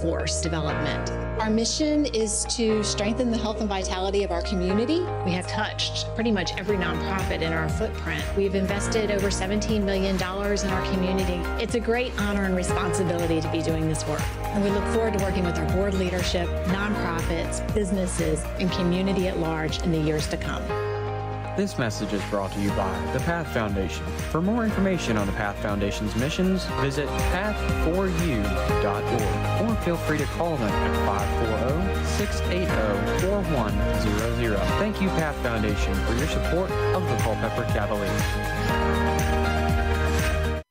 force development. Our mission is to strengthen the health and vitality of our community. We have touched pretty much every nonprofit in our footprint. We've invested over $17 million in our community. It's a great honor and responsibility to be doing this work. And we look forward to working with our board leadership, nonprofits, businesses, and community at large in the years to come. This message is brought to you by the Path Foundation. For more information on the Path Foundation's missions, visit path4u.org or feel free to call them at 540-680-4100. Thank you, Path Foundation, for your support of the Culpeper Cavaliers.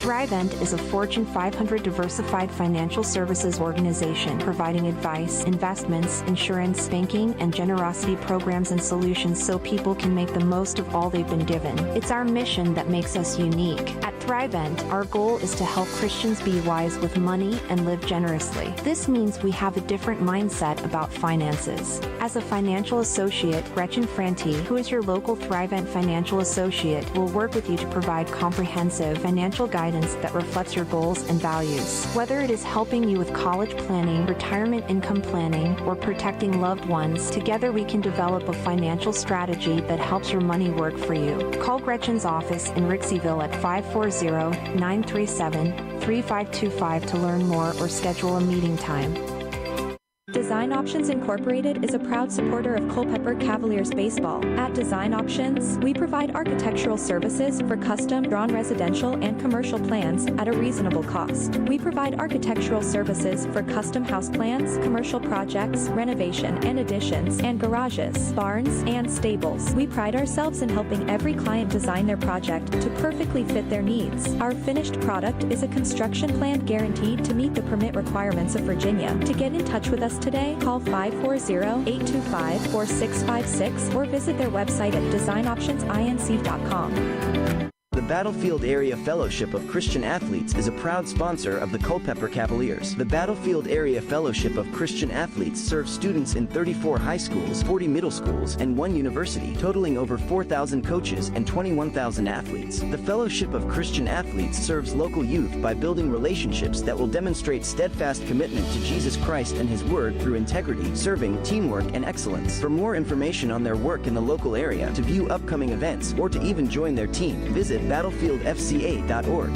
Thrivent is a Fortune 500 diversified financial services organization providing advice, investments, insurance, banking, and generosity programs and solutions so people can make the most of all they've been given. It's our mission that makes us unique. At Thrivent, our goal is to help Christians be wise with money and live generously. This means we have a different mindset about finances. As a financial associate, Gretchen Franti, who is your local Thrivent financial associate, will work with you to provide comprehensive financial guidance that reflects your goals and values. Whether it is helping you with college planning, retirement income planning, or protecting loved ones, together we can develop a financial strategy that helps your money work for you. Call Gretchen's office in Rixieville at 540-937-3525 to learn more or schedule a meeting time. Design Options Incorporated is a proud supporter of Culpeper Cavaliers baseball. At Design Options, we provide architectural services for custom drawn residential and commercial plans at a reasonable cost. We provide architectural services for custom house plans, commercial projects, renovation and additions, and garages, barns, and stables. We pride ourselves in helping every client design their project to perfectly fit their needs. Our finished product is a construction plan guaranteed to meet the permit requirements of Virginia. To get in touch with us today, call 540-825-4656 or visit their website at designoptionsinc.com. The Battlefield Area Fellowship of Christian Athletes is a proud sponsor of the Culpeper Cavaliers. The Battlefield Area Fellowship of Christian Athletes serves students in 34 high schools, 40 middle schools, and 1 university, totaling over 4,000 coaches and 21,000 athletes. The Fellowship of Christian Athletes serves local youth by building relationships that will demonstrate steadfast commitment to Jesus Christ and His Word through integrity, serving, teamwork, and excellence. For more information on their work in the local area, to view upcoming events, or to even join their team, visit battlefieldfca.org.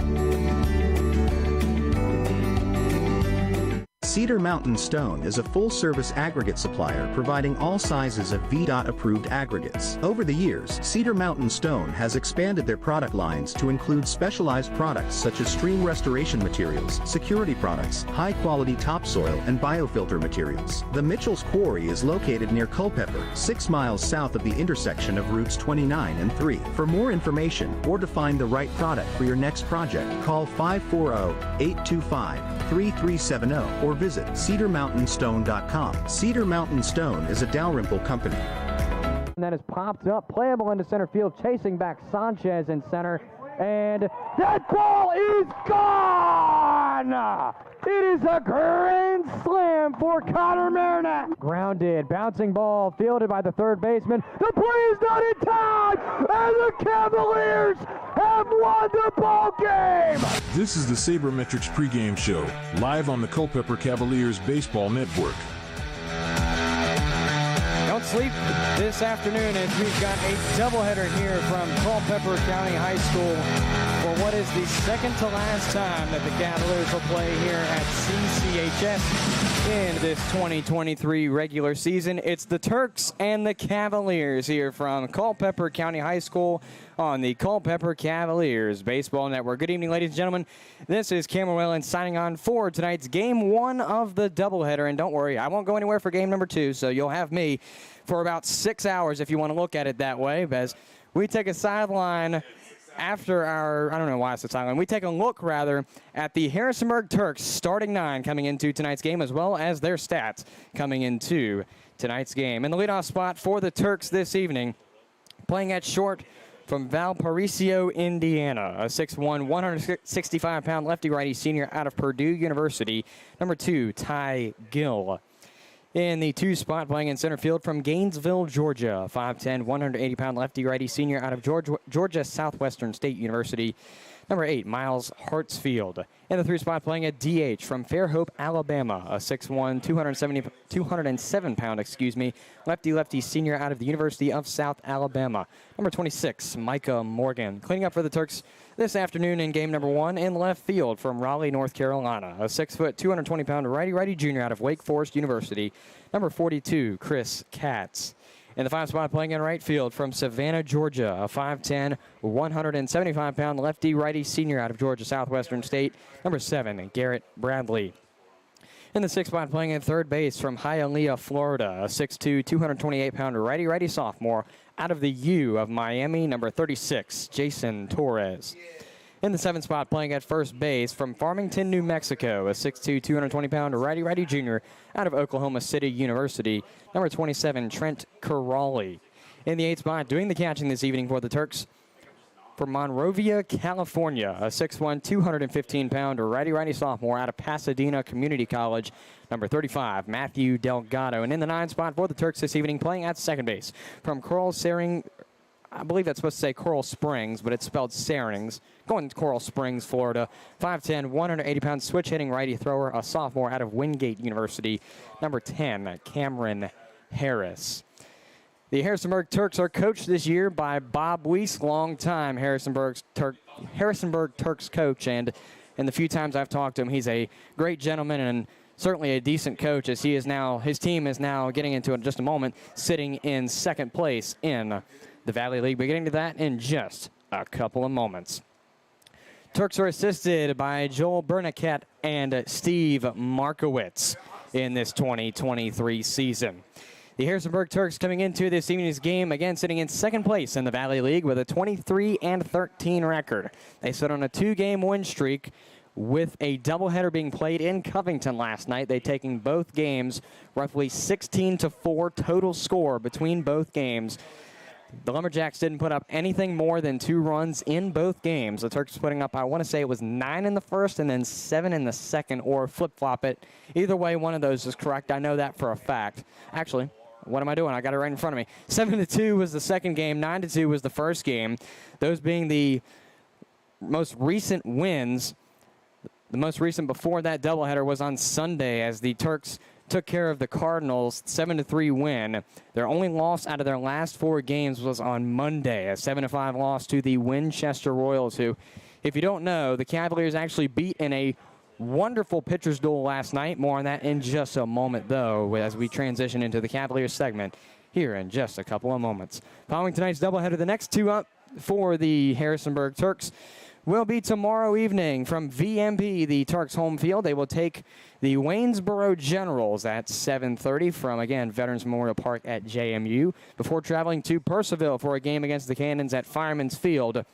Cedar Mountain Stone is a full-service aggregate supplier providing all sizes of VDOT-approved aggregates. Over the years, Cedar Mountain Stone has expanded their product lines to include specialized products such as stream restoration materials, security products, high-quality topsoil, and biofilter materials. The Mitchell's Quarry is located near Culpepper, 6 miles south of the intersection of routes 29 and 3. For more information or to find the right product for your next project, call 540-825-3370 or visit cedarmountainstone.com. Cedar Mountain Stone is a Dalrymple company. And that is popped up, playable into center field, chasing back Sanchez in center, and that ball is gone! It is a grand slam for Connor Marinette. Grounded, bouncing ball, fielded by the third baseman. The play is not in time, and the Cavaliers have won the ball game! This is the Saber Metrics pregame show, live on the Culpeper Cavaliers Baseball Network. Don't sleep this afternoon as we've got a doubleheader here from Culpeper County High School for what is the second to last time that the Cavaliers will play here at CCHS in this 2023 regular season. It's the Turks and the Cavaliers here from Culpeper County High School on the Culpeper Cavaliers Baseball Network. Good evening, ladies and gentlemen. This is Cameron Whalen signing on for tonight's Game 1 of the doubleheader. And don't worry, I won't go anywhere for Game number 2, so you'll have me for about 6 hours if you want to look at it that way, as we take a sideline after our, I don't know why it's a sideline, we take a look, rather, at the Harrisonburg Turks starting 9 coming into tonight's game, as well as their stats coming into tonight's game. In the leadoff spot for the Turks this evening, playing at short from Valparaiso, Indiana, a 6'1", 165-pound lefty-righty senior out of Purdue University, number 2, Ty Gill. In the 2 spot, playing in center field from Gainesville, Georgia, 5'10", 180-pound lefty-righty senior out of Georgia Southwestern State University, Number 8, Miles Hartsfield. In the 3 spot, playing at DH from Fairhope, Alabama, a 6'1", 207-pound, lefty senior out of the University of South Alabama. Number 26, Micah Morgan. Cleaning up for the Turks this afternoon in game number 1 in left field from Raleigh, North Carolina, a 6', 220-pound righty junior out of Wake Forest University. Number 42, Chris Katz. In the 5 spot, playing in right field from Savannah, Georgia, a 5'10", 175-pound lefty-righty senior out of Georgia Southwestern State. Number 7, Garrett Bradley. In the 6th spot, playing in third base from Hialeah, Florida, a 6'2", 228-pound righty sophomore out of the U of Miami. Number 36, Jason Torres. In the 7th spot, playing at first base from Farmington, New Mexico, a 6'2", 220-pound righty junior out of Oklahoma City University. Number 27, Trent Corrali. In the 8th spot, doing the catching this evening for the Turks from Monrovia, California, a 6'1", 215-pound righty sophomore out of Pasadena Community College. Number 35, Matthew Delgado. And in the 9th spot for the Turks this evening, playing at second base from Coral Springs, but it's spelled Sarings. Going to Coral Springs, Florida. 5'10", 180-pound switch-hitting righty thrower, a sophomore out of Wingate University. Number 10, Cameron Harris. The Harrisonburg Turks are coached this year by Bob Weiss, longtime Harrisonburg Turks coach. And in the few times I've talked to him, he's a great gentleman and certainly a decent coach, as his team is now, getting into it in just a moment, sitting in second place in the Valley League. We're getting to that in just a couple of moments. Turks are assisted by Joel Bernaket and Steve Markowitz in this 2023 season. The Harrisonburg Turks coming into this evening's game, again, sitting in second place in the Valley League with a 23-13 record. They sit on a 2-game win streak with a doubleheader being played in Covington last night. They taking both games, roughly 16-4 total score between both games. The Lumberjacks didn't put up anything more than 2 runs in both games. The Turks putting up, I want to say it was 9 in the first and then 7 in the second, or flip-flop it. Either way, one of those is correct. I know that for a fact. Actually, what am I doing? I got it right in front of me. 7-2 was the second game. 9-2 was the first game. Those being the most recent wins. The most recent before that doubleheader was on Sunday, as the Turks took care of the Cardinals, 7-3 win. Their only loss out of their last 4 games was on Monday, a 7-5 loss to the Winchester Royals, who, if you don't know, the Cavaliers actually beat in a wonderful pitcher's duel last night. More on that in just a moment, though, as we transition into the Cavaliers segment here in just a couple of moments. Following tonight's doubleheader, the next 2 up for the Harrisonburg Turks will be tomorrow evening from VMP, the Turks home field. They will take the Waynesboro Generals at 7:30 from, again, Veterans Memorial Park at JMU, before traveling to Purcellville for a game against the Cannons at Fireman's Field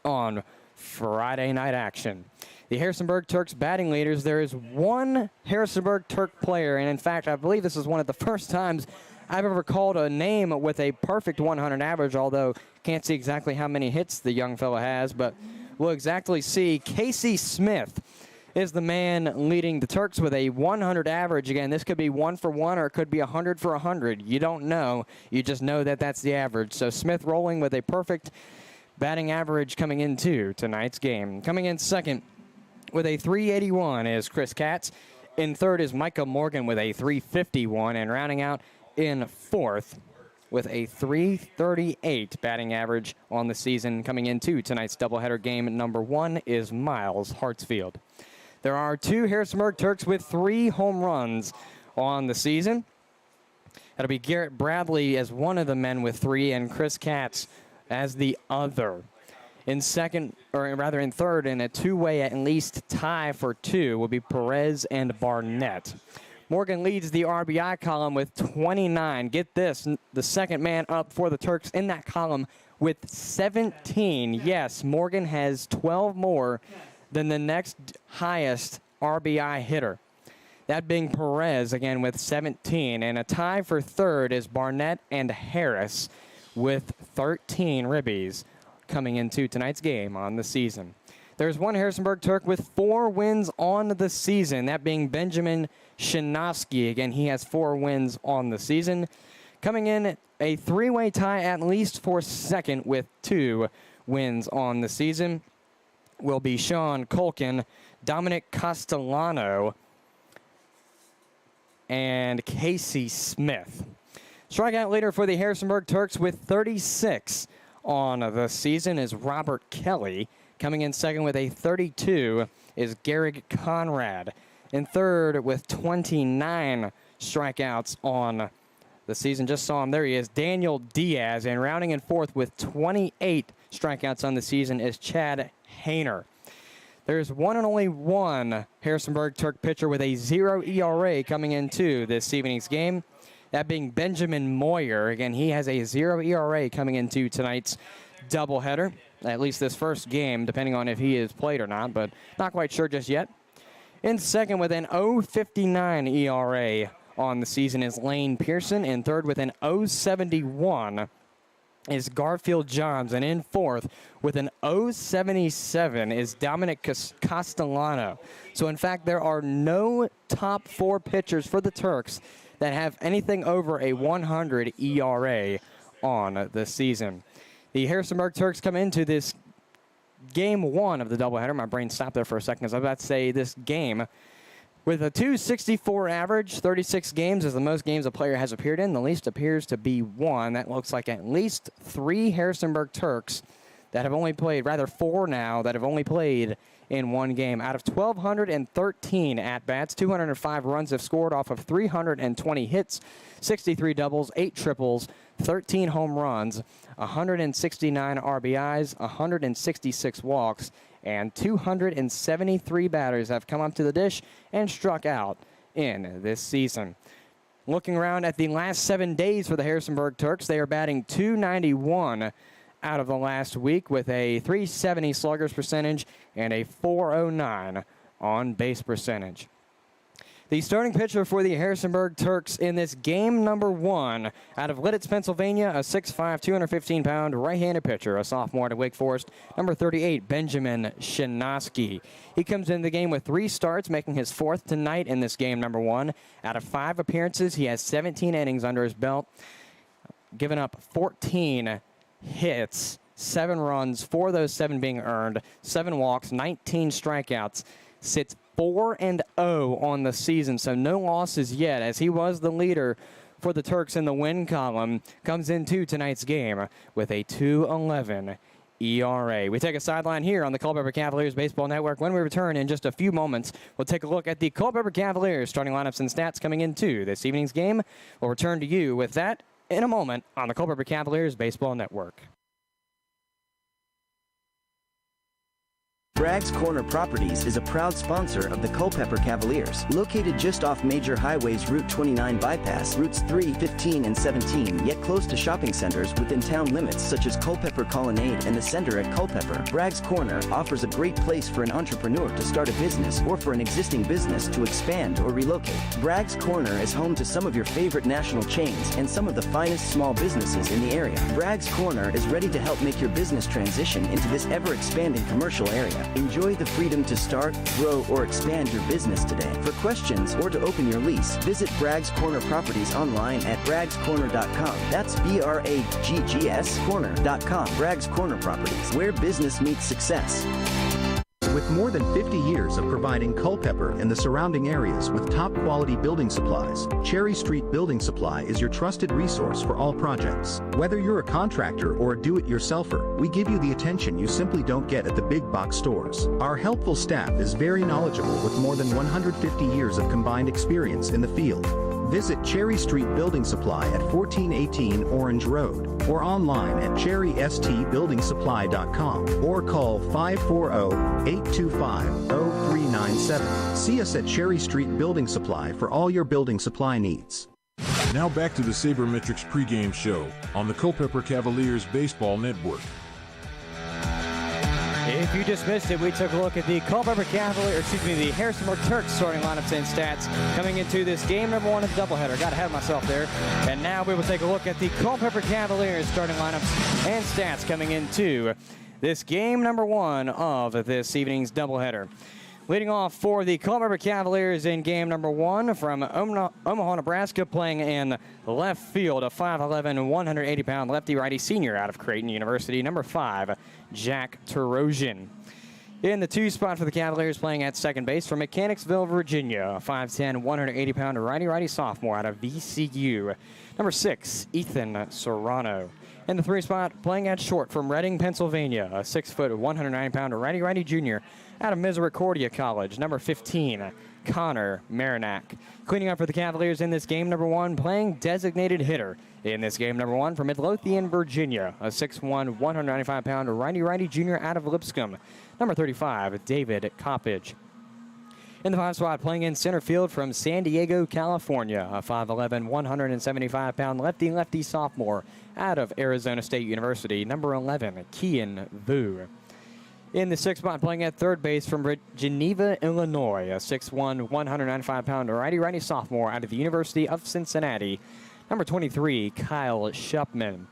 on Friday night action. The Harrisonburg Turks batting leaders, there is one Harrisonburg Turk player, and in fact, I believe this is one of the first times I've ever called a name with a perfect 100 average, although can't see exactly how many hits the young fella has, but we'll exactly see. Casey Smith is the man leading the Turks with a 100 average. Again, this could be 1 for 1 or it could be 100 for 100. You don't know. You just know that that's the average. So Smith rolling with a perfect batting average coming into tonight's game. Coming in second with a 381 is Chris Katz. In third is Micah Morgan with a 351. And rounding out in fourth with a 338 batting average on the season, coming into tonight's doubleheader game number 1 is Miles Hartsfield. There are 2 Harrisonburg Turks with 3 home runs on the season. That'll be Garrett Bradley as one of the men with 3 and Chris Katz as the other. In second, or rather in third, in a 2-way at least tie for 2 will be Perez and Barnett. Morgan leads the RBI column with 29. Get this, the second man up for the Turks in that column with 17. Yes, Morgan has 12 more than the next highest RBI hitter. That being Perez, again, with 17. And a tie for third is Barnett and Harris with 13 ribbies coming into tonight's game on the season. There's one Harrisonburg Turk with 4 wins on the season, that being Benjamin Shinovsky. Again, he has 4 wins on the season. Coming in a 3-way tie at least for second with 2 wins on the season. will be Sean Culkin, Dominic Castellano, and Casey Smith. Strikeout leader for the Harrisonburg Turks with 36 on the season is Robert Kelly. Coming in second with a 32 is Garrick Conrad. In third with 29 strikeouts on the season, just saw him, there he is, Daniel Diaz. And rounding in fourth with 28 strikeouts on the season is Chad Hayner. There's one and only one Harrisonburg Turk pitcher with a 0 ERA coming into this evening's game, that being Benjamin Moyer. Again, he has a 0 ERA coming into tonight's doubleheader, at least this first game, depending on if he is played or not, but not quite sure just yet. In second with an 0.59 ERA on the season is Lane Pearson. In third with an 0.71 is Garfield Johns. And in fourth with an 0.77 is Dominic Castellano. So, in fact, there are no top four pitchers for the Turks that have anything over a 100 ERA on the season. The Harrisonburg Turks come into this game one of the doubleheader. My brain stopped there for a second, as I was about to say this game. With a 264 average, 36 games is the most games a player has appeared in. The least appears to be one. That looks like at least 3 Harrisonburg Turks that have only played, rather 4 now, that have only played in one game. Out of 1,213 at-bats, 205 runs have scored off of 320 hits, 63 doubles, 8 triples, 13 home runs, 169 RBIs, 166 walks, and 273 batters have come up to the dish and struck out in this season. Looking around at the last 7 days for the Harrisonburg Turks, they are batting .291 out of the last week with a .370 sluggers percentage and a .409 on base percentage. The starting pitcher for the Harrisonburg Turks in this game number one, out of Lidditz, Pennsylvania, a 6'5", 215-pound right-handed pitcher, a sophomore at Wake Forest, number 38, Benjamin Shinosky. He comes into the game with 3 starts, making his 4th tonight in this game number one. Out of 5 appearances, he has 17 innings under his belt, giving up 14 hits, 7 runs, 4 of those 7 being earned, 7 walks, 19 strikeouts, sits 4-0 on the season, so no losses yet, as he was the leader for the Turks in the win column. Comes into tonight's game with a 2.11 ERA. We take a sideline here on the Culpeper Cavaliers Baseball Network. When we return in just a few moments, we'll take a look at the Culpeper Cavaliers starting lineups and stats coming into this evening's game. We'll return to you with that in a moment on the Culpeper Cavaliers Baseball Network. Bragg's Corner Properties is a proud sponsor of the Culpeper Cavaliers. Located just off major highways Route 29 bypass, routes 3, 15, and 17, yet close to shopping centers within town limits such as Culpepper Colonnade and the Center at Culpeper, Bragg's Corner offers a great place for an entrepreneur to start a business or for an existing business to expand or relocate. Bragg's Corner is home to some of your favorite national chains and some of the finest small businesses in the area. Bragg's Corner is ready to help make your business transition into this ever-expanding commercial area. Enjoy the freedom to start, grow, or expand your business today. For questions or to open your lease, visit Bragg's Corner Properties online at braggscorner.com. That's BRAGGS corner.com. Bragg's Corner Properties, where business meets success. With more than 50 years of providing Culpepper and the surrounding areas with top-quality building supplies, Cherry Street Building Supply is your trusted resource for all projects. Whether you're a contractor or a do-it-yourselfer, we give you the attention you simply don't get at the big box stores. Our helpful staff is very knowledgeable with more than 150 years of combined experience in the field. Visit Cherry Street Building Supply at 1418 Orange Road or online at cherrystbuildingsupply.com or call 540-825-0397. See us at Cherry Street Building Supply for all your building supply needs. Now back to the Saber Metrics pregame show on the Culpeper Cavaliers Baseball Network. If you just missed it, we took a look at the Culpeper Cavaliers, the Harrisonburg Turks starting lineups and stats coming into this game number one of the doubleheader. Got ahead of myself there. And now we will take a look at the Culpeper Cavaliers starting lineups and stats coming into this game number one of this evening's doubleheader. Leading off for the Culpeper Cavaliers in game number one from Omaha, Nebraska, playing in left field, a 5'11", 180-pound lefty-righty senior out of Creighton University, number 5, Jack Terosian. In the 2 spot for the Cavaliers, playing at second base from Mechanicsville, Virginia, a 5'10", 180-pounder righty-righty sophomore out of VCU. Number 6, Ethan Serrano. In the 3 spot, playing at short from Reading, Pennsylvania, a 6', 109-pounder righty-righty junior out of Misericordia College. Number 15, Connor Marinac. Cleaning up for the Cavaliers in this game, number 1, playing designated hitter. In this game, number 1, from Midlothian, Virginia, a 6'1", 195-pounder righty-righty junior out of Lipscomb. Number 35, David Coppage. In the 5 spot, playing in center field from San Diego, California, a 5'11", 175-pound lefty-lefty sophomore out of Arizona State University. Number 11, Kian Vu. In the 6th spot, playing at third base from Geneva, Illinois, a 6'1", 195-pound righty-righty sophomore out of the University of Cincinnati. Number 23, Kyle Shupman.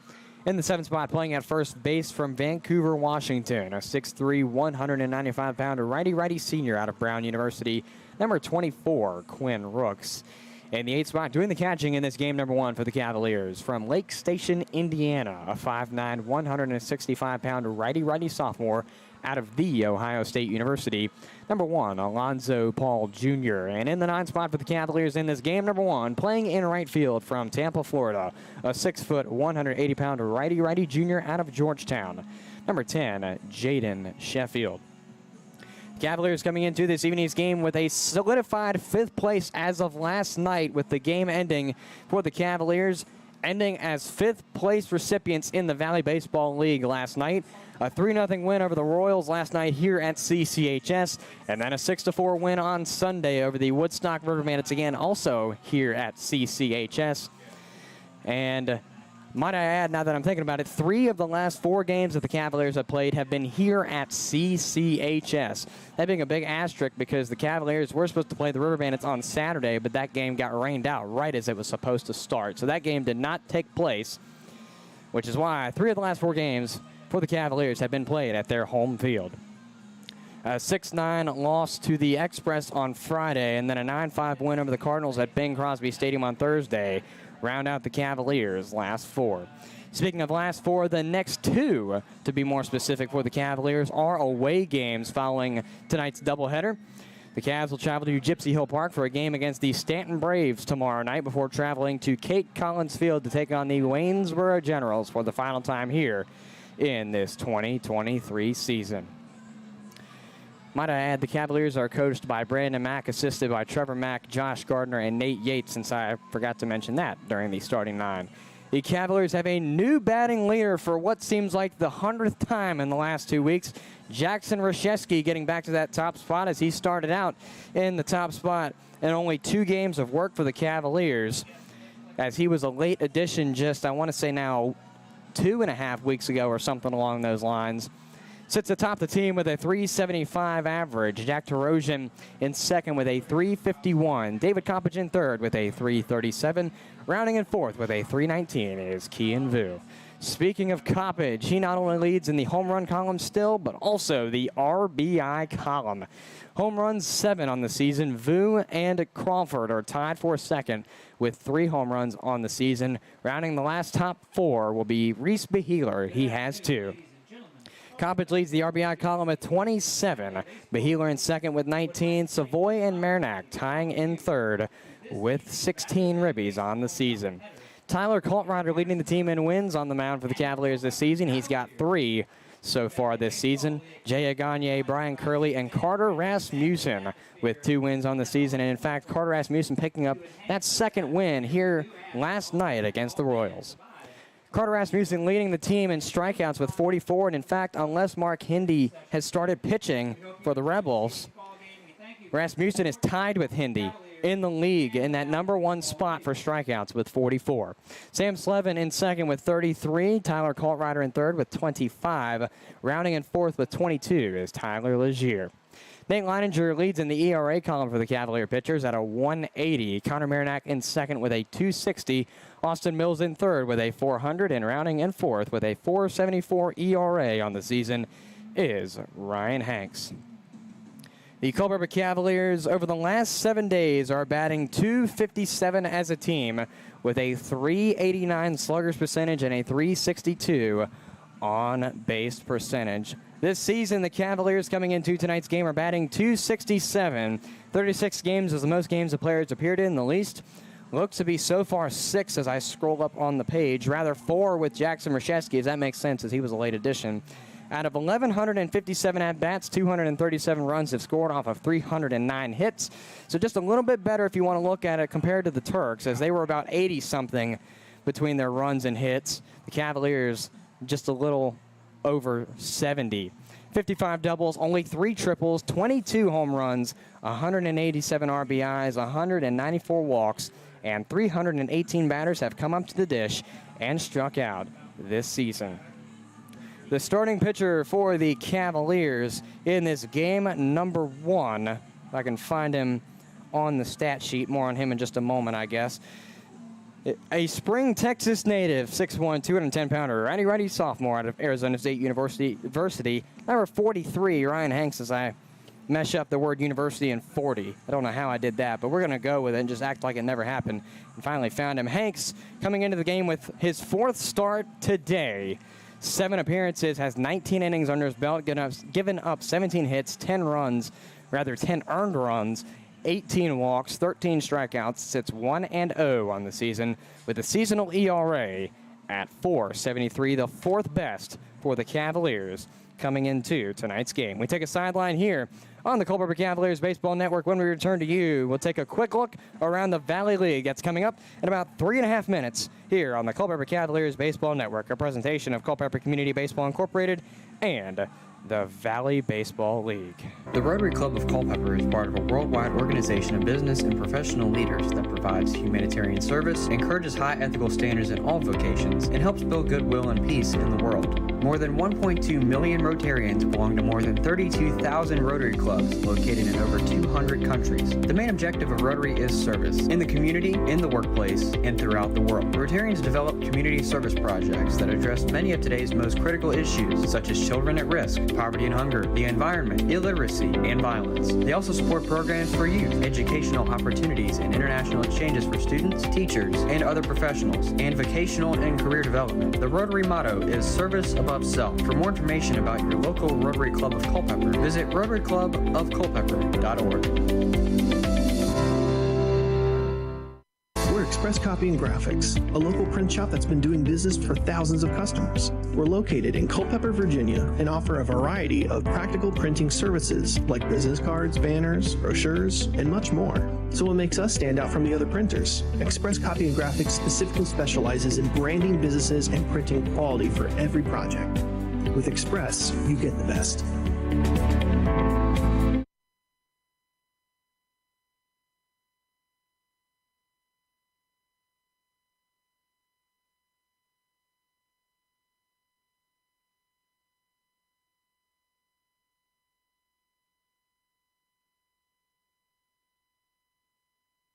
In the 7th spot, playing at first base from Vancouver, Washington, a 6'3", 195-pound righty-righty senior out of Brown University. Number 24, Quinn Rooks. In the 8th spot, doing the catching in this game, number 1 for the Cavaliers, from Lake Station, Indiana, a 5'9", 165-pound righty-righty sophomore out of The Ohio State University. Number 1, Alonzo Paul Jr. And in the 9th spot for the Cavaliers in this game, number 1, playing in right field from Tampa, Florida, a 6', 180-pound righty-righty junior out of Georgetown. Number 10, Jaden Sheffield. Cavaliers coming into this evening's game with a solidified 5th place as of last night, with the game ending for the Cavaliers, ending as 5th place recipients in the Valley Baseball League last night. A 3-0 win over the Royals last night here at CCHS, and then a 6-4 win on Sunday over the Woodstock River Bandits, again also here at CCHS. And might I add, now that I'm thinking about it, 3 of the last 4 games that the Cavaliers have played have been here at CCHS. That being a big asterisk because the Cavaliers were supposed to play the River Bandits on Saturday, but that game got rained out right as it was supposed to start. So that game did not take place, which is why 3 of the last 4 games for the Cavaliers have been played at their home field. A 6-9 loss to the Express on Friday, and then a 9-5 win over the Cardinals at Bing Crosby Stadium on Thursday round out the Cavaliers' last 4. Speaking of last 4, the next 2, to be more specific for the Cavaliers, are away games following tonight's doubleheader. The Cavs will travel to Gypsy Hill Park for a game against the Stanton Braves tomorrow night before traveling to Kate Collins Field to take on the Waynesboro Generals for the final time here in this 2023 season. Might I add, the Cavaliers are coached by Brandon Mack, assisted by Trevor Mack, Josh Gardner, and Nate Yates, since I forgot to mention that during the starting 9. The Cavaliers have a new batting leader for what seems like the 100th time in the last 2 weeks. Jackson Rashevsky getting back to that top spot as he started out in the top spot in only 2 games of work for the Cavaliers, as he was a late addition just, I want to say now, 2.5 weeks ago or something along those lines. Sits atop the team with a 375 average. Jack Tarosian in second with a 351. David Coppage in third with a 337. Rounding in fourth with a 319 is Kian Vu. Speaking of Coppage, he not only leads in the home run column still, but also the RBI column. Home runs 7 on the season. Vu and Crawford are tied for second with 3 home runs on the season. Rounding the last top 4 will be Reese Beheeler. He has 2. Coppage leads the RBI column at 27. Beheeler in second with 19. Savoy and Marinac tying in third with 16 ribbies on the season. Tyler Cultrider leading the team in wins on the mound for the Cavaliers this season. He's got 3 so far this season. Jay Aganye, Brian Curley, and Carter Rasmussen with 2 wins on the season. And in fact, Carter Rasmussen picking up that second win here last night against the Royals. Carter Rasmussen leading the team in strikeouts with 44, and in fact, unless Mark Hindi has started pitching for the Rebels, Rasmussen is tied with Hindi in the league in that number 1 spot for strikeouts with 44. Sam Slevin in second with 33. Tyler Cultrider in third with 25. Rounding in fourth with 22 is Tyler Legier. Nate Leininger leads in the ERA column for the Cavalier pitchers at a 180. Connor Marinac in second with a 260. Austin Mills in third with a 400. And rounding in fourth with a 474 ERA on the season is Ryan Hanks. The Culpeper Cavaliers over the last 7 days are batting .257 as a team with a .389 sluggers percentage and a .362 on base percentage. This season, the Cavaliers coming into tonight's game are batting .267. 36 games is the most games the players appeared in. The least looks to be so far 6 as I scroll up on the page. Rather 4 with Jackson Rashevsky, as that makes sense as he was a late addition. Out of 1,157 at-bats, 237 runs have scored off of 309 hits. So just a little bit better if you want to look at it compared to the Turks, as they were about 80-something between their runs and hits. The Cavaliers just a little over 70. 55 doubles, only 3 triples, 22 home runs, 187 RBIs, 194 walks, and 318 batters have come up to the dish and struck out this season. The starting pitcher for the Cavaliers in this game, number 1, if I can find him on the stat sheet, more on him in just a moment, I guess. A Spring, Texas native, 6'1", 210-pounder, righty sophomore out of Arizona State University. Number 43, Ryan Hanks, as I mesh up the word university and 40. I don't know how I did that, but we're going to go with it and just act like it never happened. And finally found him. Hanks coming into the game with his 4th start today. 7 appearances, has 19 innings under his belt, given up 17 hits, 10 earned runs, 18 walks, 13 strikeouts, sits 1-0 on the season with a seasonal ERA at .473, the 4th best for the Cavaliers coming into tonight's game. We take a sideline here on the Culpeper Cavaliers Baseball Network. When we return to you, we'll take a quick look around the Valley League. That's coming up in about 3.5 minutes here on the Culpeper Cavaliers Baseball Network, a presentation of Culpeper Community Baseball Incorporated and the Valley Baseball League. The Rotary Club of Culpepper is part of a worldwide organization of business and professional leaders that provides humanitarian service, encourages high ethical standards in all vocations, and helps build goodwill and peace in the world. More than 1.2 million Rotarians belong to more than 32,000 Rotary clubs located in over 200 countries. The main objective of Rotary is service in the community, in the workplace, and throughout the world. Rotarians develop community service projects that address many of today's most critical issues, such as children at risk, poverty and hunger, the environment, illiteracy, and violence. They also support programs for youth, educational opportunities, and international exchanges for students, teachers, and other professionals, and vocational and career development. The Rotary motto is service above self. For more information about your local Rotary Club of Culpeper, visit rotaryclubofculpeper.org. We're Express Copy and Graphics, a local print shop that's been doing business for thousands of customers. We're located in Culpeper, Virginia, and offer a variety of practical printing services like business cards, banners, brochures, and much more. So what makes us stand out from the other printers? Express Copy and Graphics specifically specializes in branding businesses and printing quality for every project. With Express, you get the best.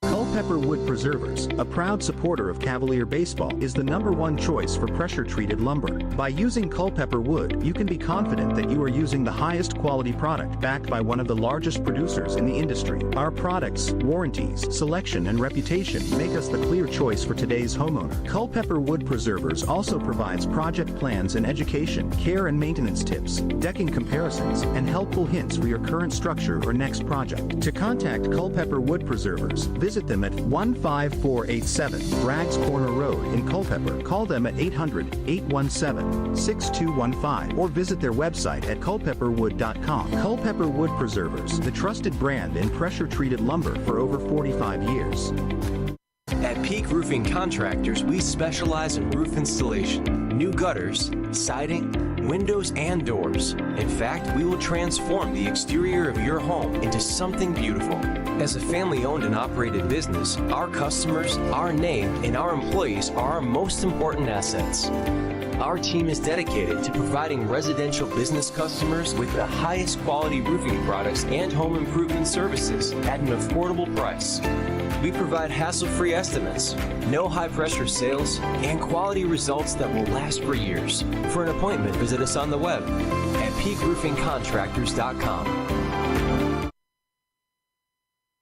Culpeper Wood Preservers, a proud supporter of Cavalier baseball, is the #1 choice for pressure-treated lumber. By using Culpeper wood, you can be confident that you are using the highest quality product backed by one of the largest producers in the industry. Our products, warranties, selection, and reputation make us the clear choice for today's homeowner. Culpeper Wood Preservers also provides project plans and education, care and maintenance tips, decking comparisons, and helpful hints for your current structure or next project. To contact Culpeper Wood Preservers, visit them at 15487 Bragg's Corner Road in Culpeper. Call them at 800-817-6215 or visit their website at culpepperwood.com. Culpeper Wood Preservers, the trusted brand in pressure-treated lumber for over 45 years. At Peak Roofing Contractors, we specialize in roof installation, new gutters, siding, windows, and doors. In fact, we will transform the exterior of your home into something beautiful. As a family-owned and operated business, our customers, our name, and our employees are our most important assets. Our team is dedicated to providing residential business customers with the highest quality roofing products and home improvement services at an affordable price. We provide hassle-free estimates, no high-pressure sales, and quality results that will last for years. For an appointment, visit us on the web at peakroofingcontractors.com.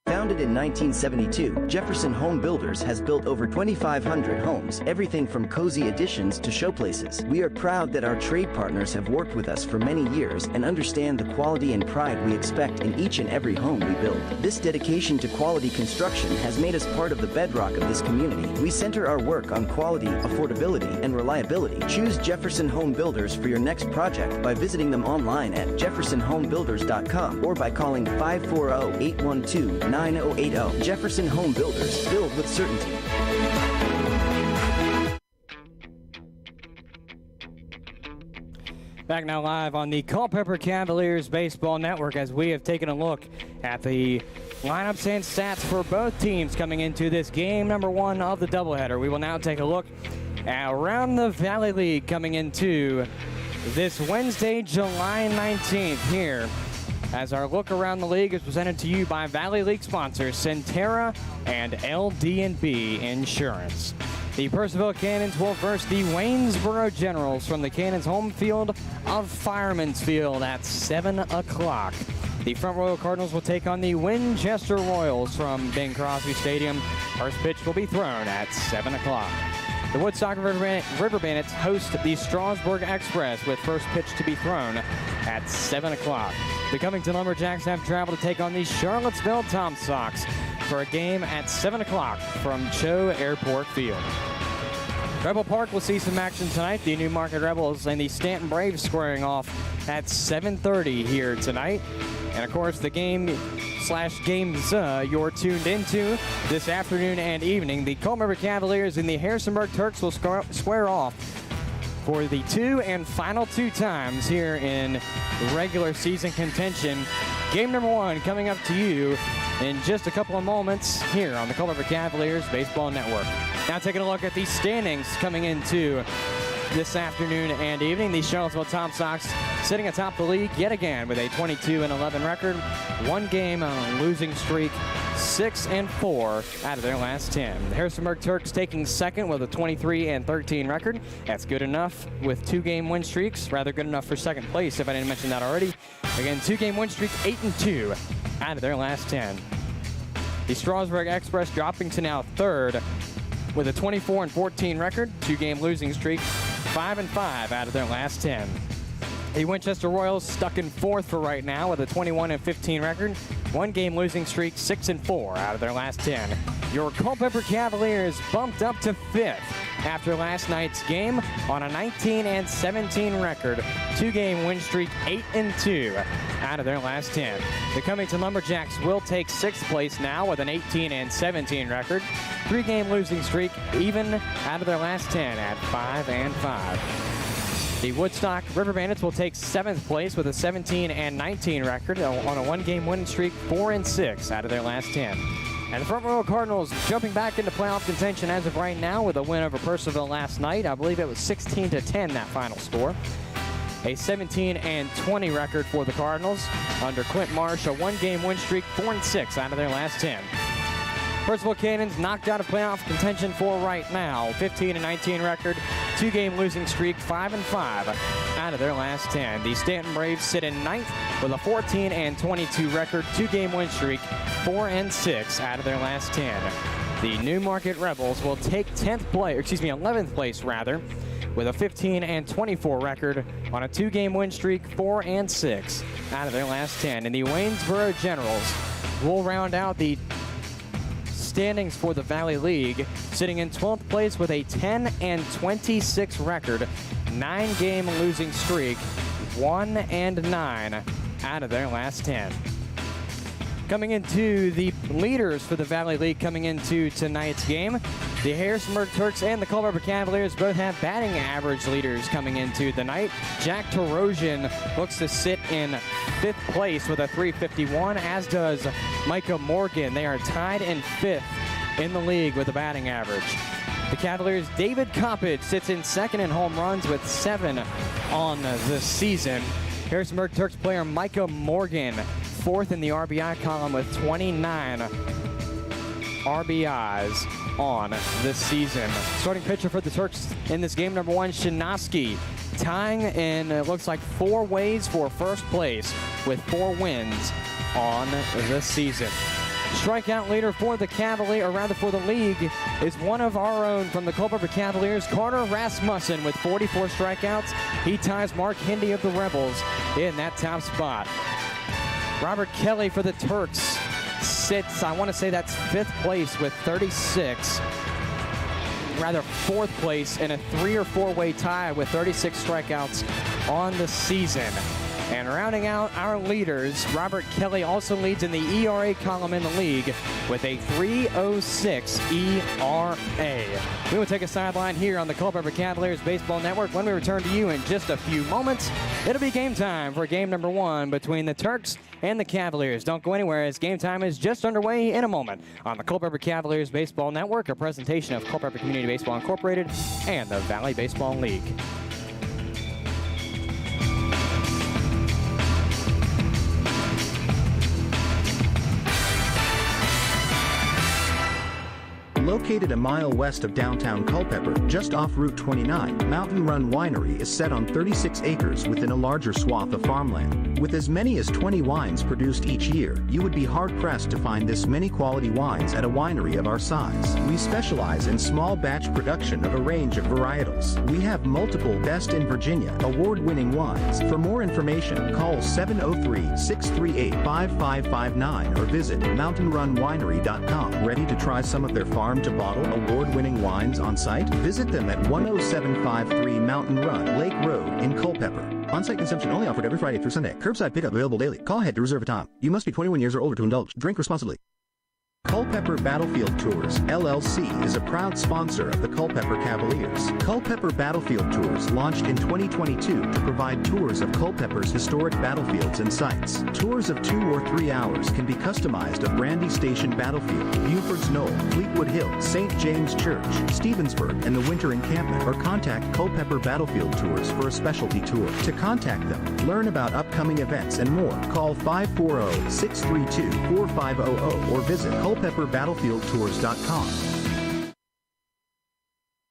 Founded in in 1972, Jefferson Home Builders has built over 2,500 homes, everything from cozy additions to showplaces. We are proud that our trade partners have worked with us for many years and understand the quality and pride we expect in each and every home we build. This dedication to quality construction has made us part of the bedrock of this community. We center our work on quality, affordability, and reliability. Choose Jefferson Home Builders for your next project by visiting them online at jeffersonhomebuilders.com or by calling 540-812-9080. Jefferson Home Builders, build with certainty. Back now live on the Culpeper Cavaliers Baseball Network as we have taken a look at the lineups and stats for both teams coming into this game number 1 of the doubleheader. We will now take a look at around the Valley League coming into this Wednesday, July 19th here, as our look around the league is presented to you by Valley League sponsors Centera and LD&B Insurance. The Purcellville Cannons will verse the Waynesboro Generals from the Cannons home field of Fireman's Field at 7 o'clock. The Front Royal Cardinals will take on the Winchester Royals from Bing Crosby Stadium. First pitch will be thrown at 7 o'clock. The Woodstock River Bandits host the Strasburg Express with first pitch to be thrown at 7 o'clock. The Covington Lumberjacks have traveled to take on the Charlottesville Tom Sox for a game at 7 o'clock from Cho Airport Field. Rebel Park will see some action tonight. The Newmarket Rebels and the Stanton Braves squaring off at 7:30 here tonight. And of course, the games you're tuned into this afternoon and evening. The Culpeper Cavaliers and the Harrisonburg Turks will square off for the 2 and final 2 times here in regular season contention. Game number 1 coming up to you in just a couple of moments here on the Culpeper Cavaliers Baseball Network. Now taking a look at the standings coming into this afternoon and evening. The Charlottesville Tom Sox sitting atop the league yet again with a 22-11 record, 1 game on a losing streak, 6-4 out of their last 10. The Harrisonburg Turks taking second with a 23-13 record. That's good enough with 2-game win streaks, rather good enough for second place if I didn't mention that already. Again, 2-game win streak, 8-2 out of their last 10. The Strasburg Express dropping to now third with a 24-14 record, 2-game losing streak, 5-5 out of their last 10. The Winchester Royals stuck in fourth for right now with a 21-15 record, 1-game losing streak, 6-4 out of their last 10. Your Culpeper Cavaliers bumped up to fifth after last night's game on a 19-17 record, 2-game win streak, 8-2 out of their last 10. The Covington Lumberjacks will take sixth place now with an 18-17 record, 3-game losing streak, even out of their last 10 at 5-5. The Woodstock River Bandits will take seventh place with a 17-19 record on a 1-game winning streak, 4-6 out of their last 10. And the Front Royal Cardinals jumping back into playoff contention as of right now with a win over Purcellville last night. I believe it was 16-10 that final score. A 17-20 record for the Cardinals under Clint Marsh, a 1-game win streak, 4-6 out of their last 10. Purcellville Cannons knocked out of playoff contention for right now. 15-19 record, 2-game losing streak, 5-5 out of their last 10. The Stanton Braves sit in ninth with a 14-22 record, 2-game win streak, 4-6 out of their last 10. The Newmarket Rebels will take 11th place rather, with a 15-24 record on a 2-game win streak, 4-6 out of their last 10. And the Waynesboro Generals will round out the standings for the Valley League, sitting in 12th place with a 10-26 record, 9-game losing streak, 1-9 out of their last 10. Coming into the leaders for the Valley League coming into tonight's game, the Harrisonburg Turks and the Culpeper Cavaliers both have batting average leaders coming into the night. Jack Tarosian looks to sit in 5th place with a 351, as does Micah Morgan. They are tied in 5th in the league with a batting average. The Cavaliers' David Coppage sits in 2nd in home runs with 7 on the season. Harrisonburg Turks player Micah Morgan 4th in the RBI column with 29 RBIs on this season. Starting pitcher for the Turks in this game, number 1, Shinoski, tying in, it looks like, 4 ways for first place with 4 wins on the season. Strikeout leader for the Cavalier, or rather for the league, is one of our own from the Culpeper Cavaliers, Carter Rasmussen, with 44 strikeouts. He ties Mark Hindy of the Rebels in that top spot. Robert Kelly for the Turks sits, I want to say that's 5th place with 36. Rather 4th place in a 3 or 4-way tie with 36 strikeouts on the season. And rounding out our leaders, Robert Kelly also leads in the ERA column in the league with a 3.06 ERA. We will take a sideline here on the Culpeper Cavaliers Baseball Network. When we return to you in just a few moments, it'll be game time for game number 1 between the Turks and the Cavaliers. Don't go anywhere, as game time is just underway in a moment on the Culpeper Cavaliers Baseball Network, a presentation of Culpeper Community Baseball Incorporated and the Valley Baseball League. Located a mile west of downtown Culpeper, just off Route 29, Mountain Run Winery is set on 36 acres within a larger swath of farmland. With as many as 20 wines produced each year, you would be hard-pressed to find this many quality wines at a winery of our size. We specialize in small batch production of a range of varietals. We have multiple Best in Virginia award-winning wines. For more information, call 703-638-5559 or visit mountainrunwinery.com. Ready to try some of their farm-to-bottle award-winning wines on site? Visit them at 10753 Mountain Run, Lake Road in Culpeper. On-site consumption only offered every Friday through Sunday. Curbside pickup available daily. Call ahead to reserve a time. You must be 21 years or older to indulge. Drink responsibly. Culpeper Battlefield Tours, LLC is a proud sponsor of the Culpeper Cavaliers. Culpeper Battlefield Tours launched in 2022 to provide tours of Culpeper's historic battlefields and sites. Tours of 2 or 3 hours can be customized of Brandy Station Battlefield, Buford's Knoll, Fleetwood Hill, St. James Church, Stevensburg, and the Winter Encampment, or contact Culpeper Battlefield Tours for a specialty tour. To contact them, learn about upcoming events and more, call 540-632-4500 or visit culpepperbattlefieldtours.com.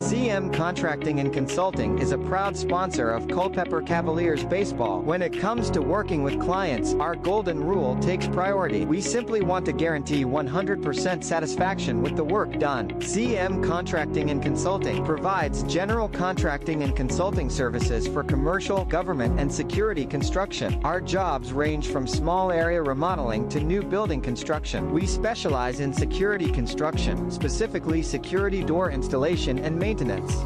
CM Contracting and Consulting is a proud sponsor of Culpeper Cavaliers baseball. When it comes to working with clients, our golden rule takes priority. We simply want to guarantee 100% satisfaction with the work done. CM Contracting and Consulting provides general contracting and consulting services for commercial, government, and security construction. Our jobs range from small area remodeling to new building construction. We specialize in security construction, specifically security door installation and maintenance.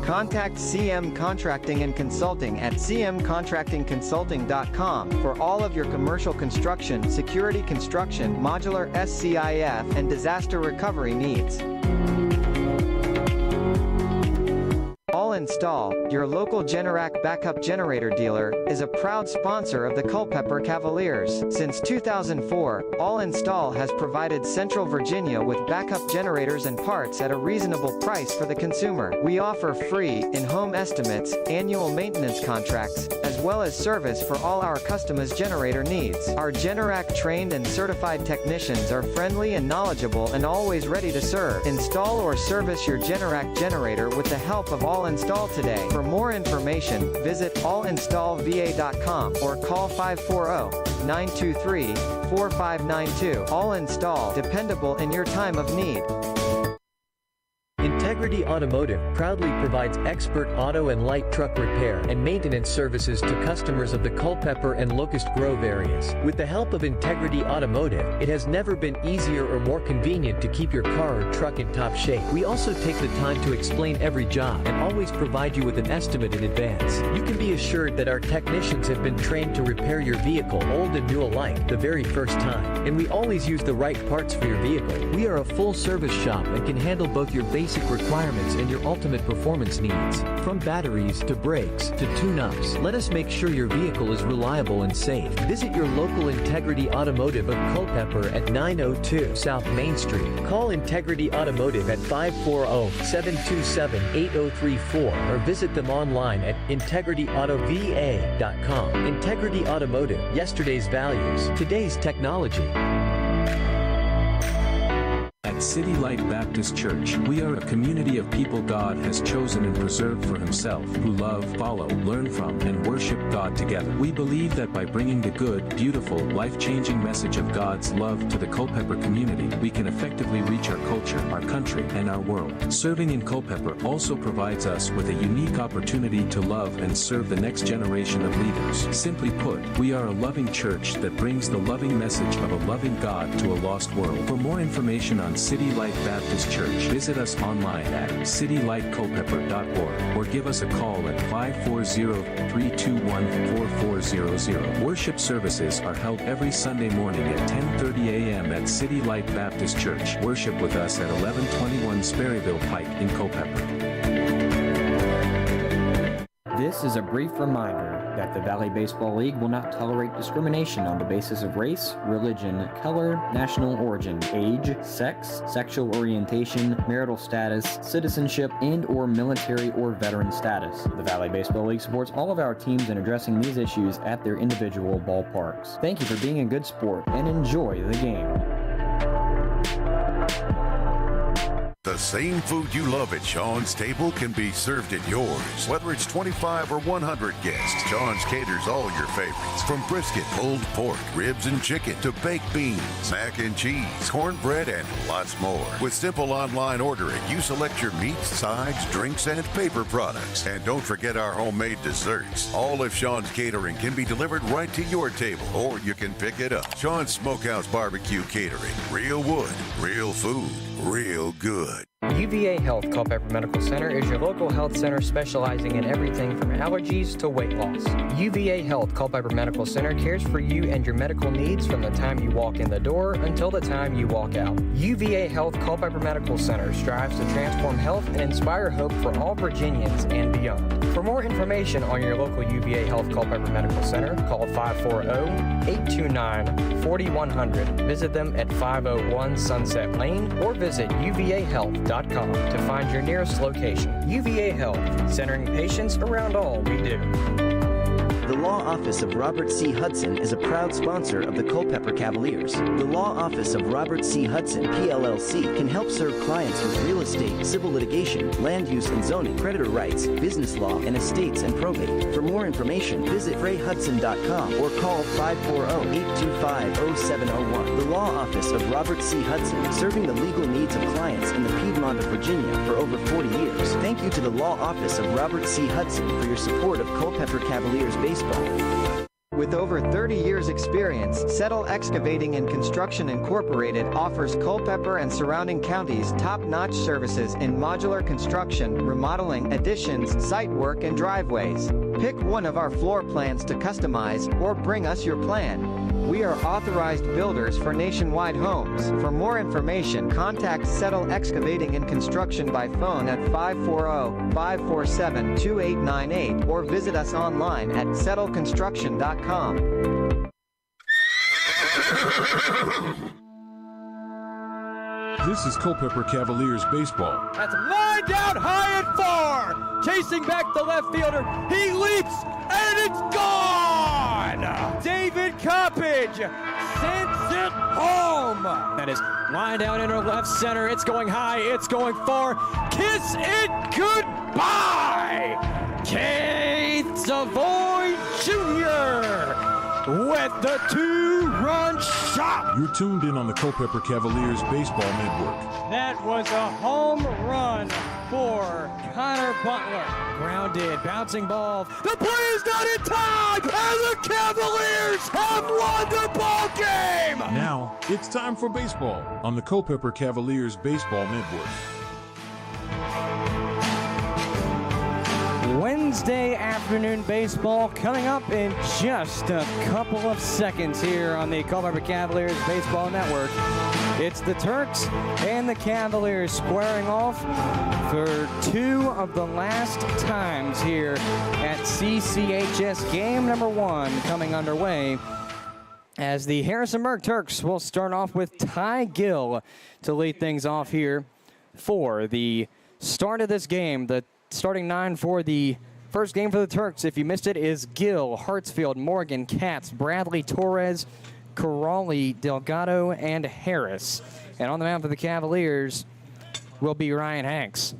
Contact CM Contracting and Consulting at cmcontractingconsulting.com for all of your commercial construction, security construction, modular SCIF, and disaster recovery needs. All Install, your local Generac backup generator dealer, is a proud sponsor of the Culpeper Cavaliers. Since 2004, All Install has provided Central Virginia with backup generators and parts at a reasonable price for the consumer. We offer free, in-home estimates, annual maintenance contracts, as well as service for all our customers' generator needs. Our Generac-trained and certified technicians are friendly and knowledgeable and always ready to serve. Install or service your Generac generator with the help of All Install today. For more information, visit allinstallva.com or call 540-923-4592. All Install, dependable in your time of need. Integrity Automotive proudly provides expert auto and light truck repair and maintenance services to customers of the Culpeper and Locust Grove areas. With the help of Integrity Automotive, it has never been easier or more convenient to keep your car or truck in top shape. We also take the time to explain every job and always provide you with an estimate in advance. You can be assured that our technicians have been trained to repair your vehicle, old and new alike, the very first time. And we always use the right parts for your vehicle. We are a full-service shop and can handle both your basic requirements and your ultimate performance needs. From batteries to brakes to tune-ups, let us make sure your vehicle is reliable and safe. Visit your local Integrity Automotive of Culpeper at 902 South Main Street. Call Integrity Automotive at 540-727-8034 or visit them online at integrityautovA.com. Integrity Automotive, yesterday's values, today's technology. At At City Light Baptist Church, we are a community of people God has chosen and preserved for himself, who love, follow, learn from, and worship God together. We believe that by bringing the good, beautiful, life-changing message of God's love to the Culpepper community, we can effectively reach our culture, our country, and our world. Serving in Culpepper also provides us with a unique opportunity to love and serve the next generation of leaders. Simply put, we are a loving church that brings the loving message of a loving God to a lost world. For more information on City Light Baptist Church, visit us online at citylightculpepper.org or give us a call at 540-321-4400. Worship services are held every Sunday morning at 10:30 a.m. at City Light Baptist Church. Worship with us at 1121 Sperryville Pike in Culpepper. This is a brief reminder that the Valley Baseball League will not tolerate discrimination on the basis of race, religion, color, national origin, age, sex, sexual orientation, marital status, citizenship, and/or military or veteran status. The Valley Baseball League supports all of our teams in addressing these issues at their individual ballparks. Thank you for being a good sport and enjoy the game. The same food you love at Sean's Table can be served at yours. Whether it's 25 or 100 guests, Sean's caters all your favorites. From brisket, pulled pork, ribs and chicken, to baked beans, mac and cheese, cornbread, and lots more. With simple online ordering, you select your meats, sides, drinks, and paper products. And don't forget our homemade desserts. All of Sean's catering can be delivered right to your table, or you can pick it up. Sean's Smokehouse Barbecue Catering. Real wood, real food, real good. UVA Health Culpepper Medical Center is your local health center specializing in everything from allergies to weight loss. UVA Health Culpepper Medical Center cares for you and your medical needs from the time you walk in the door until the time you walk out. UVA Health Culpepper Medical Center strives to transform health and inspire hope for all Virginians and beyond. For more information on your local UVA Health Culpepper Medical Center, call 540-829-4100. Visit them at 501 Sunset Lane or visit uvahealth.com to find your nearest location. UVA Health, centering patients around all we do. The Law Office of Robert C. Hudson is a proud sponsor of the Culpeper Cavaliers. The Law Office of Robert C. Hudson, PLLC, can help serve clients with real estate, civil litigation, land use and zoning, creditor rights, business law, and estates and probate. For more information, visit freyhudson.com or call 540-825-0701. The Law Office of Robert C. Hudson, serving the legal needs of clients in the Piedmont of Virginia for over 40 years. Thank you to the Law Office of Robert C. Hudson for your support of Culpeper Cavaliers baseball. With over 30 years experience, Settle Excavating and Construction Incorporated offers Culpeper and surrounding counties top-notch services in modular construction, remodeling, additions, site work, and driveways. Pick one of our floor plans to customize or bring us your plan. We are authorized builders for nationwide homes. For more information, contact Settle Excavating and Construction by phone at 540-547-2898 or visit us online at settleconstruction.com. This is Culpeper Cavaliers baseball. That's lined down high and far. Chasing back the left fielder. He leaps, and it's gone! David Coppage sends it home. That is lined down into left center. It's going high. It's going far. Kiss it goodbye! Keith Savoy Jr. with the two-run shot. You're tuned in on the Culpeper Cavaliers Baseball Network. That was a home run for Connor Butler. Grounded, bouncing ball. The play is not in time, and the Cavaliers have won the ball game. Now, it's time for baseball on the Culpeper Cavaliers Baseball Network. Wednesday afternoon baseball coming up in just a couple of seconds here on the Culpeper Cavaliers Baseball Network. It's the Turks and the Cavaliers squaring off for two of the last times here at CCHS. Game number one coming underway as the Harrisonburg Turks will start off with Ty Gill to lead things off here for the start of this game. The starting nine for the first game for the Turks, if you missed it, is Gill, Hartsfield, Morgan, Katz, Bradley, Torres, Corrali, Delgado, and Harris. And on the mound for the Cavaliers will be Ryan Hanks.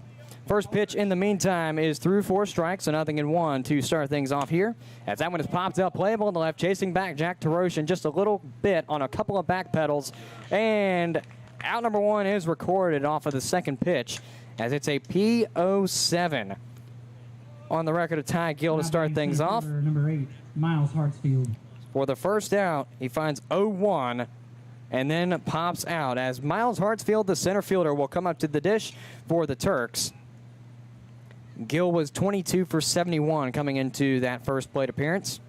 First pitch in the meantime is through 4 strikes, so 0-1 to start things off here. As that one is popped up, playable on the left, chasing back Jack Terosian just a little bit on a couple of back pedals. And out number 1 is recorded off of the second pitch as it's a P07 on the record of Ty Gill to start things off. Number 8, Miles Hartsfield. For the first out, he finds 0-1 and then pops out as Miles Hartsfield, the center fielder, will come up to the dish for the Turks. Gill was 22 for 71 coming into that first plate appearance.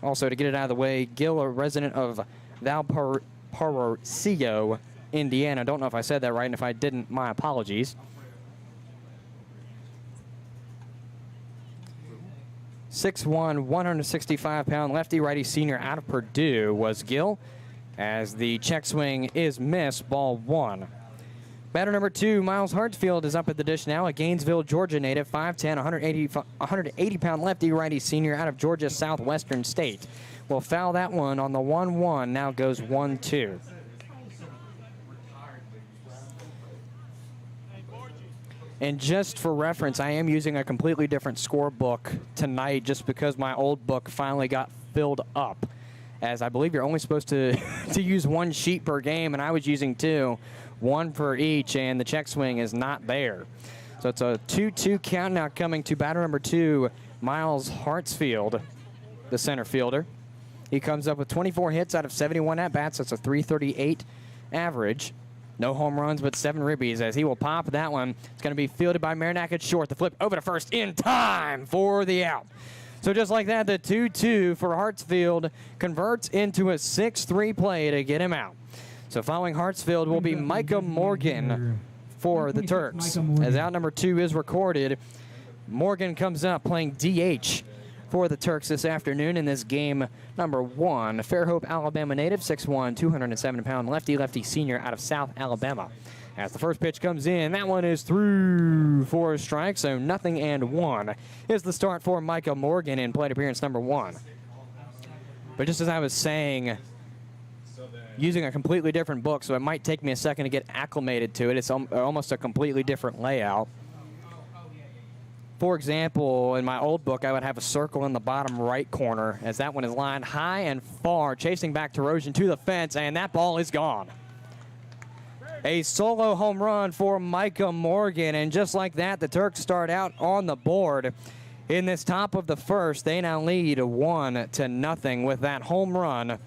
Also, to get it out of the way, Gill, a resident of Valparaiso, Indiana. Don't know if I said that right, and if I didn't, my apologies. 6'1", 165-pound lefty-righty senior out of Purdue was Gill, as the check swing is missed, ball 1. Batter number 2, Miles Hartsfield, is up at the dish now, a Gainesville, Georgia native, 5'10", 180-pound lefty-righty senior out of Georgia Southwestern State. Will foul that one on the 1-1, now goes 1-2. And just for reference, I am using a completely different scorebook tonight just because my old book finally got filled up. As I believe you're only supposed to use 1 sheet per game, and I was using 2, 1 for each, and the check swing is not there. So it's a 2-2 count now coming to batter number 2, Miles Hartsfield, the center fielder. He comes up with 24 hits out of 71 at-bats. That's a .338 average. No home runs, but 7 ribbies as he will pop that one. It's going to be fielded by Marinac at short. The flip over to first in time for the out. So just like that, the 2-2 for Hartsfield converts into a 6-3 play to get him out. So following Hartsfield will be Micah Morgan for the Turks. As out number 2 is recorded, Morgan comes up playing DH for the Turks this afternoon in this game number 1. Fairhope, Alabama native, 6'1", 207-pound lefty senior out of South Alabama. As the first pitch comes in, that one is through 4 strikes, so 0-1 is the start for Micah Morgan in plate appearance number 1. But just as I was saying, using a completely different book, so it might take me a second to get acclimated to it. It's almost a completely different layout. For example, in my old book, I would have a circle in the bottom right corner as that one is lined high and far, chasing back Terosian to the fence, and that ball is gone. A solo home run for Micah Morgan, and just like that, the Turks start out on the board. In this top of the first, they now lead 1-0 with that home run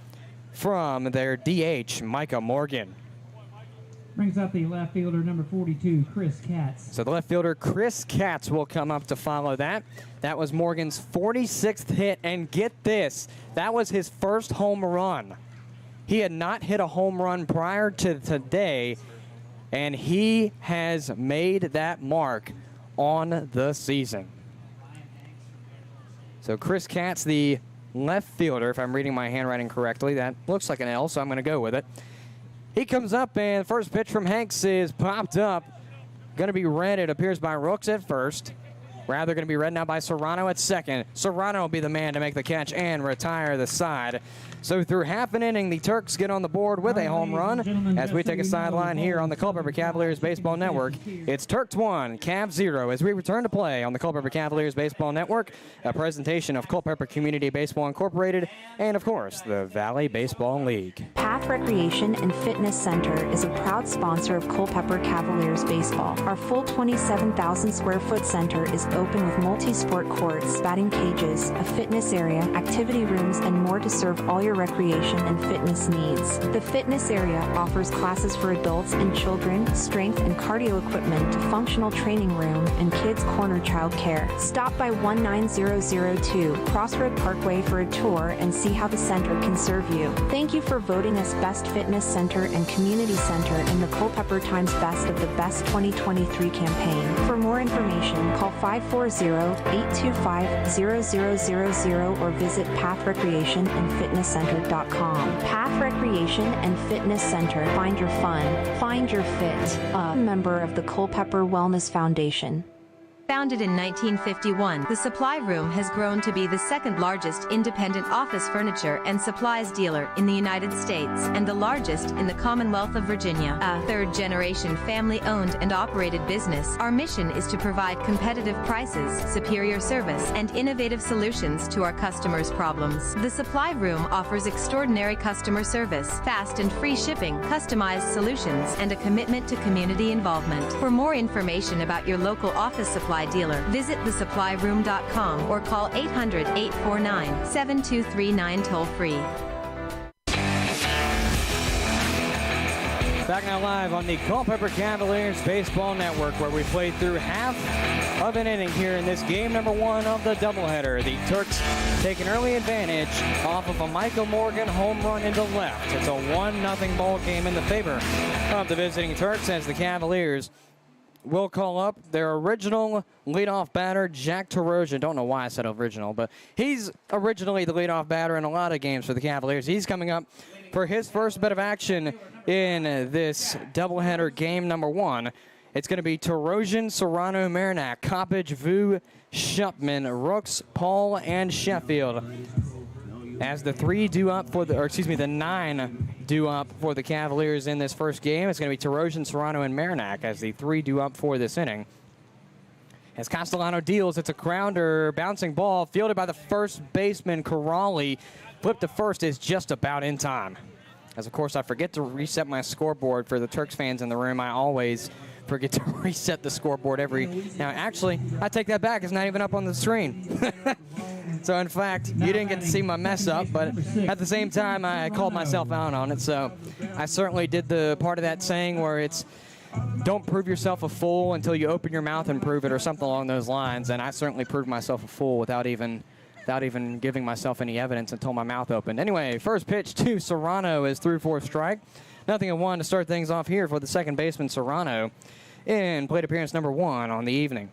from their DH, Micah Morgan. Brings up the left fielder, number 42, Chris Katz. So the left fielder, Chris Katz, will come up to follow that. That was Morgan's 46th hit, and get this, that was his first home run. He had not hit a home run prior to today, and he has made that mark on the season. So Chris Katz, the left fielder, if I'm reading my handwriting correctly, that looks like an L, so I'm going to go with it. He comes up, and first pitch from Hanks is popped up. Going to be read, it appears, by Rooks at first. Rather going to be read now by Serrano at second. Serrano will be the man to make the catch and retire the side. So through half an inning, the Turks get on the board with a home run. As we take a sideline here on the Culpeper Cavaliers Baseball Network, it's Turks 1, Cavs 0 as we return to play on the Culpeper Cavaliers Baseball Network, a presentation of Culpeper Community Baseball Incorporated, and of course, the Valley Baseball League. Path Recreation and Fitness Center is a proud sponsor of Culpeper Cavaliers Baseball. Our full 27,000 square foot center is open with multi-sport courts, batting cages, a fitness area, activity rooms, and more to serve all your recreation and fitness needs. The fitness area offers classes for adults and children, strength and cardio equipment, functional training room, and kids corner child care. Stop by 19002 Crossroad Parkway for a tour and see how the center can serve you. Thank you for voting us Best Fitness Center and Community Center in the Culpeper Times Best of the Best 2023 campaign. For more information, call 540-825-0000 or visit pathrecreationandfitnesscenter.com. Path Recreation and Fitness Center. Find your fun. Find your fit. A member of the Culpeper Wellness Foundation. Founded in 1951, the Supply Room has grown to be the second largest independent office furniture and supplies dealer in the United States and the largest in the Commonwealth of Virginia. A third-generation family-owned and operated business, our mission is to provide competitive prices, superior service, and innovative solutions to our customers' problems. The Supply Room offers extraordinary customer service, fast and free shipping, customized solutions, and a commitment to community involvement. For more information about your local office supply dealer, visit thesupplyroom.com or call 800-849-7239 toll-free. Back now live on the Culpeper Cavaliers Baseball Network, where we played through half of an inning here in this game number 1 of the doubleheader. The Turks take an early advantage off of a Michael Morgan home run into left. It's a 1-0 ball game in the favor of the visiting Turks, as the Cavaliers will call up their original leadoff batter, Jack Tarosian. Don't know why I said original, but he's originally the leadoff batter in a lot of games for the Cavaliers. He's coming up for his first bit of action in this doubleheader game number 1. It's going to be Tarosian, Serrano, Marinac, Coppage, Vu, Shupman, Rooks, Paul, and Sheffield. As the 9 due up for the Cavaliers in this first game. It's going to be Tarosian, Serrano, and Marinac as the 3 due up for this inning. As Castellano deals, it's a grounder, bouncing ball, fielded by the first baseman, Corrali. Flip to first is just about in time. As, of course, I forget to reset my scoreboard. For the Turks fans in the room, I always forget to reset the scoreboard Now, actually, I take that back. It's not even up on the screen. So, in fact, you didn't get to see my mess up, but at the same time, I called myself out on it. So I certainly did the part of that saying where it's don't prove yourself a fool until you open your mouth and prove it, or something along those lines. And I certainly proved myself a fool without even giving myself any evidence until my mouth opened. Anyway, first pitch to Serrano is through for a strike. 0-1 to start things off here for the second baseman, Serrano, in plate appearance number 1 on the evening.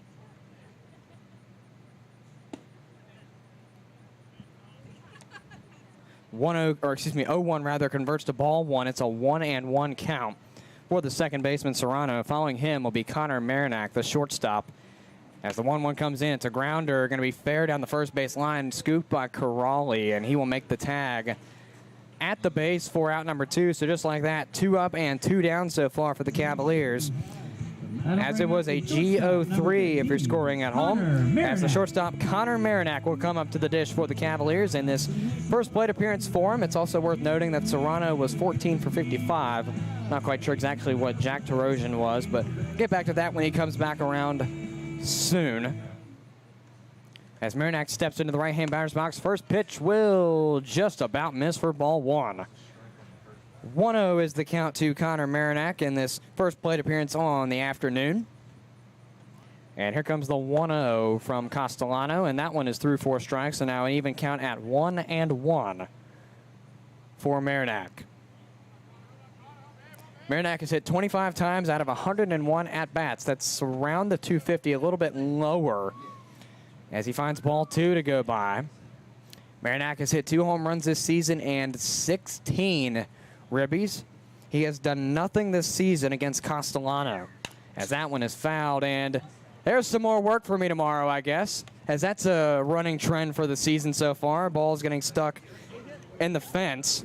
0-1 rather, converts to ball 1. It's a 1-1 count for the second baseman, Serrano. Following him will be Connor Marinac, the shortstop. As the 1-1 comes in, it's a grounder, going to be fair down the first base line, scooped by Corrali, and he will make the tag at the base for out number 2. So just like that, 2 up and 2 down so far for the Cavaliers. As it was a GO3 if you're scoring at home. As the shortstop, Connor Marinac, will come up to the dish for the Cavaliers in this first plate appearance for him. It's also worth noting that Serrano was 14 for 55. Not quite sure exactly what Jack Tarosian was, but get back to that when he comes back around soon. As Marinac steps into the right-hand batter's box, first pitch will just about miss for ball 1. 1-0 is the count to Connor Marinac in this first plate appearance on the afternoon. And here comes the 1-0 from Castellano, and that one is through 4 strikes, and now an even count at 1-1 for Marinac. Marinac has hit 25 times out of 101 at-bats. That's around the 250, a little bit lower, as he finds ball 2 to go by. Marinac has hit 2 home runs this season and 16 ribbies. He has done nothing this season against Castellano, as that one is fouled. And there's some more work for me tomorrow, I guess, as that's a running trend for the season so far. Ball's getting stuck in the fence.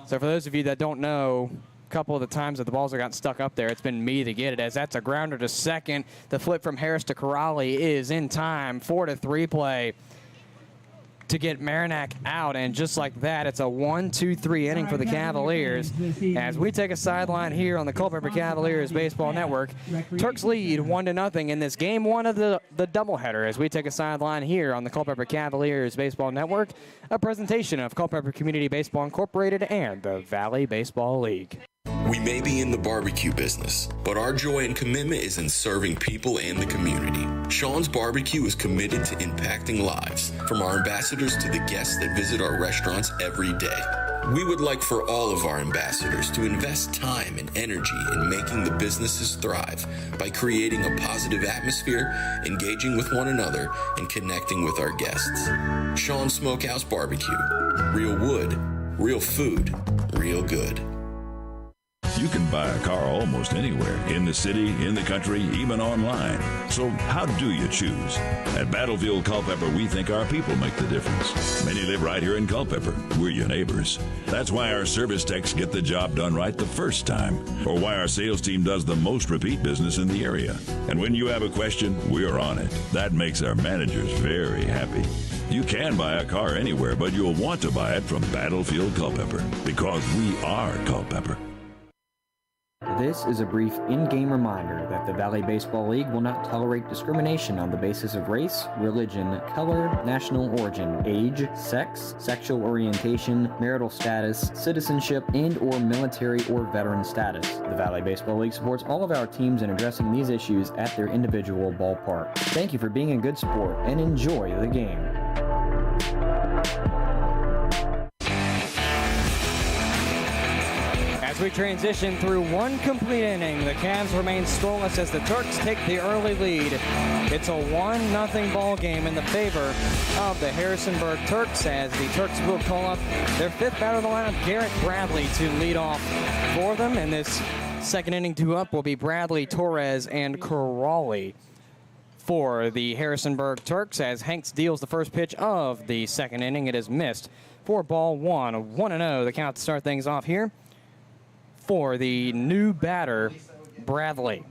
So for those of you that don't know, a couple of the times that the balls have gotten stuck up there, it's been me to get it, as that's a grounder to second. The flip from Harris to Corrali is in time. 4-3 play to get Marinac out, and just like that, it's a 1-2-3 inning for the Cavaliers. As we take a sideline here on the Culpeper Cavaliers Baseball Network, Turks lead 1-0 in this game 1 of the doubleheader. As we take a sideline here on the Culpeper Cavaliers Baseball Network, a presentation of Culpeper Community Baseball Incorporated and the Valley Baseball League. We may be in the barbecue business, but our joy and commitment is in serving people and the community. Sean's Barbecue is committed to impacting lives, from our ambassadors to the guests that visit our restaurants every day. We would like for all of our ambassadors to invest time and energy in making the businesses thrive by creating a positive atmosphere, engaging with one another, and connecting with our guests. Sean's Smokehouse Barbecue. Real wood, real food, real good. You can buy a car almost anywhere, in the city, in the country, even online. So how do you choose? At Battlefield Culpepper, we think our people make the difference. Many live right here in Culpepper. We're your neighbors. That's why our service techs get the job done right the first time, or why our sales team does the most repeat business in the area. And when you have a question, we're on it. That makes our managers very happy. You can buy a car anywhere, but you'll want to buy it from Battlefield Culpepper, because we are Culpepper. This is a brief in-game reminder that the Valley Baseball League will not tolerate discrimination on the basis of race, religion, color, national origin, age, sex, sexual orientation, marital status, citizenship, and/or military or veteran status. The Valley Baseball League supports all of our teams in addressing these issues at their individual ballpark. Thank you for being a good sport and enjoy the game. As we transition through one complete inning, the Cavs remain scoreless as the Turks take the early lead. It's a 1-0 ball game in the favor of the Harrisonburg Turks, as the Turks will call up their fifth batter of the lineup, Garrett Bradley, to lead off for them. And this second inning due up will be Bradley, Torres, and Corrali for the Harrisonburg Turks, as Hanks deals the first pitch of the second inning. It is missed for ball one. 1-0 the count to start things off here for the new batter, Bradley.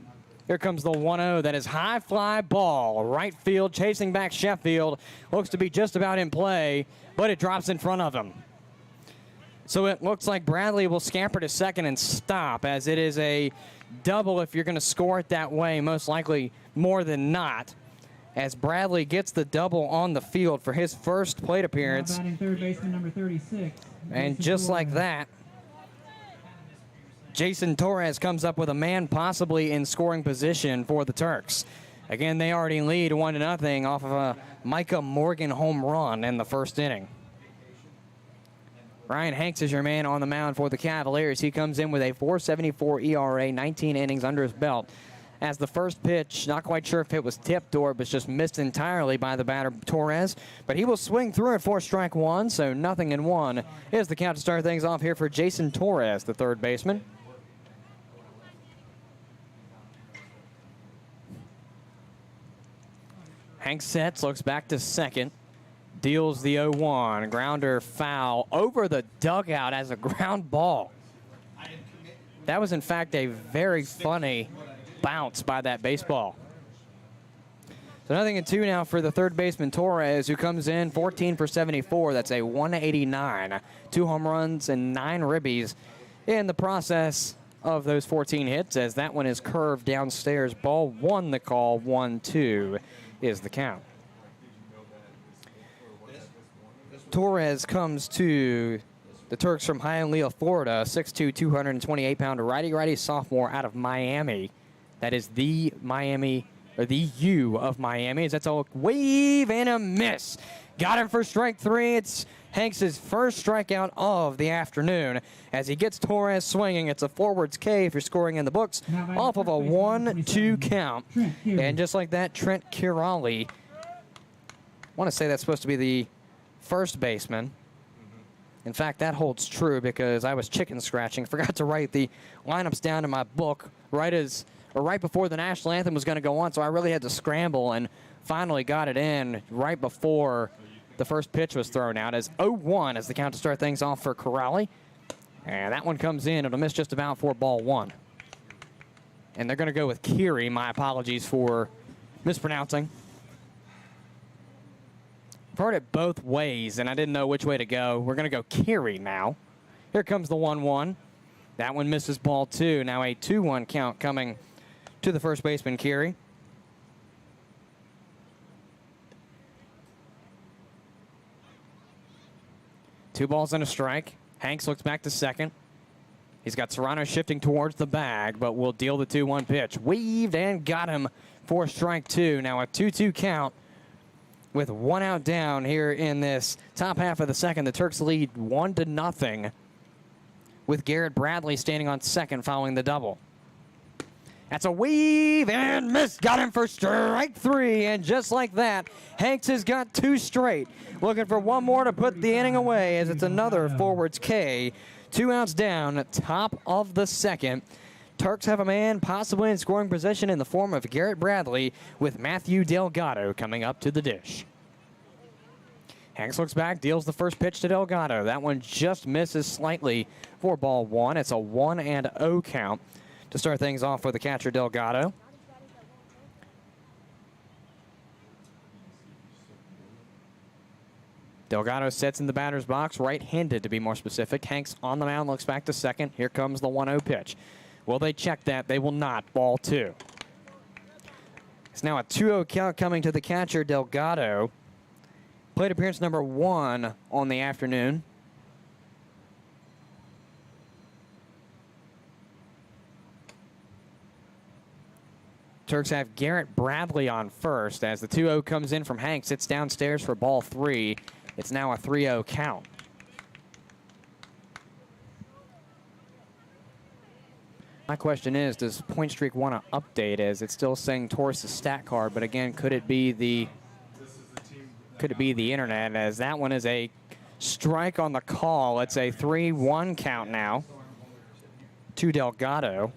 Here comes the 1-0. That is high fly ball, right field, chasing back Sheffield. Looks to be just about in play, but it drops in front of him. So it looks like Bradley will scamper to second and stop, as it is a double if you're going to score it that way, most likely more than not, as Bradley gets the double on the field for his first plate appearance. Batting third baseman number 36. And just like that, Jason Torres comes up with a man possibly in scoring position for the Turks. Again, they already lead 1-0 off of a Micah Morgan home run in the first inning. Ryan Hanks is your man on the mound for the Cavaliers. He comes in with a .474 ERA, 19 innings under his belt. As the first pitch, not quite sure if it was tipped or it was just missed entirely by the batter Torres, but he will swing through it for strike one, so 0-1 is the count to start things off here for Jason Torres, the third baseman. Hanks sets, looks back to second, deals the 0-1. Grounder foul over the dugout as a ground ball. That was, in fact, a very funny bounce by that baseball. So 0-2 now for the third baseman, Torres, who comes in 14 for 74. That's a 189. 2 home runs and 9 ribbies in the process of those 14 hits, as that one is curved downstairs. Ball one the call, 1-2 is the count. Torres comes to the Turks from Hialeah, Florida, 6'2", 228-pounder righty-righty sophomore out of Miami. That is the Miami, or the U of Miami. That's a wave and a miss. Got him for strike three. It's Hanks' first strikeout of the afternoon. As he gets Torres swinging, it's a forwards K if you're scoring in the books, off of a 1-2 count. And just like that, Trent Kirali, I want to say that's supposed to be the first baseman. In fact, that holds true because I was chicken scratching. Forgot to write the lineups down in my book right before the national anthem was going to go on, so I really had to scramble and finally got it in right before the first pitch was thrown out, as 0-1 as the count to start things off for Corrali. And that one comes in. It'll miss just about for ball one. And they're going to go with Kiri. My apologies for mispronouncing. I've heard it both ways, and I didn't know which way to go. We're going to go Kiri now. Here comes the 1-1. That one misses ball two. Now a 2-1 count coming to the first baseman, Kiri. Two balls and a strike. Hanks looks back to second. He's got Serrano shifting towards the bag, but will deal the 2-1 pitch. Weaved and got him for strike two. Now a 2-2 count with one out down here in this top half of the second. The Turks lead 1-0 with Garrett Bradley standing on second following the double. That's a weave and miss. Got him for strike three. And just like that, Hanks has got two straight. Looking for one more to put the inning away, as it's another forwards K 2 outs down, top of the second. Turks have a man possibly in scoring position in the form of Garrett Bradley with Matthew Delgado coming up to the dish. Hanks looks back, deals the first pitch to Delgado. That one just misses slightly for ball 1. It's a 1-0 count to start things off for the catcher Delgado. Delgado sets in the batter's box, right-handed to be more specific. Hanks on the mound, looks back to second. Here comes the 1-0 pitch. Will they check that? They will not. Ball 2. It's now a 2-0 count coming to the catcher Delgado. Plate appearance number 1 on the afternoon. Turks have Garrett Bradley on first as the 2-0 comes in from Hanks. It's downstairs for ball 3. It's now a 3-0 count. My question is, does Point Streak want to update as it's still saying Torres' stat card, but again, could it be the internet, as that one is a strike on the call. It's a 3-1 count now to Delgado.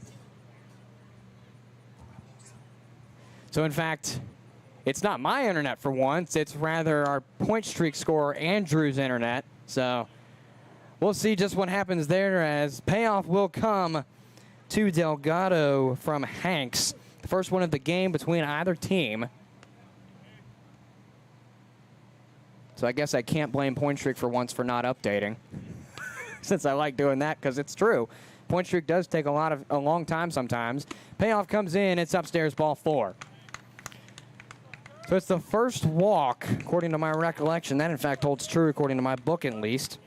So in fact, it's not my internet for once. It's rather our Point Streak scorer, Andrew's internet. So we'll see just what happens there as payoff will come to Delgado from Hanks. The first one of the game between either team. So I guess I can't blame Point Streak for once for not updating, since I like doing that because it's true. Point Streak does take a long time sometimes. Payoff comes in. It's upstairs, ball 4. So it's the first walk, according to my recollection. That, in fact, holds true, according to my book, at least,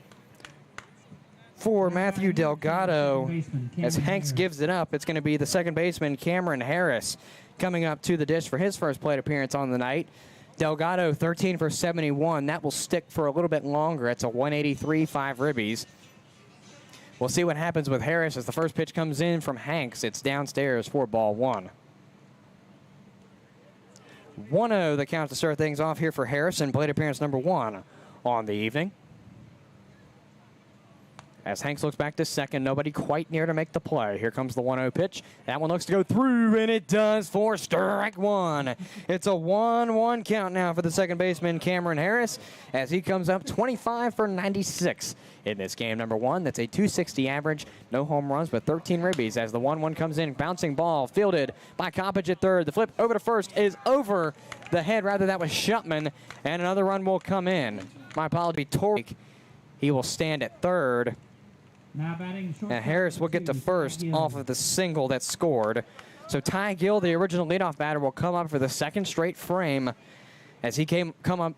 for Matthew Delgado. As Hanks gives it up, it's going to be the second baseman, Cameron Harris, coming up to the dish for his first plate appearance on the night. Delgado, 13 for 71. That will stick for a little bit longer. It's a 183, 5 ribbies. We'll see what happens with Harris as the first pitch comes in from Hanks. It's downstairs for ball 1. 1-0 the count to start things off here for Harrison. Plate appearance number 1 on the evening. As Hanks looks back to second, nobody quite near to make the play. Here comes the 1-0 pitch. That one looks to go through, and it does for strike 1. It's a 1-1 count now for the second baseman, Cameron Harris, as he comes up 25 for 96 in this game number 1. That's a 260 average. No home runs, but 13 ribbies as the 1-1 comes in. Bouncing ball fielded by Coppage at third. The flip over to first is over the head. Rather, that was Shutman, and another run will come in. My apology, Torek. He will stand at third. And Harris will get to first off of the single that scored. So Ty Gill, the original leadoff batter, will come up for the second straight frame as he come up.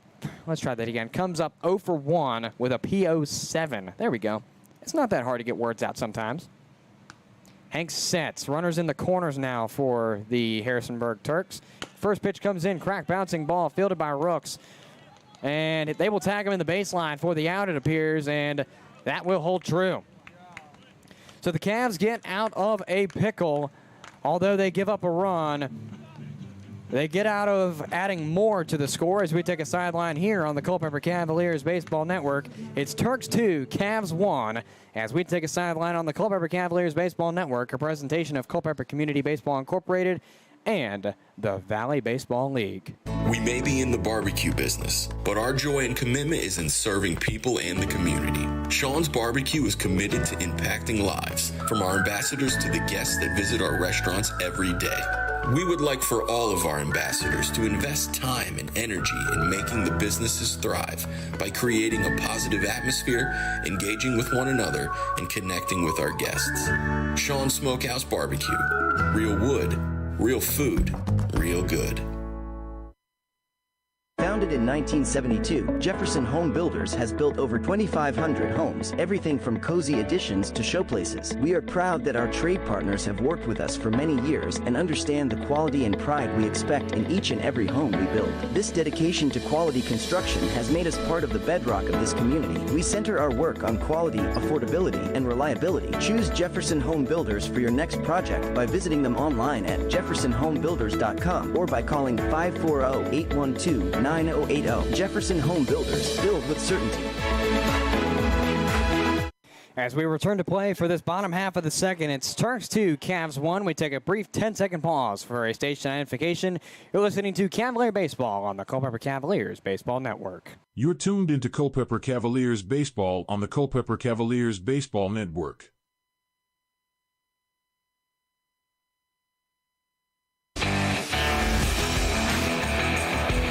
Let's try that again. Comes up 0 for 1 with a PO7. There we go. It's not that hard to get words out sometimes. Hanks sets. Runners in the corners now for the Harrisonburg Turks. First pitch comes in. Crack bouncing ball fielded by Rooks. And they will tag him in the baseline for the out, it appears, and that will hold true. So the Cavs get out of a pickle. Although they give up a run, they get out of adding more to the score as we take a sideline here on the Culpeper Cavaliers Baseball Network. It's Turks 2, Cavs 1, as we take a sideline on the Culpeper Cavaliers Baseball Network, a presentation of Culpeper Community Baseball Incorporated and the Valley Baseball League. We may be in the barbecue business, but our joy and commitment is in serving people and the community. Sean's Barbecue is committed to impacting lives, from our ambassadors to the guests that visit our restaurants every day. We would like for all of our ambassadors to invest time and energy in making the businesses thrive by creating a positive atmosphere, engaging with one another, and connecting with our guests. Sean's Smokehouse Barbecue. Real wood, real food, real good. Founded in 1972, Jefferson Home Builders has built over 2,500 homes, everything from cozy additions to showplaces. We are proud that our trade partners have worked with us for many years and understand the quality and pride we expect in each and every home we build. This dedication to quality construction has made us part of the bedrock of this community. We center our work on quality, affordability, and reliability. Choose Jefferson Home Builders for your next project by visiting them online at jeffersonhomebuilders.com or by calling 540-812-9080. Jefferson Home Builders, build with certainty. As we return to play for this bottom half of the second, it's Turks 2, Cavs 1. We take a brief 10-second pause for a station identification. You're listening to Cavalier Baseball on the Culpeper Cavaliers Baseball Network. You're tuned into Culpepper Cavaliers Baseball on the Culpepper Cavaliers Baseball Network.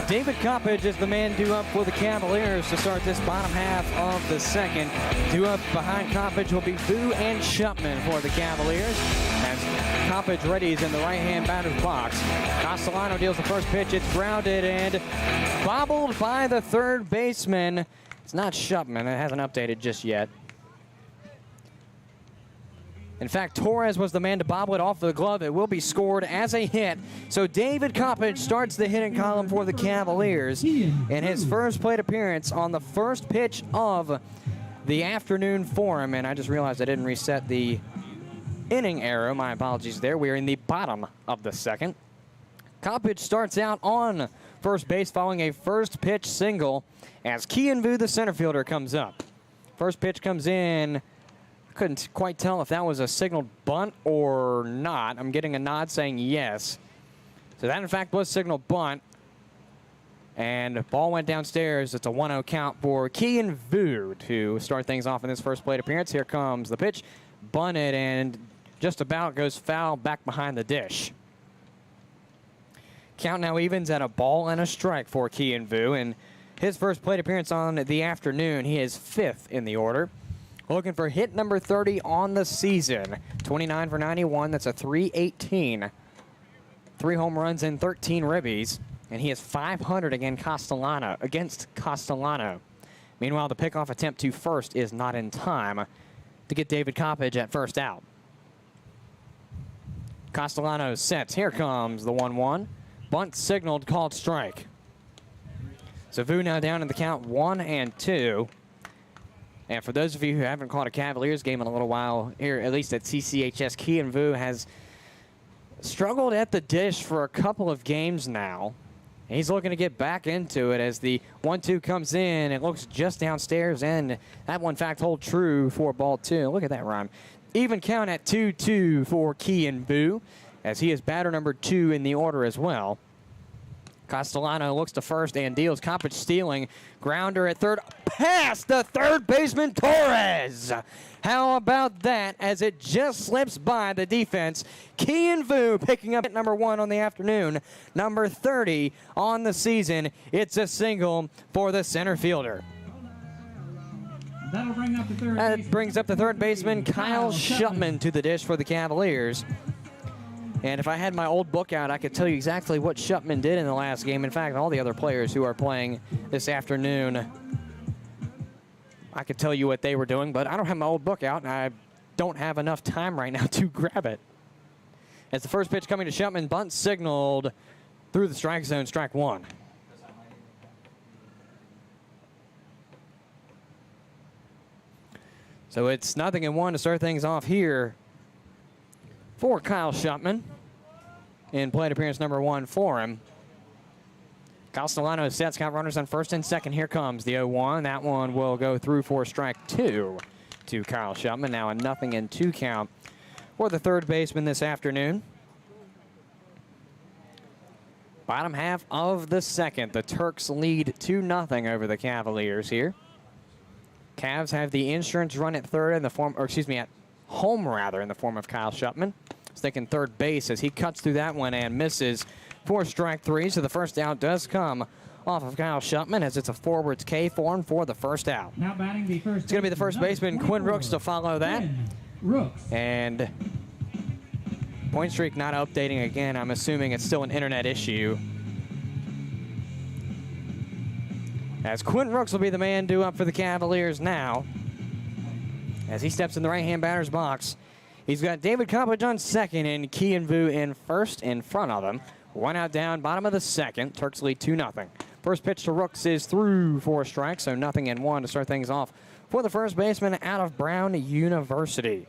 David Coppage is the man due up for the Cavaliers to start this bottom half of the second. Due up behind Coppage will be Vu and Shupman for the Cavaliers. As Coppage readies in the right-hand batter's box. Castellano deals the first pitch. It's grounded and bobbled by the third baseman. It's not Shupman. It hasn't updated just yet. In fact, Torres was the man to bobble it off the glove. It will be scored as a hit. So David Coppage starts the hitting column for the Cavaliers in his first plate appearance on the first pitch of the afternoon for him. And I just realized I didn't reset the inning arrow. My apologies there. We are in the bottom of the second. Coppage starts out on first base following a first pitch single as Kian Vu, the center fielder, comes up. First pitch comes in. Couldn't quite tell if that was a signaled bunt or not. I'm getting a nod saying yes. So that, in fact, was signaled bunt. And the ball went downstairs. It's a 1-0 count for Kian Vu to start things off in this first plate appearance. Here comes the pitch. Bunted and just about goes foul back behind the dish. Count now evens at a ball and a strike for Kian Vu. And his first plate appearance on the afternoon, he is 5th in the order. Looking for hit number 30 on the season. 29 for 91. That's a .318. 3 home runs and 13 ribbies. And he is .500 against Castellano. Meanwhile, the pickoff attempt to first is not in time to get David Coppage at first out. Castellano sets. Here comes the 1-1. Bunt signaled, called strike. So Vu now down in the count 1-2. And for those of you who haven't caught a Cavaliers game in a little while, here at least at CCHS, Kian Vu has struggled at the dish for a couple of games now. He's looking to get back into it as the 1-2 comes in. It looks just downstairs, and that one fact hold true for ball 2. Look at that rhyme. Even count at 2-2 for Kian Vu, as he is batter number 2 in the order as well. Castellano looks to first and deals. Coppage stealing. Grounder at third. Past the third baseman, Torres. How about that as it just slips by the defense? Kian Vu picking up hit number 1 on the afternoon. Number 30 on the season. It's a single for the center fielder. That'll bring up the third That brings up the third baseman, Kyle Shupman, to the dish for the Cavaliers. And if I had my old book out, I could tell you exactly what Shupman did in the last game. In fact, all the other players who are playing this afternoon, I could tell you what they were doing, but I don't have my old book out, and I don't have enough time right now to grab it. As the first pitch coming to Shupman, bunt signaled through the strike zone, strike 1. So it's 0-1 to start things off here for Kyle Shupman in plate appearance number 1 for him. Castellano sets, got runners on first and second. Here comes the 0-1. That one will go through for strike 2 to Kyle Shupman. Now a 0-2 count for the third baseman this afternoon. Bottom half of the second. The Turks lead 2-0 over the Cavaliers here. Cavs have the insurance run at third in the form, or excuse me, at home rather, in the form of Kyle Shupman. He's thinking third base as he cuts through that one and misses for strike 3. So the first out does come off of Kyle Shupman as it's a forwards K form for the first out. Now batting the first. It's going to be the first baseman, Quinn Rooks, to follow that. Rooks. And point streak not updating again. I'm assuming it's still an internet issue. As Quinn Rooks will be the man due up for the Cavaliers now. As he steps in the right-hand batter's box, he's got David Coppage on second and Kian Vu in first in front of him. 1 out down, bottom of the second. Turks lead 2-0. First pitch to Rooks is through for a strike, so 0-1 to start things off for the first baseman out of Brown University.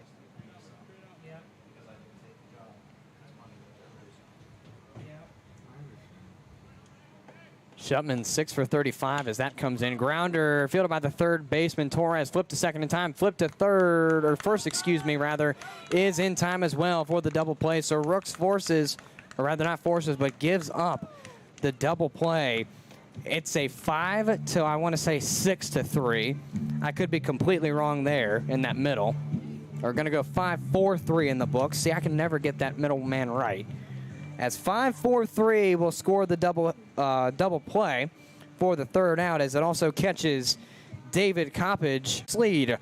Shupman 6 for 35 as that comes in. Grounder fielded by the third baseman. Torres flipped to second in time, flipped to third, or first, excuse me, rather, is in time as well for the double play. So Rooks forces, or rather not forces, but gives up the double play. It's a 5 to, I want to say, 6 to 3. I could be completely wrong there in that middle. We're going to go 5-4-3 in the book. See, I can never get that middle man right. As 5-4-3 will score the double play for the third out, as it also catches David Coppedge's lead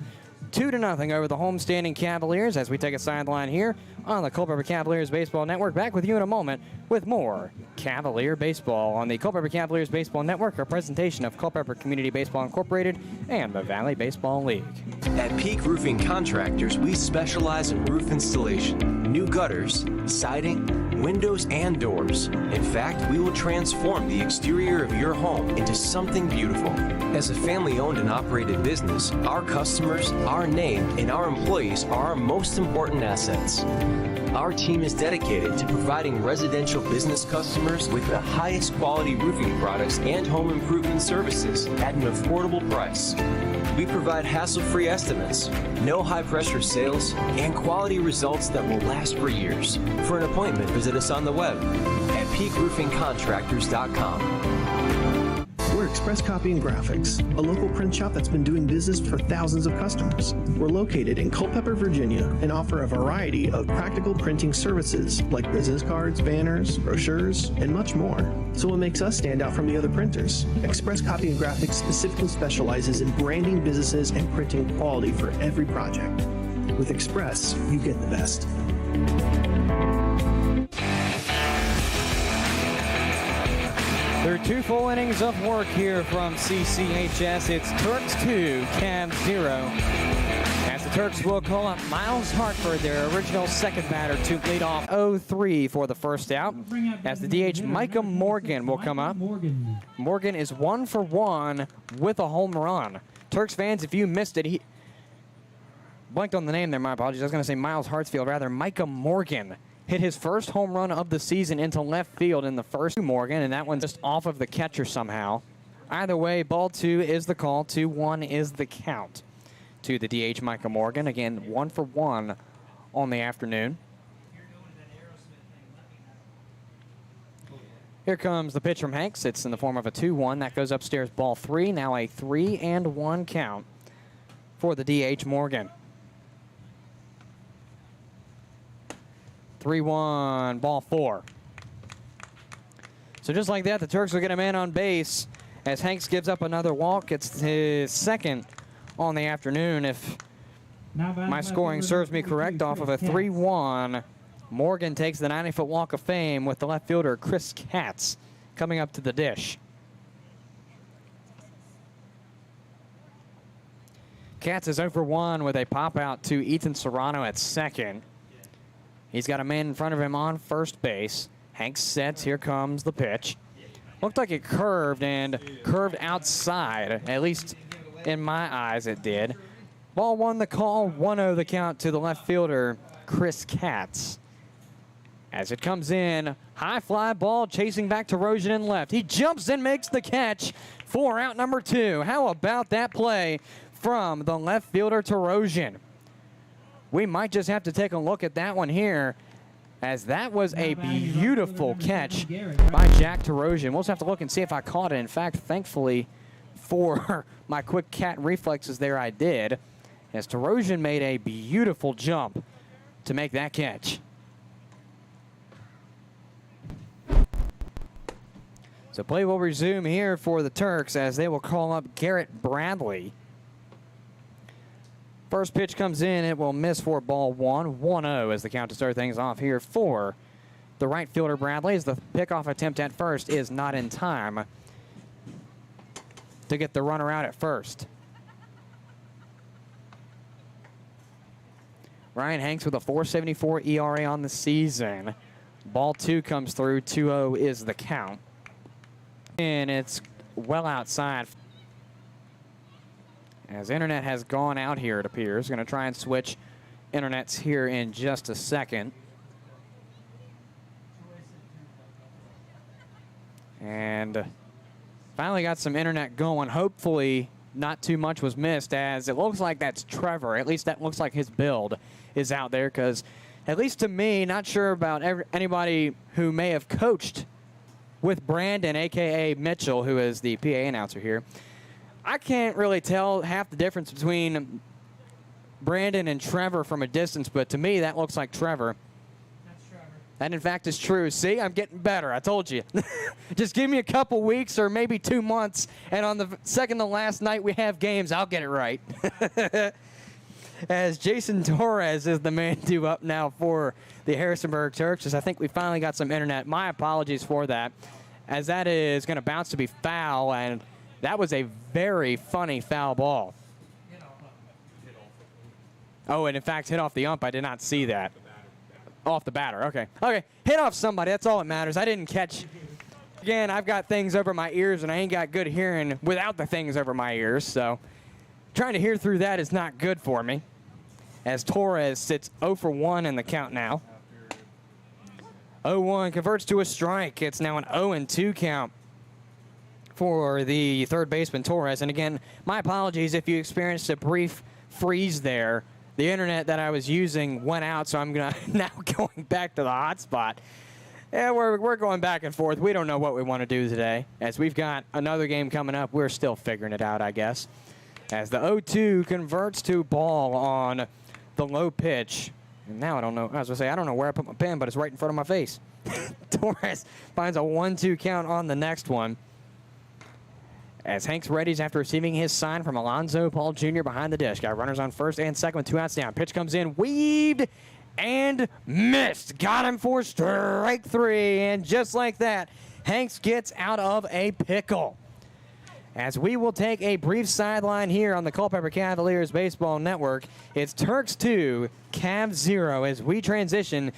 2-0 over the homestanding Cavaliers as we take a sideline here on the Culpeper Cavaliers Baseball Network. Back with you in a moment with more Cavalier Baseball on the Culpeper Cavaliers Baseball Network, a presentation of Culpeper Community Baseball Incorporated and the Valley Baseball League. At Peak Roofing Contractors, we specialize in roof installation, new gutters, siding, windows, and doors. In fact, we will transform the exterior of your home into something beautiful. As a family-owned and operated business, our customers, our name, and our employees are our most important assets. Our team is dedicated to providing residential business customers with the highest quality roofing products and home improvement services at an affordable price. We provide hassle-free estimates, no high-pressure sales, and quality results that will last for years. For an appointment, visit us on the web at peakroofingcontractors.com. We're Express Copy and Graphics, a local print shop that's been doing business for thousands of customers. We're located in Culpepper, Virginia, and offer a variety of practical printing services like business cards, banners, brochures, and much more. So what makes us stand out from the other printers? Express Copy and Graphics specifically specializes in branding businesses and printing quality for every project. With Express, you get the best. Through 2 full innings of work here from CCHS, it's Turks 2, Cavs 0. As the Turks will call up Miles Hartford, their original second batter, to lead off 0-3 for the first out. As the DH, Micah Morgan will come up. Morgan is 1 for 1 with a home run. Turks fans, if you missed it, he blanked on the name there, my apologies. I was going to say Miles Hartsfield, rather Micah Morgan hit his first home run of the season into left field in the first. Morgan, and that one's just off of the catcher somehow. Either way, ball 2 is the call. 2-1 is the count to the DH, Micah Morgan. Again, 1 for 1 on the afternoon. Here comes the pitch from Hanks. It's in the form of a 2-1. That goes upstairs, ball 3. Now a 3-1 count for the DH, Morgan. 3-1, ball 4. So just like that, the Turks will get a man on base as Hanks gives up another walk. It's his second on the afternoon, if my scoring serves me correct. Off of a 3-1, Morgan takes the 90-foot walk of fame with the left fielder, Chris Katz, coming up to the dish. Katz is 0 for 1 with a pop out to Ethan Serrano at second. He's got a man in front of him on first base. Hanks sets. Here comes the pitch. Looked like it curved and curved outside. At least in my eyes it did. Ball 1 the call. 1-0 the count to the left fielder, Chris Katz. As it comes in, high fly ball chasing back to Rosen in left. He jumps and makes the catch for out number 2. How about that play from the left fielder to Rosen? We might just have to take a look at that one here, as that was a beautiful catch by Jack Tarosian. We'll just have to look and see if I caught it. In fact, thankfully for my quick cat reflexes there, I did, as Tarosian made a beautiful jump to make that catch. So play will resume here for the Turks as they will call up Garrett Bradley. First pitch comes in, it will miss for ball 1. 1-0 as the count to start things off here for the right fielder Bradley, as the pickoff attempt at first is not in time to get the runner out at first. Ryan Hanks with a 4.74 ERA on the season. Ball 2 comes through, 2-0 is the count. And it's well outside. As internet has gone out here, it appears. Going to try and switch internets here in just a second. And Finally got some internet going. Hopefully not too much was missed, as it looks like that's Trevor. At least that looks like his build is out there, because at least to me, not sure about anybody who may have coached with Brandon, a.k.a. Mitchell, who is the PA announcer here. I can't really tell half the difference between Brandon and Trevor from a distance, but to me, that looks like Trevor. That's Trevor. That, in fact, is true. See, I'm getting better. I told you. Just give me a couple weeks or maybe 2 months, and on the second to last night we have games, I'll get it right. As Jason Torres is the man due up now for the Harrisonburg Turks, as I think we finally got some internet. My apologies for that, as that is going to bounce to be foul, and that was a very funny foul ball. Oh, and in fact, hit off the ump. I did not see that. Off the batter, okay. Okay, hit off somebody, that's all that matters. I didn't catch. Again, I've got things over my ears, and I ain't got good hearing without the things over my ears, so trying to hear through that is not good for me, as Torres sits 0 for 1 in the count now. 0-1 converts to a strike. It's now an 0-2 count for the third baseman, Torres. And again, my apologies if you experienced a brief freeze there. The internet that I was using went out, so I'm now going back to the hotspot. Yeah, we're going back and forth. We don't know what we want to do today. As we've got another game coming up, we're still figuring it out, I guess. As the 0-2 converts to ball on the low pitch. And now I don't know. I was going to say, I don't know where I put my pen, but it's right in front of my face. Torres finds a 1-2 count on the next one. As Hanks readies after receiving his sign from Alonzo Paul Jr. behind the dish. Got runners on first and second with 2 outs down. Pitch comes in, weaved and missed. Got him for strike 3. And just like that, Hanks gets out of a pickle. As we will take a brief sideline here on the Culpeper Cavaliers Baseball Network. It's Turks 2, Cavs 0 as we transition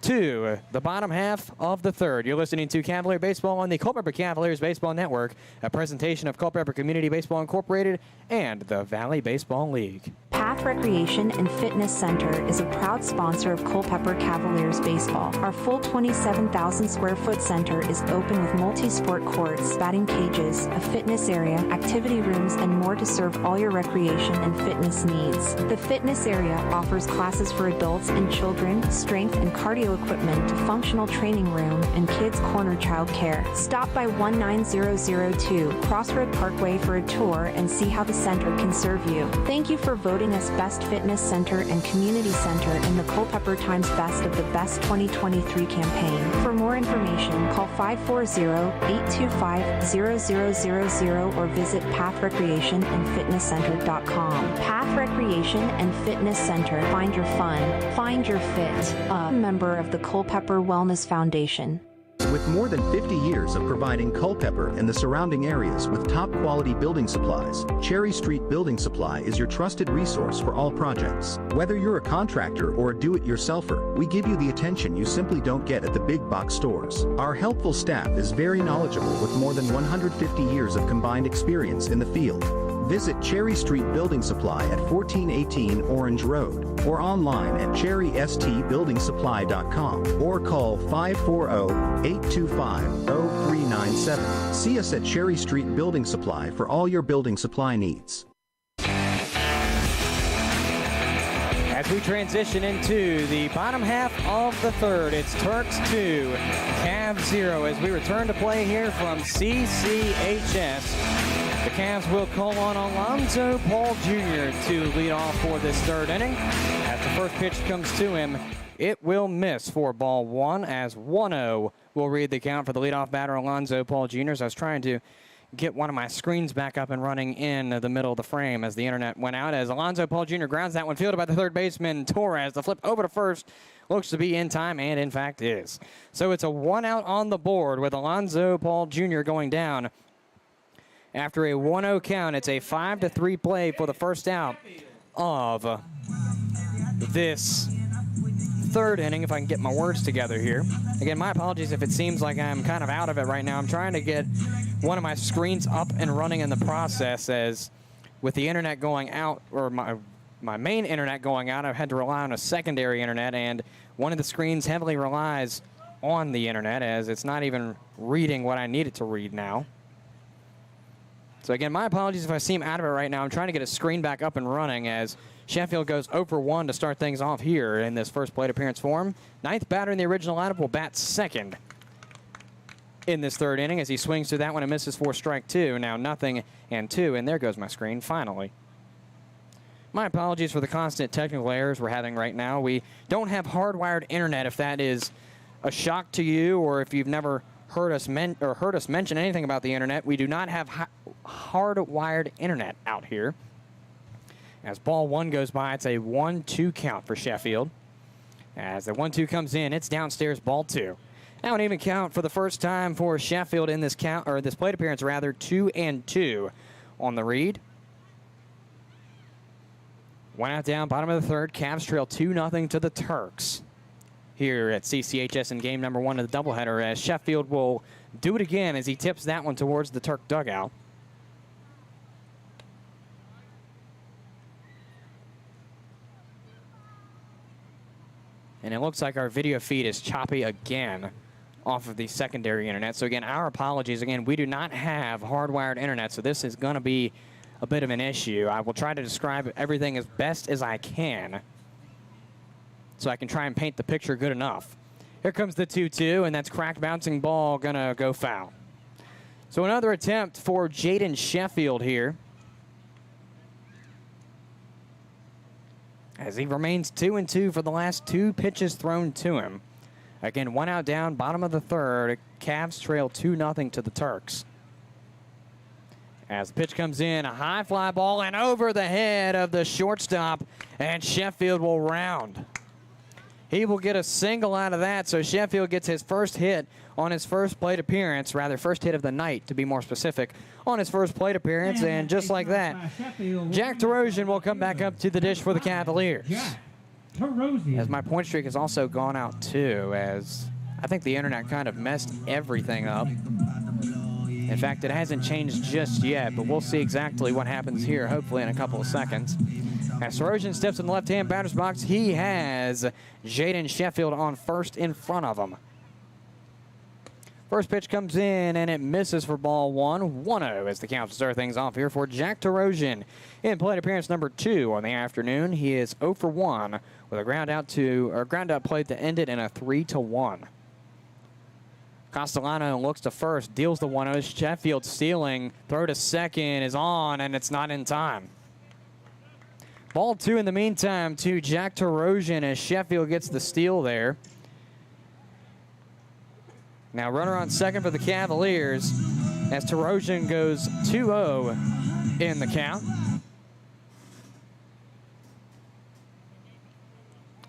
to the bottom half of the third. You're listening to Cavalier Baseball on the Culpeper Cavaliers Baseball Network, a presentation of Culpeper Community Baseball Incorporated and the Valley Baseball League. Path Recreation and Fitness Center is a proud sponsor of Culpeper Cavaliers Baseball. Our full 27,000 square foot center is open with multi-sport courts, batting cages, a fitness area, activity rooms, and more to serve all your recreation and fitness needs. The fitness area offers classes for adults and children, strength and cardio equipment, functional training room, and kids corner child care. Stop by 19002 Crossroad Parkway for a tour and see how the center can serve you. Thank you for voting us Best Fitness Center and Community Center in the Culpeper Times Best of the Best 2023 campaign. For more information, call 540-825-0000 or visit pathrecreationandfitnesscenter.com. Path Recreation and Fitness Center. Find your fun. Find your fit. A member of the Culpeper Wellness Foundation. With more than 50 years of providing Culpeper and the surrounding areas with top quality building supplies, Cherry Street Building Supply is your trusted resource for all projects. Whether you're a contractor or a do-it-yourselfer, we give you the attention you simply don't get at the big box stores. Our helpful staff is very knowledgeable with more than 150 years of combined experience in the field. Visit Cherry Street Building Supply at 1418 Orange Road or online at cherrystbuildingsupply.com or call 540-825-0397. See us at Cherry Street Building Supply for all your building supply needs. As we transition into the bottom half of the third, it's Turks 2, Cavs 0 as we return to play here from CCHS. The Cavs will call on Alonzo Paul Jr. to lead off for this third inning. As the first pitch comes to him, it will miss for ball 1 as 1-0 will read the count for the leadoff batter, Alonzo Paul Jr. As I was trying to get one of my screens back up and running in the middle of the frame as the internet went out. As Alonzo Paul Jr. grounds that one, fielded by the third baseman Torres. The flip over to first looks to be in time, and in fact is. So it's a 1 out on the board with Alonzo Paul Jr. going down. After a 1-0 count, it's a 5-3 play for the first out of this third inning, if I can get my words together here. Again, my apologies if it seems like I'm kind of out of it right now. I'm trying to get one of my screens up and running in the process, as with the internet going out, or my main internet going out, I've had to rely on a secondary internet, and one of the screens heavily relies on the internet, as it's not even reading what I need it to read now. So again, my apologies if I seem out of it right now. I'm trying to get a screen back up and running as Sheffield goes 0 for 1 to start things off here in this first plate appearance for him. Ninth batter in the original lineup will bat second in this third inning as he swings through that one and misses for strike 2. Now 0-2, and there goes my screen finally. My apologies for the constant technical errors we're having right now. We don't have hardwired internet, if that is a shock to you, or if you've never heard us mention anything about the internet. We do not have hardwired internet out here. As ball 1 goes by, it's a 1-2 count for Sheffield. As the 1-2 comes in, it's downstairs, ball 2. Now an even count for the first time for Sheffield in this count, or this plate appearance rather, 2-2 on the read. 1 out down, bottom of the third. Cavs trail 2-0 to the Turks here at CCHS in game number 1 of the doubleheader, as Sheffield will do it again as he tips that one towards the Turk dugout. And it looks like our video feed is choppy again off of the secondary internet. So again, our apologies. Again, we do not have hardwired internet, so this is going to be a bit of an issue. I will try to describe everything as best as I can so I can try and paint the picture good enough. Here comes the 2-2, and that's cracked bouncing ball, gonna go foul. So another attempt for Jaden Sheffield here, as he remains 2-2 for the last 2 pitches thrown to him. Again, 1 out down, bottom of the third. Cavs trail 2-0 to the Turks. As the pitch comes in, a high fly ball and over the head of the shortstop, and Sheffield will round. He will get a single out of that, so Sheffield gets his first hit on his first plate appearance, rather first hit of the night to be more specific, on his first plate appearance, and just like that, Jack DeRosian will come back up to the dish for the Cavaliers. As my point streak has also gone out too, as I think the internet kind of messed everything up. In fact, it hasn't changed just yet, but we'll see exactly what happens here, hopefully in a couple of seconds. As Sarosian steps in the left-hand batter's box, he has Jaden Sheffield on first in front of him. First pitch comes in, and it misses for ball 1. 1-0 as the Cavs start things off here for Jack DeRosian in plate appearance number 2 on the afternoon. He is 0 for 1 with a ground out play to end it in a 3-1. Castellano looks to first, deals the 1-0. Sheffield stealing, throw to second is on, and it's not in time. Ball 2 in the meantime to Jack DeRosian as Sheffield gets the steal there. Now runner on second for the Cavaliers as DeRosian goes 2-0 in the count.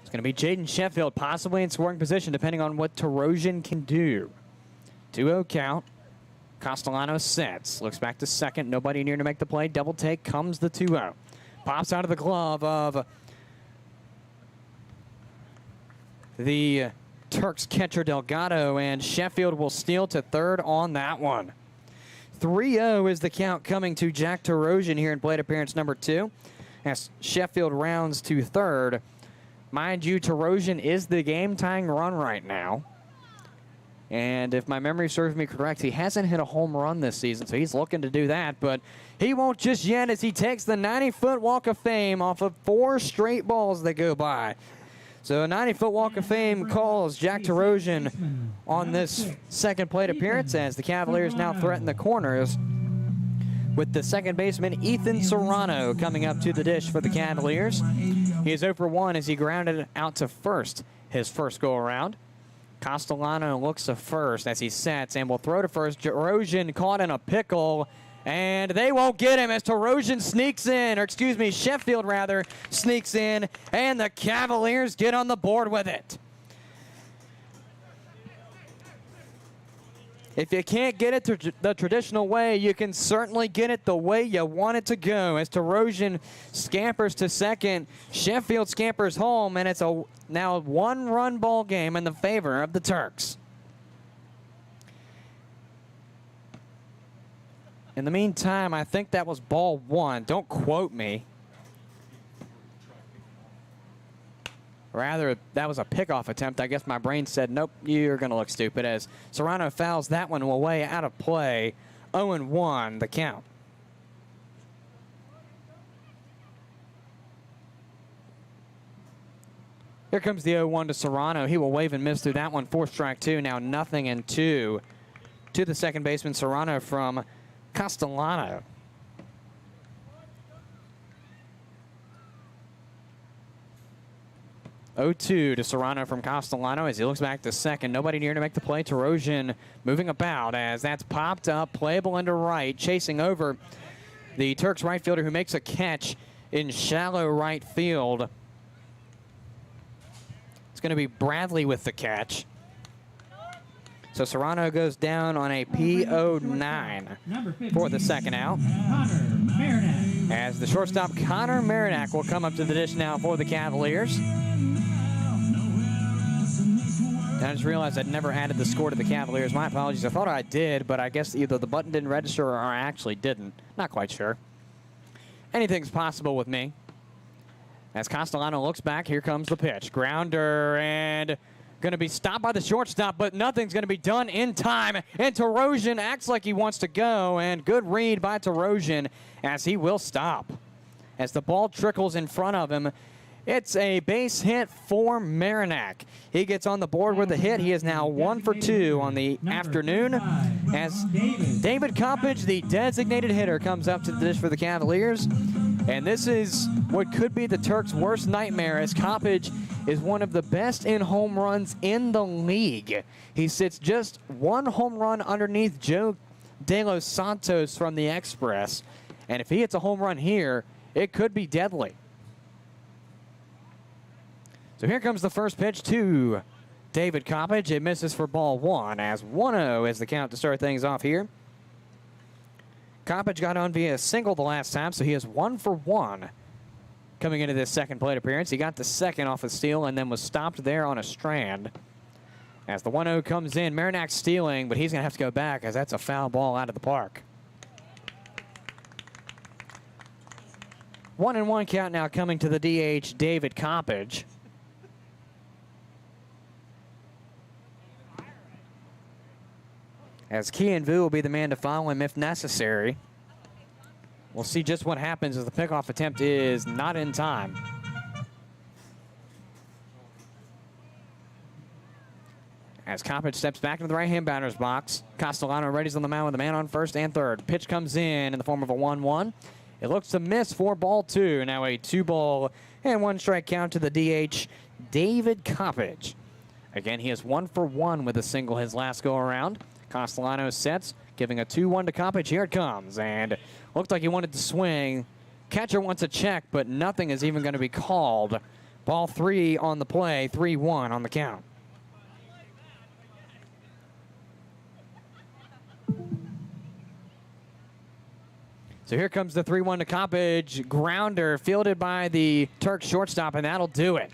It's going to be Jaden Sheffield possibly in scoring position depending on what DeRosian can do. 2-0 count. Castellano sets. Looks back to second. Nobody near to make the play. Double take. Comes the 2-0. Pops out of the glove of the Turks catcher Delgado, and Sheffield will steal to third on that one. 3-0 is the count coming to Jack DeRosian here in plate appearance number 2 as Sheffield rounds to third. Mind you, DeRosian is the game-tying run right now. And if my memory serves me correct, he hasn't hit a home run this season, so he's looking to do that. But he won't just yet as he takes the 90-foot walk of fame off of 4 straight balls that go by. So a 90-foot walk of fame calls Jack DeRosian on this second plate appearance as the Cavaliers now threaten the corners with the second baseman Ethan Serrano coming up to the dish for the Cavaliers. He is 0 for 1 as he grounded out to first his first go-around. Castellano looks to first as he sets and will throw to first. DeRosian caught in a pickle, and they won't get him as DeRosian sneaks in, or excuse me, Sheffield rather, sneaks in, and the Cavaliers get on the board with it. If you can't get it the traditional way, you can certainly get it the way you want it to go. As DeRosian scampers to second, Sheffield scampers home, and it's a now 1-run ball game in the favor of the Turks. In the meantime, I think that was ball 1. Don't quote me. Rather, that was a pickoff attempt. I guess my brain said, nope, you're going to look stupid, as Serrano fouls that one away out of play. 0-1 the count. Here comes the 0-1 to Serrano. He will wave and miss through that one. 4 strike 2. Now 0-2 to the second baseman Serrano from Castellano. (0-2) to Serrano from Castellano as he looks back to second. Nobody near to make the play. Tarosian moving about as that's popped up. Playable into right, chasing over the Turks right fielder who makes a catch in shallow right field. It's going to be Bradley with the catch. So Serrano goes down on a P09 for the second out. As the shortstop Connor Marinac will come up to the dish now for the Cavaliers. I just realized I'd never added the score to the Cavaliers. My apologies. I thought I did, but I guess either the button didn't register or I actually didn't. Not quite sure. Anything's possible with me. As Castellano looks back, here comes the pitch. Grounder and going to be stopped by the shortstop, but nothing's going to be done in time. And Tarosian acts like he wants to go, and good read by Tarosian as he will stop. As the ball trickles in front of him, it's a base hit for Marinac. He gets on the board with the hit. He is now 1 for 2 on the afternoon. As David Coppage, the designated hitter, comes up to the dish for the Cavaliers. And this is what could be the Turks' worst nightmare, as Coppage is one of the best in home runs in the league. He sits just 1 home run underneath Joe De Los Santos from the Express. And if he hits a home run here, it could be deadly. So here comes the first pitch to David Coppage. It misses for ball 1 as 1-0 is the count to start things off here. Coppage got on via a single the last time, so he is 1 for 1 coming into this second plate appearance. He got the second off a steal and then was stopped there on a strand. As the 1-0 comes in, Marinac stealing, but he's going to have to go back as that's a foul ball out of the park. 1-1 count now coming to the DH, David Coppage. As Kian Vu will be the man to follow him if necessary. We'll see just what happens as the pickoff attempt is not in time. As Coppage steps back into the right-hand batter's box, Castellano readies on the mound with a man on first and third. Pitch comes in the form of a 1-1. It looks to miss for ball 2. Now a 2-ball and 1 strike count to the DH, David Coppage. Again, he is 1 for 1 with a single his last go-around. Castellano sets, giving a 2-1 to Coppage. Here it comes, and looked like he wanted to swing. Catcher wants a check, but nothing is even going to be called. Ball 3 on the play, 3-1 on the count. So here comes the 3-1 to Coppage. Grounder fielded by the Turks shortstop, and that'll do it.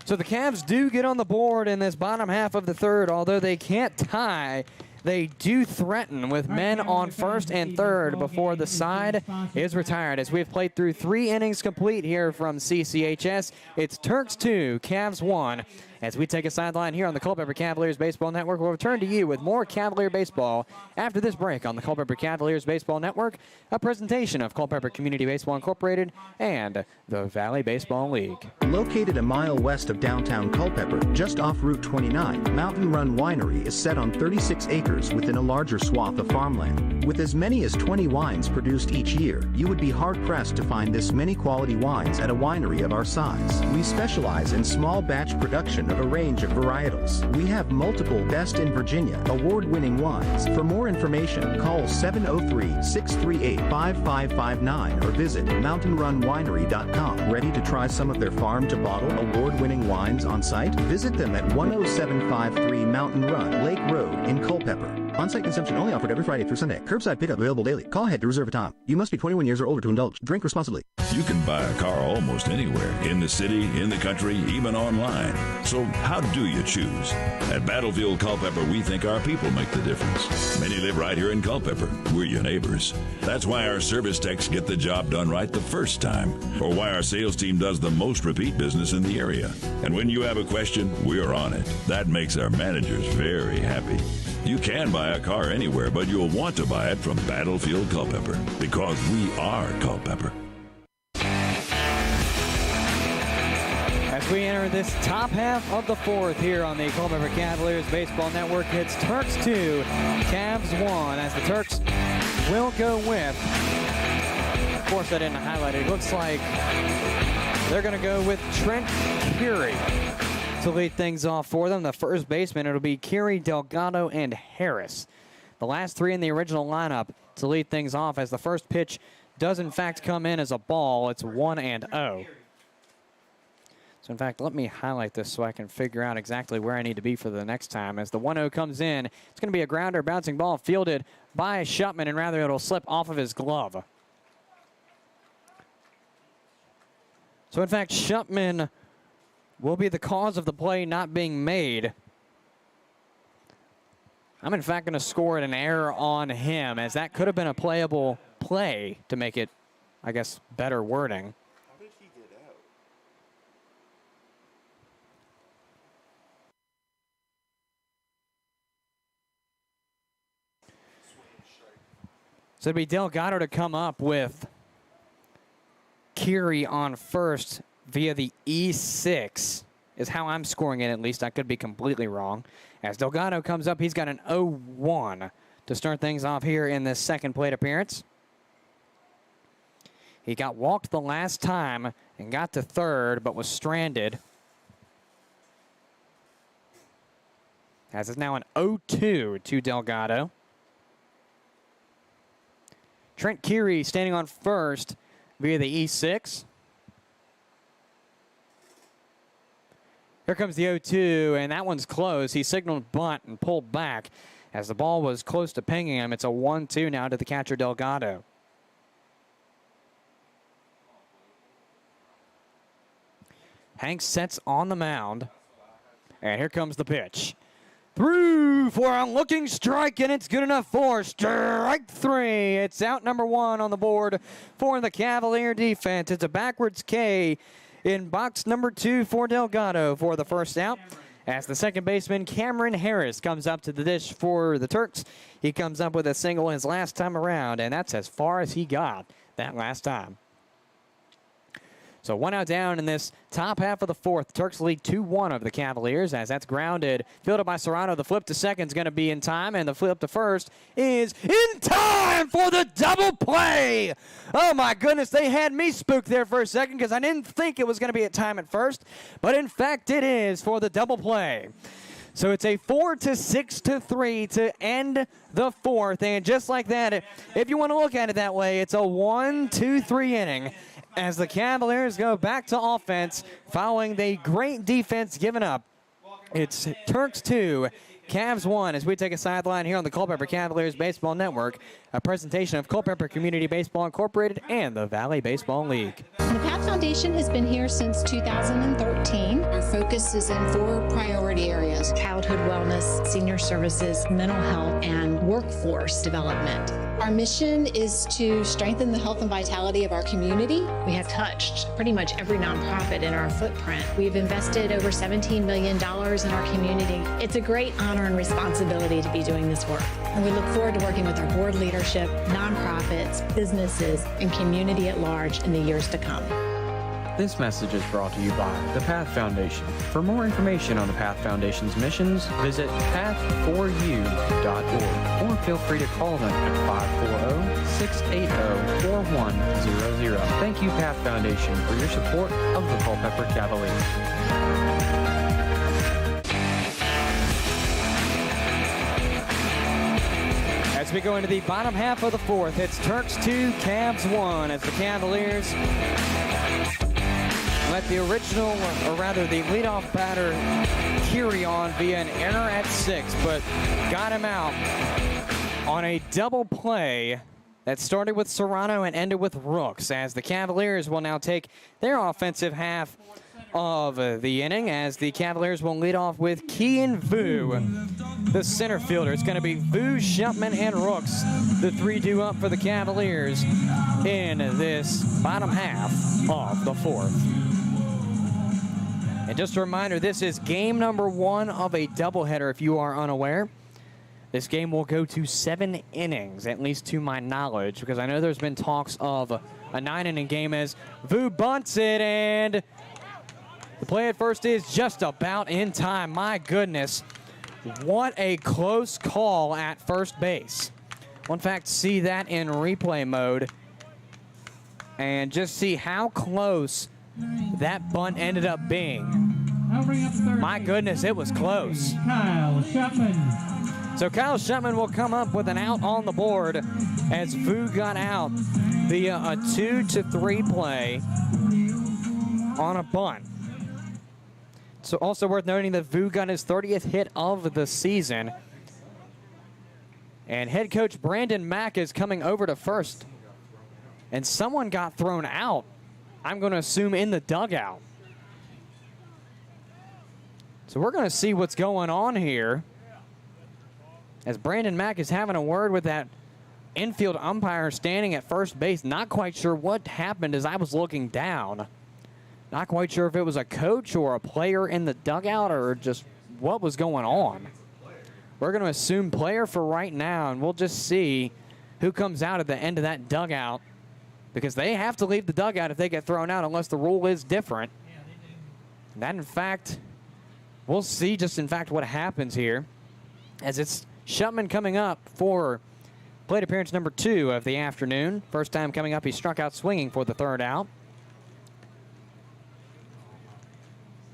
So the Cavs do get on the board in this bottom half of the third. Although they can't tie, they do threaten with men on first and third before the side is retired. As we've played through 3 innings complete here from CCHS, it's Turks 2, Cavs 1. As we take a sideline here on the Culpeper Cavaliers Baseball Network, we'll return to you with more Cavalier baseball after this break on the Culpeper Cavaliers Baseball Network, a presentation of Culpeper Community Baseball Incorporated and the Valley Baseball League. Located a mile west of downtown Culpeper, just off Route 29, Mountain Run Winery is set on 36 acres within a larger swath of farmland. With as many as 20 wines produced each year, you would be hard-pressed to find this many quality wines at a winery of our size. We specialize in small batch production of a range of varietals. We have multiple Best in Virginia award-winning wines. For more information, call 703-638-5559 or visit mountainrunwinery.com. Ready to try some of their farm-to-bottle award-winning wines on site? Visit them at 10753 Mountain Run, Lake Road in Culpeper. On-site consumption only offered every Friday through Sunday. Curbside pickup available daily. Call ahead to reserve a time. You must be 21 years or older to indulge. Drink responsibly. You can buy a car almost anywhere, in the city, in the country, even online. So how do you choose? At Battlefield Culpepper, we think our people make the difference. Many live right here in Culpeper. We're your neighbors. That's why our service techs get the job done right the first time, or why our sales team does the most repeat business in the area. And when you have a question, we're on it. That makes our managers very happy. You can buy a car anywhere, but you'll want to buy it from Battlefield Culpeper, because we are Culpeper. As As we enter this top half of the fourth here on the Culpeper Cavaliers Baseball Network, it's Turks 2, Cavs 1, as the Turks will go with, of course I didn't highlight it, it looks like they're going to go with Trent Curie to lead things off for them. The first baseman, it'll be Curie, Delgado, and Harris. The last three in the original lineup to lead things off, as the first pitch does in fact come in as a ball. It's 1-0. So in fact, let me highlight this so I can figure out exactly where I need to be for the next time. As the 1-0 comes in, it's going to be a grounder, bouncing ball fielded by Shupman, and rather it'll slip off of his glove. So in fact, Shupman will be the cause of the play not being made. I'm in fact going to score an error on him, as that could have been a playable play to make it, I guess, better wording. So it'd be Delgado to come up with Curie on first via the E6 is how I'm scoring it, at least. I could be completely wrong. As Delgado comes up, he's got an 0-1 to start things off here in this second plate appearance. He got walked the last time and got to third, but was stranded. As it's now an 0-2 to Delgado. Trent Curie standing on first via the E6. Here comes the 0-2, and that one's close. He signaled bunt and pulled back as the ball was close to pinging him. It's a 1-2 now to the catcher, Delgado. Hanks sets on the mound, and here comes the pitch. Through for a looking strike, and it's good enough for strike three. It's out number one on the board for the Cavalier defense. It's a backwards K in box number 2 for Delgado for the first out. As the second baseman, Cameron Harris, comes up to the dish for the Turks. He comes up with a single his last time around, and that's as far as he got that last time. So 1 out down in this top half of the fourth. Turks lead 2-1 over the Cavaliers, as that's grounded. Fielded by Serrano. The flip to second is going to be in time, and the flip to first is in time for the double play. Oh, my goodness. They had me spooked there for a second because I didn't think it was going to be at time at first. But, in fact, it is for the double play. So it's a 4-6-3 to end the fourth. And just like that, if you want to look at it that way, it's a 1-2-3 inning, as the Cavaliers go back to offense following the great defense given up. It's Turks 2, Cavs 1, as we take a sideline here on the Culpeper Cavaliers Baseball Network, a presentation of Culpeper Community Baseball Incorporated and the Valley Baseball League. The PATH Foundation has been here since 2013. Our focus is in 4 priority areas: childhood wellness, senior services, mental health, and workforce development. Our mission is to strengthen the health and vitality of our community. We have touched pretty much every nonprofit in our footprint. We've invested over $17 million in our community. It's a great honor and responsibility to be doing this work. And we look forward to working with our board leadership, nonprofits, businesses, and community at large in the years to come. This message is brought to you by the PATH Foundation. For more information on the PATH Foundation's missions, visit path4u.org or feel free to call them at 540-680-4100. Thank you, PATH Foundation, for your support of the Culpeper Cavaliers. As we go into the bottom half of the fourth, it's Turks 2, Cavs 1, as the Cavaliers let the original, or rather the leadoff batter, Curie on via an error at 6, but got him out on a double play that started with Serrano and ended with Rooks, as the Cavaliers will now take their offensive half of the inning, as the Cavaliers will lead off with Kean Vu, the center fielder. It's going to be Vu, Shupman, and Rooks, the 3 due up for the Cavaliers in this bottom half of the fourth. And just a reminder, this is game number 1 of a doubleheader, if you are unaware. This game will go to 7 innings, at least to my knowledge, because I know there's been talks of a 9-inning game as Vu bunts it, and The play at first is just about in time. My goodness, what a close call at first base. We'll in fact see that in replay mode and just see how close that bunt ended up being. My goodness, it was close. Kyle Shutman. So Kyle Shutman will come up with an out on the board as Vu got out via a 2-3 play on a bunt. So also worth noting that Vu got his 30th hit of the season. And head coach Brandon Mack is coming over to first. And someone got thrown out, I'm going to assume in the dugout. So we're going to see what's going on here as Brandon Mack is having a word with that infield umpire standing at first base. Not quite sure what happened as I was looking down. Not quite sure if it was a coach or a player in the dugout or just what was going on. We're going to assume player for right now, and we'll just see who comes out at the end of that dugout, because they have to leave the dugout if they get thrown out unless the rule is different. And that, in fact, we'll see just, in fact, what happens here as it's Shutman coming up for plate appearance number 2 of the afternoon. First time coming up, he struck out swinging for the third out.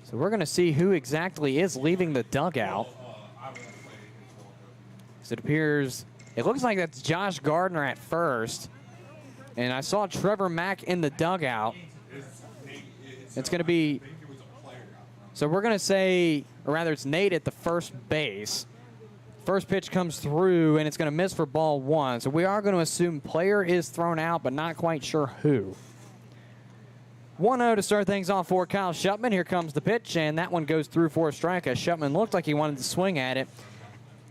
So we're going to see who exactly is leaving the dugout. So it appears, it looks like that's Josh Gardner at first. And I saw Trevor Mack in the dugout. It's going to be, so we're going to say, or rather it's Nate at the first base. First pitch comes through, and it's going to miss for ball 1. So we are going to assume player is thrown out, but not quite sure who. 1-0 to start things off for Kyle Shutman. Here comes the pitch, and that one goes through for a strike as Shutman looked like he wanted to swing at it.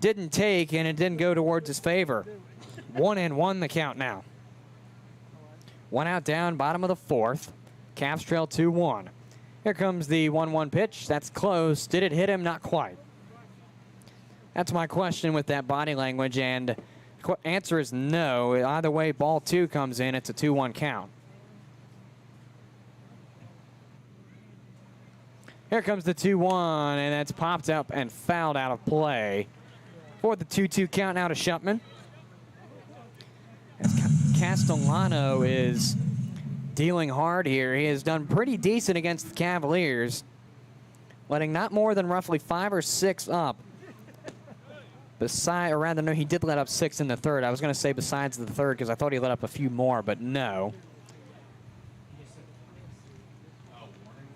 Didn't take, and it didn't go towards his favor. 1-1 the count now. 1 out down, bottom of the 4th. Cavs trail 2-1. Here comes the 1-1 pitch. That's close. Did it hit him? Not quite. That's my question with that body language, and answer is no. Either way, ball 2 comes in. It's a 2-1 count. Here comes the 2-1, and that's popped up and fouled out of play for the 2-2 count now to Shutman. As Castellano is dealing hard here. He has done pretty decent against the Cavaliers, letting not more than roughly 5 or 6 up. Or rather, no, he did let up 6 in the third. I was going to say besides the third because I thought he let up a few more, but no.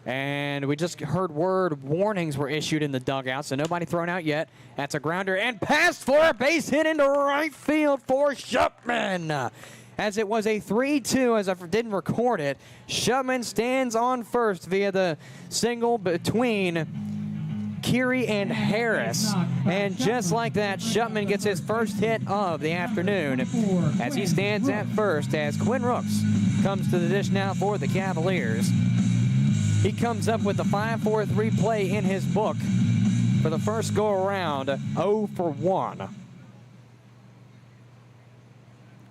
And we just heard warnings were issued in the dugout, so nobody thrown out yet. That's a grounder and passed for a base hit into right field for Shutman. As it was a 3-2, as I didn't record it, Shutman stands on first via the single between Keary and Harris. And just like that, Shutman gets his first hit of the afternoon as he stands at first as Quinn Rooks comes to the dish now for the Cavaliers. He comes up with a 5-4-3 play in his book for the first go-around, 0 for 1.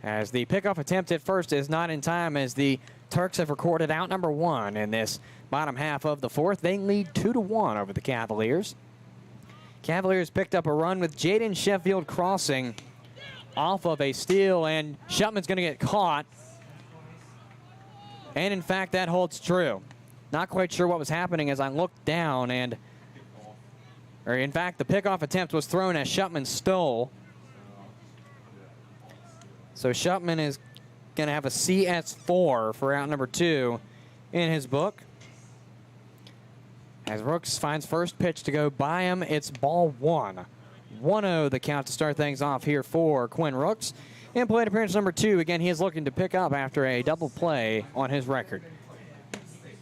As the pickoff attempt at first is not in time, as the Turks have recorded out number 1 in this bottom half of the 4th. They lead 2-1 over the Cavaliers. Cavaliers picked up a run with Jaden Sheffield crossing off of a steal, and Shutman's going to get caught. And in fact, that holds true. Not quite sure what was happening as I looked down, and in fact, the pickoff attempt was thrown as Shutman stole. So Shutman is going to have a CS4 for out number 2 in his book. As Rooks finds first pitch to go by him, it's ball 1. 1-0 the count to start things off here for Quinn Rooks. In plate appearance number 2, again, he is looking to pick up after a double play on his record.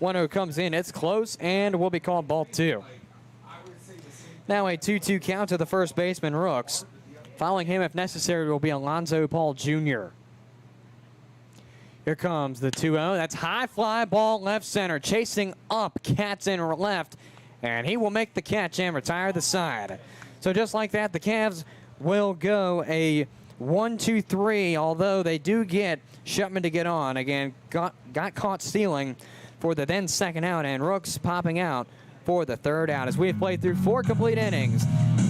1-0 comes in, it's close, and will be called ball 2. Now a 2-2 count to the first baseman, Rooks. Following him, if necessary, will be Alonzo Paul Jr. Here comes the 2-0. That's high fly ball left center, chasing up, Katz in left, and he will make the catch and retire the side. So just like that, the Cavs will go a 1-2-3, although they do get Shutman to get on. Again, got caught stealing. for the then second out, and Rooks popping out for the third out. As we have played through 4 complete innings,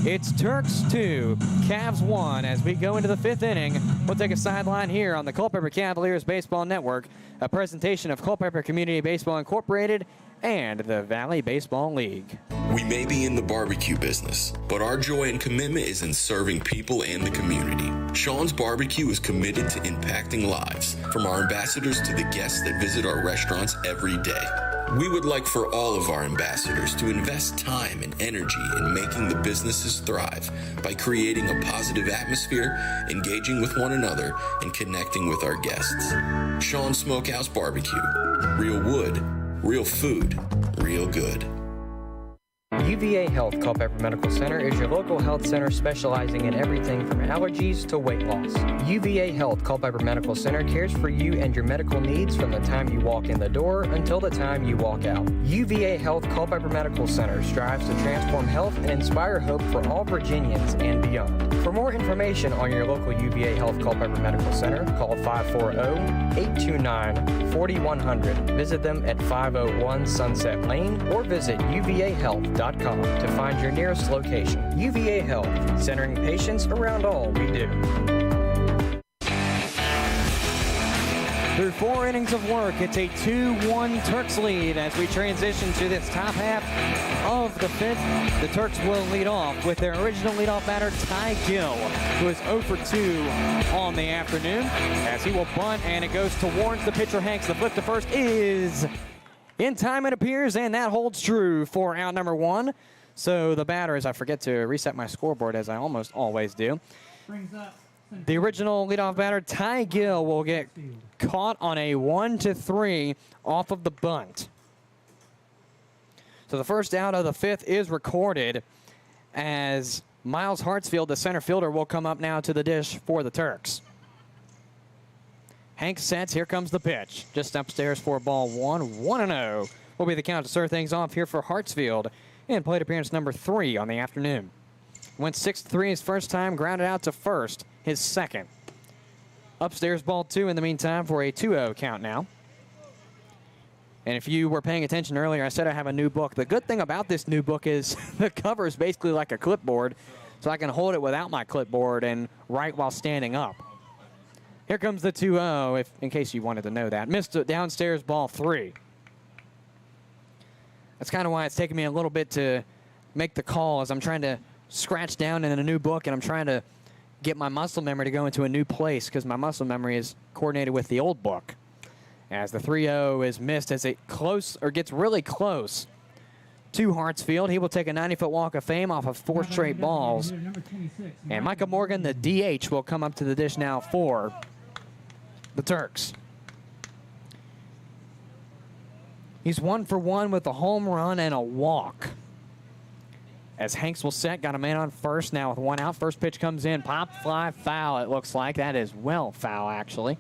it's Turks 2, Cavs 1. As we go into the 5th inning, we'll take a sideline here on the Culpeper Cavaliers Baseball Network, a presentation of Culpeper Community Baseball Incorporated and the Valley Baseball League. We may be in the barbecue business, but our joy and commitment is in serving people and the community. Sean's Barbecue is committed to impacting lives, from our ambassadors to the guests that visit our restaurants every day. We would like for all of our ambassadors to invest time and energy in making the businesses thrive by creating a positive atmosphere, engaging with one another, and connecting with our guests. Sean's Smokehouse Barbecue. Real wood, real food, real good. UVA Health Culpepper Medical Center is your local health center specializing in everything from allergies to weight loss. UVA Health Culpepper Medical Center cares for you and your medical needs from the time you walk in the door until the time you walk out. UVA Health Culpepper Medical Center strives to transform health and inspire hope for all Virginians and beyond. For more information on your local UVA Health Culpepper Medical Center, call 540-829-4100. Visit them at 501 Sunset Lane or visit uvahealth.com to find your nearest location. UVA Health, centering patients around all we do. Through 4 innings of work, it's a 2-1 Turks lead as we transition to this top half of the 5th. The Turks will lead off with their original leadoff batter, Ty Gill, who is 0 for 2 on the afternoon, as he will bunt, and it goes towards the pitcher, Hanks. The flip to first is in time, it appears, and that holds true for out number 1. So the batter, as I forget to reset my scoreboard, as I almost always do, Brings up the original leadoff batter, Ty Gill, will get caught on a 1-3 off of the bunt. So the first out of the 5th is recorded as Miles Hartsfield, the center fielder, will come up now to the dish for the Turks. Hank sets. Here comes the pitch. Just upstairs for ball 1. 1-0 will be the count to start things off here for Hartsfield in plate appearance number 3 on the afternoon. Went 6-3 his first time, grounded out to first his second. Upstairs ball 2 in the meantime for a 2-0 count now. And if you were paying attention earlier, I said I have a new book. The good thing about this new book is the cover is basically like a clipboard, so I can hold it without my clipboard and write while standing up. Here comes the 2-0, in case you wanted to know that. Missed it downstairs, ball 3. That's kind of why it's taken me a little bit to make the call, as I'm trying to scratch down in a new book, and I'm trying to get my muscle memory to go into a new place, because my muscle memory is coordinated with the old book. As the 3-0 is missed as it gets really close to Hartsfield. He will take a 90-foot walk of fame off of 4 straight balls. And Micah Morgan, the DH, will come up to the dish now for the Turks. He's 1 for 1 with a home run and a walk. As Hanks will set, got a man on first now with 1 out. First pitch comes in, pop, fly, foul, it looks like. That is well foul, actually.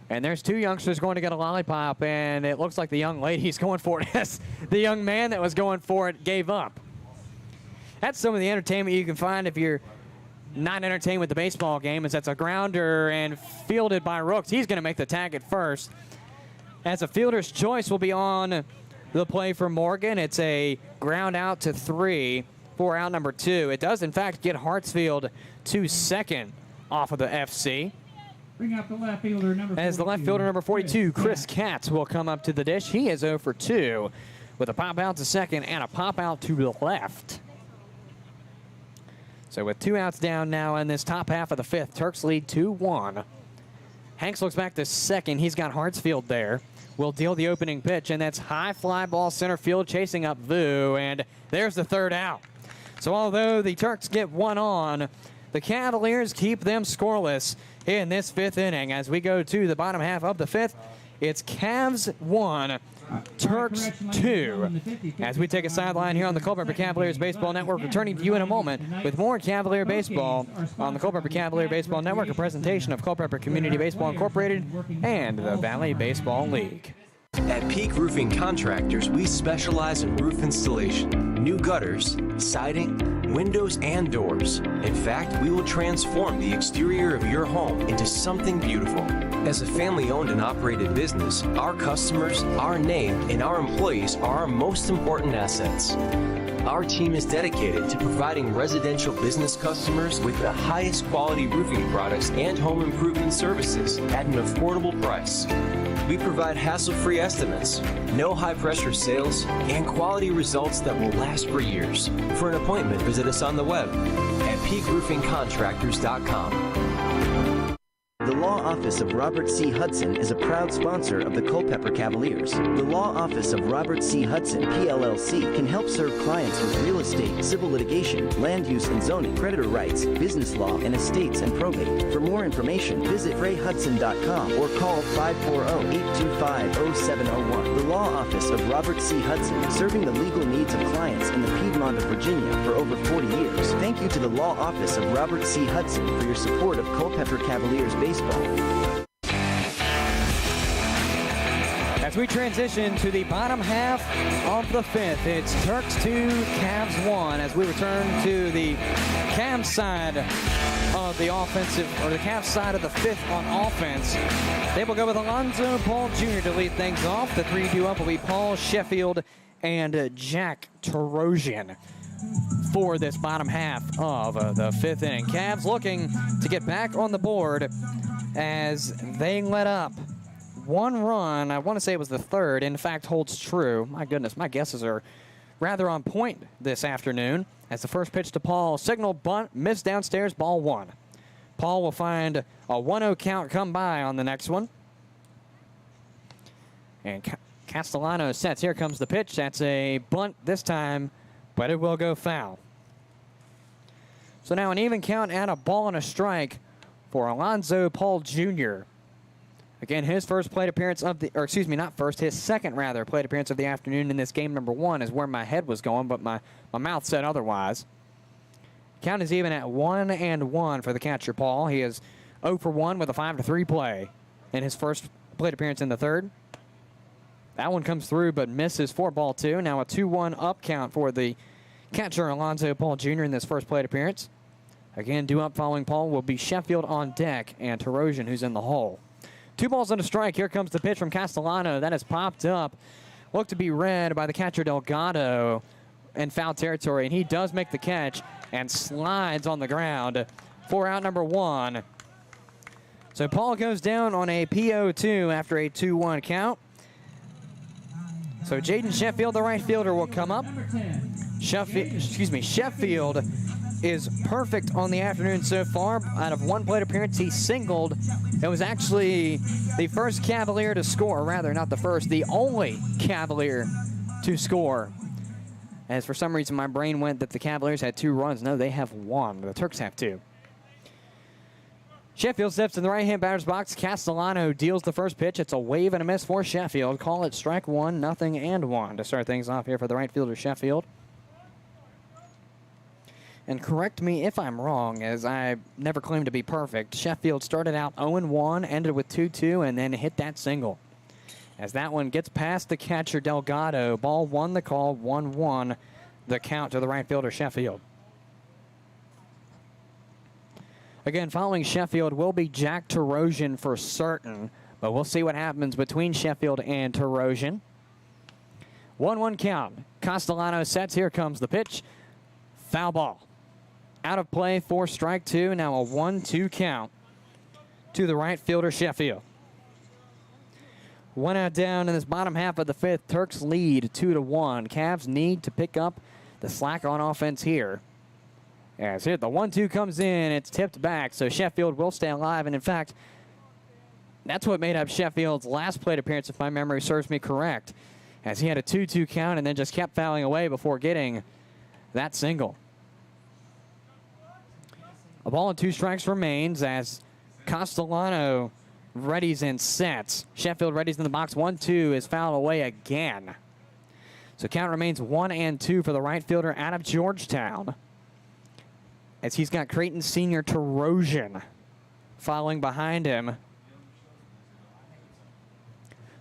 And there's 2 youngsters going to get a lollipop, and it looks like the young lady's going for it as the young man that was going for it gave up. That's some of the entertainment you can find if you're not entertained with the baseball game, as that's a grounder and fielded by Rooks. He's going to make the tag at first. As a fielder's choice will be on the play for Morgan. It's a ground out to 3 for out number 2. It does, in fact, get Hartsfield to second off of the FC. Bring out the left fielder, number 42. As the left fielder, number 42, Chris Katz, will come up to the dish. He is 0 for 2 with a pop out to second and a pop out to the left. So with 2 outs down now in this top half of the 5th, Turks lead 2-1. Hanks looks back to second. He's got Hartsfield there. Will deal the opening pitch, and that's high fly ball center field chasing up Vu, and there's the 3rd out. So although the Turks get 1 on, the Cavaliers keep them scoreless in this 5th inning. As we go to the bottom half of the 5th, it's Cavs 1, Turks 2. As we take a sideline here on the Culpeper Cavaliers Baseball Network, returning to you in a moment with more Cavalier baseball on the Culpeper Cavalier Baseball Network, a presentation of Culpeper Community Baseball Incorporated and the Valley Baseball League. At Peak Roofing Contractors, we specialize in roof installation, new gutters, siding, windows, and doors. In fact, we will transform the exterior of your home into something beautiful. As a family-owned and operated business, our customers, our name, and our employees are our most important assets. Our team is dedicated to providing residential business customers with the highest quality roofing products and home improvement services at an affordable price. We provide hassle-free estimates, no high-pressure sales, and quality results that will last for years. For an appointment, visit us on the web at peakroofingcontractors.com. The Law Office of Robert C. Hudson is a proud sponsor of the Culpeper Cavaliers. The Law Office of Robert C. Hudson, PLLC, can help serve clients with real estate, civil litigation, land use and zoning, creditor rights, business law, and estates and probate. For more information, visit rayhudson.com or call 540-825-0701. The Law Office of Robert C. Hudson, serving the legal needs of clients in the Piedmont of Virginia for over 40 years. Thank you to the Law Office of Robert C. Hudson for your support of Culpeper Cavaliers baseball. As we transition to the bottom half of the fifth, it's Turks 2, Cavs 1, as we return to the Cavs side of the offensive, or the Cavs side of the fifth on offense. They will go with Alonzo Paul Jr. to lead things off. The 3-2 up will be Paul Sheffield and Jack Tarosian for this bottom half of the fifth inning. Cavs looking to get back on the board as they let up one run. I want to say it was the third. In fact, holds true. My goodness, my guesses are rather on point this afternoon. As the first pitch to Paul, signal bunt, missed downstairs, ball one. Paul will find a 1-0 count come by on the next one. And Castellano sets. Here comes the pitch. That's a bunt this time, but it will go foul. So now an even count and a ball and a strike for Alonzo Paul Jr. Again, his first plate appearance of the, or excuse me, not first, his second rather plate appearance of the afternoon in this game number one is where my head was going, but my mouth said otherwise. Count is even at 1-1 for the catcher Paul. He is 0 for 1 with a 5-3 play in his first plate appearance in the third. That one comes through but misses for ball two. Now a 2-1 up count for the catcher Alonzo Paul Jr. in this first plate appearance. Again, due up following Paul will be Sheffield on deck and Tarosian, who's in the hole. 2 balls and a strike. Here comes the pitch from Castellano. That has popped up. Looked to be read by the catcher Delgado in foul territory, and he does make the catch and slides on the ground for out number one. So Paul goes down on a PO2 after a 2-1 count. So Jaden Sheffield, the right fielder, will come up. Sheffield is perfect on the afternoon so far. Out of one plate appearance, he singled. It was actually the first Cavalier to score, or rather, not the first, the only Cavalier to score. As for some reason, my brain went that the Cavaliers had 2 runs. No, they have 1. The Turks have 2. Sheffield steps in the right-hand batter's box. Castellano deals the first pitch. It's a wave and a miss for Sheffield. Call it strike 1, 0-1 to start things off here for the right fielder, Sheffield. And correct me if I'm wrong, as I never claimed to be perfect. Sheffield started out 0-1, ended with 2-2, and then hit that single. As that one gets past the catcher, Delgado. Ball 1 the call, 1-1 the count to the right fielder, Sheffield. Again, following Sheffield will be Jack Tarosian for certain, but we'll see what happens between Sheffield and Tarosian. 1-1 count. Castellano sets. Here comes the pitch. Foul ball. Out of play for strike 2. Now a 1-2 count to the right fielder, Sheffield. 1 out down in this bottom half of the fifth. Turks lead 2-1. Cavs need to pick up the slack on offense here. As here, the 1-2 comes in. It's tipped back, so Sheffield will stay alive. And in fact, that's what made up Sheffield's last plate appearance, if my memory serves me correct, as he had a 2-2 count and then just kept fouling away before getting that single. A ball and 2 strikes remains as Castellano readies and sets. Sheffield readies in the box. 1-2 is fouled away again. So count remains 1-2 for the right fielder out of Georgetown, as he's got Creighton senior Tarosian following behind him.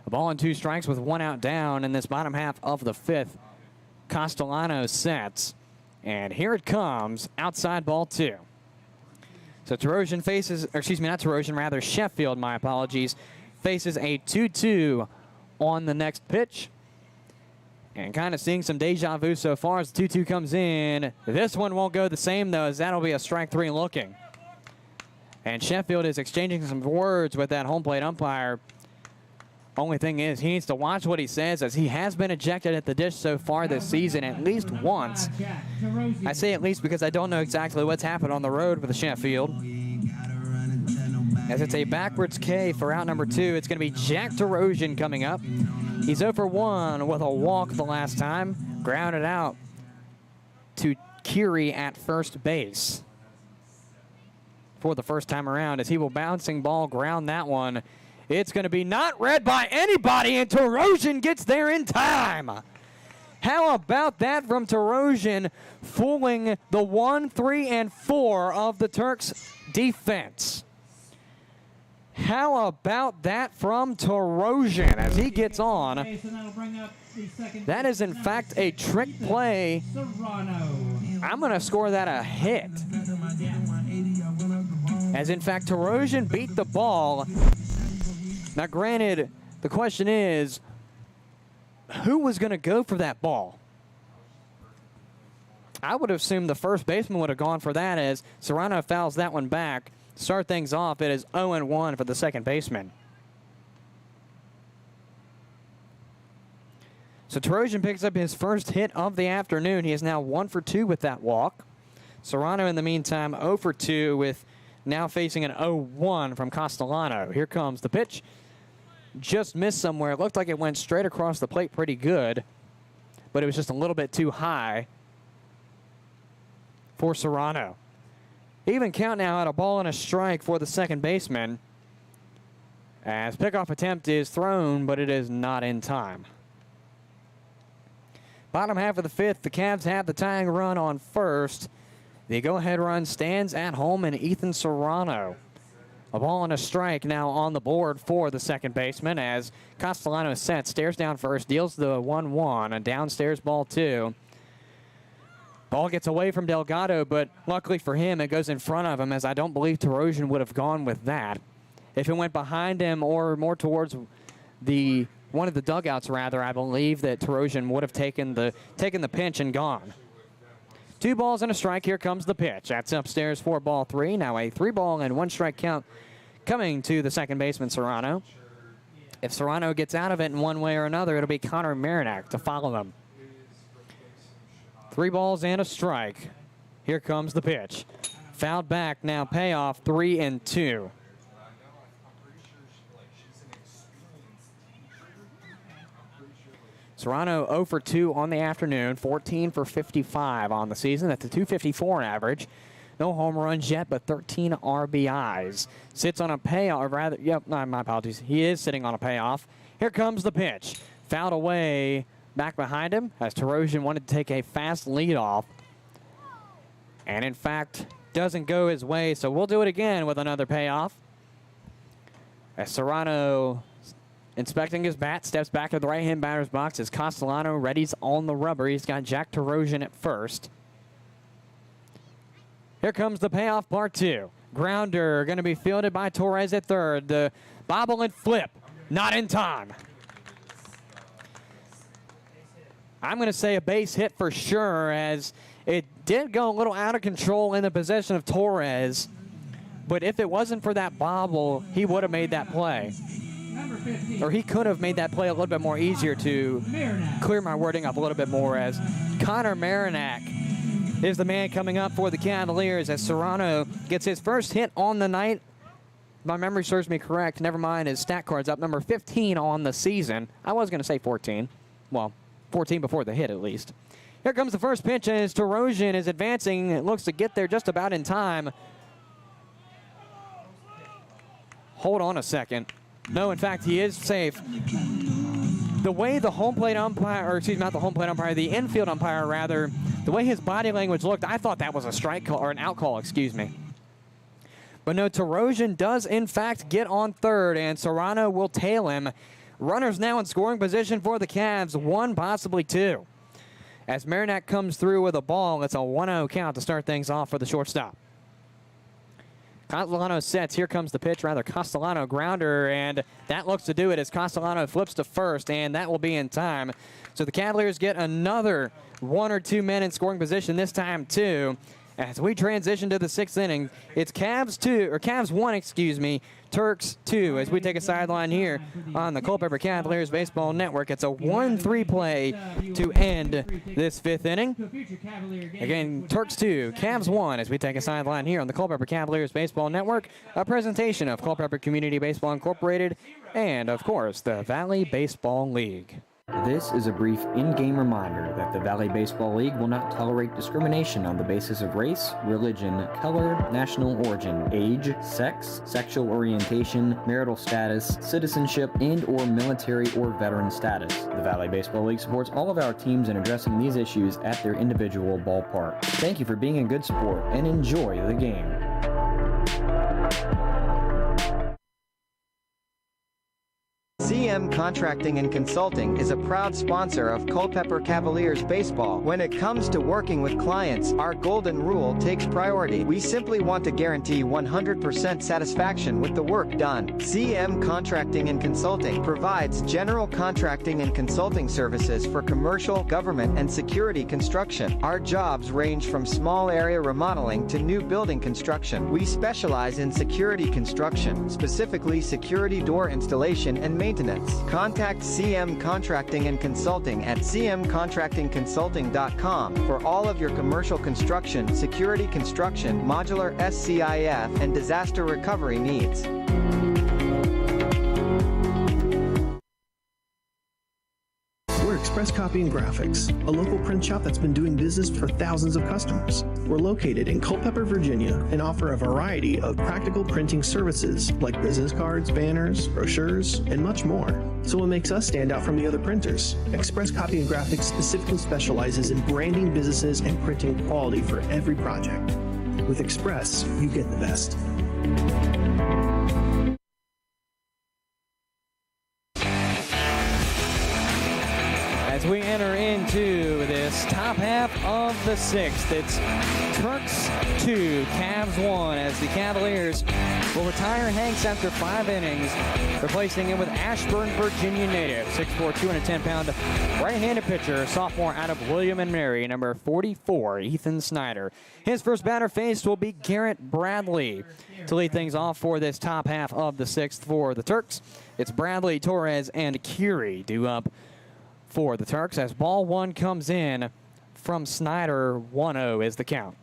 A ball and 2 strikes with 1 out down in this bottom half of the fifth. Castellano sets. And here it comes, outside ball 2. So Sheffield, my apologies, faces a 2-2 on the next pitch. And kind of seeing some deja vu so far as the 2-2 comes in. This one won't go the same, though, as that'll be a strike 3 looking. And Sheffield is exchanging some words with that home plate umpire. Only thing is, he needs to watch what he says, as he has been ejected at the dish so far this season at least once. I say at least because I don't know exactly what's happened on the road with the Sheffield. As it's a backwards K for out number 2, it's going to be Jack DeRosian coming up. He's 0 for 1 with a walk the last time. Grounded out to Curie at first base for the first time around, as he will bouncing ball ground that one. It's going to be not read by anybody, and DeRosian gets there in time. How about that from DeRosian, fooling the 1, 3, and 4 of the Turks defense? How about that from DeRosian as he gets on? That is, in fact, a trick play. I'm going to score that a hit. As, in fact, DeRosian beat the ball. Now, granted, the question is, who was going to go for that ball? I would assume the first baseman would have gone for that, as Serrano fouls that one back. Start things off, it is 0-1 for the second baseman. So DeRosian picks up his first hit of the afternoon. He is now 1 for 2 with that walk. Serrano, in the meantime, 0 for 2 with now facing an 0-1 from Castellano. Here comes the pitch. Just missed somewhere. It looked like it went straight across the plate pretty good, but it was just a little bit too high for Serrano. Even count now at a ball and a strike for the second baseman, as pickoff attempt is thrown, but it is not in time. Bottom half of the 5th, the Cavs have the tying run on first. The go-ahead run stands at home in Ethan Serrano. A ball and a strike now on the board for the second baseman, as Castellano is set, stares down first, deals the 1-1, a downstairs ball 2. Ball gets away from Delgado, but luckily for him, it goes in front of him, as I don't believe DeRosian would have gone with that. If it went behind him or more towards one of the dugouts, rather, I believe that DeRosian would have taken the pinch and gone. 2 balls and a strike. Here comes the pitch. That's upstairs for ball 3. Now a 3-ball and 1-strike count coming to the second baseman, Serrano. If Serrano gets out of it in one way or another, it'll be Connor Marinac to follow him. 3 balls and a strike. Here comes the pitch. Fouled back, now payoff, 3-2. Serrano 0 for 2 on the afternoon, 14 for 55 on the season. That's a .254 average. No home runs yet, but 13 RBIs. Sits on a payoff, or rather, my apologies. He is sitting on a payoff. Here comes the pitch. Fouled away back behind him, as DeRosian wanted to take a fast lead off. And in fact, doesn't go his way, so we'll do it again with another payoff. As Serrano, inspecting his bat, steps back to the right-hand batter's box as Castellano readies on the rubber. He's got Jack DeRosian at first. Here comes the payoff, part 2. Grounder going to be fielded by Torres at third. The bobble and flip, not in time. I'm going to say a base hit for sure, as it did go a little out of control in the possession of Torres. But if it wasn't for that bobble, he would have made that play. Or he could have made that play a little bit more easier, to clear my wording up a little bit more, as Connor Marinac is the man coming up for the Cavaliers, as Serrano gets his first hit on the night. My memory serves me correct. Never mind, his stat card's up, number 15 on the season. I was going to say 14. Well, 14 before the hit, at least. Here comes the first pitch, as DeRosian is advancing. It looks to get there just about in time. Hold on a second. No, in fact, he is safe. The way the home plate umpire, or excuse me, not the home plate umpire, the infield umpire, rather, the way his body language looked, I thought that was a strike call, or an out call, excuse me. But no, DeRosian does, in fact, get on third, and Serrano will tail him. Runners now in scoring position for the Cavs, 1, possibly 2. As Marinac comes through with a ball, it's a 1-0 count to start things off for the shortstop. Castellano sets. Here comes the pitch, rather Castellano grounder, and that looks to do it as Castellano flips to first, and that will be in time. So the Cavaliers get another 1 or 2 men in scoring position, this time 2. As we transition to the 6th inning, it's Cavs 1, excuse me, Turks 2, as we take a sideline here on the Culpeper Cavaliers Baseball Network. It's a 1-3 play to end this 5th inning. Again, Turks 2, Cavs 1, as we take a sideline here on the Culpeper Cavaliers Baseball Network, a presentation of Culpeper Community Baseball Incorporated and, of course, the Valley Baseball League. This is a brief in-game reminder that the Valley Baseball League will not tolerate discrimination on the basis of race, religion, color, national origin, age, sex, sexual orientation, marital status, citizenship, and/or military or veteran status. The Valley Baseball League supports all of our teams in addressing these issues at their individual ballpark. Thank you for being a good sport and enjoy the game. CM Contracting and Consulting is a proud sponsor of Culpepper Cavaliers baseball. When it comes to working with clients, our golden rule takes priority. We simply want to guarantee 100% satisfaction with the work done. CM Contracting and Consulting provides general contracting and consulting services for commercial, government, and security construction. Our jobs range from small area remodeling to new building construction. We specialize in security construction, specifically security door installation and maintenance. Contact CM Contracting and Consulting at cmcontractingconsulting.com for all of your commercial construction, security construction, modular SCIF, and disaster recovery needs. We're Express Copy and Graphics, a local print shop that's been doing business for thousands of customers. We're located in Culpeper, Virginia, and offer a variety of practical printing services like business cards, banners, brochures, and much more. So what makes us stand out from the other printers? Express Copy and Graphics specifically specializes in branding businesses and printing quality for every project. With Express, you get the best. As we enter into this top half of the 6th, it's Turks 2, Cavs 1, as the Cavaliers will retire Hanks after 5 innings, replacing him with Ashburn, Virginia native, 6'4", 210-pound right-handed pitcher, sophomore out of William and Mary, number 44, Ethan Snyder. His first batter faced will be Garrett Bradley. To lead things off for this top half of the 6th for the Turks, it's Bradley, Torres, and Curie due up for the Turks as ball 1 comes in from Snyder. 1-0 is the count.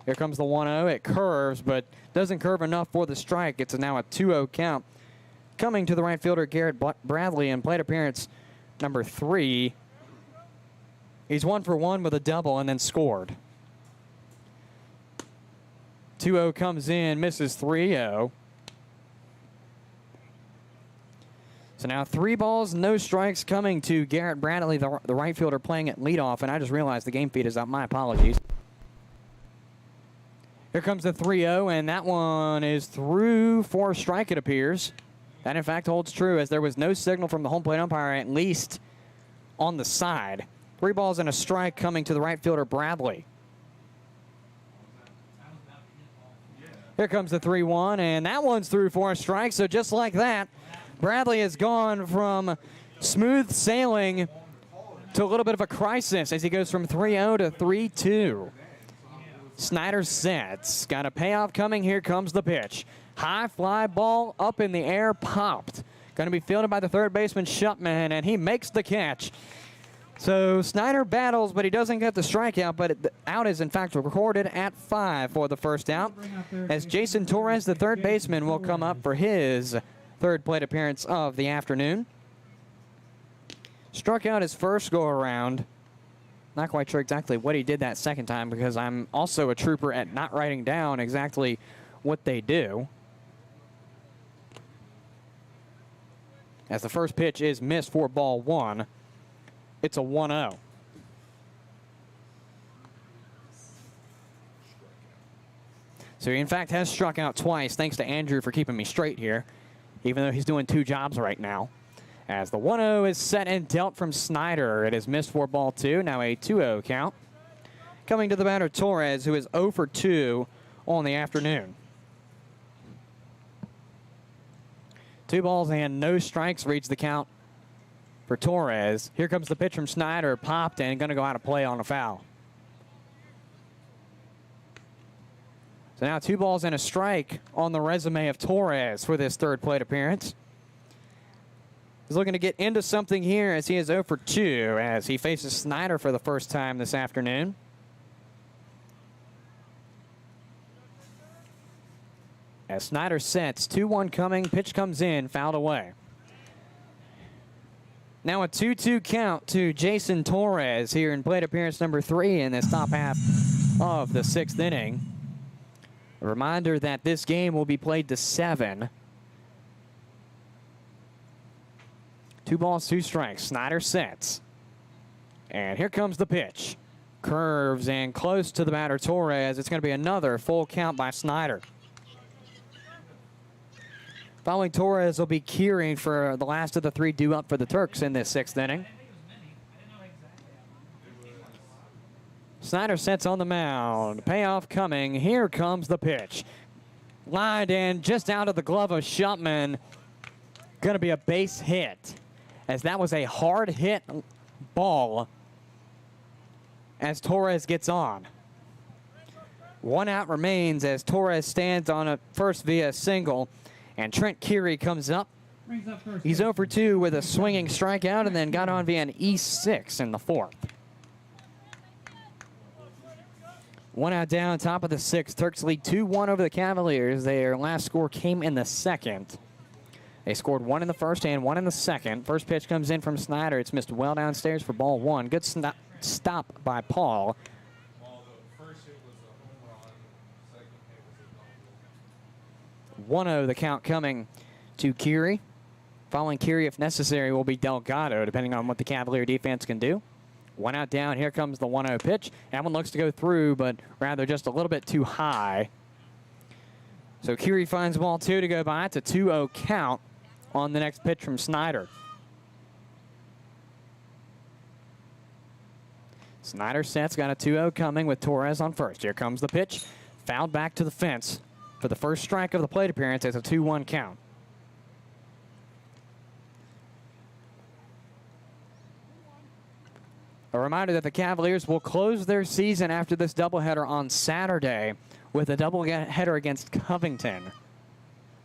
Here comes the 1-0. It curves, but doesn't curve enough for the strike. It's now a 2-0 count. Coming to the right fielder, Garrett Bradley, in plate appearance number 3. He's 1 for 1 with a double and then scored. 2-0 comes in, misses 3-0. So now 3 balls, no strikes coming to Garrett Bradley, the right fielder, playing at leadoff, and I just realized the game feed is up. My apologies. Here comes the 3-0, and that one is through for a strike, it appears. That, in fact, holds true, as there was no signal from the home plate umpire, at least on the side. 3 balls and a strike coming to the right fielder, Bradley. Here comes the 3-1, and that one's through for a strike, so just like that, Bradley has gone from smooth sailing to a little bit of a crisis as he goes from 3-0 to 3-2. Snyder sets. Got a payoff coming. Here comes the pitch. High fly ball up in the air, popped. Going to be fielded by the third baseman, Shupman, and he makes the catch. So Snyder battles, but he doesn't get the strikeout, but the out is in fact recorded at 5 for the first out, as Jason Torres, the third baseman, will come up for his third plate appearance of the afternoon. Struck out his first go-around. Not quite sure exactly what he did that second time, because I'm also a trooper at not writing down exactly what they do. As the first pitch is missed for ball 1. It's a 1-0. So he, in fact, has struck out twice. Thanks to Andrew for keeping me straight here, even though he's doing 2 jobs right now. As the 1-0 is set and dealt from Snyder. It is missed for ball 2. Now a 2-0 count. Coming to the batter, Torres, who is 0 for 2 on the afternoon. 2 balls and no strikes reach the count for Torres. Here comes the pitch from Snyder. Popped and going to go out of play on a foul. So now 2 balls and a strike on the resume of Torres for this third plate appearance. He's looking to get into something here as he is 0 for 2 as he faces Snyder for the first time this afternoon. As Snyder sets, 2-1 coming, pitch comes in, fouled away. Now a 2-2 count to Jason Torres here in plate appearance number 3 in this top half of the 6th inning. A reminder that this game will be played to 7. 2 balls, 2 strikes. Snyder sets. And here comes the pitch. Curves and close to the batter, Torres. It's going to be another full count by Snyder. Following Torres will be Keering for the last of the 3 due up for the Turks in this 6th inning. Snyder sets on the mound. Payoff coming. Here comes the pitch. Lined and just out of the glove of Schupman. Going to be a base hit, as that was a hard hit ball as Torres gets on. 1 out remains as Torres stands on a first via single, and Trent Keary comes up. He's 0 for 2 with a swinging strikeout and then got on via an E6 in the 4th. 1 out down, top of the 6th. Turks lead 2-1 over the Cavaliers. Their last score came in the 2nd. They scored 1 in the 1st and 1 in the 2nd. First pitch comes in from Snyder. It's missed well downstairs for ball 1. Good stop by Paul. 1-0 the count coming to Keary. Following Keary, if necessary, will be Delgado, depending on what the Cavalier defense can do. 1 out down. Here comes the 1-0 pitch. That one looks to go through, but rather just a little bit too high. So Keary finds ball 2 to go by. It's a 2-0 count on the next pitch from Snyder. Snyder sets, got a 2-0 coming with Torres on first. Here comes the pitch. Fouled back to the fence for the first strike of the plate appearance as a 2-1 count. A reminder that the Cavaliers will close their season after this doubleheader on Saturday with a doubleheader against Covington.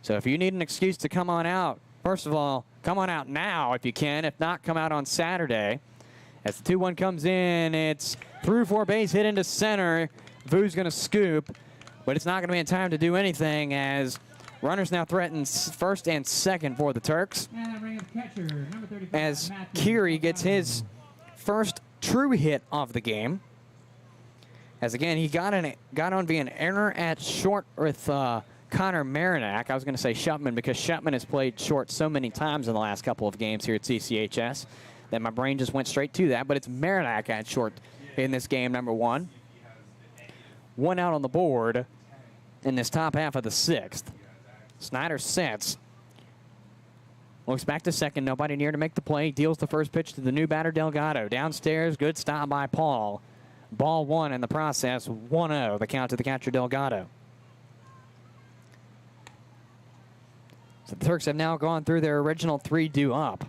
So if you need an excuse to come on out, first of all, come on out now if you can. If not, come out on Saturday. As the 2-1 comes in, it's through for a base hit into center. Vu's going to scoop, but it's not going to be in time to do anything as runners now threaten first and second for the Turks. As Keary gets his first true hit of the game. As again, he got on via an error at short with Connor Marinac. I was going to say Schupman because Schupman has played short so many times in the last couple of games here at CCHS that my brain just went straight to that. But it's Marinac at short in this game, number 1. 1 out on the board in this top half of the 6th. Snyder sets. Looks back to second. Nobody near to make the play. Deals the first pitch to the new batter, Delgado. Downstairs, good stop by Paul. Ball 1 in the process. 1-0, the count to the catcher, Delgado. So the Turks have now gone through their original 3 due up.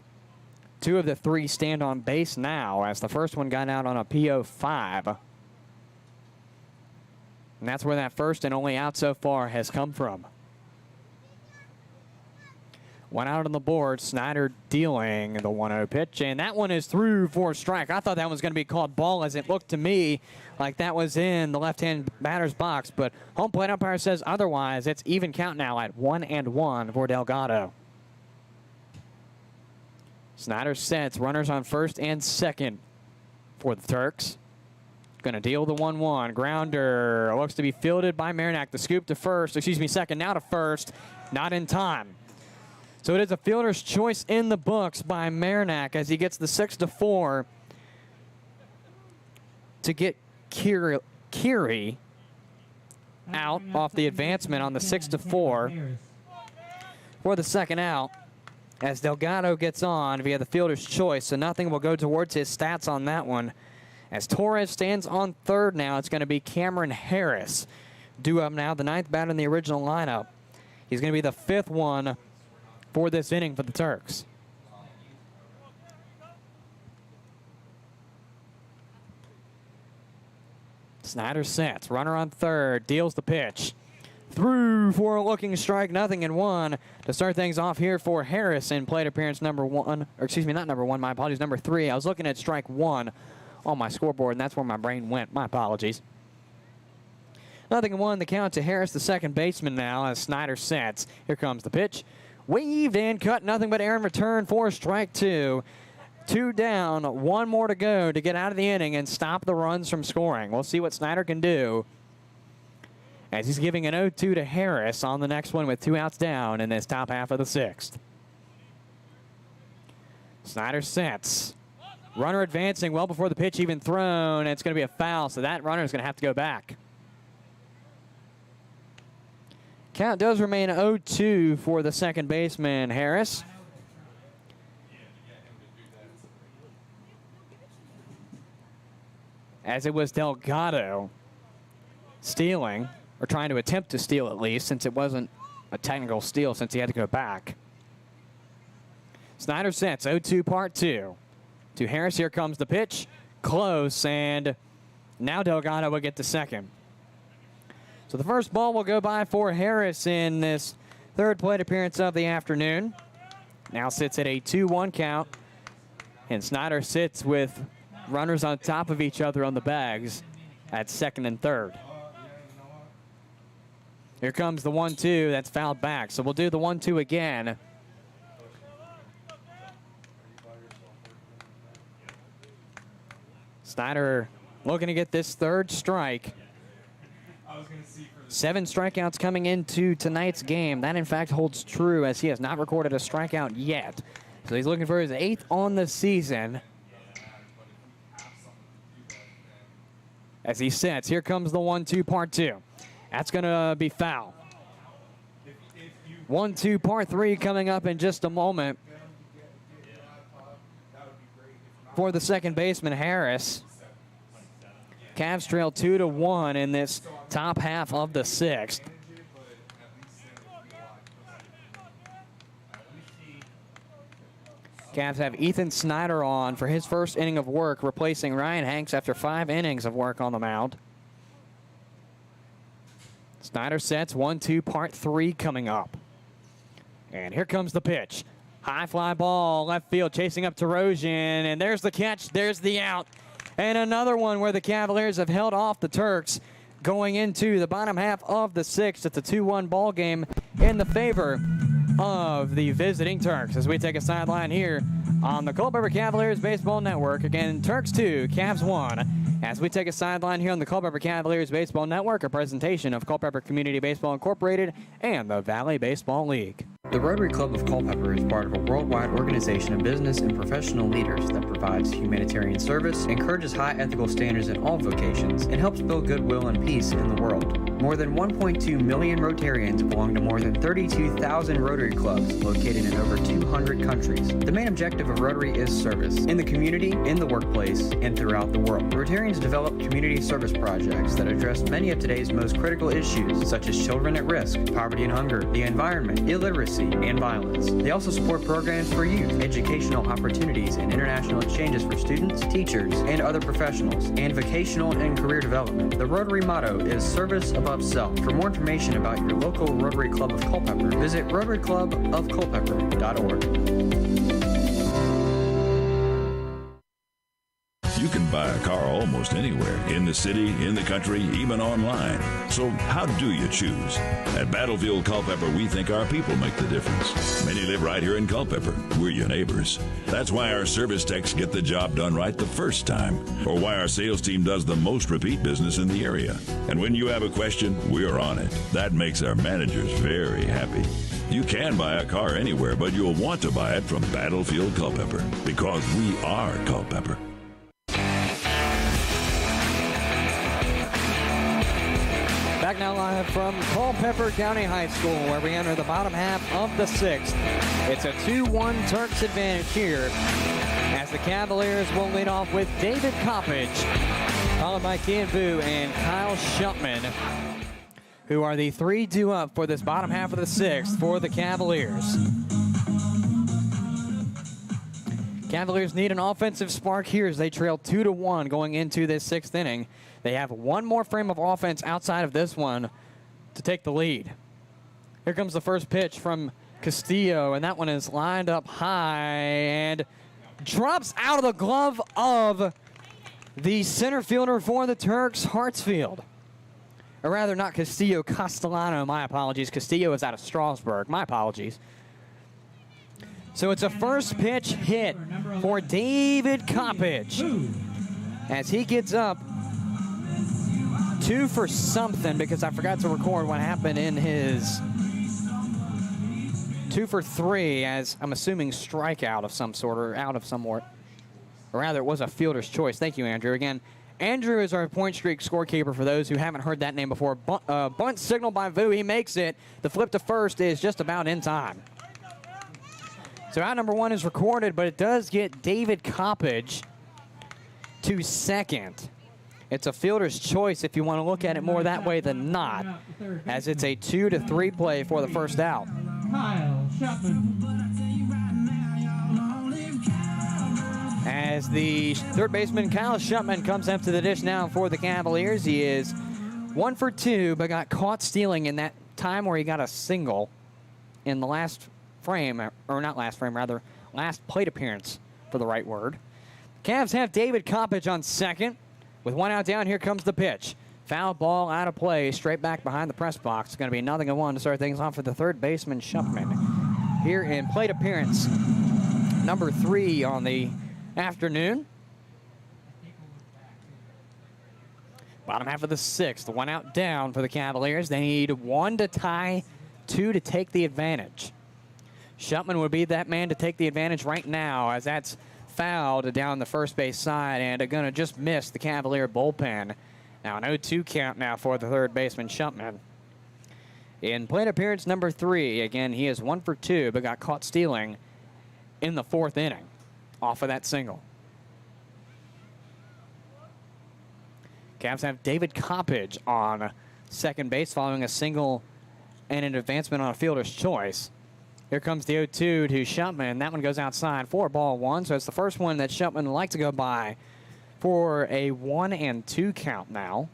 2 of the 3 stand on base now as the first one got out on a PO5. And that's where that first and only out so far has come from. 1 out on the board. Snyder dealing the 1-0 pitch, and that one is through for a strike. I thought that was going to be called ball as it looked to me like that was in the left-hand batter's box, but home plate umpire says otherwise. It's even count now at 1-1 for Delgado. Snyder sets, runners on first and second for the Turks. Going to deal the 1-1. Grounder looks to be fielded by Marinac. The scoop to first, second, now to first. Not in time. So it is a fielder's choice in the books by Marinac as he gets the 6-4 to get Keary out off the advancement on the 6-4 for the second out. as Delgado gets on via the fielder's choice, so nothing will go towards his stats on that one. As Torres stands on third now, it's going to be Cameron Harris due up now, the 9th batter in the original lineup. He's going to be the 5th one for this inning for the Turks. Snyder sets, runner on third, deals the pitch. Through for a looking strike, 0-1 to start things off here for Harris in plate appearance number 1, or excuse me, not number 1, my apologies, number 3. I was looking at strike 1 on my scoreboard, and that's where my brain went. My apologies. 0-1, the count to Harris, the second baseman now, as Snyder sets. Here comes the pitch. Waved and cut, nothing but air in return for strike 2. 2 down, 1 more to go to get out of the inning and stop the runs from scoring. We'll see what Snyder can do, as he's giving an 0-2 to Harris on the next one with 2 outs down in this top half of the 6th. Snyder sets. Runner advancing well before the pitch even thrown, and it's going to be a foul, so that runner is going to have to go back. Count does remain 0-2 for the second baseman, Harris. As it was Delgado stealing, or trying to attempt to steal at least, since it wasn't a technical steal since he had to go back. Snyder sets, 0-2 part 2. To Harris, here comes the pitch. Close, and now Delgado will get to second. So the first ball will go by for Harris in this third plate appearance of the afternoon. Now sits at a 2-1 count, and Snyder sits with runners on top of each other on the bags at second and third. Here comes the 1-2, that's fouled back. So we'll do the 1-2 again. Snyder looking to get this third strike. 7 strikeouts coming into tonight's game. That, in fact, holds true, as he has not recorded a strikeout yet. So he's looking for his 8th on the season. As he sets, here comes the 1-2 part 2. That's going to be foul. 1-2 part 3 coming up in just a moment for the second baseman, Harris. Cavs trail 2-1 in this top half of the 6th. Cavs have Ethan Snyder on for his first inning of work, replacing Ryan Hanks after 5 innings of work on the mound. Snyder sets, 1-2 part 3 coming up. And here comes the pitch. High fly ball, left field, chasing up Terosian, and there's the catch, there's the out. And another one where the Cavaliers have held off the Turks going into the bottom half of the 6th. It's a 2-1 ball game in the favor of the visiting Turks as we take a sideline here on the Culpeper Cavaliers Baseball Network. Again, Turks 2, Cavs 1. As we take a sideline here on the Culpeper Cavaliers Baseball Network, a presentation of Culpeper Community Baseball Incorporated and the Valley Baseball League. The Rotary Club of Culpepper is part of a worldwide organization of business and professional leaders that provides humanitarian service, encourages high ethical standards in all vocations, and helps build goodwill and peace in the world. More than 1.2 million Rotarians belong to more than 32,000 Rotary clubs located in over 200 countries. The main objective of Rotary is service in the community, in the workplace, and throughout the world. Rotarians develop community service projects that address many of today's most critical issues, such as children at risk, poverty and hunger, the environment, illiteracy, and violence. They also support programs for youth, educational opportunities, and international exchanges for students, teachers, and other professionals, and vocational and career development. The Rotary motto is service above self. For more information about your local Rotary Club of Culpeper, visit rotaryclubofculpeper.org. You can buy a car almost anywhere, in the city, in the country, even online. So how do you choose? At Battlefield Culpepper, we think our people make the difference. Many live right here in Culpepper. We're your neighbors. That's why our service techs get the job done right the first time, or why our sales team does the most repeat business in the area. And when you have a question, we're on it. That makes our managers very happy. You can buy a car anywhere, but you'll want to buy it from Battlefield Culpepper, because we are Culpepper. Back now live from Culpeper County High School, where we enter the bottom half of the 6th. It's a 2-1 Turks advantage here, as the Cavaliers will lead off with David Coppage, followed by Kian Vu and Kyle Schupman, who are the 3 due up for this bottom half of the 6th for the Cavaliers. Cavaliers need an offensive spark here as they trail 2-1 going into this 6th inning. They have one more frame of offense outside of this one to take the lead. Here comes the first pitch from Castillo, and that one is lined up high and drops out of the glove of the center fielder for the Turks, Hartsfield. Or rather, not Castillo, Castellano, my apologies. Castillo is out of Strasburg, my apologies. So it's a first pitch hit for David Coppage as he gets up 2 for something, because I forgot to record what happened in his 2 for 3, as I'm assuming strikeout of some sort, or out of somewhat. Or rather, it was a fielder's choice. Thank you, Andrew. Again, Andrew is our point streak scorekeeper for those who haven't heard that name before. Bunt signal by Vu. He makes it. The flip to first is just about in time. So out number 1 is recorded, but it does get David Coppage to second. It's a fielder's choice if you want to look at it more that way than not, as it's a 2-3 play for the first out. Kyle Schupman. As the third baseman, Kyle Schupman, comes up to the dish now for the Cavaliers. He is 1 for 2, but got caught stealing in that time where he got a single in the last frame, or not last frame, rather, last plate appearance for the right word. Cavs have David Coppage on second. With 1 out down, here comes the pitch. Foul ball out of play, straight back behind the press box. It's going to be 0-1 to start things off for the third baseman, Schupman, here in plate appearance number 3 on the afternoon. Bottom half of the 6th, 1 out down for the Cavaliers. They need 1 to tie, 2 to take the advantage. Schupman would be that man to take the advantage right now, as that's fouled down the first base side and going to just miss the Cavalier bullpen. Now an 0-2 count now for the third baseman, Schupman. In plate appearance number 3, again, he is 1 for 2, but got caught stealing in the 4th inning off of that single. Cavs have David Coppage on second base following a single and an advancement on a fielder's choice. Here comes the 0-2 to Schupman. That one goes outside for ball 1. So it's the first one that Schupman would like to go by for a 1-2 count now.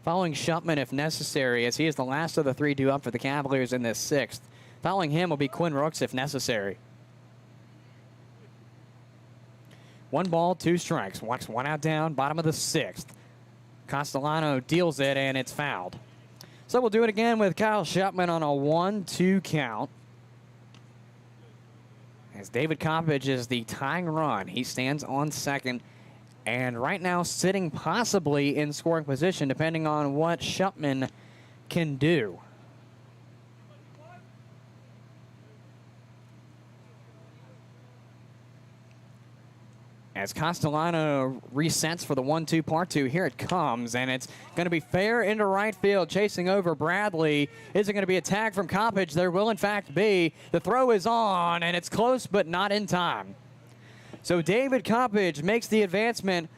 Following Schupman if necessary, as he is the last of the 3 due up for the Cavaliers in this 6th. Following him will be Quinn Rooks if necessary. 1 ball, 2 strikes. Walks 1 out down, bottom of the 6th. Castellano deals it, and it's fouled. So we'll do it again with Kyle Schupman on a 1-2 count. As David Coppage is the tying run. He stands on second, and right now sitting possibly in scoring position, depending on what Schupman can do. As Castellano resets for the 1-2 part 2, here it comes, and it's going to be fair into right field, chasing over Bradley. Is it going to be a tag from Coppage? There will, in fact, be. The throw is on, and it's close, but not in time. So David Coppage makes the advancement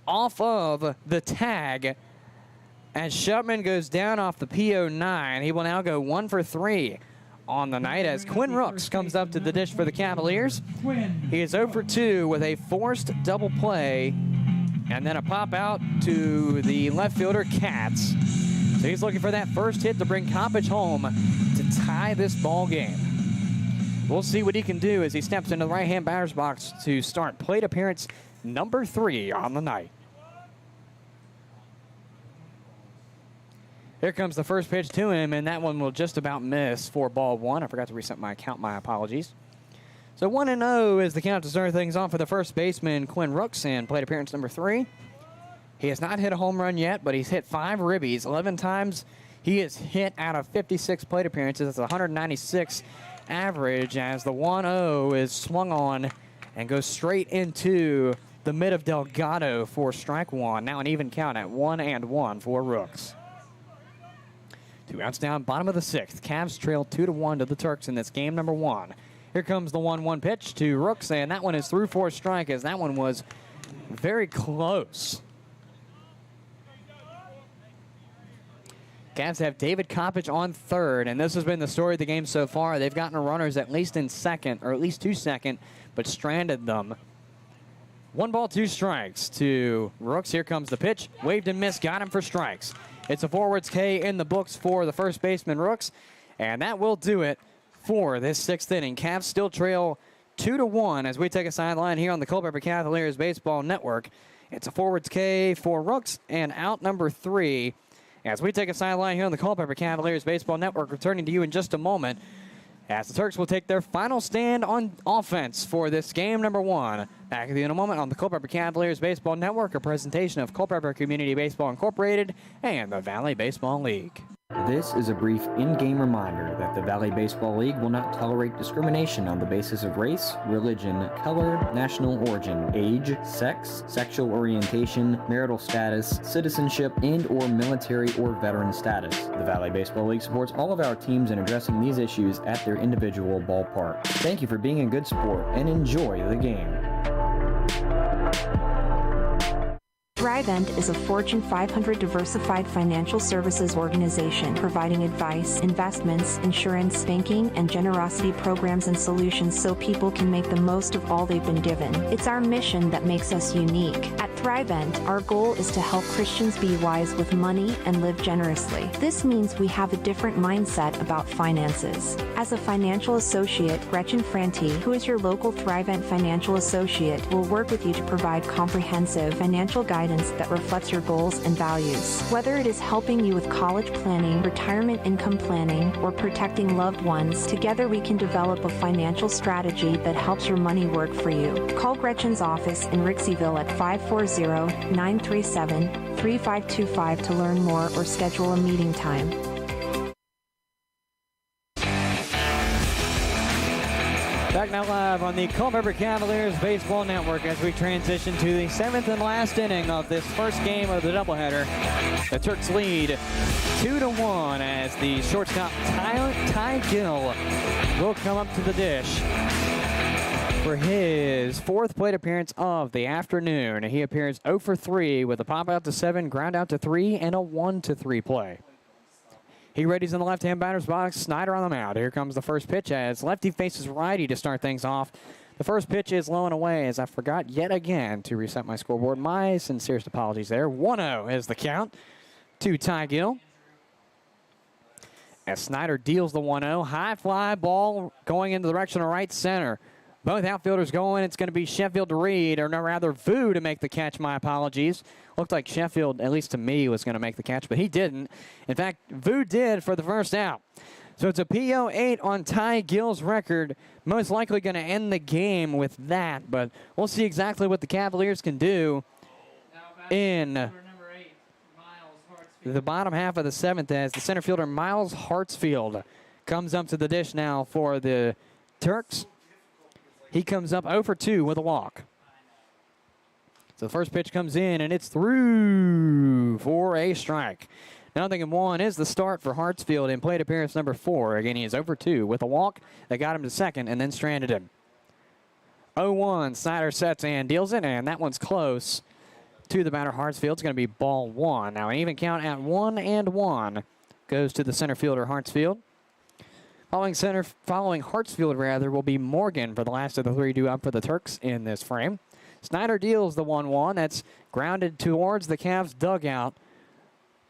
off of the tag as Schupman goes down off the PO9. He will now go 1 for 3 on the night as Quinn Rooks comes up to the dish for the Cavaliers. He is 0 for 2 with a forced double play and then a pop out to the left fielder, Katz. So he's looking for that first hit to bring Coppage home to tie this ball game. We'll see what he can do as he steps into the right-hand batter's box to start plate appearance number 3 on the night. Here comes the first pitch to him, and that one will just about miss for ball 1. I forgot to reset my count. My apologies. So 1-0 is the count to start things off for the first baseman, Quinn Rooks, in plate appearance number 3. He has not hit a home run yet, but he's hit 5 ribbies. 11 times he has hit out of 56 plate appearances. That's 196 average as the 1-0 is swung on and goes straight into the mid of Delgado for strike one. Now an even count at 1-1 for Rooks. 2 outs down, bottom of the 6th. Cavs trail 2-1 to the Turks in this game number 1. Here comes the 1-1 pitch to Rooks, and that one is through for a strike, as that one was very close. Cavs have David Coppage on third, and this has been the story of the game so far. They've gotten runners at least in second, or at least 2 second, but stranded them. 1 ball, 2 strikes to Rooks. Here comes the pitch. Waved and missed. Got him for strikes. It's a forwards K in the books for the first baseman, Rooks, and that will do it for this 6th inning. Cavs still trail 2-1 as we take a sideline here on the Culpeper Cavaliers Baseball Network. It's a forwards K for Rooks and out number 3 as we take a sideline here on the Culpeper Cavaliers Baseball Network. Returning to you in just a moment as the Turks will take their final stand on offense for this game number 1. Back with you in a moment on the Culpeper Cavaliers Baseball Network, a presentation of Culpeper Community Baseball Incorporated and the Valley Baseball League. This is a brief in-game reminder that the Valley Baseball League will not tolerate discrimination on the basis of race, religion, color, national origin, age, sex, sexual orientation, marital status, citizenship, and/or military or veteran status. The Valley Baseball League supports all of our teams in addressing these issues at their individual ballpark. Thank you for being a good sport and enjoy the game. Thrivent is a Fortune 500 diversified financial services organization providing advice, investments, insurance, banking, and generosity programs and solutions so people can make the most of all they've been given. It's our mission that makes us unique. At Thrivent, our goal is to help Christians be wise with money and live generously. This means we have a different mindset about finances. As a financial associate, Gretchen Franti, who is your local Thrivent financial associate, will work with you to provide comprehensive financial guidance that reflects your goals and values. Whether it is helping you with college planning, retirement income planning, or protecting loved ones, together we can develop a financial strategy that helps your money work for you. Call Gretchen's office in Rixieville at 540-937-3525 to learn more or schedule a meeting time. Back now live on the Culpeper Cavaliers Baseball Network as we transition to the 7th and last inning of this first game of the doubleheader. The Turks lead 2-1 as the shortstop Ty Gill will come up to the dish for his 4th plate appearance of the afternoon. He appears 0 for 3 with a pop out to 7, ground out to 3, and a 1-3 play. He readies in the left-hand batter's box. Snyder on the mound. Here comes the first pitch as lefty faces righty to start things off. The first pitch is low and away as I forgot yet again to reset my scoreboard. My sincerest apologies there. 1-0 is the count to Ty Gill. As Snyder deals the 1-0. High fly ball going in the direction of right center. Both outfielders going. It's going to be Sheffield to Reed, or no, rather Vu to make the catch. My apologies. Looked like Sheffield, at least to me, was going to make the catch, but he didn't. In fact, Vu did for the first out. So it's a PO8 on Ty Gill's record. Most likely going to end the game with that, but we'll see exactly what the Cavaliers can do in the bottom half of the 7th as the center fielder Miles Hartsfield comes up to the dish now for the Turks. He comes up 0 for 2 with a walk. So the first pitch comes in, and it's through for a strike. 0-1 is the start for Hartsfield in plate appearance number 4. Again, he is 0 for 2 with a walk that got him to second and then stranded him. 0-1, Snyder sets and deals it, and that one's close to the batter Hartsfield. It's going to be ball 1. Now an even count at 1-1 goes to the center fielder Hartsfield. Following Hartsfield, will be Morgan for the last of the 3 due up for the Turks in this frame. Snyder deals the 1-1. That's grounded towards the Cavs dugout.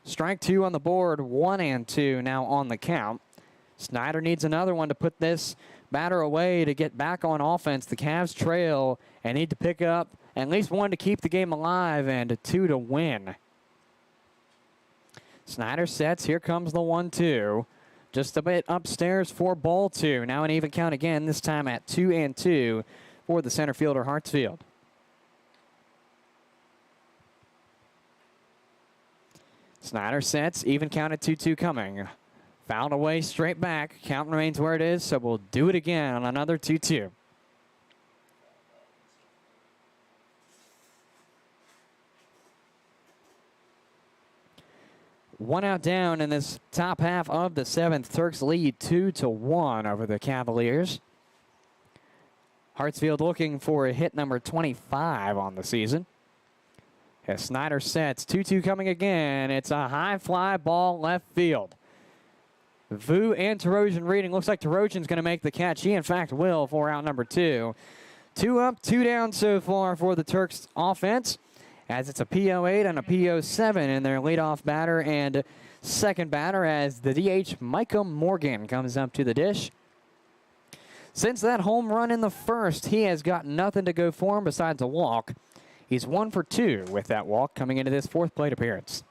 Strike 2 on the board, 1-2 now on the count. Snyder needs another one to put this batter away to get back on offense. The Cavs trail and need to pick up at least 1 to keep the game alive and 2 to win. Snyder sets. Here comes the 1-2. Just a bit upstairs for ball 2. Now an even count again, this time at 2-2 for the center fielder Hartsfield. Snyder sets, even count at 2-2 coming. Fouled away straight back. Count remains where it is, so we'll do it again on another 2-2. One out down in this top half of the 7th. Turks lead 2-1 over the Cavaliers. Hartsfield looking for a hit number 25 on the season. As Snyder sets, 2-2 coming again. It's a high fly ball left field. Vu and Terosian reading. Looks like Terosian's going to make the catch. He, in fact, will for out number 2. 2 up, 2 down so far for the Turks offense, as it's a PO8 and a PO7 in their leadoff batter and second batter, as the DH Micah Morgan comes up to the dish. Since that home run in the first, he has got nothing to go for him besides a walk. He's 1 for 2 with that walk coming into this 4th plate appearance.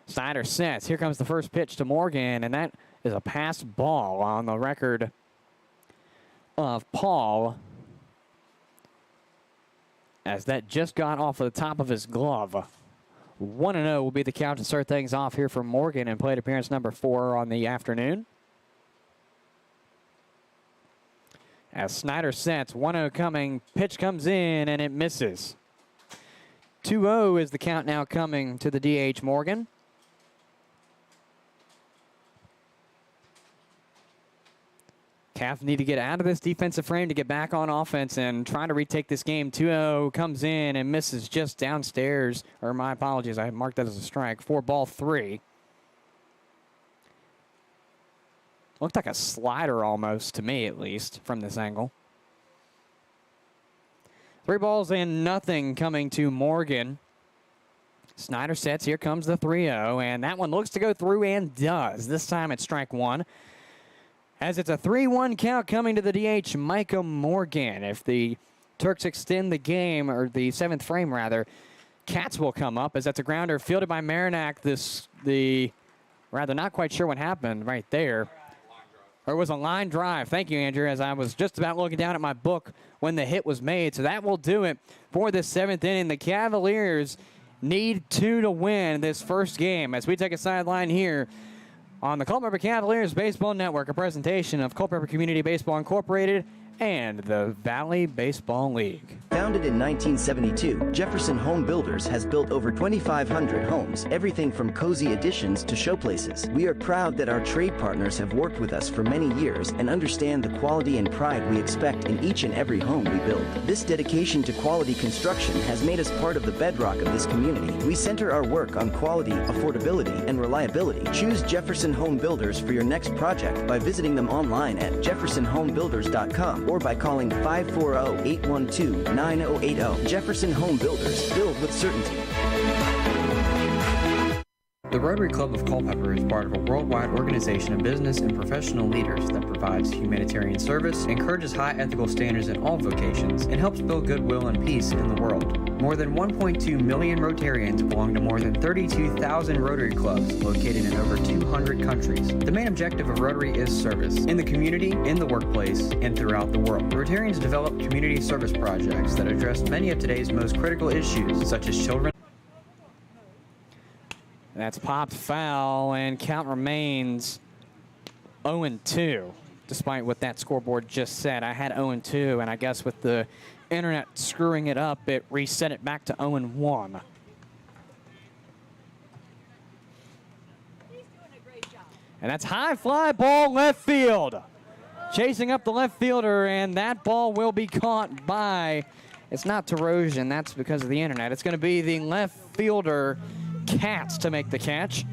Snyder sets. Here comes the first pitch to Morgan, and that is a pass ball on the record of Paul, as that just got off of the top of his glove. 1-0 will be the count to start things off here for Morgan in plate appearance number 4 on the afternoon. As Snyder sets, 1-0 coming, pitch comes in and it misses. 2-0 is the count now coming to the DH Morgan. Cavs need to get out of this defensive frame to get back on offense and try to retake this game. 2-0 comes in and misses just downstairs. Or my apologies, I marked that as a strike. 4-3. Looked like a slider almost, to me at least, from this angle. 3-0 coming to Morgan. Snyder sets. Here comes the 3-0, and that one looks to go through and does. This time it's strike 1. As it's a 3-1 count coming to the DH, Micah Morgan. If the Turks extend the game, or the 7th frame rather, Katz will come up, as that's a grounder fielded by Marinac. Not quite sure what happened right there. Or it was a line drive. Thank you, Andrew, as I was just about looking down at my book when the hit was made. So that will do it for this 7th inning. The Cavaliers need 2 to win this first game, as we take a sideline here on the Culpeper Cavaliers Baseball Network, a presentation of Culpeper Community Baseball Incorporated and the Valley Baseball League. Founded in 1972, Jefferson Home Builders has built over 2,500 homes, everything from cozy additions to showplaces. We are proud that our trade partners have worked with us for many years and understand the quality and pride we expect in each and every home we build. This dedication to quality construction has made us part of the bedrock of this community. We center our work on quality, affordability, and reliability. Choose Jefferson Home Builders for your next project by visiting them online at jeffersonhomebuilders.com or by calling 540-812-9080. Jefferson Home Builders, build with certainty. The Rotary Club of Culpepper is part of a worldwide organization of business and professional leaders that provides humanitarian service, encourages high ethical standards in all vocations, and helps build goodwill and peace in the world. More than 1.2 million Rotarians belong to more than 32,000 Rotary clubs located in over 200 countries. The main objective of Rotary is service, in the community, in the workplace, and throughout the world. Rotarians develop community service projects that address many of today's most critical issues, such as children. That's popped foul, and count remains 0-2, despite what that scoreboard just said. I had 0-2, and I guess with the internet screwing it up, it reset it back to 0-1. And that's high fly ball left field. Chasing up the left fielder, and that ball will be caught by, it's not Terosian, that's because of the internet. It's going to be the left fielder, Katz, to make the catch.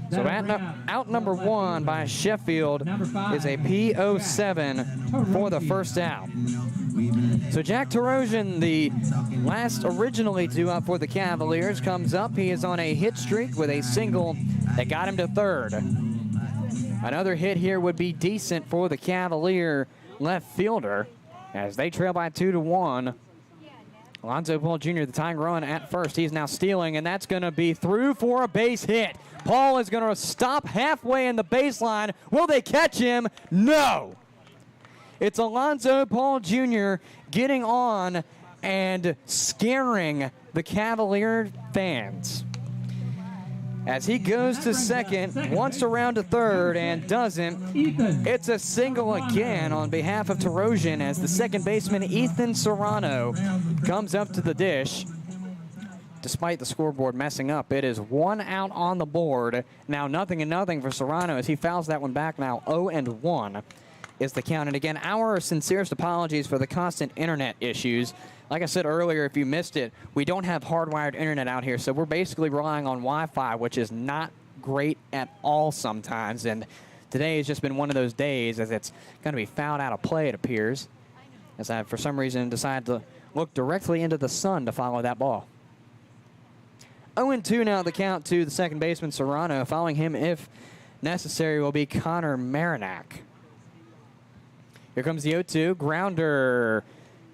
So out number 1 by Sheffield is a PO7 for the first out. So Jack Terosian, the last originally due up for the Cavaliers, comes up. He is on a hit streak with a single that got him to 3rd. Another hit here would be decent for the Cavalier left fielder as they trail by 2-1. Alonzo Paul Jr., the tying run at first. He's now stealing, and that's going to be through for a base hit. Paul is going to stop halfway in the baseline. Will they catch him? No. It's Alonzo Paul Jr. getting on and scaring the Cavalier fans. As he goes to second, wants to round to third, and doesn't. It's a single again on behalf of Terosian as the second baseman, Ethan Serrano, comes up to the dish. despite the scoreboard messing up. It is 1 out on the board. Now 0-0 for Serrano as he fouls that one back. Now 0-1 is the count. And again, our sincerest apologies for the constant internet issues. Like I said earlier, if you missed it, we don't have hardwired internet out here, so we're basically relying on Wi-Fi, which is not great at all sometimes. And today has just been one of those days as it's going to be fouled out of play, it appears, as I, for some reason, decided to look directly into the sun to follow that ball. 0-2 now the count to the second baseman, Serrano. Following him, if necessary, will be Connor Marinac. Here comes the 0-2. Grounder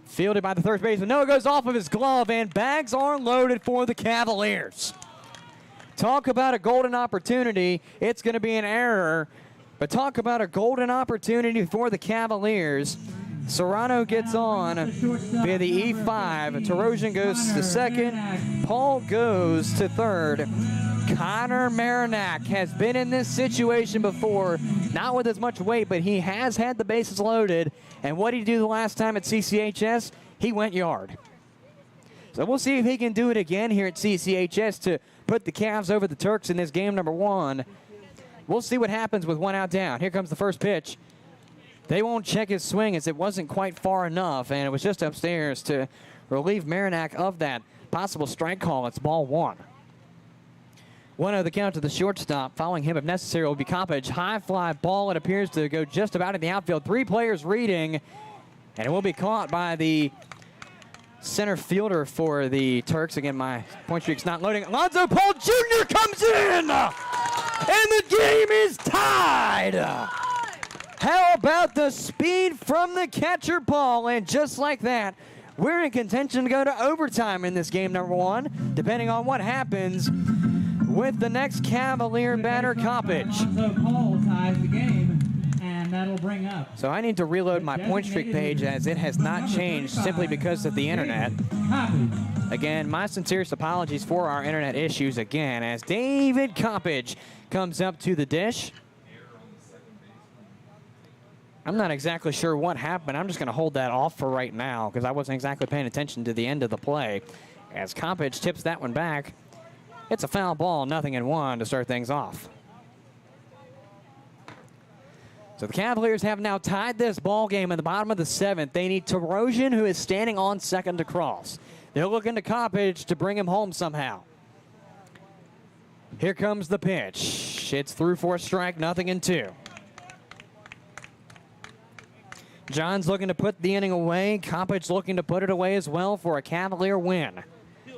fielded by the third baseman. No, it goes off of his glove, and bags are loaded for the Cavaliers. Talk about a golden opportunity. It's going to be an error, but talk about a golden opportunity for the Cavaliers. Serrano gets on via the E5. Tarosian goes to second. Paul goes to third. Connor Marinac has been in this situation before, not with as much weight, but he has had the bases loaded. And what did he do the last time at CCHS? He went yard. So we'll see if he can do it again here at CCHS to put the Cavs over the Turks in this game number 1. We'll see what happens with 1 out down. Here comes the first pitch. They won't check his swing as it wasn't quite far enough, and it was just upstairs to relieve Marinac of that possible strike call. It's ball 1. 1-0 the count to the shortstop. Following him, if necessary, will be Coppage. High fly ball. It appears to go just about in the outfield. 3 players reading, and it will be caught by the center fielder for the Turks. Again, my point streak's not loading. Alonzo Paul Jr. comes in, and the game is tied. How about the speed from the catcher, Paul? And just like that, we're in contention to go to overtime in this game number 1, depending on what happens with the next Cavalier batter, Coppage. So Paul ties the game, and that'll bring up. So I need to reload my point streak page as it has not changed simply because of the internet. Again, my sincerest apologies for our internet issues again as David Coppage comes up to the dish. I'm not exactly sure what happened. I'm just going to hold that off for right now because I wasn't exactly paying attention to the end of the play. As Coppage tips that one back, it's a foul ball, 0-1 to start things off. So the Cavaliers have now tied this ball game in the bottom of the 7th. They need Tarosian, who is standing on second, to cross. They're looking to Coppage to bring him home somehow. Here comes the pitch. It's through for a strike, 0-2. John's looking to put the inning away. Coppage looking to put it away as well for a Cavalier win.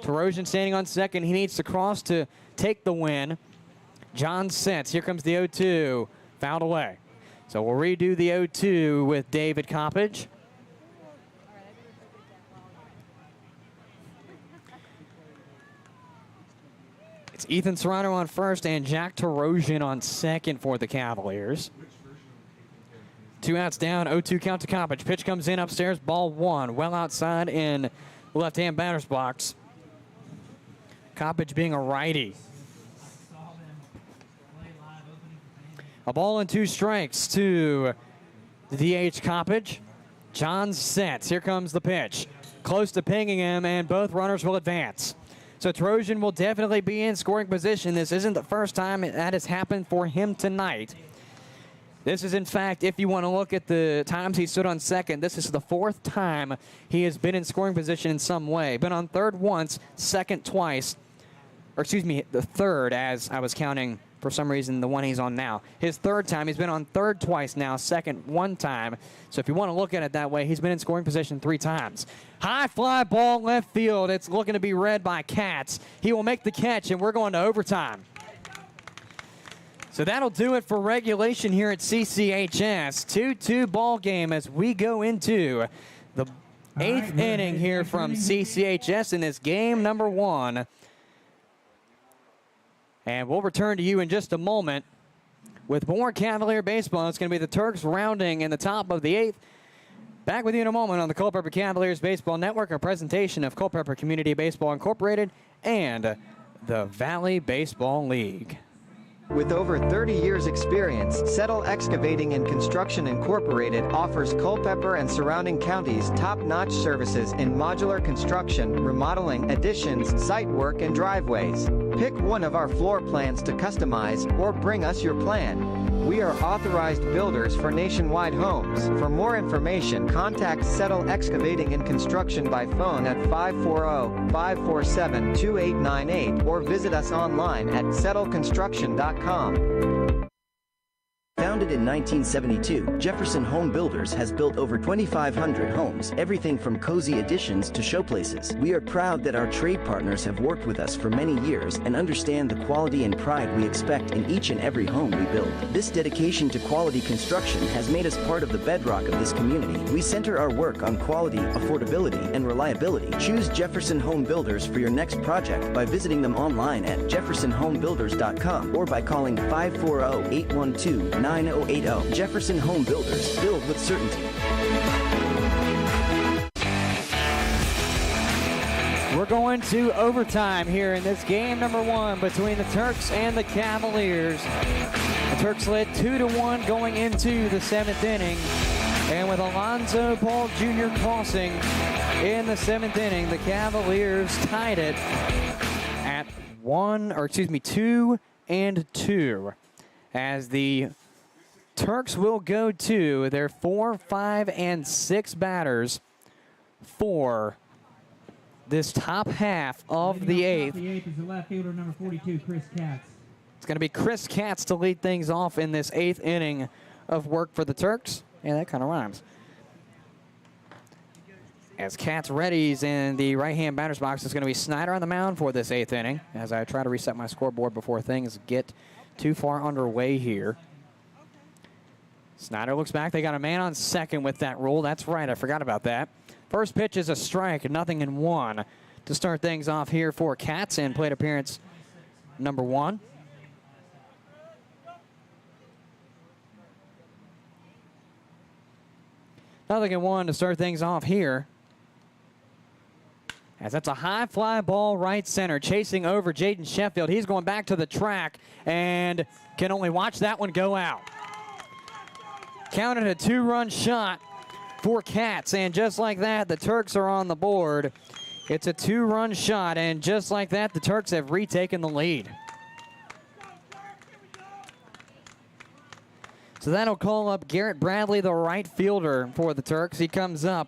Tarosian standing on second. He needs to cross to take the win. John sets. Here comes the 0-2. Fouled away. So we'll redo the 0-2 with David Coppage. It's Ethan Serrano on first and Jack Tarosian on second for the Cavaliers. 2 outs down, 0-2 count to Coppage. Pitch comes in upstairs, ball 1. Well outside in left-hand batter's box. Coppage being a righty. A ball and 2 strikes to the DH Coppage. John sets. Here comes the pitch. Close to pinging him, and both runners will advance. So Tarosian will definitely be in scoring position. This isn't the first time that has happened for him tonight. This is, in fact, if you want to look at the times he stood on second, this is the 4th time he has been in scoring position in some way. Been on third once, second twice. Or excuse me, the third, as I was counting for some reason the one he's on now. His 3rd time, he's been on third twice now, second 1 time. So if you want to look at it that way, he's been in scoring position 3 times. High fly ball left field. It's looking to be read by Katz. He will make the catch, and we're going to overtime. So that'll do it for regulation here at CCHS. 2-2 ball game as we go into the 8th inning here from CCHS in this game number 1. And we'll return to you in just a moment with more Cavalier baseball. It's going to be the Turks rounding in the top of the 8th. Back with you in a moment on the Culpeper Cavaliers Baseball Network, a presentation of Culpeper Community Baseball Incorporated and the Valley Baseball League. With over 30 years experience, Settle Excavating and Construction Incorporated offers Culpepper and surrounding counties top-notch services in modular construction, remodeling, additions, site work, and driveways. Pick one of our floor plans to customize or bring us your plan. We are authorized builders for nationwide homes. For more information, contact Settle Excavating and Construction by phone at 540-547-2898 or visit us online at settleconstruction.com. Founded in 1972, Jefferson Home Builders has built over 2,500 homes, everything from cozy additions to showplaces. We are proud that our trade partners have worked with us for many years and understand the quality and pride we expect in each and every home we build. This dedication to quality construction has made us part of the bedrock of this community. We center our work on quality, affordability, and reliability. Choose Jefferson Home Builders for your next project by visiting them online at jeffersonhomebuilders.com or by calling 540-812-9080. Jefferson Home Builders, build with certainty. We're going to overtime here in this game number 1 between the Turks and the Cavaliers. The Turks led 2-1 going into the 7th inning. And with Alonzo Paul Jr. crossing in the 7th inning, the Cavaliers tied it at 2-2 as the Turks will go to their 4, 5, and 6 batters for this top half of the 8th. The 8th is the left fielder, number 42, Chris Katz. It's going to be Chris Katz to lead things off in this 8th inning of work for the Turks. Yeah, that kind of rhymes. As Katz readies in the right-hand batter's box, it's going to be Snyder on the mound for this 8th inning as I try to reset my scoreboard before things get too far underway here. Snyder looks back. They got a man on second with that rule. That's right. I forgot about that. First pitch is a strike, 0-1 to start things off here for Katz in plate appearance number 1. Nothing in 1 to start things off here. As that's a high fly ball right center, chasing over Jaden Sheffield. He's going back to the track and can only watch that one go out. Counted a 2-run shot for Katz, and just like that, the Turks are on the board. It's a 2-run shot, and just like that, the Turks have retaken the lead. So that'll call up Garrett Bradley, the right fielder for the Turks. He comes up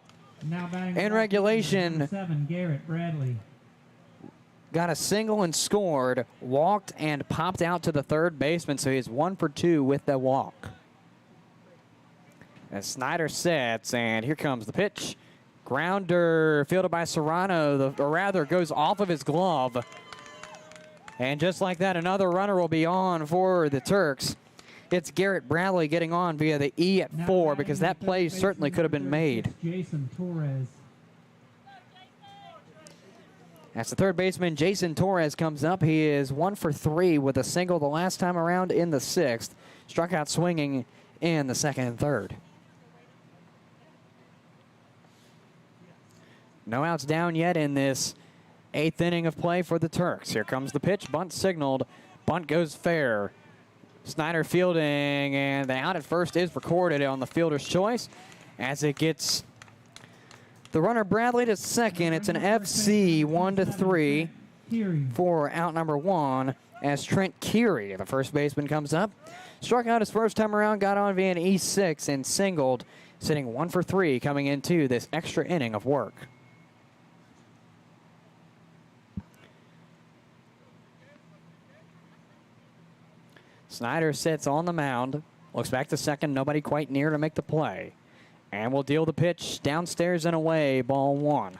in regulation. 7, Garrett Bradley. Got a single and scored, walked and popped out to the third baseman, so he's 1 for 2 with the walk. As Snyder sets, and here comes the pitch. Grounder fielded by Serrano, or rather goes off of his glove. And just like that, another runner will be on for the Turks. It's Garrett Bradley getting on via the E at 4 because that play certainly could have been made. Jason Torres. As the third baseman, Jason Torres, comes up. He is 1 for 3 with a single the last time around in the 6th. Struck out swinging in the 2nd and 3rd. No outs down yet in this 8th inning of play for the Turks. Here comes the pitch. Bunt signaled. Bunt goes fair. Snyder fielding, and the out at first is recorded on the fielder's choice as it gets the runner Bradley to second. It's an FC 1-3 for out number 1 as Trent Keary, the first baseman, comes up. Struck out his first time around, got on via an E6 and singled, sitting 1 for 3 coming into this extra inning of work. Snyder sits on the mound, looks back to second, nobody quite near to make the play. And will deal the pitch downstairs and away, ball 1.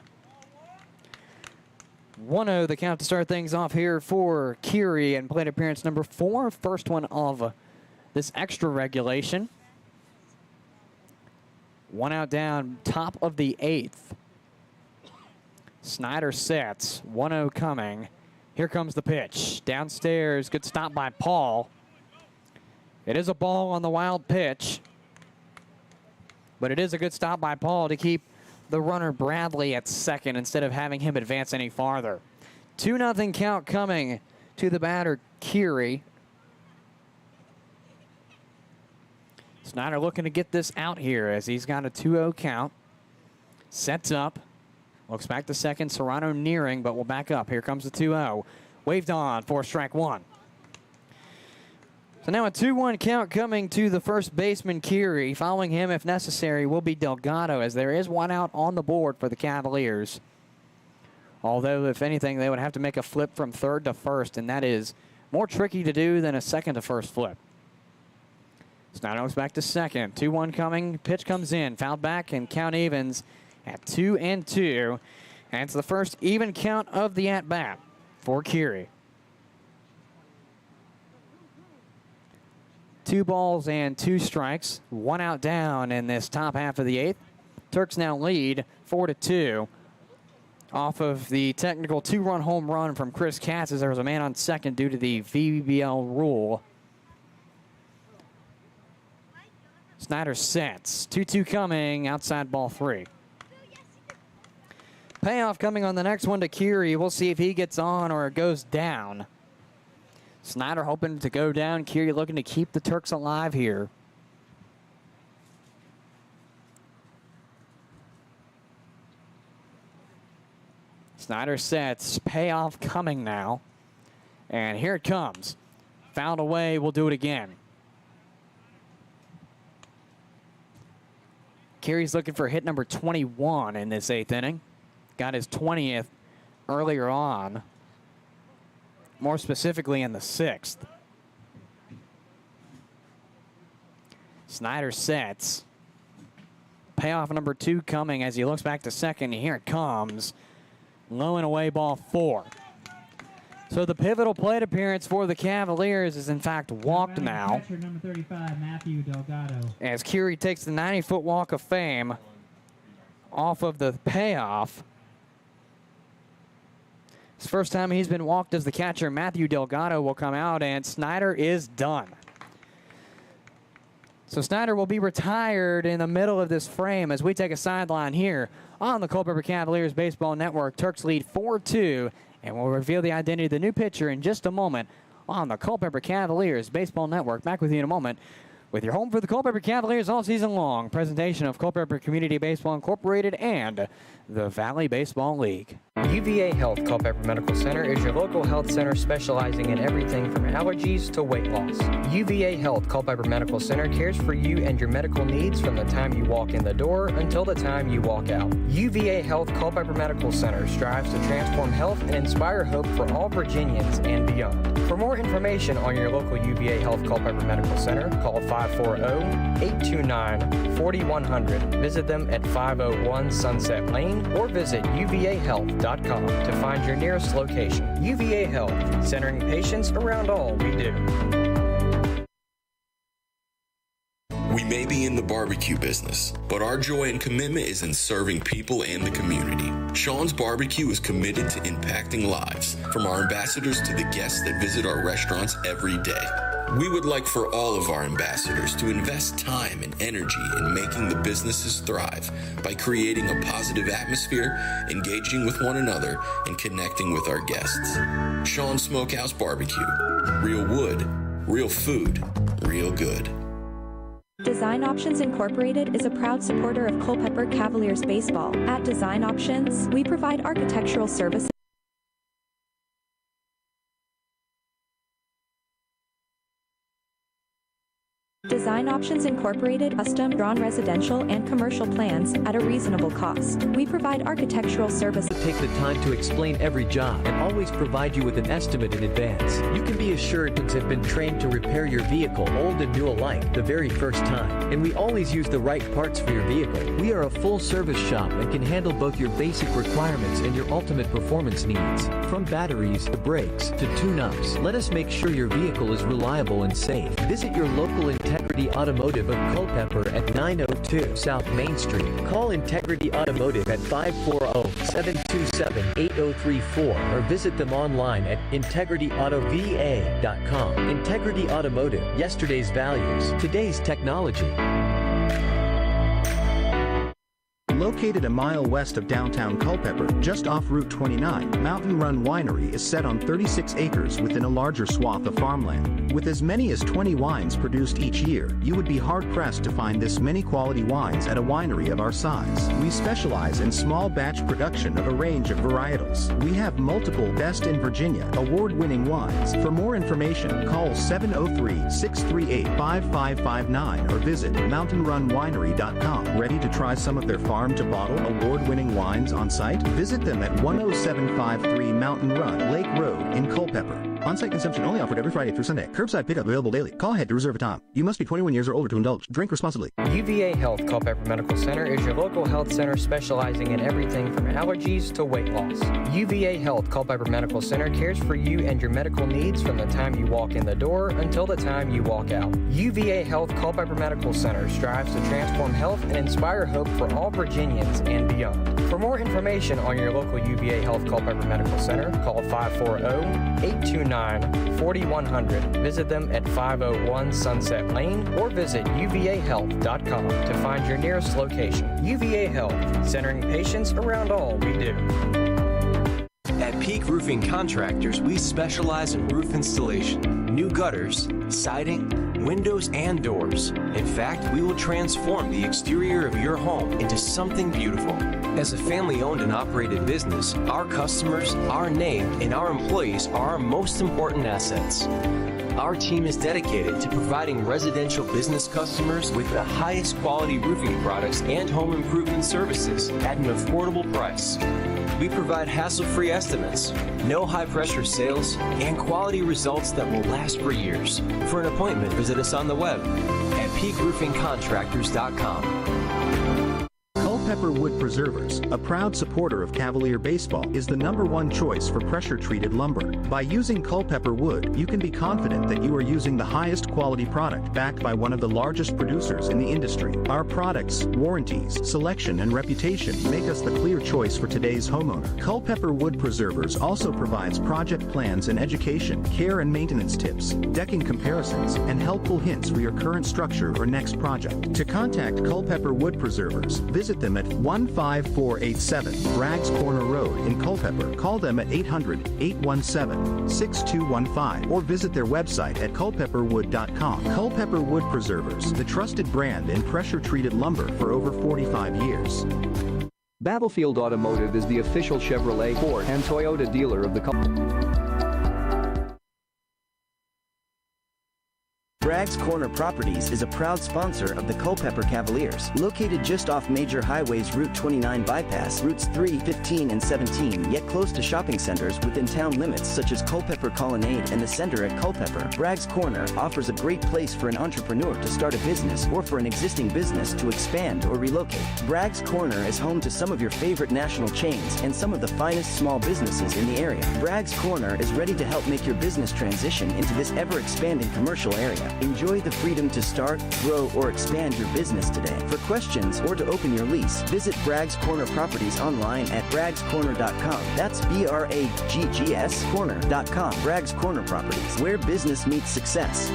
1-0 the count to start things off here for Keary and plate appearance number 4, first one of this extra regulation. 1 out down, top of the 8th. Snyder sets, 1-0 coming. Here comes the pitch. Downstairs, good stop by Paul. It is a ball on the wild pitch, but it is a good stop by Paul to keep the runner Bradley at second instead of having him advance any farther. 2-0 count coming to the batter, Keary. Snyder looking to get this out here as he's got a 2-0 count. Sets up. Looks back to second. Serrano nearing, but will back up. Here comes the 2-0. Waved on for strike one. So now a 2-1 count coming to the first baseman, Curie. Following him, if necessary, will be Delgado, as there is one out on the board for the Cavaliers. Although, if anything, they would have to make a flip from third to first, and that is more tricky to do than a second to first flip. Snyder looks back to second. 2-1 coming. Pitch comes in. Fouled back, and count evens at 2-2. And it's the first even count of the at-bat for Curie. 2 balls and 2 strikes. 1 out down in this top half of the 8th. Turks now lead 4-2. Off of the technical 2-run home run from Chris Katz, as there was a man on second due to the VBL rule. Snyder sets. 2-2 coming, outside ball 3. Payoff coming on the next one to Curie. We'll see if he gets on or it goes down. Snyder hoping to go down. Curie looking to keep the Turks alive here. Snyder sets. Payoff coming now. And here it comes. Fouled away. We'll do it again. Curie's looking for hit number 21 in this 8th inning. Got his 20th earlier on. More specifically in the 6th. Snyder sets. Payoff number 2 coming as he looks back to second. Here it comes. Low and away, ball 4. So the pivotal plate appearance for the Cavaliers is in fact walked now. Catcher number 35, Matthew Delgado. As Curie takes the 90-foot walk of fame off of the payoff. It's the first time he's been walked as the catcher. Matthew Delgado will come out, and Snyder is done. So Snyder will be retired in the middle of this frame as we take a sideline here on the Culpeper Cavaliers Baseball Network. Turks lead 4-2, and we'll reveal the identity of the new pitcher in just a moment on the Culpeper Cavaliers Baseball Network. Back with you in a moment with your home for the Culpeper Cavaliers all season long. Presentation of Culpeper Community Baseball Incorporated and the Valley Baseball League. UVA Health Culpepper Medical Center is your local health center specializing in everything from allergies to weight loss. UVA Health Culpepper Medical Center cares for you and your medical needs from the time you walk in the door until the time you walk out. UVA Health Culpepper Medical Center strives to transform health and inspire hope for all Virginians and beyond. For more information on your local UVA Health Culpepper Medical Center, call 540-829-4100. Visit them at 501 Sunset Lane or visit uvahealth.com to find your nearest location. UVA Health, centering patients around all we do. We may be in the barbecue business, but our joy and commitment is in serving people and the community. Sean's Barbecue is committed to impacting lives, from our ambassadors to the guests that visit our restaurants every day. We would like for all of our ambassadors to invest time and energy in making the businesses thrive by creating a positive atmosphere, engaging with one another, and connecting with our guests. Sean's Smokehouse Barbecue. Real wood, real food, real good. Design Options Incorporated is a proud supporter of Culpeper Cavaliers baseball. At Design Options, we provide architectural services. Design Options Incorporated custom drawn residential and commercial plans at a reasonable cost. We provide architectural services. Take the time to explain every job and always provide you with an estimate in advance. You can be assured we have been trained to repair your vehicle, old and new alike, the very first time. And we always use the right parts for your vehicle. We are a full service shop and can handle both your basic requirements and your ultimate performance needs. From batteries to brakes to tune-ups, let us make sure your vehicle is reliable and safe. Visit your local Integrity Automotive of Culpeper at 902 South Main Street. Call Integrity Automotive at 540-727-8034 or visit them online at integrityautovA.com. Integrity Automotive, yesterday's values, today's technology. Located a mile west of downtown Culpepper, just off Route 29, Mountain Run Winery is set on 36 acres within a larger swath of farmland. With as many as 20 wines produced each year, you would be hard-pressed to find this many quality wines at a winery of our size. We specialize in small batch production of a range of varietals. We have multiple Best in Virginia award-winning wines. For more information, call 703-638-5559 or visit mountainrunwinery.com. Ready to try some of their farm-to-bottle award-winning wines on site? Visit them at 10753 Mountain Run, Lake Road in Culpepper. On-site consumption only offered every Friday through Sunday. Curbside pickup available daily. Call ahead to reserve a time. You must be 21 years or older to indulge. Drink responsibly. UVA Health Culpepper Medical Center is your local health center specializing in everything from allergies to weight loss. UVA Health Culpepper Medical Center cares for you and your medical needs from the time you walk in the door until the time you walk out. UVA Health Culpepper Medical Center strives to transform health and inspire hope for all Virginians and beyond. For more information on your local UVA Health Culpepper Medical Center, call 540-829-4100. Visit them at 501 Sunset Lane or visit uvahealth.com to find your nearest location. UVA Health, centering patients around all we do. At Peak Roofing Contractors, we specialize in roof installation, new gutters, siding, windows, and doors. In fact, we will transform the exterior of your home into something beautiful. As a family-owned and operated business, our customers, our name, and our employees are our most important assets. Our team is dedicated to providing residential business customers with the highest quality roofing products and home improvement services at an affordable price. We provide hassle-free estimates, no high-pressure sales, and quality results that will last for years. For an appointment, visit us on the web at peakroofingcontractors.com. Culpeper Wood Preservers, a proud supporter of Cavalier baseball, is the #1 choice for pressure-treated lumber. By using Culpeper wood, you can be confident that you are using the highest quality product backed by one of the largest producers in the industry. Our products, warranties, selection, and reputation make us the clear choice for today's homeowner. Culpeper Wood Preservers also provides project plans and education, care and maintenance tips, decking comparisons, and helpful hints for your current structure or next project. To contact Culpeper Wood Preservers, visit them at 15487 Bragg's Corner Road in Culpepper. Call them at 800-817-6215 or visit their website at culpepperwood.com. Culpeper Wood Preservers, the trusted brand in pressure-treated lumber for over 45 years. Battlefield Automotive is the official Chevrolet, Ford, and Toyota dealer of the Bragg's Corner Properties is a proud sponsor of the Culpeper Cavaliers. Located just off major highways Route 29 bypass, routes 3, 15, and 17, yet close to shopping centers within town limits such as Culpeper Colonnade and the Center at Culpeper, Bragg's Corner offers a great place for an entrepreneur to start a business or for an existing business to expand or relocate. Bragg's Corner is home to some of your favorite national chains and some of the finest small businesses in the area. Bragg's Corner is ready to help make your business transition into this ever-expanding commercial area. Enjoy the freedom to start, grow, or expand your business today. For questions or to open your lease, visit Bragg's Corner Properties online at braggscorner.com. That's BRAGGS corner.com. Bragg's Corner Properties, where business meets success.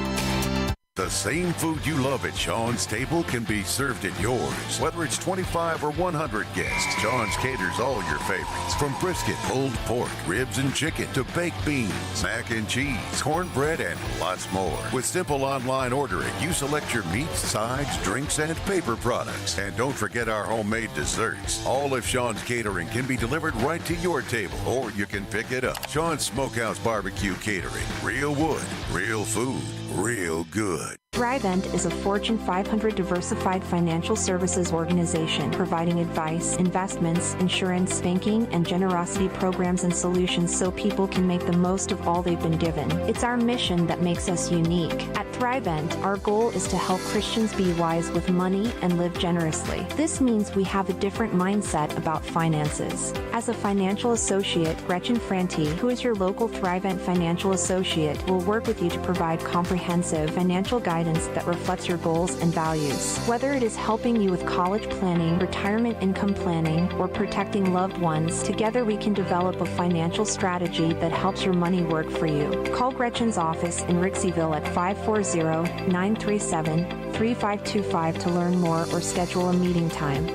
The same food you love at Sean's Table can be served at yours. Whether it's 25 or 100 guests, Sean's caters all your favorites. From brisket, pulled pork, ribs and chicken, to baked beans, mac and cheese, cornbread, and lots more. With simple online ordering, you select your meats, sides, drinks, and paper products. And don't forget our homemade desserts. All of Sean's catering can be delivered right to your table, or you can pick it up. Sean's Smokehouse Barbecue Catering. Real wood, real food, real good. Thrivent is a Fortune 500 diversified financial services organization providing advice, investments, insurance, banking, and generosity programs and solutions so people can make the most of all they've been given. It's our mission that makes us unique. At Thrivent, our goal is to help Christians be wise with money and live generously. This means we have a different mindset about finances. As a financial associate, Gretchen Franti, who is your local Thrivent financial associate, will work with you to provide comprehensive financial guidance that reflects your goals and values. Whether it is helping you with college planning, retirement income planning, or protecting loved ones, together we can develop a financial strategy that helps your money work for you. Call Gretchen's office in Rixieville at 540-937-3525 to learn more or schedule a meeting time.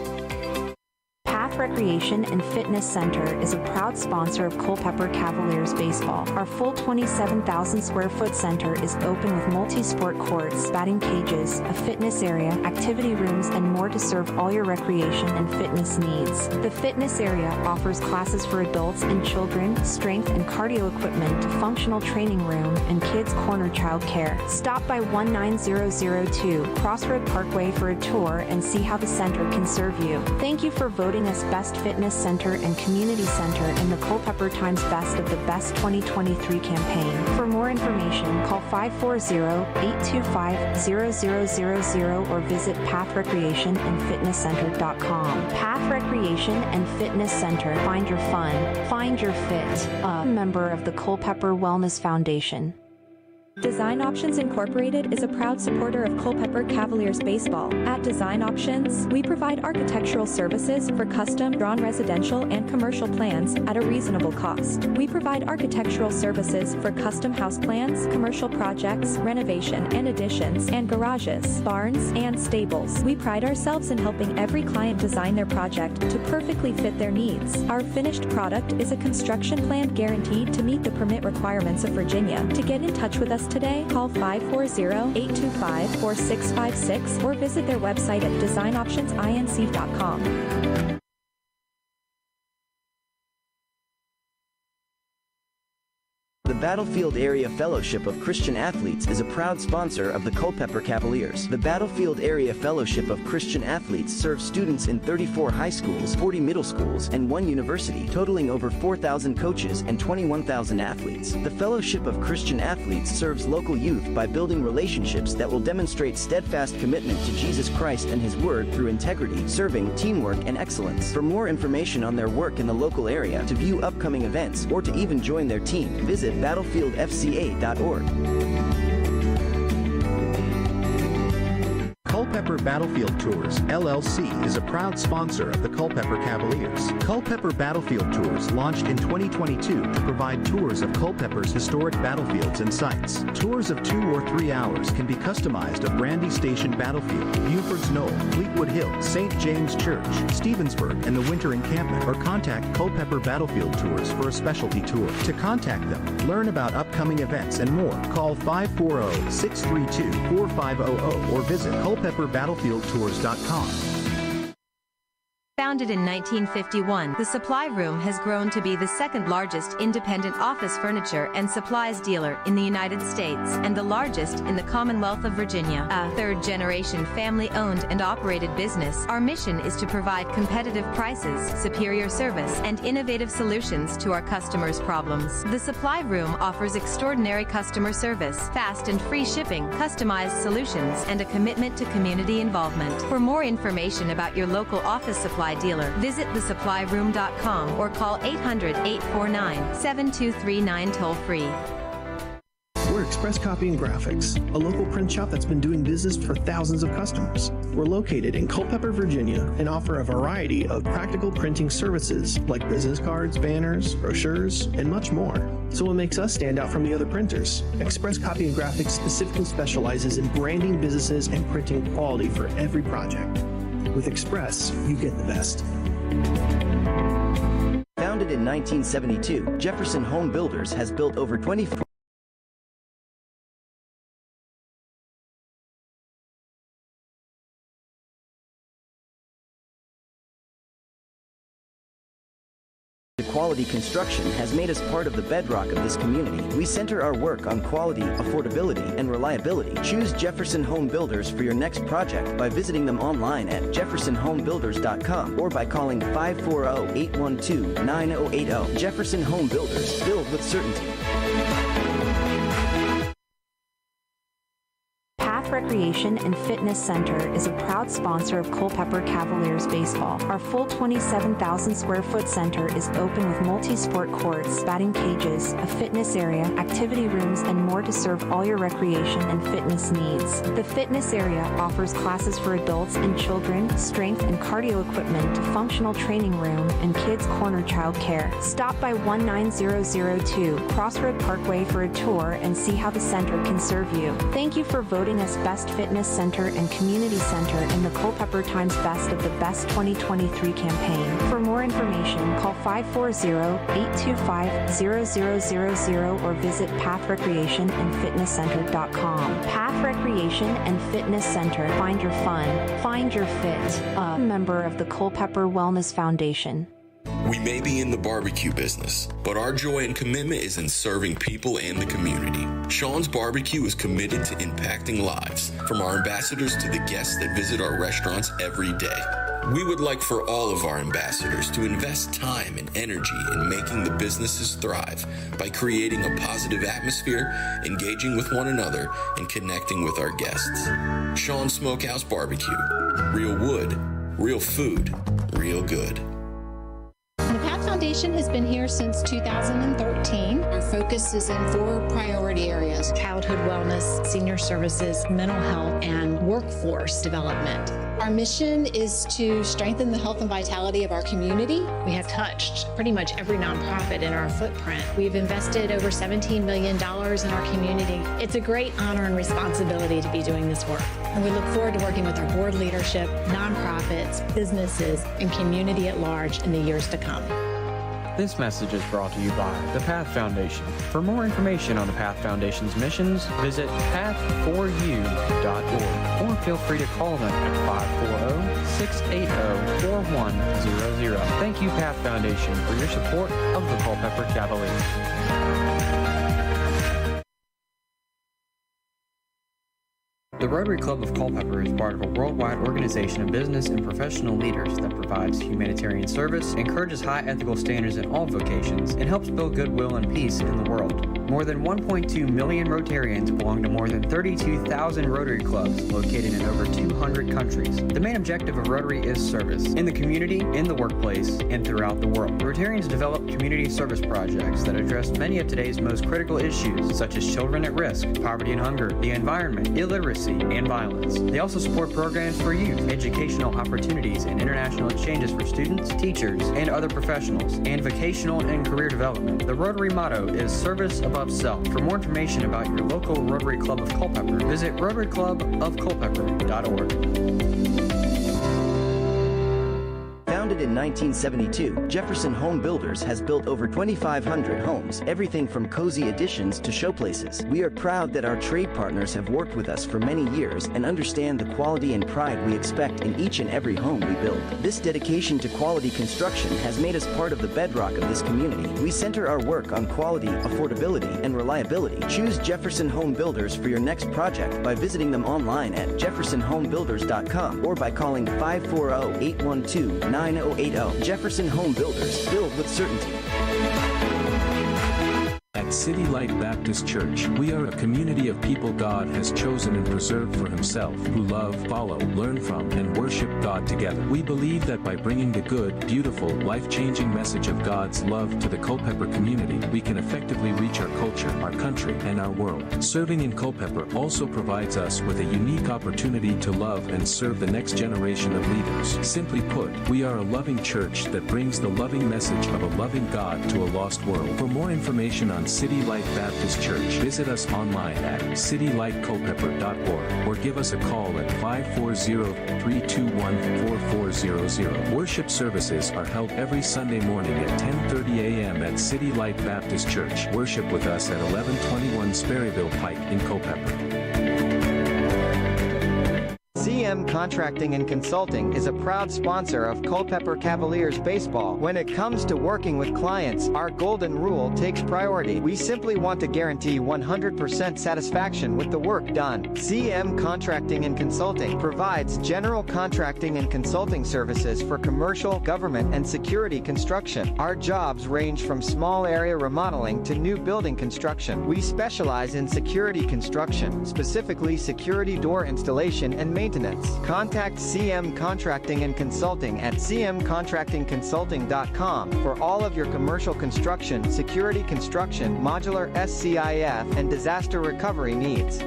Recreation and Fitness Center is a proud sponsor of Culpeper Cavaliers baseball. Our full 27,000 square foot center is open with multi-sport courts, batting cages, a fitness area, activity rooms, and more to serve all your recreation and fitness needs. The fitness area offers classes for adults and children, strength and cardio equipment, functional training room, and kids corner child care. Stop by 19002 Crossroad Parkway for a tour and see how the center can serve you. Thank you for voting us Best Fitness Center and Community Center in the Culpeper Times Best of the Best 2023 campaign. For more information, call 540-825-0000 or visit pathrecreationandfitnesscenter.com. Path Recreation and Fitness Center. Find your fun. Find your fit. A member of the Culpeper Wellness Foundation. Design Options Incorporated is a proud supporter of Culpeper Cavaliers baseball. At Design Options, we provide architectural services for custom drawn residential and commercial plans at a reasonable cost. We provide architectural services for custom house plans, commercial projects, renovation and additions, and garages, barns, and stables. We pride ourselves in helping every client design their project to perfectly fit their needs. Our finished product is a construction plan guaranteed to meet the permit requirements of Virginia. To get in touch with us today, call 540-825-4656 or visit their website at designoptionsinc.com. The Battlefield Area Fellowship of Christian Athletes is a proud sponsor of the Culpeper Cavaliers. The Battlefield Area Fellowship of Christian Athletes serves students in 34 high schools, 40 middle schools, and 1 university, totaling over 4,000 coaches and 21,000 athletes. The Fellowship of Christian Athletes serves local youth by building relationships that will demonstrate steadfast commitment to Jesus Christ and His Word through integrity, serving, teamwork, and excellence. For more information on their work in the local area, to view upcoming events, or to even join their team, visit battlefieldfca.org. Culpeper Battlefield Tours, LLC is a proud sponsor of the Culpeper Cavaliers. Culpeper Battlefield Tours launched in 2022 to provide tours of Culpeper's historic battlefields and sites. Tours of 2 or 3 hours can be customized of Brandy Station Battlefield, Buford's Knoll, Fleetwood Hill, St. James Church, Stevensburg, and the Winter Encampment, or contact Culpeper Battlefield Tours for a specialty tour. To contact them, learn about upcoming events and more, call 540-632-4500 or visit culpepperbattlefieldtours.com. Founded in 1951, the Supply Room has grown to be the second largest independent office furniture and supplies dealer in the United States and the largest in the Commonwealth of Virginia. A third-generation family-owned and operated business, our mission is to provide competitive prices, superior service, and innovative solutions to our customers' problems. The Supply Room offers extraordinary customer service, fast and free shipping, customized solutions, and a commitment to community involvement. For more information about your local office supply dealer, visit thesupplyroom.com or call 800-849-7239 toll-free. We're Express Copy and Graphics, a local print shop that's been doing business for thousands of customers. We're located in Culpeper, Virginia, and offer a variety of practical printing services like business cards, banners, brochures, and much more. So what makes us stand out from the other printers? Express Copy and Graphics specifically specializes in branding businesses and printing quality for every project. With Express, you get the best. Founded in 1972, Jefferson Home Builders has built over 24 quality construction has made us part of the bedrock of this community. We center our work on quality, affordability, and reliability. Choose Jefferson Home Builders for your next project by visiting them online at jeffersonhomebuilders.com or by calling 540-812-9080. Jefferson Home Builders, build with certainty. Recreation and Fitness Center is a proud sponsor of Culpeper Cavaliers baseball. Our full 27,000 square foot center is open with multi-sport courts, batting cages, a fitness area, activity rooms, and more to serve all your recreation and fitness needs. The fitness area offers classes for adults and children, strength and cardio equipment, functional training room, and kids corner child care. Stop by 19002 Crossroad Parkway for a tour and see how the center can serve you. Thank you for voting us Best Best Fitness Center and Community Center in the Culpepper Times Best of the Best 2023 campaign. For more information, call 540-825-0000 or visit pathrecreationandfitnesscenter.com. Path Recreation and Fitness Center. Find your fun. Find your fit. A member of the Culpepper Wellness Foundation. We may be in the barbecue business, but our joy and commitment is in serving people and the community. Sean's Barbecue is committed to impacting lives, from our ambassadors to the guests that visit our restaurants every day. We would like for all of our ambassadors to invest time and energy in making the businesses thrive by creating a positive atmosphere, engaging with one another, and connecting with our guests. Sean's Smokehouse Barbecue. Real wood, real food, real good. The PATH Foundation has been here since 2013. Our focus is in 4 priority areas: childhood wellness, senior services, mental health, and workforce development. Our mission is to strengthen the health and vitality of our community. We have touched pretty much every nonprofit in our footprint. We've invested over $17 million in our community. It's a great honor and responsibility to be doing this work. And we look forward to working with our board leadership, nonprofits, businesses, and community at large in the years to come. This message is brought to you by the PATH Foundation. For more information on the PATH Foundation's missions, visit path4u.org or feel free to call them at 540-680-4100. Thank you, PATH Foundation, for your support of the Culpeper Cavaliers. The Rotary Club of Culpepper is part of a worldwide organization of business and professional leaders that provides humanitarian service, encourages high ethical standards in all vocations, and helps build goodwill and peace in the world. More than 1.2 million Rotarians belong to more than 32,000 Rotary clubs located in over 200 countries. The main objective of Rotary is service, in the community, in the workplace, and throughout the world. Rotarians develop community service projects that address many of today's most critical issues, such as children at risk, poverty and hunger, the environment, illiteracy, and violence. They also support programs for youth, educational opportunities, and international exchanges for students, teachers, and other professionals, and vocational and career development. The Rotary motto is service above self. For more information about your local Rotary Club of Culpeper, visit rotaryclubofculpeper.org. Founded in 1972, Jefferson Home Builders has built over 2,500 homes, everything from cozy additions to showplaces. We are proud that our trade partners have worked with us for many years and understand the quality and pride we expect in each and every home we build. This dedication to quality construction has made us part of the bedrock of this community. We center our work on quality, affordability, and reliability. Choose Jefferson Home Builders for your next project by visiting them online at jeffersonhomebuilders.com or by calling 540-812-9080. Jefferson Home Builders, build with certainty. At City Light Baptist Church, we are a community of people God has chosen and preserved for Himself, who love, follow, learn from, and worship God together. We believe that by bringing the good, beautiful, life-changing message of God's love to the Culpepper community, we can effectively reach our culture, our country, and our world. Serving in Culpepper also provides us with a unique opportunity to love and serve the next generation of leaders. Simply put, we are a loving church that brings the loving message of a loving God to a lost world. For more information on City Light Baptist Church, visit us online at citylightculpepper.org or give us a call at 540-321-4400. Worship services are held every Sunday morning at 10:30 a.m. at City Light Baptist Church. Worship with us at 1121 Sperryville Pike in Culpeper. CM Contracting and Consulting is a proud sponsor of Culpeper Cavaliers baseball. When it comes to working with clients, our golden rule takes priority. We simply want to guarantee 100% satisfaction with the work done. CM Contracting and Consulting provides general contracting and consulting services for commercial, government, and security construction. Our jobs range from small area remodeling to new building construction. We specialize in security construction, specifically security door installation and maintenance. Contact CM Contracting and Consulting at cmcontractingconsulting.com for all of your commercial construction, security construction, modular SCIF, and disaster recovery needs.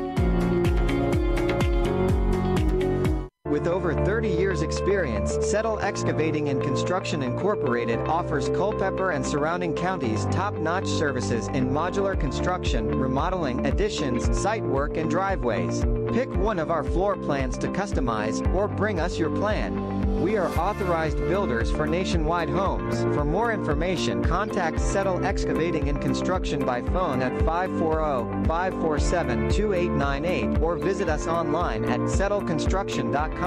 With With over 30 years experience, Settle Excavating and Construction Incorporated offers Culpepper and surrounding counties top-notch services in modular construction, remodeling, additions, site work, and driveways. Pick one of our floor plans to customize or bring us your plan. We are authorized builders for nationwide homes. For more information, contact Settle Excavating and Construction by phone at 540-547-2898 or visit us online at settleconstruction.com.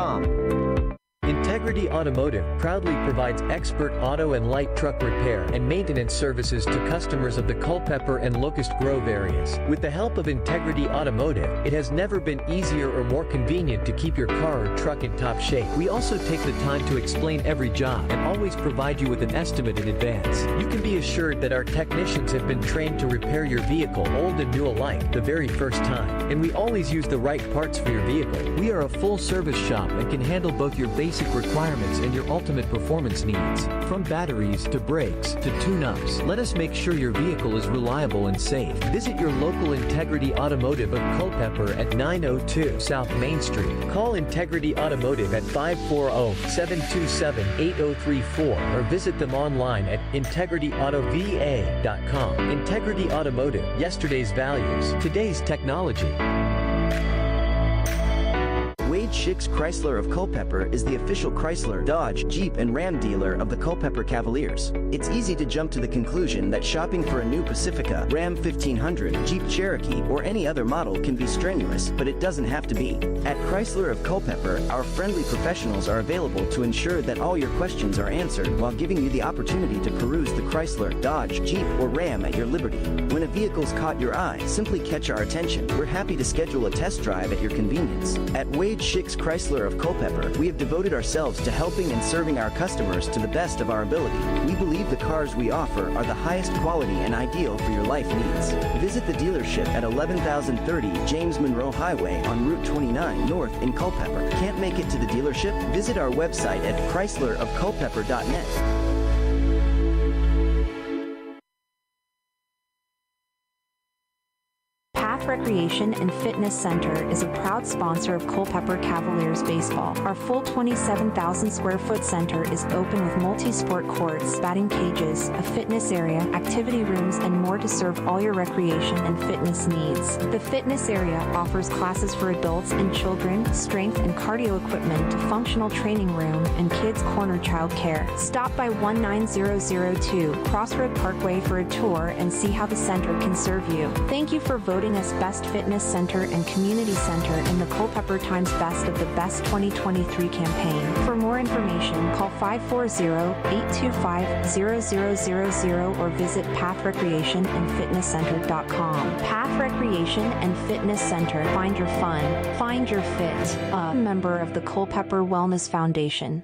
Integrity Automotive proudly provides expert auto and light truck repair and maintenance services to customers of the Culpepper and Locust Grove areas. With the help of Integrity Automotive, it has never been easier or more convenient to keep your car or truck in top shape. We also take the time to explain every job and always provide you with an estimate in advance. You can be assured that our technicians have been trained to repair your vehicle, old and new alike, the very first time. And we always use the right parts for your vehicle. We are a full-service shop and can handle both your basic requirements and your ultimate performance needs. From batteries to brakes to tune-ups, let us make sure your vehicle is reliable and safe. Visit your local Integrity Automotive of Culpepper at 902 South Main Street. Call Integrity Automotive at 540-727-8034 or visit them online at integrityautovA.com. Integrity Automotive, yesterday's values, today's technology. Wade Schicks Chrysler of Culpepper is the official Chrysler, Dodge, Jeep, and Ram dealer of the Culpepper Cavaliers. It's easy to jump to the conclusion that shopping for a new Pacifica, Ram 1500, Jeep Cherokee, or any other model can be strenuous, but it doesn't have to be. At Chrysler of Culpepper, our friendly professionals are available to ensure that all your questions are answered while giving you the opportunity to peruse the Chrysler, Dodge, Jeep, or Ram at your liberty. When a vehicle's caught your eye, simply catch our attention. We're happy to schedule a test drive at your convenience. At Wade Schicks Chrysler of Culpepper, we have devoted ourselves to helping and serving our customers to the best of our ability. We believe the cars we offer are the highest quality and ideal for your life needs. Visit the dealership at 11,030 James Monroe Highway on Route 29 North in Culpepper. Can't make it to the dealership? Visit our website at chryslerofculpepper.net. Recreation and Fitness Center is a proud sponsor of Culpeper Cavaliers baseball. Our full 27,000 square foot center is open with multi-sport courts, batting cages, a fitness area, activity rooms, and more to serve all your recreation and fitness needs. The fitness area offers classes for adults and children, strength and cardio equipment, functional training room, and kids corner child care. Stop by 19002 Crossroad Parkway for a tour and see how the center can serve you. Thank you for voting us Best Fitness Center and Community Center in the Culpeper Times Best of the Best 2023 campaign. For more information, call 540-825-0000 or visit pathrecreationandfitnesscenter.com. Path Recreation and Fitness Center. Find your fun. Find your fit. A member of the Culpepper Wellness Foundation.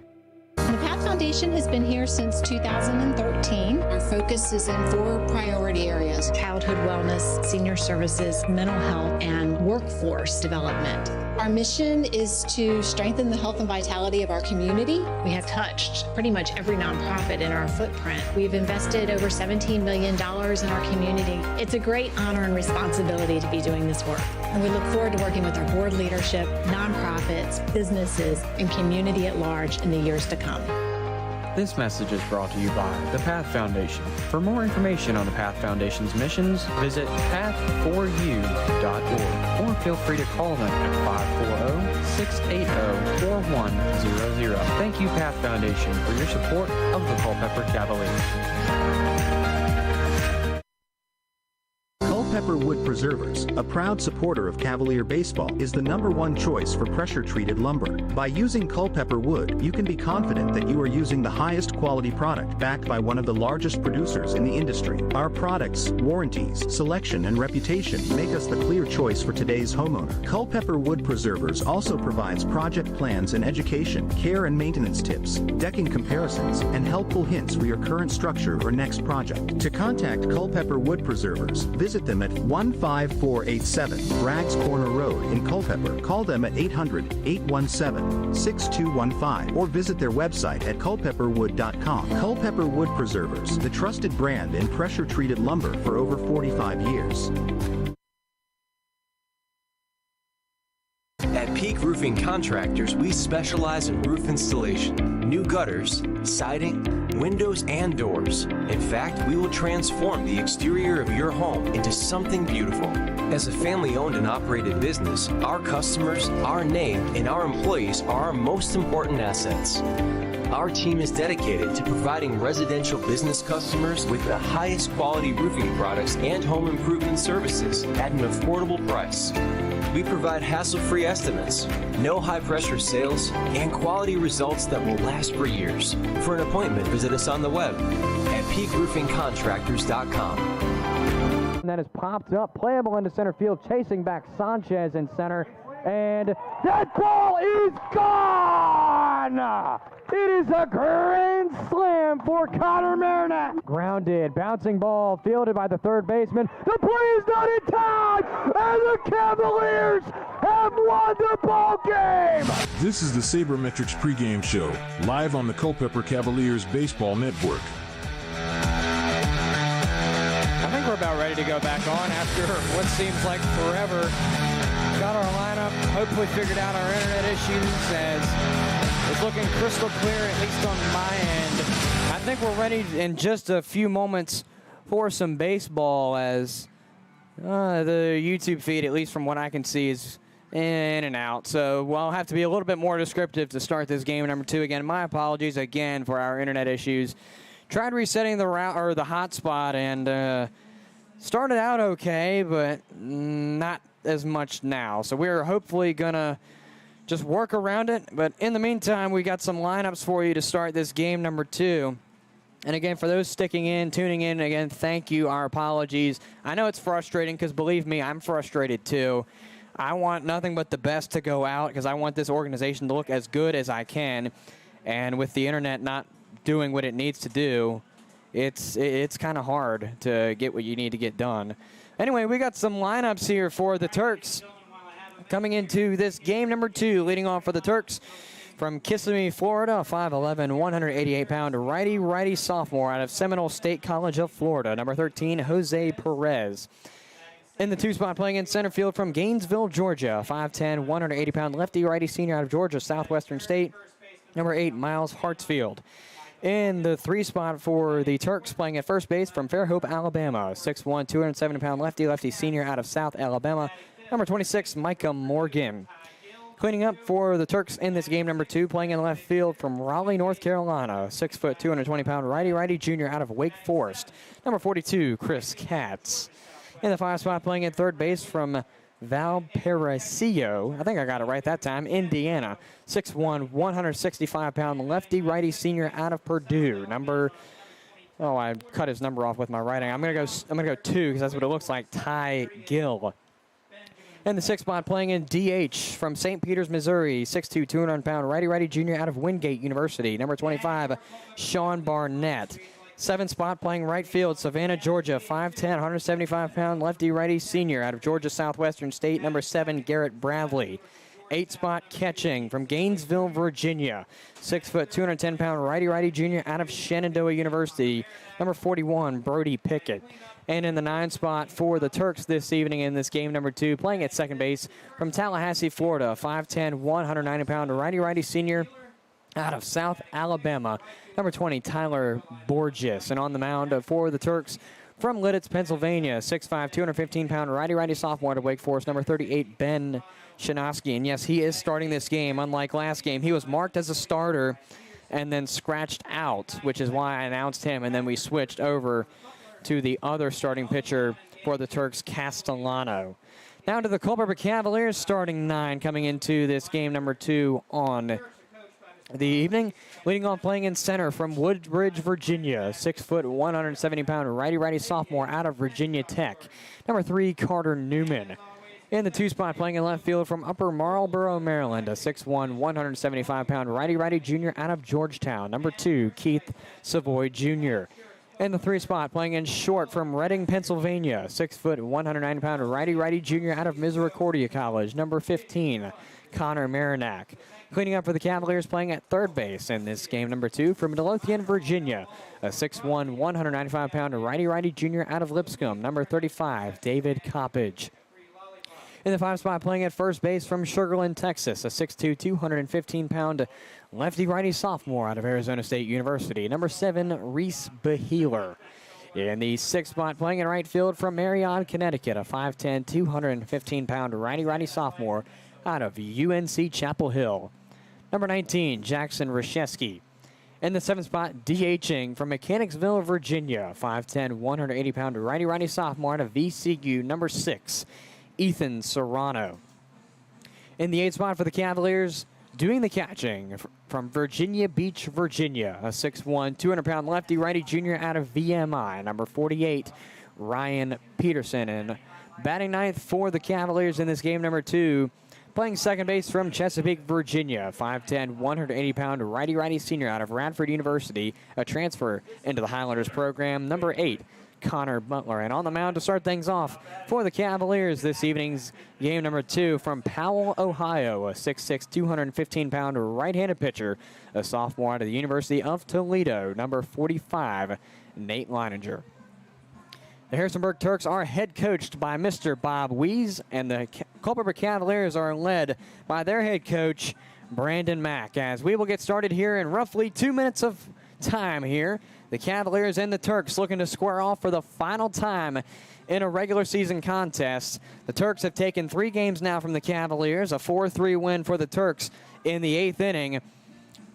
The PATH Foundation has been here since 2013. Our focus is in 4 priority areas: childhood wellness, senior services, mental health, and workforce development. Our mission is to strengthen the health and vitality of our community. We have touched pretty much every nonprofit in our footprint. We've invested over $17 million in our community. It's a great honor and responsibility to be doing this work. And we look forward to working with our board leadership, nonprofits, businesses, and community at large in the years to come. This message is brought to you by the PATH Foundation. For more information on the PATH Foundation's missions, visit path4u.org or feel free to call them at 540-680-4100. Thank you, PATH Foundation, for your support of the Culpeper Cavaliers. Culpeper Wood Preservers, a proud supporter of Cavalier baseball, is the #1 choice for pressure-treated lumber. By using Culpeper wood, you can be confident that you are using the highest quality product backed by one of the largest producers in the industry. Our products, warranties, selection, and reputation make us the clear choice for today's homeowner. Culpeper Wood Preservers also provides project plans and education, care and maintenance tips, decking comparisons, and helpful hints for your current structure or next project. To contact Culpeper Wood Preservers, visit them at 15487 Bragg's Corner Road in Culpeper. Call them at 800-817-6215 or visit their website at culpepperwood.com. Culpeper Wood Preservers, the trusted brand in pressure-treated lumber for over 45 years. At Peak Peak Roofing Contractors, we specialize in roof installation, new gutters, siding, windows, and doors. In fact, we will transform the exterior of your home into something beautiful. As a family-owned and operated business, our customers, our name, and our employees are our most important assets. Our team is dedicated to providing residential business customers with the highest quality roofing products and home improvement services at an affordable price. We provide hassle-free estimates, no high-pressure sales, and quality results that will last for years. For an appointment, visit us on the web at peakroofingcontractors.com. And that is popped up, playable into center field, chasing back Sanchez in center, and that ball is gone! It is a grand slam for Connor Marinac. Grounded, bouncing ball, fielded by the third baseman. The play is not in time, and the Cavaliers have won the ball game! This is the Saber Metrics pregame show, live on the Culpeper Cavaliers Baseball Network. I think we're about ready to go back on after what seems like forever. Got our lineup, hopefully figured out our internet issues as it's looking crystal clear, at least on my end. I think we're ready in just a few moments for some baseball as the YouTube feed, at least from what I can see, is in and out. So I'll have to be a little bit more descriptive to start this game number 2. Again, my apologies again for our internet issues. Tried resetting the route or the hotspot and started out okay, but not as much now. So we're hopefully gonna just work around it. But in the meantime, we got some lineups for you to start this game number 2. And again, for those sticking in, tuning in, again, thank you. Our apologies. I know it's frustrating because, believe me, I'm frustrated too. I want nothing but the best to go out because I want this organization to look as good as I can. And with the internet not doing what it needs to do, it's kind of hard to get what you need to get done. Anyway, we got some lineups here for the Turks coming into this game number 2. Leading off for the Turks from Kissimmee, Florida, 5'11", 188-pound righty sophomore out of Seminole State College of Florida, number 13, Jose Perez. In the 2 spot, playing in center field from Gainesville, Georgia, 5'10", 180-pound lefty-righty senior out of Georgia Southwestern State, number 8, Miles Hartsfield. In the 3 spot for the Turks, playing at first base from Fairhope, Alabama, 6'1", 270-pound lefty senior out of South Alabama, number 26, Micah Morgan. Cleaning up for the Turks in this game number 2, playing in left field from Raleigh, North Carolina, 6', 220-pound righty junior out of Wake Forest, number 42, Chris Katz. In the 5 spot, playing at third base from Valparaiso, I think I got it right that time, Indiana, 6'1", 165-pound lefty-righty senior out of Purdue, I cut his number off with my writing. I'm gonna go 2 because that's what it looks like, Ty Gill. In the 6th spot, playing in DH from St. Peters, Missouri, 6'2", 200-pound righty junior out of Wingate University, number 25, Sean Barnett. 7th spot, playing right field, Savannah, Georgia, 5'10", 175-pound lefty-righty senior out of Georgia Southwestern State, number 7, Garrett Bradley. 8th spot, catching from Gainesville, Virginia, 6', 210-pound righty junior out of Shenandoah University, number 41, Brody Pickett. And in the 9th spot for the Turks this evening in this game number 2, playing at second base from Tallahassee, Florida, 5'10", 190-pound righty senior out of South Alabama, number 20, Tyler Borges. And on the mound for the Turks from Lidditz, Pennsylvania, 6'5", 215-pound righty sophomore out of Wake Forest, number 38, Ben Shinosky. And yes, he is starting this game. Unlike last game, he was marked as a starter and then scratched out, which is why I announced him, and then we switched over to the other starting pitcher for the Turks, Castellano. Now to the Culpeper Cavaliers starting 9 coming into this game number 2 on the evening. Leading off, playing in center from Woodbridge, Virginia, 6', 170-pound righty sophomore out of Virginia Tech, number 3, Carter Newman. In the 2 spot, playing in left field from Upper Marlboro, Maryland, a 6'1", 175-pound righty junior out of Georgetown, number 2, Keith Savoy Jr. In the 3 spot, playing in short from Reading, Pennsylvania, 6', 190-pound righty junior out of Misericordia College, number 15, Connor Marinac. Cleaning up for the Cavaliers, playing at third base in this game number 2 from Midlothian, Virginia, a 6'1", 195-pound righty junior out of Lipscomb, number 35, David Coppage. In the 5 spot, playing at first base from Sugar Land, Texas, a 6'2", 215-pound lefty-righty sophomore out of Arizona State University, number 7, Reese Beheeler. In the 6th spot, playing in right field from Marion, Connecticut, a 5'10", 215-pound righty-righty sophomore out of UNC Chapel Hill, number 19, Jackson Rashesky. In the 7th spot, DHing from Mechanicsville, Virginia, 5'10", 180-pound righty-righty sophomore out of VCU, number 6, Ethan Serrano. In the 8th spot for the Cavaliers, doing the catching from Virginia Beach, Virginia, a 6'1", 200-pound lefty-righty junior out of VMI, number 48, Ryan Peterson. And batting ninth for the Cavaliers in this game, number 2, playing second base from Chesapeake, Virginia, 5'10", 180-pound righty-righty senior out of Radford University, a transfer into the Highlanders program, number 8, Connor Butler. And on the mound to start things off for the Cavaliers this evening's game number 2 from Powell, Ohio, a 6'6", 215-pound right-handed pitcher, a sophomore out of the University of Toledo, number 45, Nate Leininger. The Harrisonburg Turks are head coached by Mr. Bob Wees, and the Culpeper Cavaliers are led by their head coach, Brandon Mack. As we will get started here in roughly 2 minutes of time here, the Cavaliers and the Turks looking to square off for the final time in a regular season contest. The Turks have taken 3 games now from the Cavaliers, a 4-3 win for the Turks in the 8th inning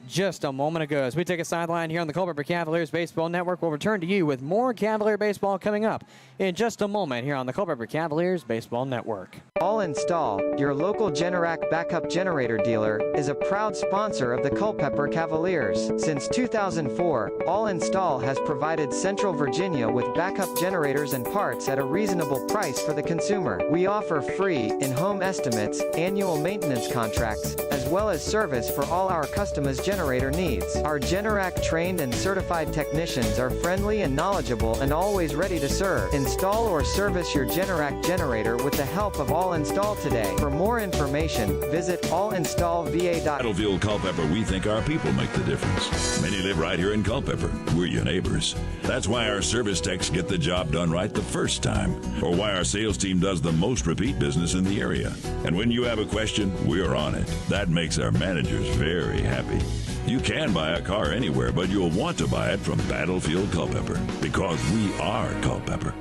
just a moment ago. As we take a sideline here on the Culpeper Cavaliers Baseball Network, we'll return to you with more Cavalier baseball coming up in just a moment here on the Culpeper Cavaliers Baseball Network. All Install, your local Generac backup generator dealer, is a proud sponsor of the Culpeper Cavaliers. Since 2004, All Install has provided Central Virginia with backup generators and parts at a reasonable price for the consumer. We offer free, in-home estimates, annual maintenance contracts, as well as service for all our customized generator needs. Our Generac trained and certified technicians are friendly and knowledgeable and always ready to serve. Install or service your Generac generator with the help of All Install today. For more information, visit allinstallva.com. Battlefield Culpepper, we think our people make the difference. Many live right here in Culpeper. We're your neighbors. That's why our service techs get the job done right the first time, or why our sales team does the most repeat business in the area. And when you have a question, we're on it. That makes our managers very happy. You can buy a car anywhere, but you'll want to buy it from Battlefield Culpepper, because we are Culpepper.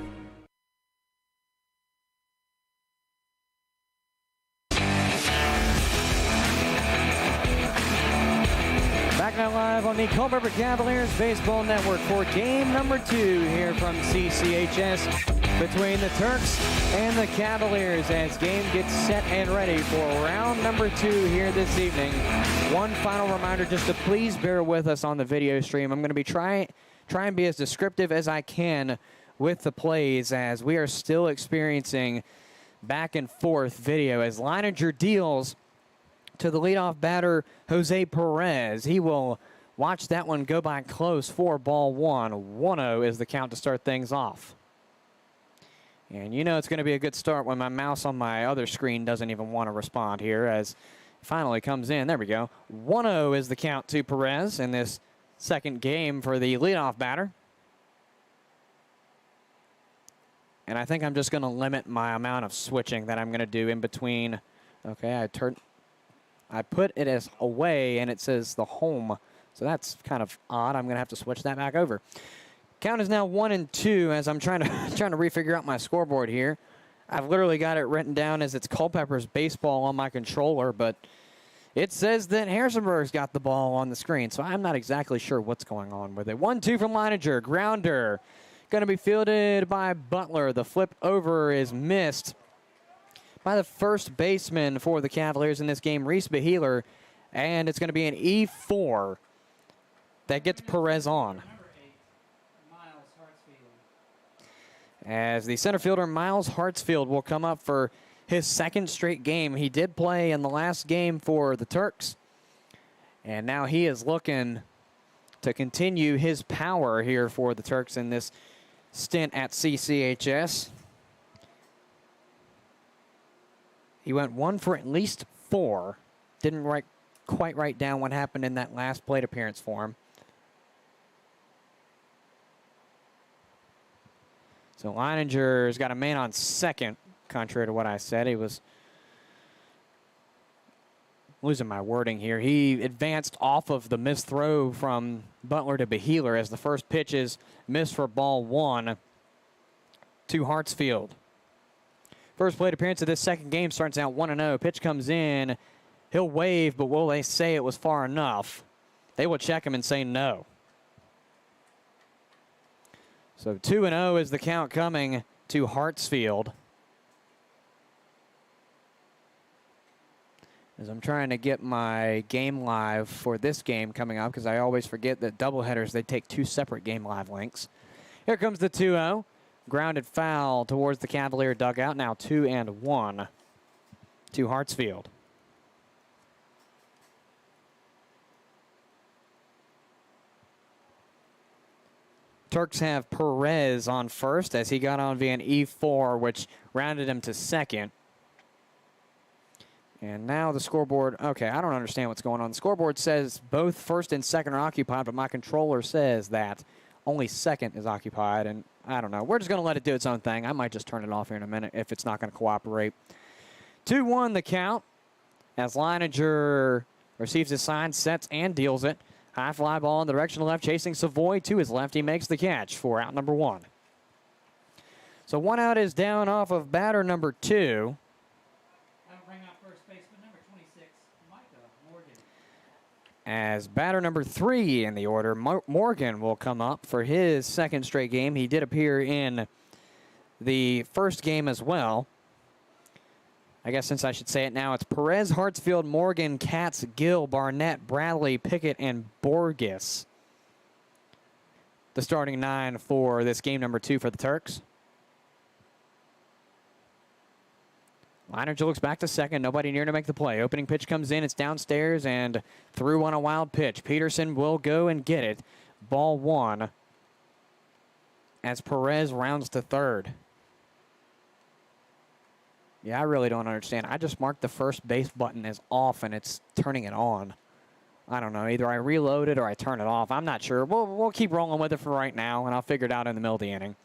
Back now live on the Culpeper Cavaliers Baseball Network for game number 2 here from CCHS between the Turks and the Cavaliers as game gets set and ready for round number 2 here this evening. One final reminder just to please bear with us on the video stream. I'm going to be try and be as descriptive as I can with the plays as we are still experiencing back and forth video as Leininger deals to the leadoff batter, Jose Perez. He will watch that one go by close for ball 1. 1-0 is the count to start things off. And you know it's going to be a good start when my mouse on my other screen doesn't even want to respond here as it finally comes in. There we go. 1-0 is the count to Perez in this second game for the leadoff batter. And I think I'm just going to limit my amount of switching that I'm going to do in between. Okay, I put it as away, and it says the home. So that's kind of odd. I'm going to have to switch that back over. Count is now 1-2 as I'm trying to refigure out my scoreboard here. I've literally got it written down as it's Culpepper's baseball on my controller, but it says that Harrisonburg's got the ball on the screen, so I'm not exactly sure what's going on with it. 1-2 from Leininger. Grounder going to be fielded by Butler. The flip over is missed by the first baseman for the Cavaliers in this game, Reese Beheeler, and it's going to be an E4 that gets Perez on. As the center fielder, Miles Hartsfield, will come up for his second straight game. He did play in the last game for the Turks, and now he is looking to continue his power here for the Turks in this stint at CCHS. He went 1 for at least 4. Didn't quite write down what happened in that last plate appearance for him. So Leininger's got a man on second, contrary to what I said. He was losing my wording here. He advanced off of the missed throw from Butler to Beheeler as the first pitch is missed for ball 1 to Hartsfield. First plate appearance of this second game starts out 1-0. Pitch comes in. He'll wave, but will they say it was far enough? They will check him and say no. So 2-0 is the count coming to Hartsfield. As I'm trying to get my game live for this game coming up, because I always forget that doubleheaders, they take 2 separate game live links. Here comes the 2-0. Grounded foul towards the Cavalier dugout. Now 2-1 to Hartsfield. Turks have Perez on first as he got on via an E4, which rounded him to second. And now the scoreboard, okay, I don't understand what's going on. The scoreboard says both first and second are occupied, but my controller says that only second is occupied, and I don't know. We're just going to let it do its own thing. I might just turn it off here in a minute if it's not going to cooperate. 2-1 the count as Leininger receives his sign, sets, and deals it. High fly ball in the direction of left, chasing Savoy to his left. He makes the catch for out number 1. So 1 out is down off of batter number 2. As batter number 3 in the order, Morgan will come up for his second straight game. He did appear in the first game as well. I guess since I should say it now, it's Perez, Hartsfield, Morgan, Katz, Gill, Barnett, Bradley, Pickett, and Borges. The starting 9 for this game number 2 for the Turks. Leininger looks back to second. Nobody near to make the play. Opening pitch comes in. It's downstairs and through on a wild pitch. Peterson will go and get it. Ball 1 as Perez rounds to third. Yeah, I really don't understand. I just marked the first base button as off and it's turning it on. I don't know. Either I reload it or I turn it off. I'm not sure. We'll keep rolling with it for right now, and I'll figure it out in the middle of the inning.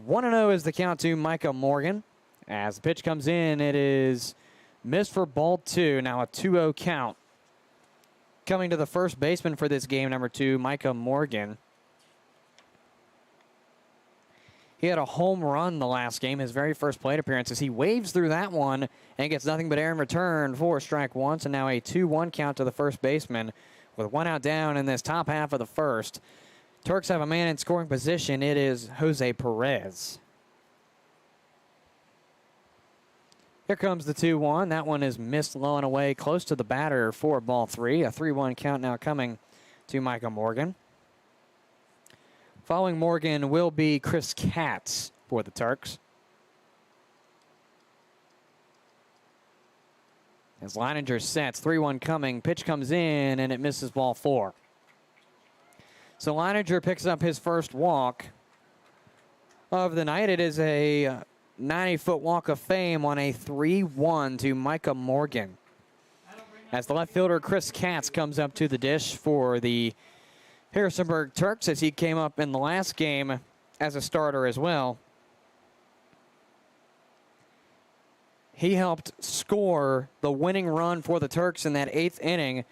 1-0 is the count to Micah Morgan. As the pitch comes in, it is missed for ball 2. Now a 2-0 count. Coming to the first baseman for this game, number 2, Micah Morgan. He had a home run the last game, his very first plate appearance, as he waves through that one and gets nothing but air in return for strike 1. So now a 2-1 count to the first baseman with 1 out down in this top half of the first. Turks have a man in scoring position. It is Jose Perez. Here comes the 2-1. That one is missed low and away close to the batter for ball 3. A 3-1 count now coming to Micah Morgan. Following Morgan will be Chris Katz for the Turks. As Leininger sets, 3-1 coming. Pitch comes in, and it misses ball 4. So Leininger picks up his first walk of the night. It is a 90-foot walk of fame on a 3-1 to Micah Morgan. As the left fielder Chris Katz comes up to the dish for the Harrisonburg Turks, as he came up in the last game as a starter as well. He helped score the winning run for the Turks in that 8th inning.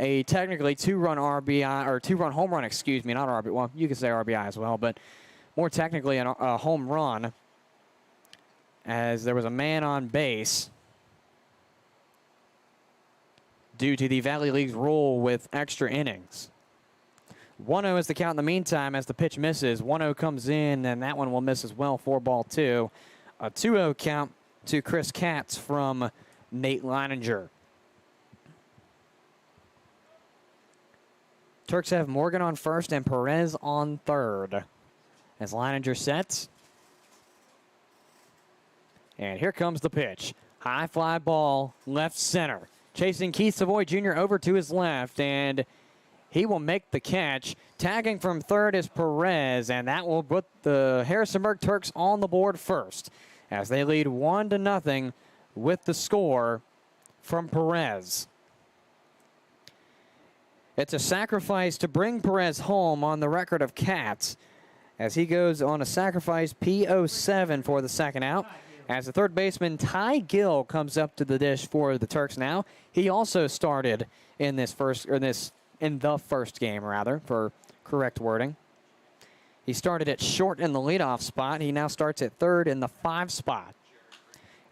A technically 2-run RBI, or 2-run home run, excuse me, not RBI. Well, you could say RBI as well, but more technically a home run, as there was a man on base due to the Valley League's rule with extra innings. 1-0 is the count in the meantime as the pitch misses. 1-0 comes in, and that one will miss as well for ball 2. A 2-0 count to Chris Katz from Nate Leininger. Turks have Morgan on first and Perez on third. As Leininger sets. And here comes the pitch. High fly ball, left center. Chasing Keith Savoy Jr. over to his left, and he will make the catch. Tagging from third is Perez, and that will put the Harrisonburg Turks on the board first, as they lead 1-0 with the score from Perez. It's a sacrifice to bring Perez home on the record of Katz, as he goes on a sacrifice P07 for the second out. As the third baseman, Ty Gill, comes up to the dish for the Turks now. He also started in the first game, rather, for correct wording. He started at short in the leadoff spot. He now starts at third in the 5 spot.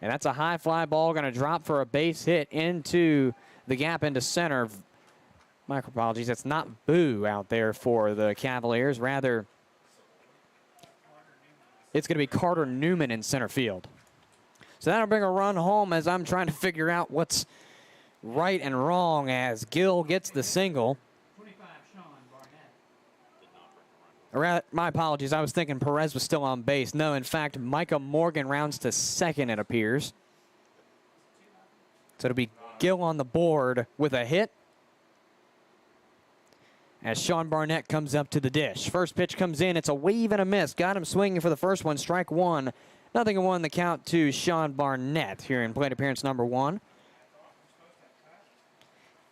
And that's a high fly ball going to drop for a base hit into the gap into center. My apologies, it's not Boo out there for the Cavaliers. Rather, it's going to be Carter Newman in center field. So that'll bring a run home as I'm trying to figure out what's right and wrong as Gill gets the single. My apologies, I was thinking Perez was still on base. No, in fact, Micah Morgan rounds to second, it appears. So it'll be Gill on the board with a hit as Sean Barnett comes up to the dish. First pitch comes in. It's a wave and a miss. Got him swinging for the first one. Strike one. 0-1 the count to Sean Barnett here in plate appearance number 1.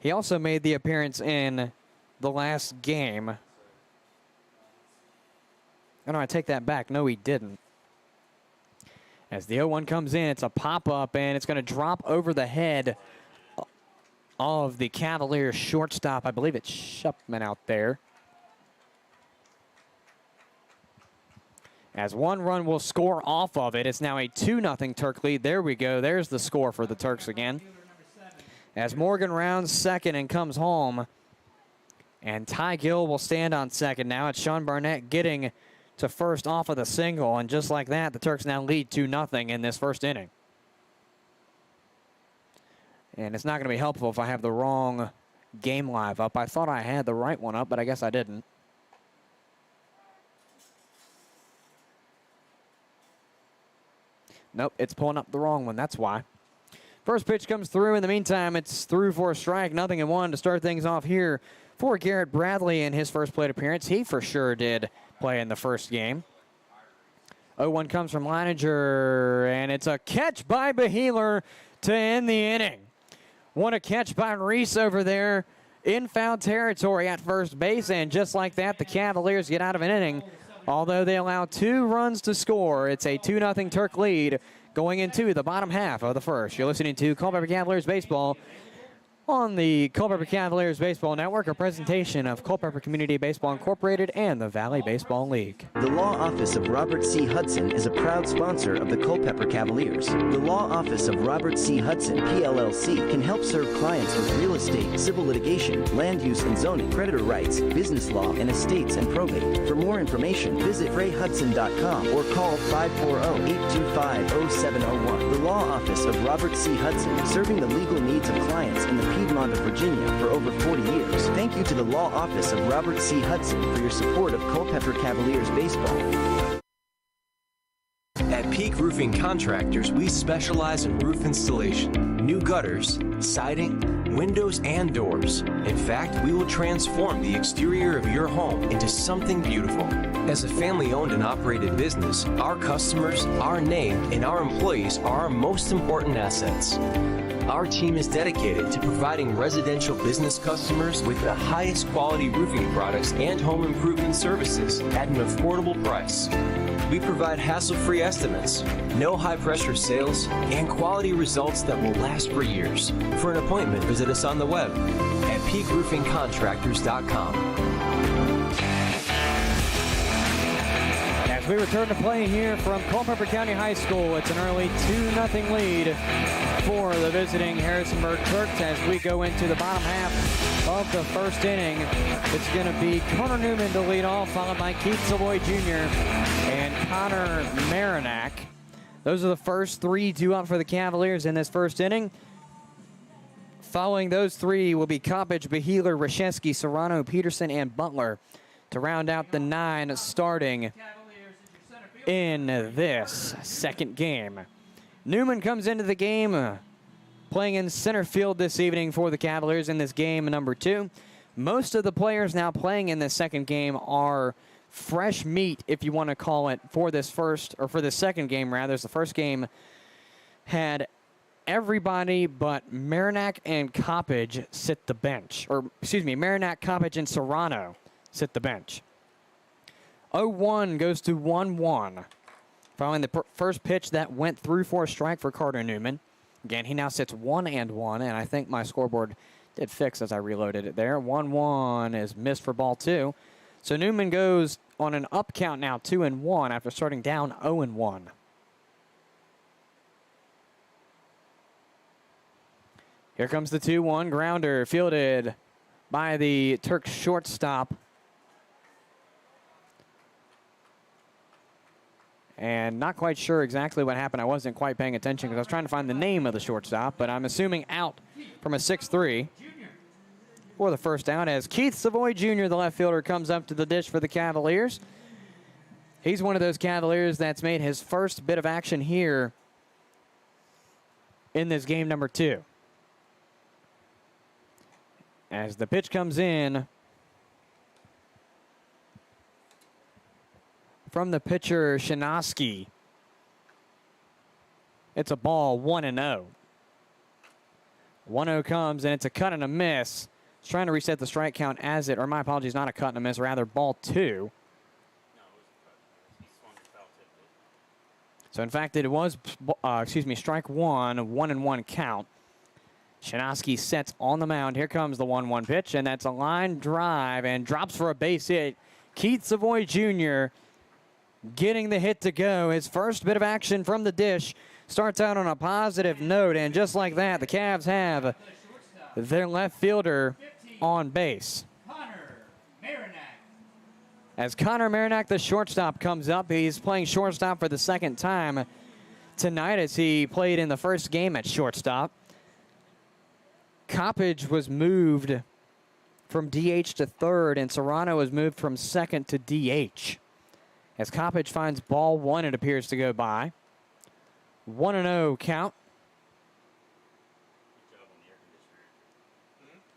He also made the appearance in the last game. Oh, no, I take that back. No, he didn't. As the 0-1 comes in, it's a pop-up, and it's going to drop over the head of the Cavaliers shortstop. I believe it's Shupman out there. As one run will score off of it. It's now a 2-0 Turk lead. There we go. There's the score for the Turks again. As Morgan rounds second and comes home. And Ty Gill will stand on second now. It's Sean Barnett getting to first off of the single. And just like that, the Turks now lead 2-0 in this first inning. And it's not going to be helpful if I have the wrong game live up. I thought I had the right one up, but I guess I didn't. Nope, it's pulling up the wrong one. That's why. First pitch comes through. In the meantime, it's through for a strike. 0-1 to start things off here for Garrett Bradley in his first plate appearance. He for sure did play in the first game. 0-1 comes from Leininger, and it's a catch by Beheeler to end the inning. What a catch by Reese over there in foul territory at first base, and just like that, the Cavaliers get out of an inning. Although they allow 2 runs to score, it's a 2-0 Turk lead going into the bottom half of the first. You're listening to Culpeper Cavaliers Baseball on the Culpeper Cavaliers Baseball Network, a presentation of Culpeper Community Baseball Incorporated and the Valley Baseball League. The Law Office of Robert C. Hudson is a proud sponsor of the Culpepper Cavaliers. The Law Office of Robert C. Hudson, PLLC, can help serve clients with real estate, civil litigation, land use and zoning, creditor rights, business law, and estates and probate. For more information, visit frayhudson.com or call 540-825-0701. The Law Office of Robert C. Hudson, serving the legal needs of clients in the Piedmont of Virginia for over 40 years. Thank you to the Law Office of Robert C. Hudson for your support of Culpeper Cavaliers Baseball. At Peak Roofing Contractors, we specialize in roof installation, new gutters, siding, windows, and doors. In fact, we will transform the exterior of your home into something beautiful. As a family-owned and operated business, our customers, our name, and our employees are our most important assets. Our team is dedicated to providing residential business customers with the highest quality roofing products and home improvement services at an affordable price. We provide hassle-free estimates, no high-pressure sales, and quality results that will last for years. For an appointment, visit us on the web at peakroofingcontractors.com. As we return to play here from Culpeper County High School, it's an early 2-0 lead for the visiting Harrisonburg Turks as we go into the bottom half of the first inning. It's going to be Connor Newman to lead off, followed by Keith Savoy Jr. and Connor Marinack. Those are the first 3 due up for the Cavaliers in this first inning. Following those 3 will be Coppage, Beheeler, Rashevsky, Serrano, Peterson, and Butler to round out the 9 starting in this second game. Newman comes into the game playing in center field this evening for the Cavaliers in this game number 2. Most of the players now playing in this second game are fresh meat, if you want to call it, for this first, or for the second game rather. The first game had everybody but Marinack and Coppage sit the bench. Or, excuse me, Marinack, Coppage, and Serrano sit the bench. 0-1 goes to 1-1. Following the first pitch that went through for a strike for Carter Newman. Again, he now sits 1-1, and I think my scoreboard did fix as I reloaded it there. 1-1 is missed for ball 2. So Newman goes on an up count now, 2-1, after starting down 0-1. Here comes the 2-1 grounder, fielded by the Turks shortstop. And not quite sure exactly what happened. I wasn't quite paying attention because I was trying to find the name of the shortstop, but I'm assuming out from a 6-3 for the first out as Keith Savoy Jr., the left fielder, comes up to the dish for the Cavaliers. He's one of those Cavaliers that's made his first bit of action here in this game number 2. As the pitch comes in from the pitcher, Shinosky. It's a ball, 1-0. 1-0 comes, and it's a cut and a miss. It's trying to reset the strike count as it, or my apologies, not a cut and a miss, rather ball 2. So, in fact, it was, strike 1, 1-1 count. Shinosky sets on the mound. Here comes the 1-1 pitch, and that's a line drive and drops for a base hit. Keith Savoy Jr. getting the hit to go. His first bit of action from the dish starts out on a positive note, and just like that, the Cavs have their left fielder on base. As Connor Marinac, the shortstop, comes up, he's playing shortstop for the second time tonight as he played in the first game at shortstop. Coppage was moved from DH to third, and Serrano was moved from second to DH. As Coppage finds ball 1, it appears to go by. 1-0 count.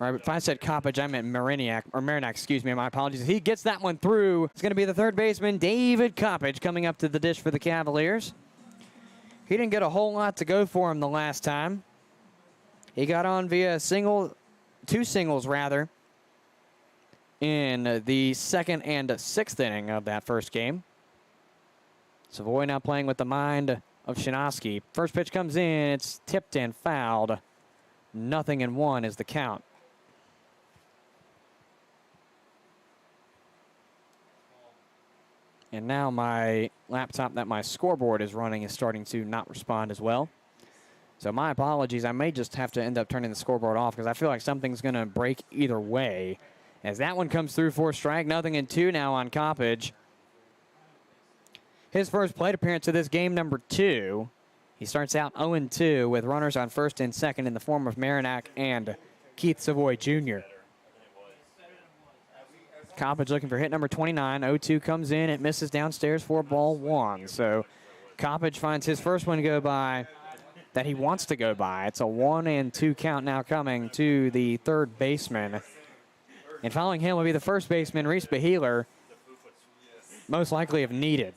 All right, if I said Coppage, I meant Marinac, excuse me, my apologies. He gets that one through. It's going to be the third baseman, David Coppage, coming up to the dish for the Cavaliers. He didn't get a whole lot to go for him the last time. He got on via two singles rather, in the second and sixth inning of that first game. Savoy now playing with the mind of Shinosky. First pitch comes in, it's tipped and fouled. 0-1 is the count. And now my laptop that my scoreboard is running is starting to not respond as well. So my apologies. I may just have to end up turning the scoreboard off because I feel like something's going to break either way. As that one comes through for a strike, 0-2 now on Coppage. His first plate appearance of this game number 2. He starts out 0-2 with runners on first and second in the form of Marinac and Keith Savoy Jr. Coppage looking for hit number 29. 0-2 comes in. It misses downstairs for ball 1. So Coppage finds his first one to go by that he wants to go by. It's a 1-2 count now coming to the third baseman. And following him will be the first baseman, Reese Beheeler, most likely if needed.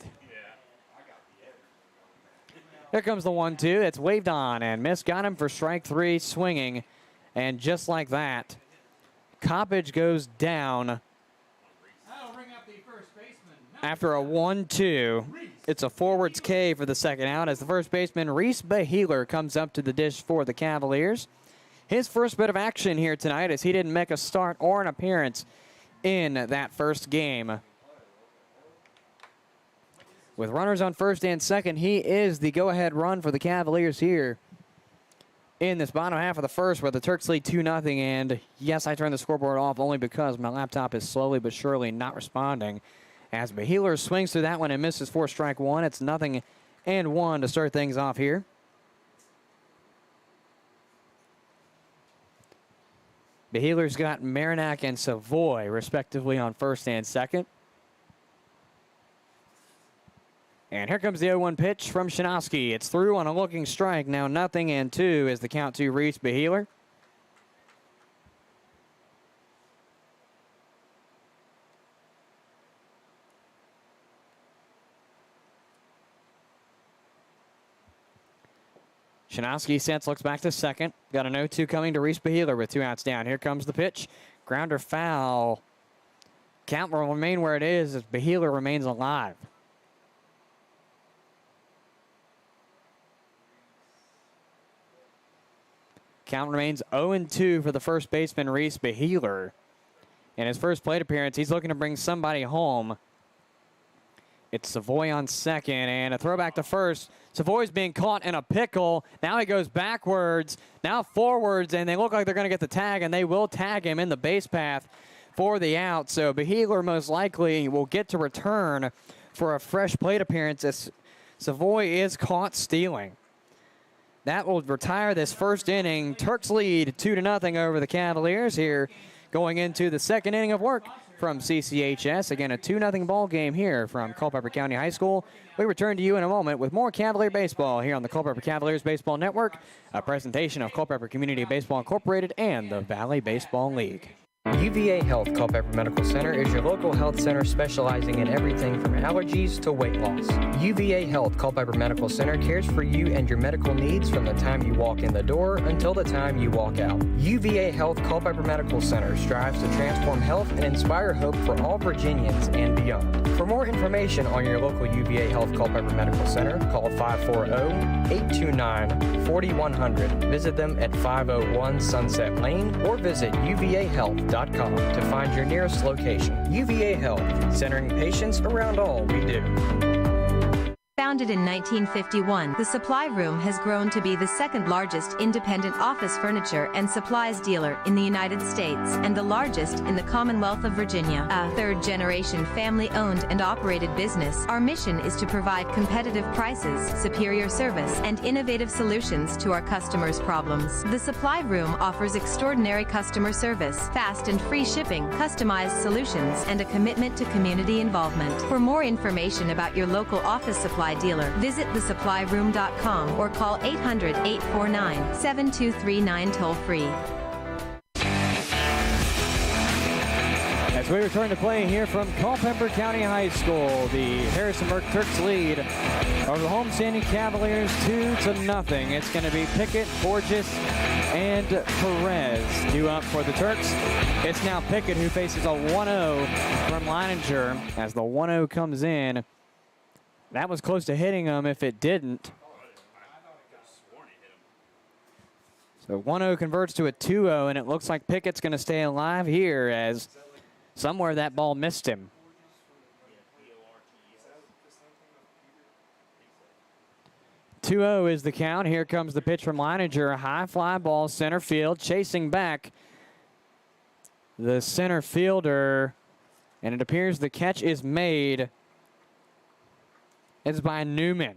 Here comes the 1-2. It's waved on and missed. Got him for strike 3, swinging. And just like that, Coppage goes down after a 1-2. It's a forwards K for the second out as the first baseman, Reese Beheeler, comes up to the dish for the Cavaliers. His first bit of action here tonight as he didn't make a start or an appearance in that first game. With runners on first and second, he is the go-ahead run for the Cavaliers here in this bottom half of the first where the Turks lead 2-0. And yes, I turned the scoreboard off only because my laptop is slowly but surely not responding. As Beheeler swings through that one and misses for strike 1. It's 0-1 to start things off here. Beheeler's got Marinac and Savoy, respectively, on first and second. And here comes the 0-1 pitch from Shinosky. It's through on a looking strike. Now 0-2 is the count to Reese Beheeler. Shinosky sets, looks back to second. Got an 0-2 coming to Reese Beheeler with 2 outs down. Here comes the pitch. Grounder foul. Count will remain where it is as Beheeler remains alive. Count remains 0-2 for the first baseman, Reese Beheeler. In his first plate appearance, he's looking to bring somebody home. It's Savoy on second, and a throwback to first. Savoy's being caught in a pickle. Now he goes backwards, now forwards, and they look like they're going to get the tag, and they will tag him in the base path for the out. So Beheeler most likely will get to return for a fresh plate appearance as Savoy is caught stealing. That will retire this first inning. Turks lead 2-0 over the Cavaliers here going into the second inning of work from CCHS. Again, a 2-0 ball game here from Culpeper County High School. We return to you in a moment with more Cavalier baseball here on the Culpeper Cavaliers Baseball Network, a presentation of Culpeper Community Baseball Incorporated and the Valley Baseball League. UVA Health Culpeper Medical Center is your local health center specializing in everything from allergies to weight loss. UVA Health Culpeper Medical Center cares for you and your medical needs from the time you walk in the door until the time you walk out. UVA Health Culpeper Medical Center strives to transform health and inspire hope for all Virginians and beyond. For more information on your local UVA Health Culpeper Medical Center, call 540-829-4100. Visit them at 501 Sunset Lane or visit uvahealth.com to find your nearest location. UVA Health, centering patients around all we do. Founded in 1951, the Supply Room has grown to be the second largest independent office furniture and supplies dealer in the United States and the largest in the Commonwealth of Virginia. A third-generation family-owned and operated business, our mission is to provide competitive prices, superior service, and innovative solutions to our customers' problems. The Supply Room offers extraordinary customer service, fast and free shipping, customized solutions, and a commitment to community involvement. For more information about your local office supply dealer, visit thesupplyroom.com or call 800-849-7239 toll-free. As we return to play here from Culpeper County High School, the Harrisonburg Turks lead over the homestanding Cavaliers 2-0. It's going to be Pickett, Borges, and Perez due up for the Turks. It's now Pickett who faces a 1-0 from Leininger as the 1-0 comes in. That was close to hitting him if it didn't. So 1-0 converts to a 2-0, and it looks like Pickett's going to stay alive here as somewhere that ball missed him. "2-0 is the count. Here comes the pitch from Leininger. A high fly ball, center field, chasing back the center fielder, and it appears the catch is made. It's by Newman.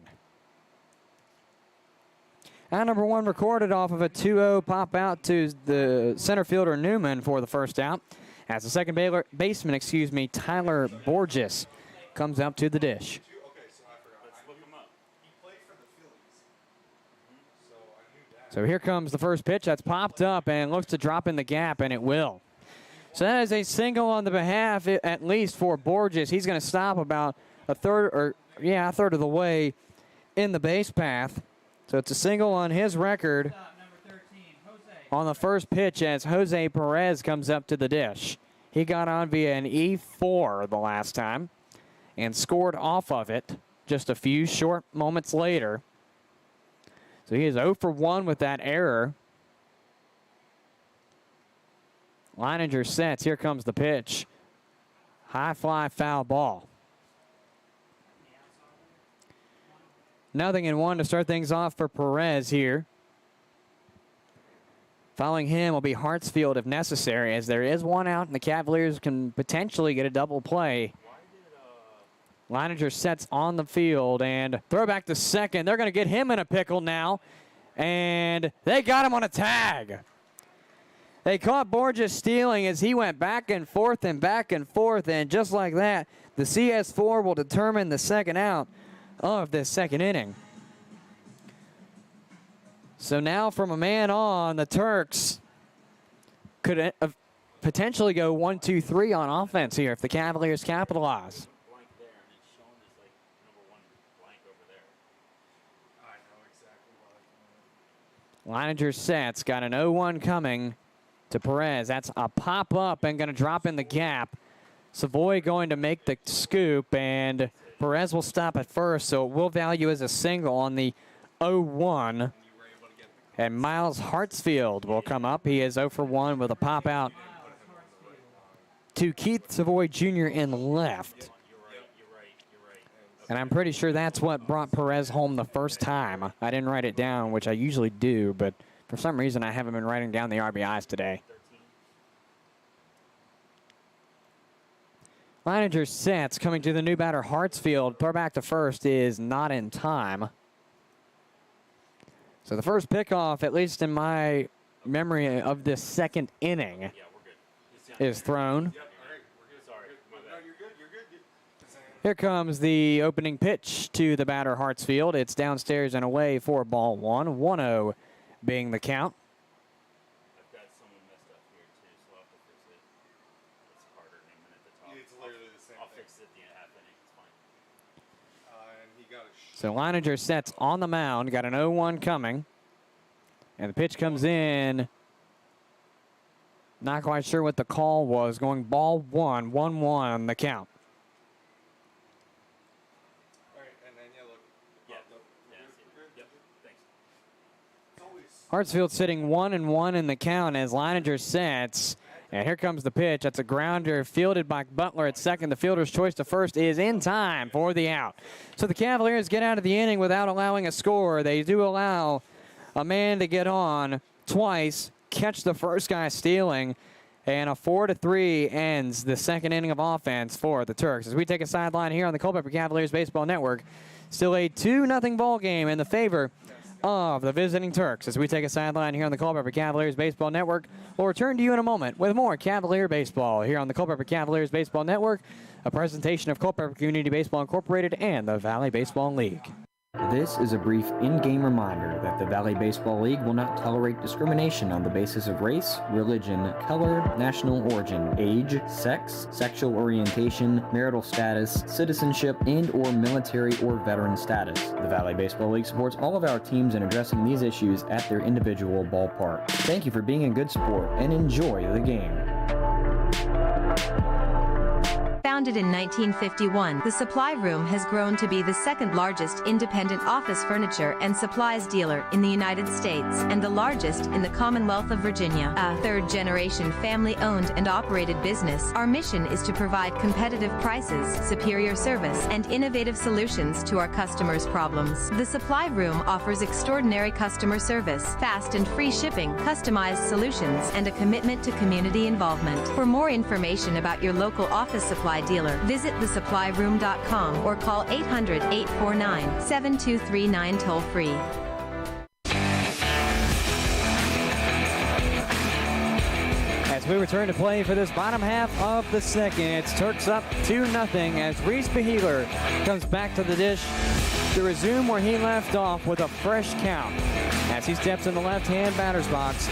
Out number one recorded off of a 2-0 pop out to the center fielder Newman for the first out. As the second baseman, Tyler Borges comes up to the dish. So here comes the first pitch. That's popped up and looks to drop in the gap, and it will. So that is a single on the behalf, at least for Borges. He's going to stop about a third of the way in the base path. So it's a single on his record on the first pitch as Jose Perez comes up to the dish. He got on via an E4 the last time and scored off of it just a few short moments later. So he is 0 for 1 with that error. Leininger sets. Here comes the pitch. High fly, foul ball. 0-1 to start things off for Perez here. Following him will be Hartsfield if necessary, as there is one out and the Cavaliers can potentially get a double play. Leininger sets on the field and throw back to second. They're going to get him in a pickle now, and they got him on a tag. They caught Borges stealing as he went back and forth, and just like that, the CS4 will determine the second out of this second inning. So now from a man on, the Turks could potentially go 1-2-3 on offense here if the Cavaliers capitalize. Leininger sets, got an 0-1 coming to Perez. That's a pop-up and going to drop in the gap. Savoy going to make the scoop, and Perez will stop at first, so it will value as a single on the 0-1. And Miles Hartsfield will come up. He is 0 for 1 with a pop out to Keith Savoy Jr. in left. And I'm pretty sure that's what brought Perez home the first time. I didn't write it down, which I usually do, but for some reason I haven't been writing down the RBIs today. Leininger sets, coming to the new batter, Hartsfield. Throw back to first is not in time. So the first pickoff, at least in my memory of this second inning, is thrown. Here comes the opening pitch to the batter, Hartsfield. It's downstairs and away for ball one. 1-0 being the count. I've got someone messed up here too, so I'll have to fix it. It's harder than a minute to talk. It's literally the same I'll fix it at the half inning. It's fine. So Leininger sets on the mound. Got an 0-1 coming. And the pitch comes in. Not quite sure what the call was. Going ball one, 1-1 the count. Hartsfield sitting 1-1 in the count as Leininger sets. And here comes the pitch. That's a grounder fielded by Butler at second. The fielder's choice to first is in time for the out. So the Cavaliers get out of the inning without allowing a score. They do allow a man to get on twice, catch the first guy stealing, and a 4-3 ends the second inning of offense for the Turks. As we take a sideline here on the Culpeper Cavaliers Baseball Network, still a 2-0 ball game in the favor of the visiting Turks. As we take a sideline here on the Culpeper Cavaliers Baseball Network, we'll return to you in a moment with more Cavalier Baseball here on the Culpeper Cavaliers Baseball Network, a presentation of Culpeper Community Baseball Incorporated and the Valley Baseball League. This is a brief in-game reminder that the Valley Baseball League will not tolerate discrimination on the basis of race, religion, color, national origin, age, sex, sexual orientation, marital status, citizenship, and/or military or veteran status. The Valley Baseball League supports all of our teams in addressing these issues at their individual ballpark. Thank you for being a good sport and enjoy the game. Founded in 1951, the Supply Room has grown to be the second largest independent office furniture and supplies dealer in the United States and the largest in the Commonwealth of Virginia. A third-generation family-owned and operated business, our mission is to provide competitive prices, superior service, and innovative solutions to our customers' problems. The Supply Room offers extraordinary customer service, fast and free shipping, customized solutions, and a commitment to community involvement. For more information about your local office supply dealer, visit thesupplyroom.com or call 800-849-7239 toll-free. As we return to play for this bottom half of the second, it's Turks up 2-0 as Reese Beheeler comes back to the dish to resume where he left off with a fresh count. As he steps in the left-hand batter's box,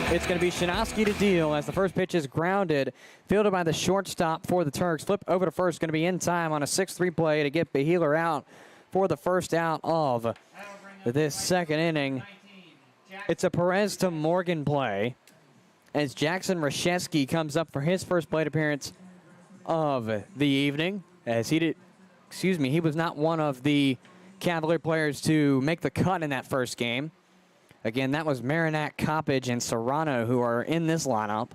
it's going to be Shinosky to deal as the first pitch is grounded, fielded by the shortstop for the Turks. Flip over to first, going to be in time on a 6-3 play to get Beheeler out for the first out of this second inning. It's a Perez to Morgan play as Jackson Rashesky comes up for his first plate appearance of the evening. As he was not one of the Cavalier players to make the cut in that first game. Again, that was Marinac, Coppage, and Serrano who are in this lineup.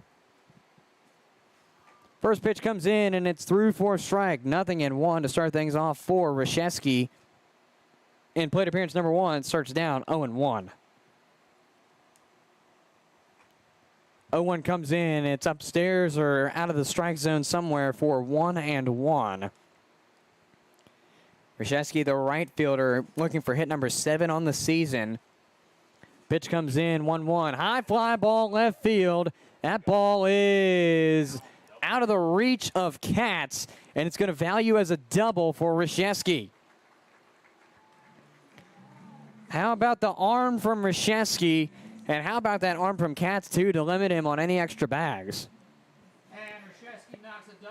First pitch comes in, and it's through for a strike. 0-1 to start things off for Rashesky. In plate appearance number 1, starts down 0-1. 0-1 comes in. It's upstairs or out of the strike zone somewhere for 1-1. Rashesky, the right fielder, looking for hit number 7 on the season. Pitch comes in, 1-1. High fly ball left field. That ball is out of the reach of Katz, and it's going to value as a double for Rashesky. How about the arm from Rashesky, and how about that arm from Katz, too, to limit him on any extra bags?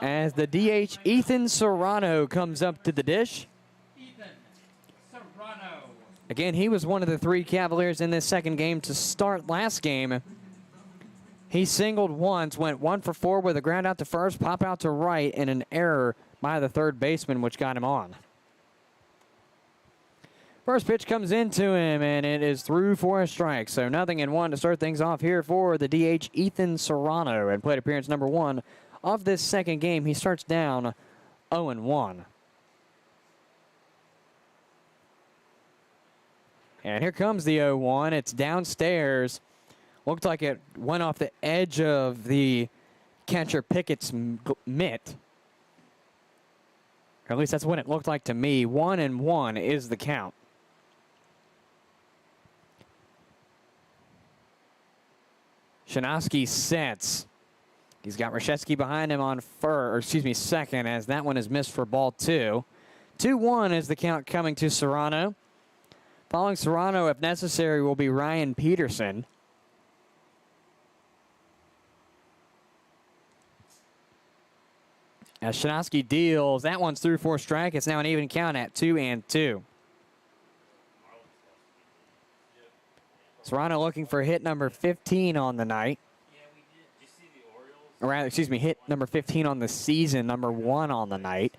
As the DH, Ethan Serrano, comes up to the dish. Again, he was one of the 3 Cavaliers in this second game to start last game. He singled once, went 1 for 4 with a ground out to first, pop out to right, and an error by the third baseman, which got him on. First pitch comes into him, and it is through for a strike. So 0-1 to start things off here for the DH, Ethan Serrano, and plate appearance number 1 of this second game. He starts down 0-1. And here comes the 0-1. It's downstairs. Looked like it went off the edge of the catcher Pickett's mitt. Or at least that's what it looked like to me. 1-1 is the count. Shinosky sets. He's got Rashetsky behind him on second, as that one is missed for ball 2. 2-1 is the count coming to Serrano. Following Serrano, if necessary, will be Ryan Peterson. As Shinosky deals, that one's through for a strike. It's now an even count at 2-2. Serrano looking for hit number 15 on the night. Or rather, excuse me, hit number 15 on the season, number 1 on the night.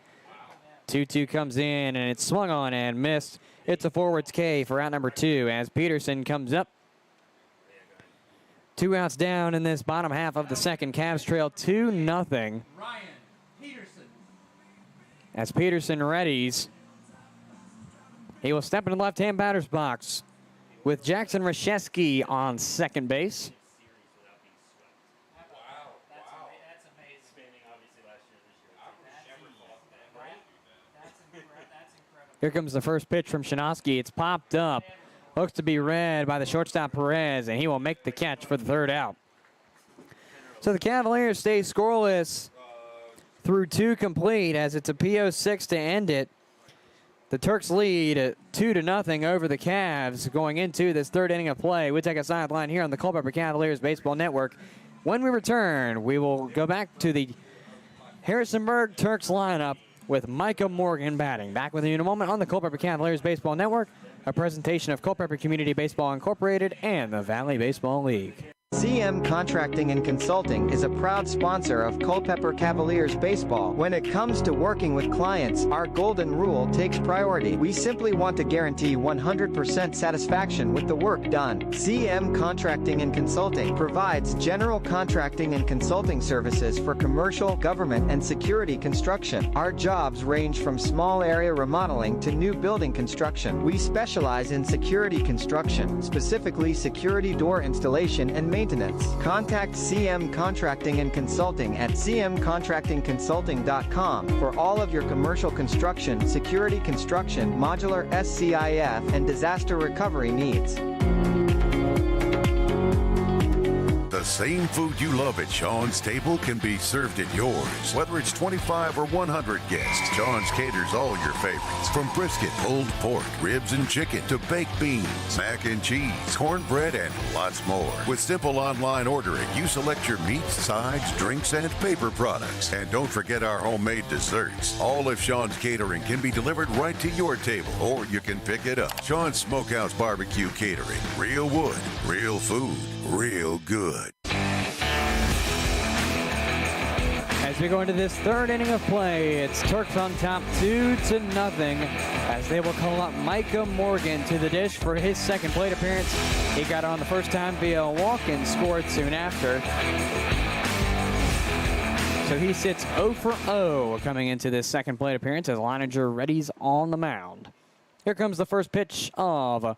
2-2 comes in, and it's swung on and missed. It's a forwards K for out number 2 as Peterson comes up. 2 outs down in this bottom half of the second. Cavs trail 2-0. As Peterson readies, he will step in the left-hand batter's box with Jackson Rashetsky on second base. Here comes the first pitch from Shinosky. It's popped up. Looks to be read by the shortstop Perez, and he will make the catch for the third out. So the Cavaliers stay scoreless through 2 complete as it's a PO6 to end it. The Turks lead 2-0 over the Cavs going into this third inning of play. We take a sideline here on the Culpeper Cavaliers Baseball Network. When we return, we will go back to the Harrisonburg Turks lineup with Micah Morgan batting. Back with you in a moment on the Culpeper Cavaliers Baseball Network, a presentation of Culpeper Community Baseball Incorporated and the Valley Baseball League. CM Contracting and Consulting is a proud sponsor of Culpeper Cavaliers baseball. When it comes to working with clients, our golden rule takes priority. We simply want to guarantee 100% satisfaction with the work done. CM Contracting and Consulting provides general contracting and consulting services for commercial, government, and security construction. Our jobs range from small area remodeling to new building construction. We specialize in security construction, specifically security door installation and maintenance. Contact CM Contracting and Consulting at cmcontractingconsulting.com for all of your commercial construction, security construction, modular SCIF, and disaster recovery needs. The same food you love at Sean's table can be served at yours. Whether it's 25 or 100 guests, Sean's caters all your favorites. From brisket, pulled pork, ribs and chicken, to baked beans, mac and cheese, cornbread, and lots more. With simple online ordering, you select your meats, sides, drinks, and paper products. And don't forget our homemade desserts. All of Sean's catering can be delivered right to your table, or you can pick it up. Sean's Smokehouse Barbecue Catering. Real wood, real food, real good. As we go into this third inning of play, it's Turks on top 2-0 as they will call up Micah Morgan to the dish for his second plate appearance. He got on the first time via a walk and scored soon after. So he sits 0 for 0 coming into this second plate appearance as Leininger readies on the mound. Here comes the first pitch of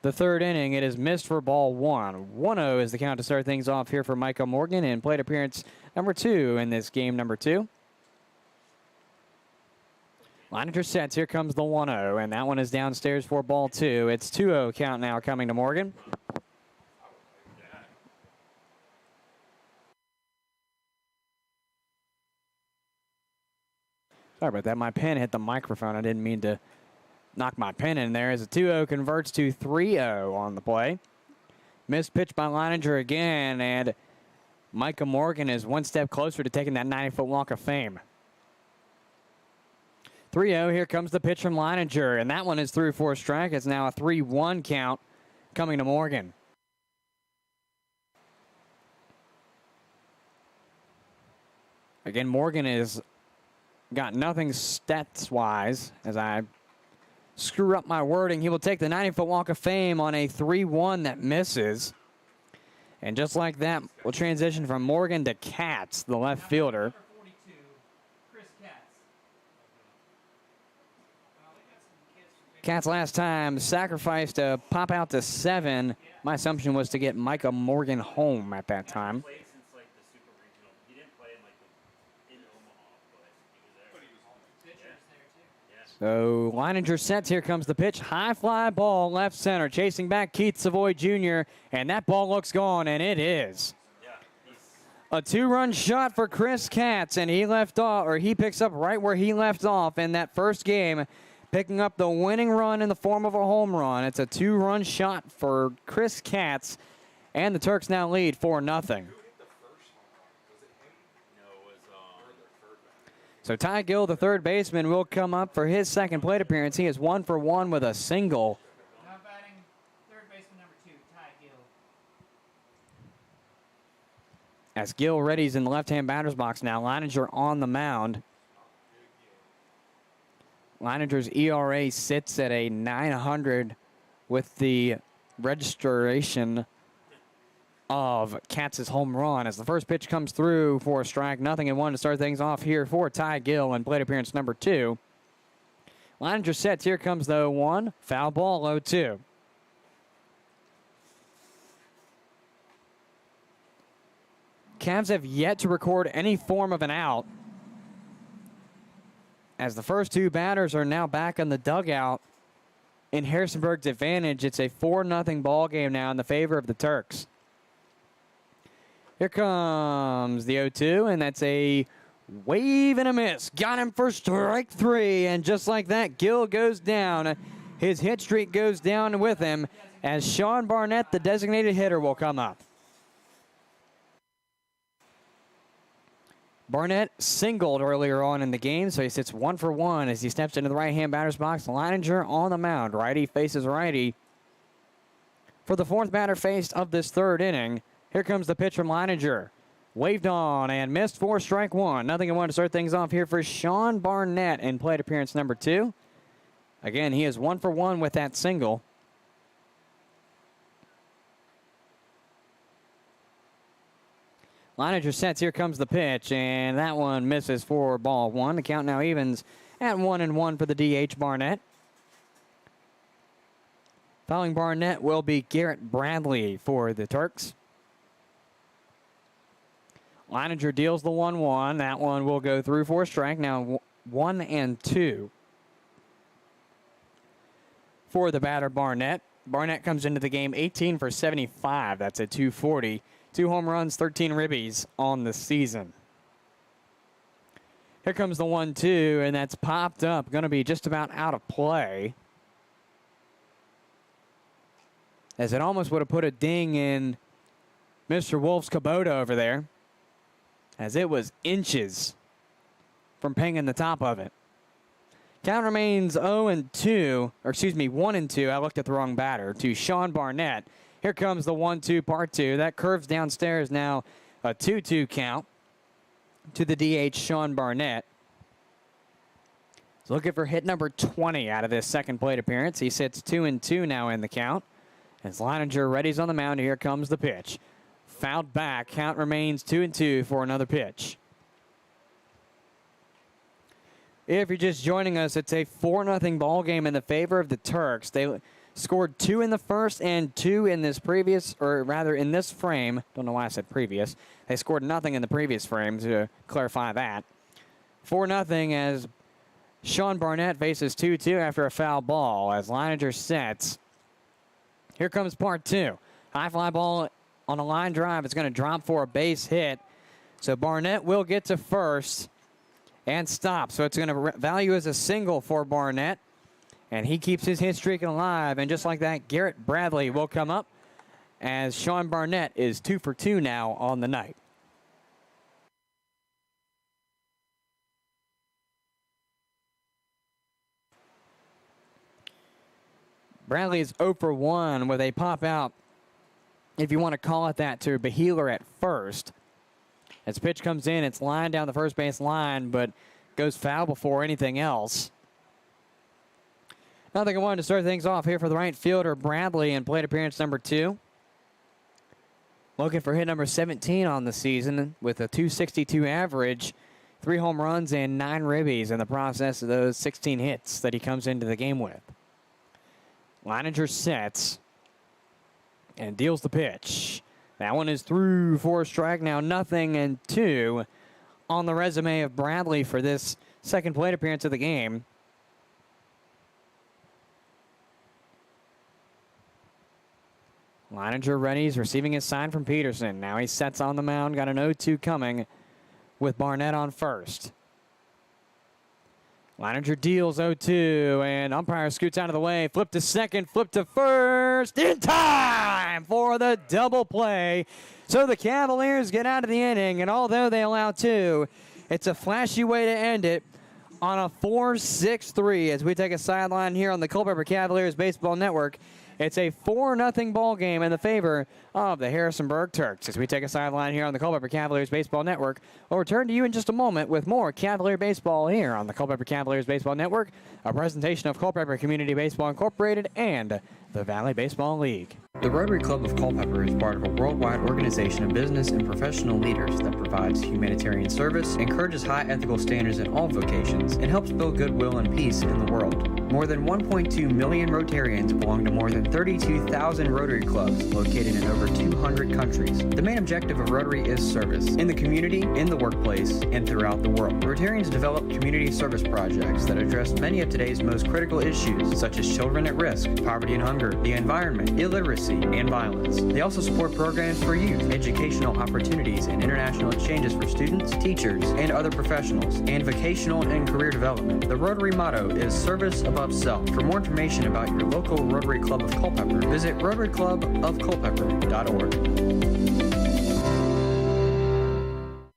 the third inning. It is missed for ball 1. 1-0 is the count to start things off here for Micah Morgan in plate appearance number 2 in this game number 2. Leininger sets. Here comes the 1-0, and that one is downstairs for ball 2. It's 2-0 count now coming to Morgan. Sorry about that. My pen hit the microphone. I didn't mean to knock my pen in there as a 2-0 converts to 3-0 on the play. Missed pitch by Leininger again, and Micah Morgan is one step closer to taking that 90-foot walk of fame. 3-0, here comes the pitch from Leininger, and that one is through for a strike. It's now a 3-1 count coming to Morgan. Again, Morgan has got nothing stats-wise as I screw up my wording. He will take the 90-foot walk of fame on a 3-1 that misses. And just like that, we'll transition from Morgan to Katz, the left fielder. Katz last time sacrificed to pop out to 7. My assumption was to get Micah Morgan home at that time. So Leininger sets. Here comes the pitch. High fly ball left center. Chasing back Keith Savoy Jr. And that ball looks gone, and it is. A 2-run shot for Chris Katz, and he picks up right where he left off in that first game, picking up the winning run in the form of a home run. It's a 2-run shot for Chris Katz, and the Turks now lead 4-0. So Ty Gill, the third baseman, will come up for his second plate appearance. He is 1 for 1 with a single. Now batting third baseman number 2, Ty Gill. As Gill readies in the left-hand batter's box now, Leininger on the mound. Leininger's ERA sits at a 900 with the registration of Katz's home run as the first pitch comes through for a strike, 0-1 to start things off here for Ty Gill in plate appearance number 2. Leininger sets. Here comes the 1. Foul ball, 0-2. Cavs have yet to record any form of an out, as the first 2 batters are now back in the dugout in Harrisonburg's advantage. It's a 4-0 ball game now in the favor of the Turks. Here comes the 0-2, and that's a wave and a miss. Got him for strike 3, and just like that, Gill goes down. His hit streak goes down with him as Sean Barnett, the designated hitter, will come up. Barnett singled earlier on in the game, so he sits 1 for 1 as he steps into the right-hand batter's box. Leininger on the mound. Righty faces righty for the 4th batter faced of this 3rd inning. Here comes the pitch from Leininger. Waved on and missed for strike 1. 0-1 to start things off here for Sean Barnett in plate appearance number 2. Again, he is 1 for 1 with that single. Leininger sets. Here comes the pitch, and that one misses for ball 1. The count now evens at 1-1 for the DH Barnett. Fouling Barnett will be Garrett Bradley for the Turks. Leininger deals the 1-1. That one will go through for a strike. Now 1-2 for the batter Barnett. Barnett comes into the game 18 for 75. That's a 240. 2 home runs, 13 ribbies on the season. Here comes the 1-2, and that's popped up. Going to be just about out of play, as it almost would have put a ding in Mr. Wolf's Kubota over there, as it was inches from pinging the top of it. Count remains 1-2. I looked at the wrong batter, to Sean Barnett. Here comes the 1-2 part 2. That curves downstairs now, a 2-2 count to the DH Sean Barnett. He's looking for hit number 20 out of this second plate appearance. He sits 2-2 now in the count. As Leininger readies on the mound, here comes the pitch. Fouled back. Count remains 2-2 for another pitch. If you're just joining us, it's a 4-0 ball game in the favor of the Turks. They scored 2 in the first and 2 in this previous, or rather in this frame. Don't know why I said previous. They scored nothing in the previous frame, to clarify that. 4-0 as Sean Barnett faces 2-2 after a foul ball as Leininger sets. Here comes part 2. High fly ball on a line drive. It's going to drop for a base hit. So Barnett will get to first and stop. So it's going to value as a single for Barnett. And he keeps his hit streak alive. And just like that, Garrett Bradley will come up as Sean Barnett is 2 for 2 now on the night. Bradley is 0 for 1 with a pop out, if you want to call it that, to Beheeler at first. As pitch comes in, it's lined down the first base line, but goes foul before anything else. Nothing I wanted to start things off here for the right fielder, Bradley, in plate appearance number 2. Looking for hit number 17 on the season with a .262 average, 3 home runs and 9 ribbies in the process of those 16 hits that he comes into the game with. Leininger sets and deals the pitch. That one is through for a strike. Now 0-2 on the resume of Bradley for this second plate appearance of the game. Leininger ready. He's receiving his sign from Peterson. Now he sets on the mound. Got an 0-2 coming with Barnett on first. Leininger deals 0-2, and umpire scoots out of the way. Flip to second, flip to first. In time for the double play. So the Cavaliers get out of the inning, and although they allow 2, it's a flashy way to end it on a 4-6-3 as we take a sideline here on the Culpeper Cavaliers Baseball Network. It's a 4-0 ball game in the favor of the Harrisonburg Turks. As we take a sideline here on the Culpeper Cavaliers Baseball Network, we'll return to you in just a moment with more Cavalier baseball here on the Culpeper Cavaliers Baseball Network, a presentation of Culpeper Community Baseball Incorporated and the Valley Baseball League. The Rotary Club of Culpepper is part of a worldwide organization of business and professional leaders that provides humanitarian service, encourages high ethical standards in all vocations, and helps build goodwill and peace in the world. More than 1.2 million Rotarians belong to more than 32,000 Rotary clubs located in over 200 countries. The main objective of Rotary is service in the community, in the workplace, and throughout the world. Rotarians develop community service projects that address many of today's most critical issues, such as children at risk, poverty and hunger, the environment, illiteracy, and violence. They also support programs for youth, educational opportunities, and international exchanges for students, teachers, and other professionals, and vocational and career development. The Rotary motto is service above self. For more information about your local Rotary Club of Culpeper, visit rotaryclubofculpeper.org.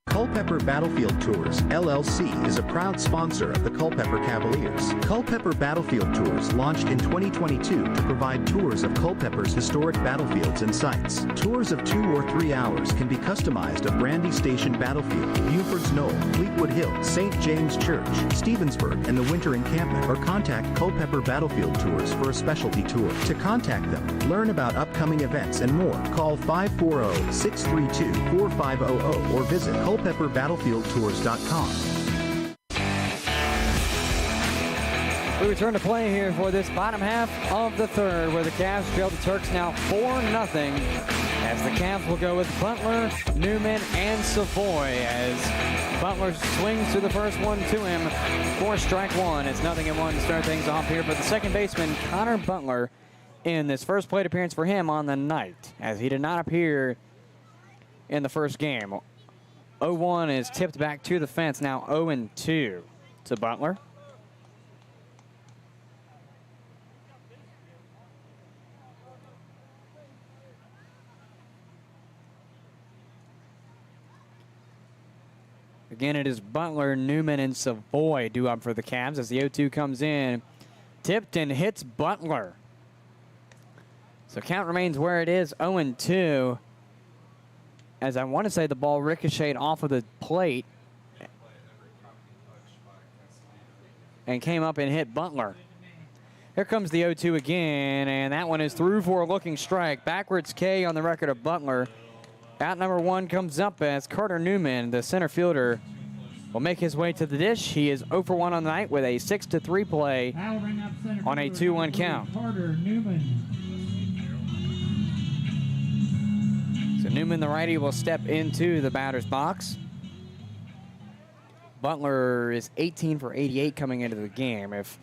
Culpeper Battlefield Tours, LLC is a proud sponsor of the Culpeper Cavaliers. Culpeper Battlefield Tours launched in 2022 to provide tours of Culpeper's historic battlefields and sites. Tours of 2 or 3 hours can be customized of Brandy Station Battlefield, Buford's Knoll, Fleetwood Hill, St. James Church, Stevensburg, and the Winter Encampment, or contact Culpeper Battlefield Tours for a specialty tour. To contact them, learn about upcoming events and more, call 540-632-4500 or visit culpepperbattlefieldtours.com. We return to play here for this bottom half of the third, where the Cavs trail the Turks now 4-0, as the Cavs will go with Butler, Newman, and Savoy, as Butler swings through the first one to him for strike 1. It's 0-1 to start things off here, but the second baseman, Connor Butler, in this first plate appearance for him on the night, as he did not appear in the first game. 0-1 is tipped back to the fence, now 0-2 to Butler. Again, it is Butler, Newman, and Savoy due up for the Cavs as the 0-2 comes in. Tipped and hits Butler. So count remains where it is, 0-2. As I want to say the ball ricocheted off of the plate and came up and hit Butler. Here comes the 0-2 again, and that one is through for a looking strike. Backwards K on the record of Butler. Out number 1 comes up as Carter Newman, the center fielder, will make his way to the dish. He is 0 for 1 on the night with a 6-3 play on a 2-1 count. Carter Newman. So Newman, the righty, will step into the batter's box. Butler is 18 for 88 coming into the game, if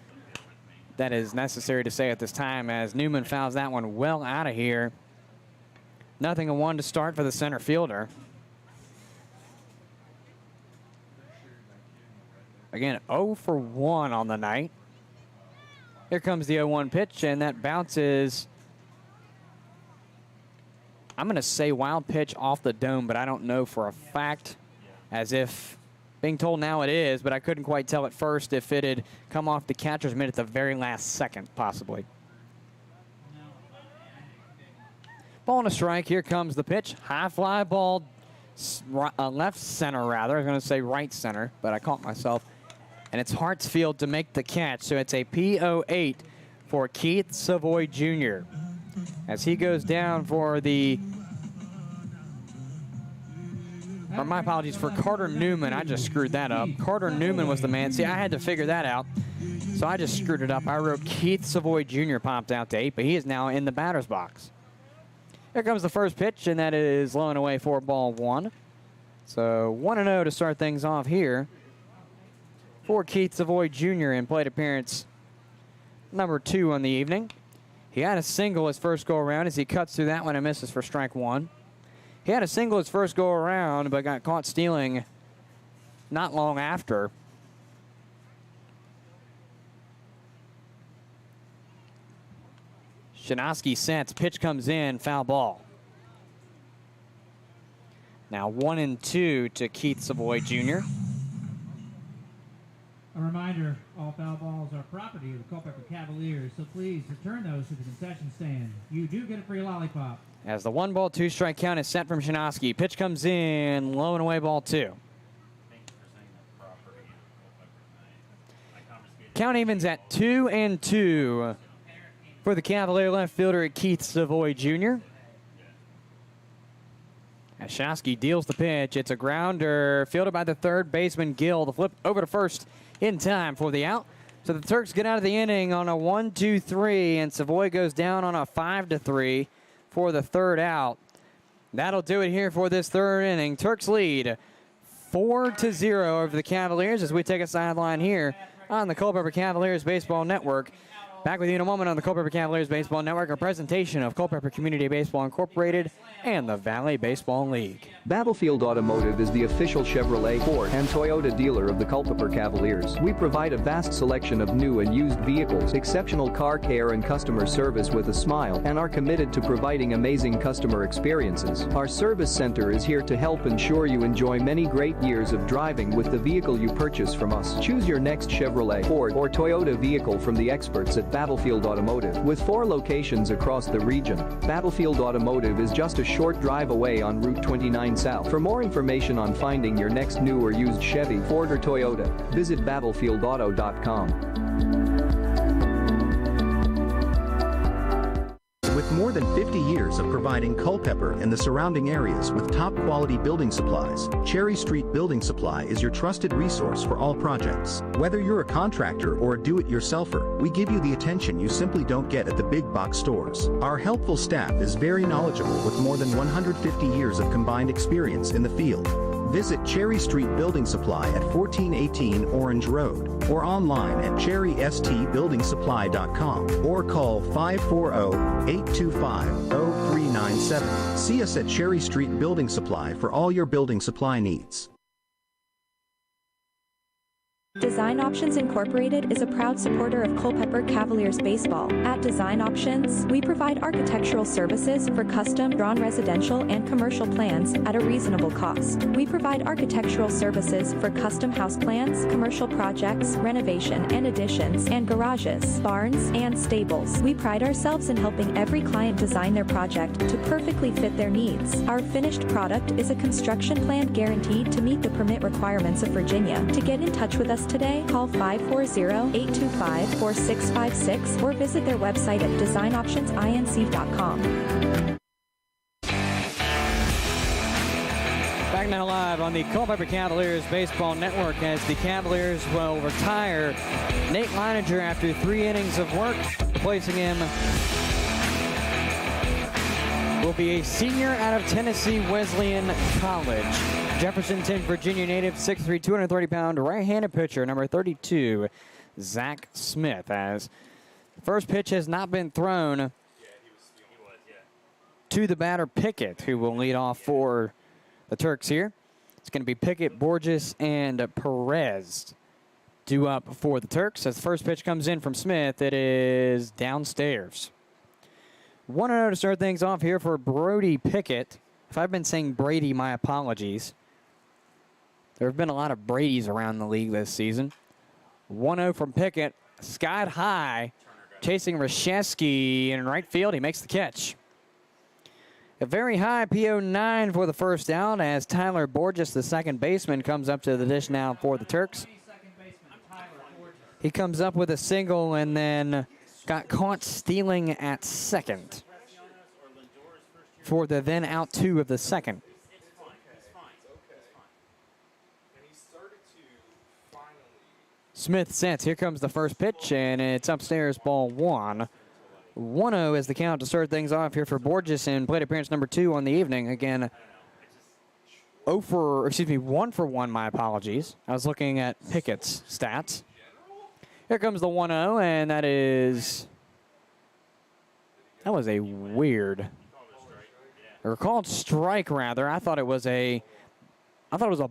that is necessary to say at this time, as Newman fouls that one well out of here. 0-1 to start for the center fielder. Again, 0 for 1 on the night. Here comes the 0-1 pitch, and that bounces, I'm going to say wild pitch off the dome, but I don't know for a fact, as if being told now it is, but I couldn't quite tell at first if it had come off the catcher's mitt at the very last second, possibly. Ball and a strike. Here comes the pitch. High fly ball, left center rather. I was going to say right center, but I caught myself. And it's Hartsfield to make the catch, so it's a P08 for Keith Savoy Jr. as he goes down for the, or my apologies, for Carter Newman. I just screwed that up. Carter Newman was the man. See, I had to figure that out, so I just screwed it up. I wrote Keith Savoy Jr. popped out to 8, but he is now in the batter's box. Here comes the first pitch, and that is low and away for ball 1. So 1-0 to start things off here for Keith Savoy Jr. in plate appearance number 2 on the evening. He had a single his first go around as he cuts through that one and misses for strike 1. He had a single his first go around, but got caught stealing not long after. Shinosky sets, pitch comes in, foul ball. Now 1-2 to Keith Savoy Jr. A reminder, all foul balls are property of the Culpeper Cavaliers, so please return those to the concession stand. You do get a free lollipop. As the 1-ball, 2-strike count is set from Shinosky. Pitch comes in, low and away, ball 2. Count evens at 2-2 for the Cavalier left fielder Keith Savoy Jr. As Shinosky deals the pitch, it's a grounder fielded by the third baseman Gill. The flip over to first in time for the out. So the Turks get out of the inning on a 1-2-3, and Savoy goes down on a 5-3 for the third out. That'll do it here for this third inning. Turks lead 4-0 over the Cavaliers as we take a sideline here on the Culpeper Cavaliers Baseball Network. Back with you in a moment on the Culpeper Cavaliers Baseball Network, a presentation of Culpeper Community Baseball Incorporated and the Valley Baseball League. Battlefield Automotive is the official Chevrolet, Ford, and Toyota dealer of the Culpeper Cavaliers. We provide a vast selection of new and used vehicles, exceptional car care and customer service with a smile, and are committed to providing amazing customer experiences. Our service center is here to help ensure you enjoy many great years of driving with the vehicle you purchase from us. Choose your next Chevrolet, Ford, or Toyota vehicle from the experts at Battlefield Automotive. With 4 locations across the region, Battlefield Automotive is just a short drive away on Route 29 South. For more information on finding your next new or used Chevy, Ford, or Toyota, visit battlefieldauto.com. With more than 50 years of providing Culpeper and the surrounding areas with top quality building supplies, Cherry Street Building Supply is your trusted resource for all projects. Whether you're a contractor or a do-it-yourselfer, we give you the attention you simply don't get at the big box stores. Our helpful staff is very knowledgeable with more than 150 years of combined experience in the field. Visit Cherry Street Building Supply at 1418 Orange Road or online at cherrystbuildingsupply.com or call 540-825-0397. See us at Cherry Street Building Supply for all your building supply needs. Design Options Incorporated is a proud supporter of Culpeper Cavaliers baseball. At Design Options, we provide architectural services for custom, drawn residential and commercial plans at a reasonable cost. We provide architectural services for custom house plans, commercial projects, renovation and additions, and garages, barns, and stables. We pride ourselves in helping every client design their project to perfectly fit their needs. Our finished product is a construction plan guaranteed to meet the permit requirements of Virginia. To get in touch with us today, call 540-825-4656 or visit their website at designoptionsinc.com. Back now live on the Culpeper Cavaliers Baseball Network as the Cavaliers will retire Nate Leininger after 3 innings of work. Replacing him will be a senior out of Tennessee Wesleyan College. Jeffersonton, Virginia native, 6'3", 230-pound right-handed pitcher, number 32, Zach Smith. As the first pitch has not been thrown to the batter Pickett, who will lead off for the Turks here. It's going to be Pickett, Borges, and Perez due up for the Turks. As the first pitch comes in from Smith, it is downstairs. 1-0 to start things off here for Brody Pickett. If I've been saying Brady, my apologies. There have been a lot of Bradys around the league this season. 1-0 from Pickett. Skied high, chasing Rashevsky in right field. He makes the catch. A very high PO9 for the first out as Tyler Borges, the second baseman, comes up to the dish now for the Turks. He comes up with a single and then got caught stealing at second for the then out 2 of the second. Smith sets. Here comes the first pitch, and it's upstairs, ball 1. 1-0 is the count to start things off here for Borges in plate appearance number 2 on the evening. Again, 1 for 1, my apologies. I was looking at Pickett's stats. Here comes the 1-0, and that was a weird, or called strike rather. I thought it was a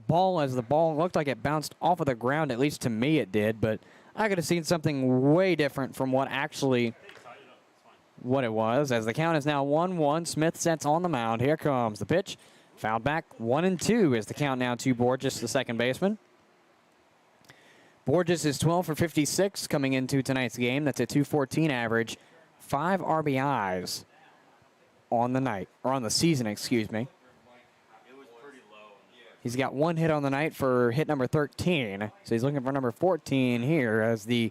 ball, as the ball looked like it bounced off of the ground, at least to me it did, but I could have seen something way different from what it was, as the count is now 1-1. Smith sets on the mound. Here comes the pitch. Fouled back. 1-2 is the count now to Borges, the second baseman. Borges is 12 for 56 coming into tonight's game. That's a .214 average. 5 RBIs on the night, or on the season, excuse me. He's got 1 hit on the night for hit number 13. So he's looking for number 14 here as the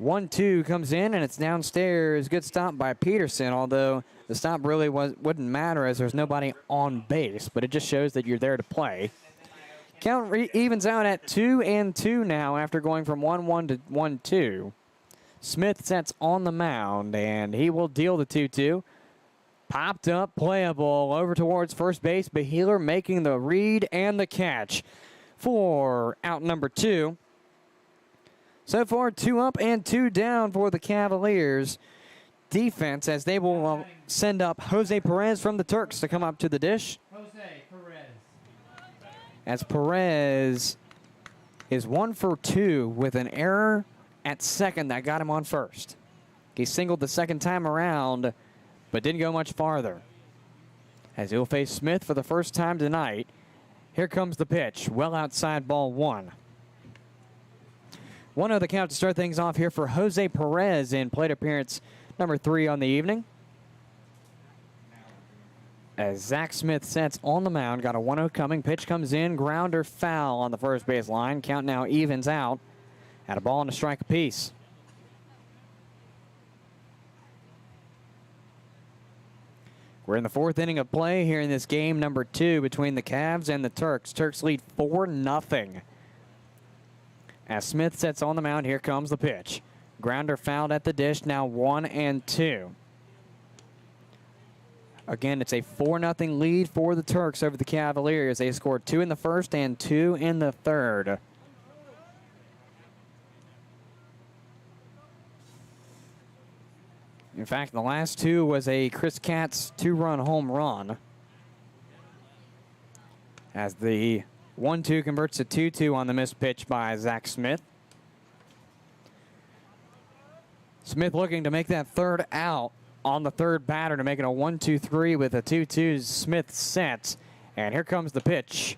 1-2 comes in, and it's downstairs. Good stop by Peterson, although the stop really wouldn't matter as there's nobody on base, but it just shows that you're there to play. Count evens out at 2-2 now after going from 1-1 to 1-2. Smith sets on the mound, and he will deal the 2-2. Popped up, playable, over towards first base. Beheeler making the read and the catch for out number 2. So far, 2 up and 2 down for the Cavaliers defense, as they will send up Jose Perez from the Turks to come up to the dish. As Perez is 1 for 2 with an error at second that got him on first. He singled the second time around, but didn't go much farther. As he'll face Smith for the first time tonight. Here comes the pitch, well outside, ball 1. 1-0 the count to start things off here for Jose Perez in plate appearance number 3 on the evening. As Zach Smith sets on the mound, got a 1-0 coming. Pitch comes in, grounder foul on the first base line. Count now evens out at a ball and a strike apiece. We're in the 4th inning of play here in this game number 2 between the Cavs and the Turks. Turks lead 4-0. As Smith sets on the mound, here comes the pitch. Grounder fouled at the dish, now 1-2. Again, it's a 4-0 lead for the Turks over the Cavaliers. They scored 2 in the first and 2 in the third. In fact, the last 2 was a Chris Katz 2-run home run. As the 1-2 converts to 2-2 on the missed pitch by Zach Smith. Smith looking to make that third out on the third batter to make it a 1-2-3 with a 2-2. Smith sets, and here comes the pitch.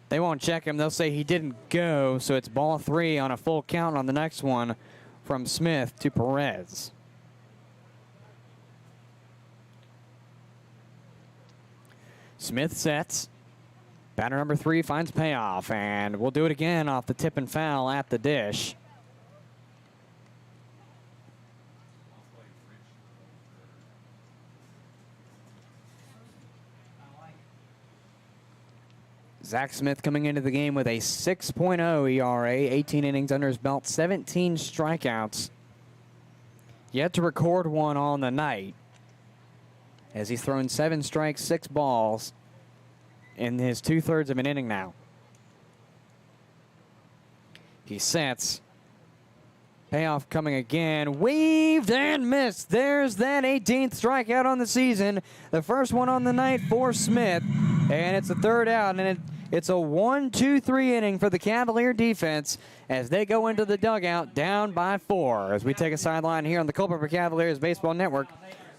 They won't check him. They'll say he didn't go, so it's ball 3 on a full count on the next one from Smith to Perez. Smith sets. Batter number 3 finds payoff, and we'll do it again off the tip and foul at the dish. Zach Smith coming into the game with a 6.0 ERA, 18 innings under his belt, 17 strikeouts. Yet to record one on the night, as he's thrown 7 strikes, 6 balls in his 2/3 of an inning now. He sets. Payoff coming again. Weaved and missed. There's that 18th strikeout on the season. The first one on the night for Smith. And it's the third out, and it's a 1-2-3 inning for the Cavalier defense as they go into the dugout down by 4. As we take a sideline here on the Culpeper Cavaliers Baseball Network.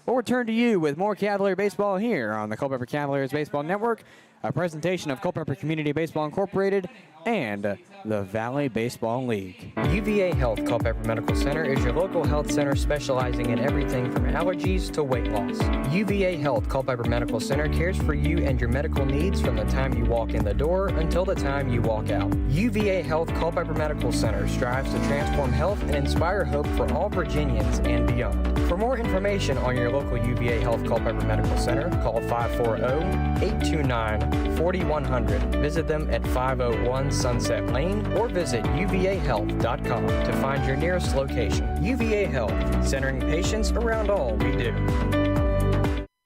We'll return to you with more Cavalier baseball here on the Culpeper Cavaliers Baseball Network a presentation of Culpeper Community Baseball Incorporated and the Valley Baseball League. UVA Health Culpepper Medical Center is your local health center specializing in everything from allergies to weight loss. UVA Health Culpepper Medical Center cares for you and your medical needs from the time you walk in the door until the time you walk out. UVA Health Culpepper Medical Center strives to transform health and inspire hope for all Virginians and beyond. For more information on your local UVA Health Culpepper Medical Center, call 540-829-4100. Visit them at 501 Sunset Lane or visit uvahealth.com to find your nearest location. UVA Health, centering patients around all we do.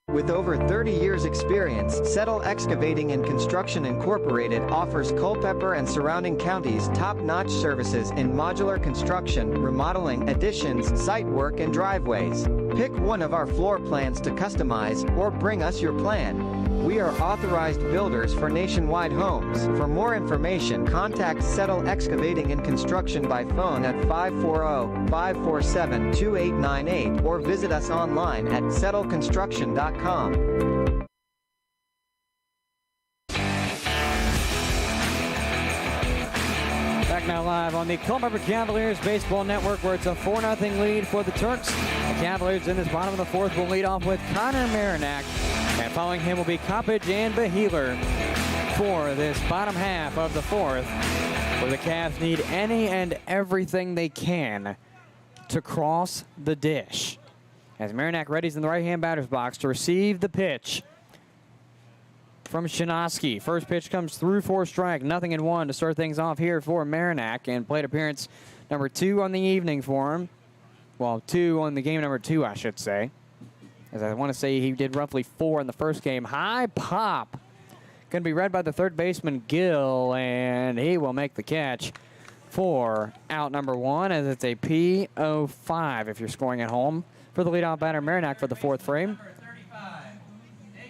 With over 30 years experience, Settle Excavating and Construction Incorporated offers Culpeper and surrounding counties top-notch services in modular construction, remodeling, additions, site work, and driveways. Pick one of our floor plans to customize or bring us your plan. We are authorized builders for nationwide homes. For more information, contact Settle Excavating and Construction by phone at 540-547-2898 or visit us online at settleconstruction.com. Back now live on the Culpeper Cavaliers Baseball Network, where it's a 4-0 lead for the Turks. The Cavaliers in this bottom of the fourth will lead off with Connor Marinac, and following him will be Coppage and Beheeler for this bottom half of the fourth, where the Cavs need any and everything they can to cross the dish. As Marinac readies in the right-hand batter's box to receive the pitch from Shinosky. First pitch comes through for a strike, 0-1 to start things off here for Marinac, and plate appearance number 2 on the evening for him. Well, 2 on the game number 2, I should say. As I want to say he did roughly 4 in the first game. High pop. Going to be read by the third baseman, Gill, and he will make the catch for out number 1, as it's a P05 if you're scoring at home. For the leadoff batter, Marinac for the fourth frame.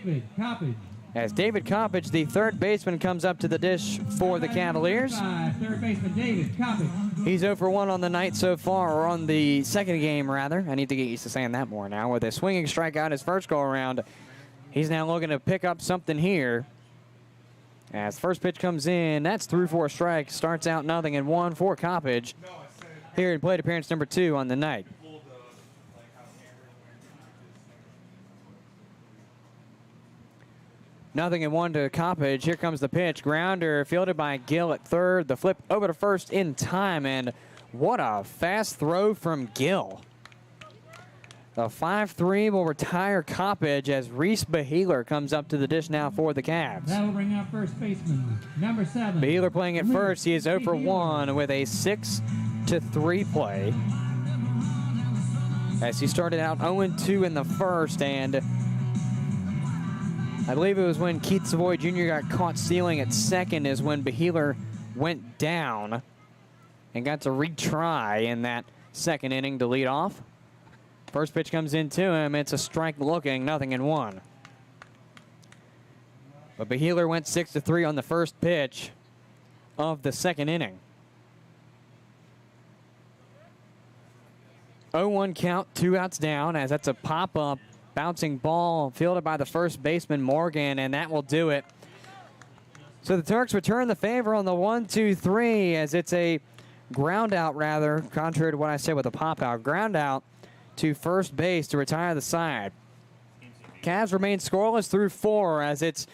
David Coppage. As David Coppage, the third baseman, comes up to the dish for the Cavaliers. Third baseman David Coppage. He's 0 for 1 on the night so far, or on the second game, rather. I need to get used to saying that more now. With a swinging strikeout his first go-around, he's now looking to pick up something here. As the first pitch comes in, that's through for a strike. Starts out 0-1 for Coppage here in plate appearance number 2 on the night. 0-1 to Coppage. Here comes the pitch. Grounder fielded by Gill at third. The flip over to first in time, and what a fast throw from Gill. The 5-3 will retire Coppage as Reese Beheeler comes up to the dish now for the Cavs. That'll bring out first baseman, number 7. Beheeler playing at first. He is 0 for 1 with a 6-3 play. As he started out 0-2 in the first, and I believe it was when Keith Savoy Jr. got caught stealing at second is when Beheeler went down and got to retry in that second inning to lead off. First pitch comes in to him. It's a strike looking, 0-1. But Beheeler went 6-3 on the first pitch of the second inning. 0-1 count, 2 outs down, as that's a pop-up bouncing ball fielded by the first baseman, Morgan, and that will do it. So the Turks return the favor on the 1-2-3, as it's a ground out, rather, contrary to what I said with a pop-out. Ground out to first base to retire the side. Cavs remain scoreless through 4, as it's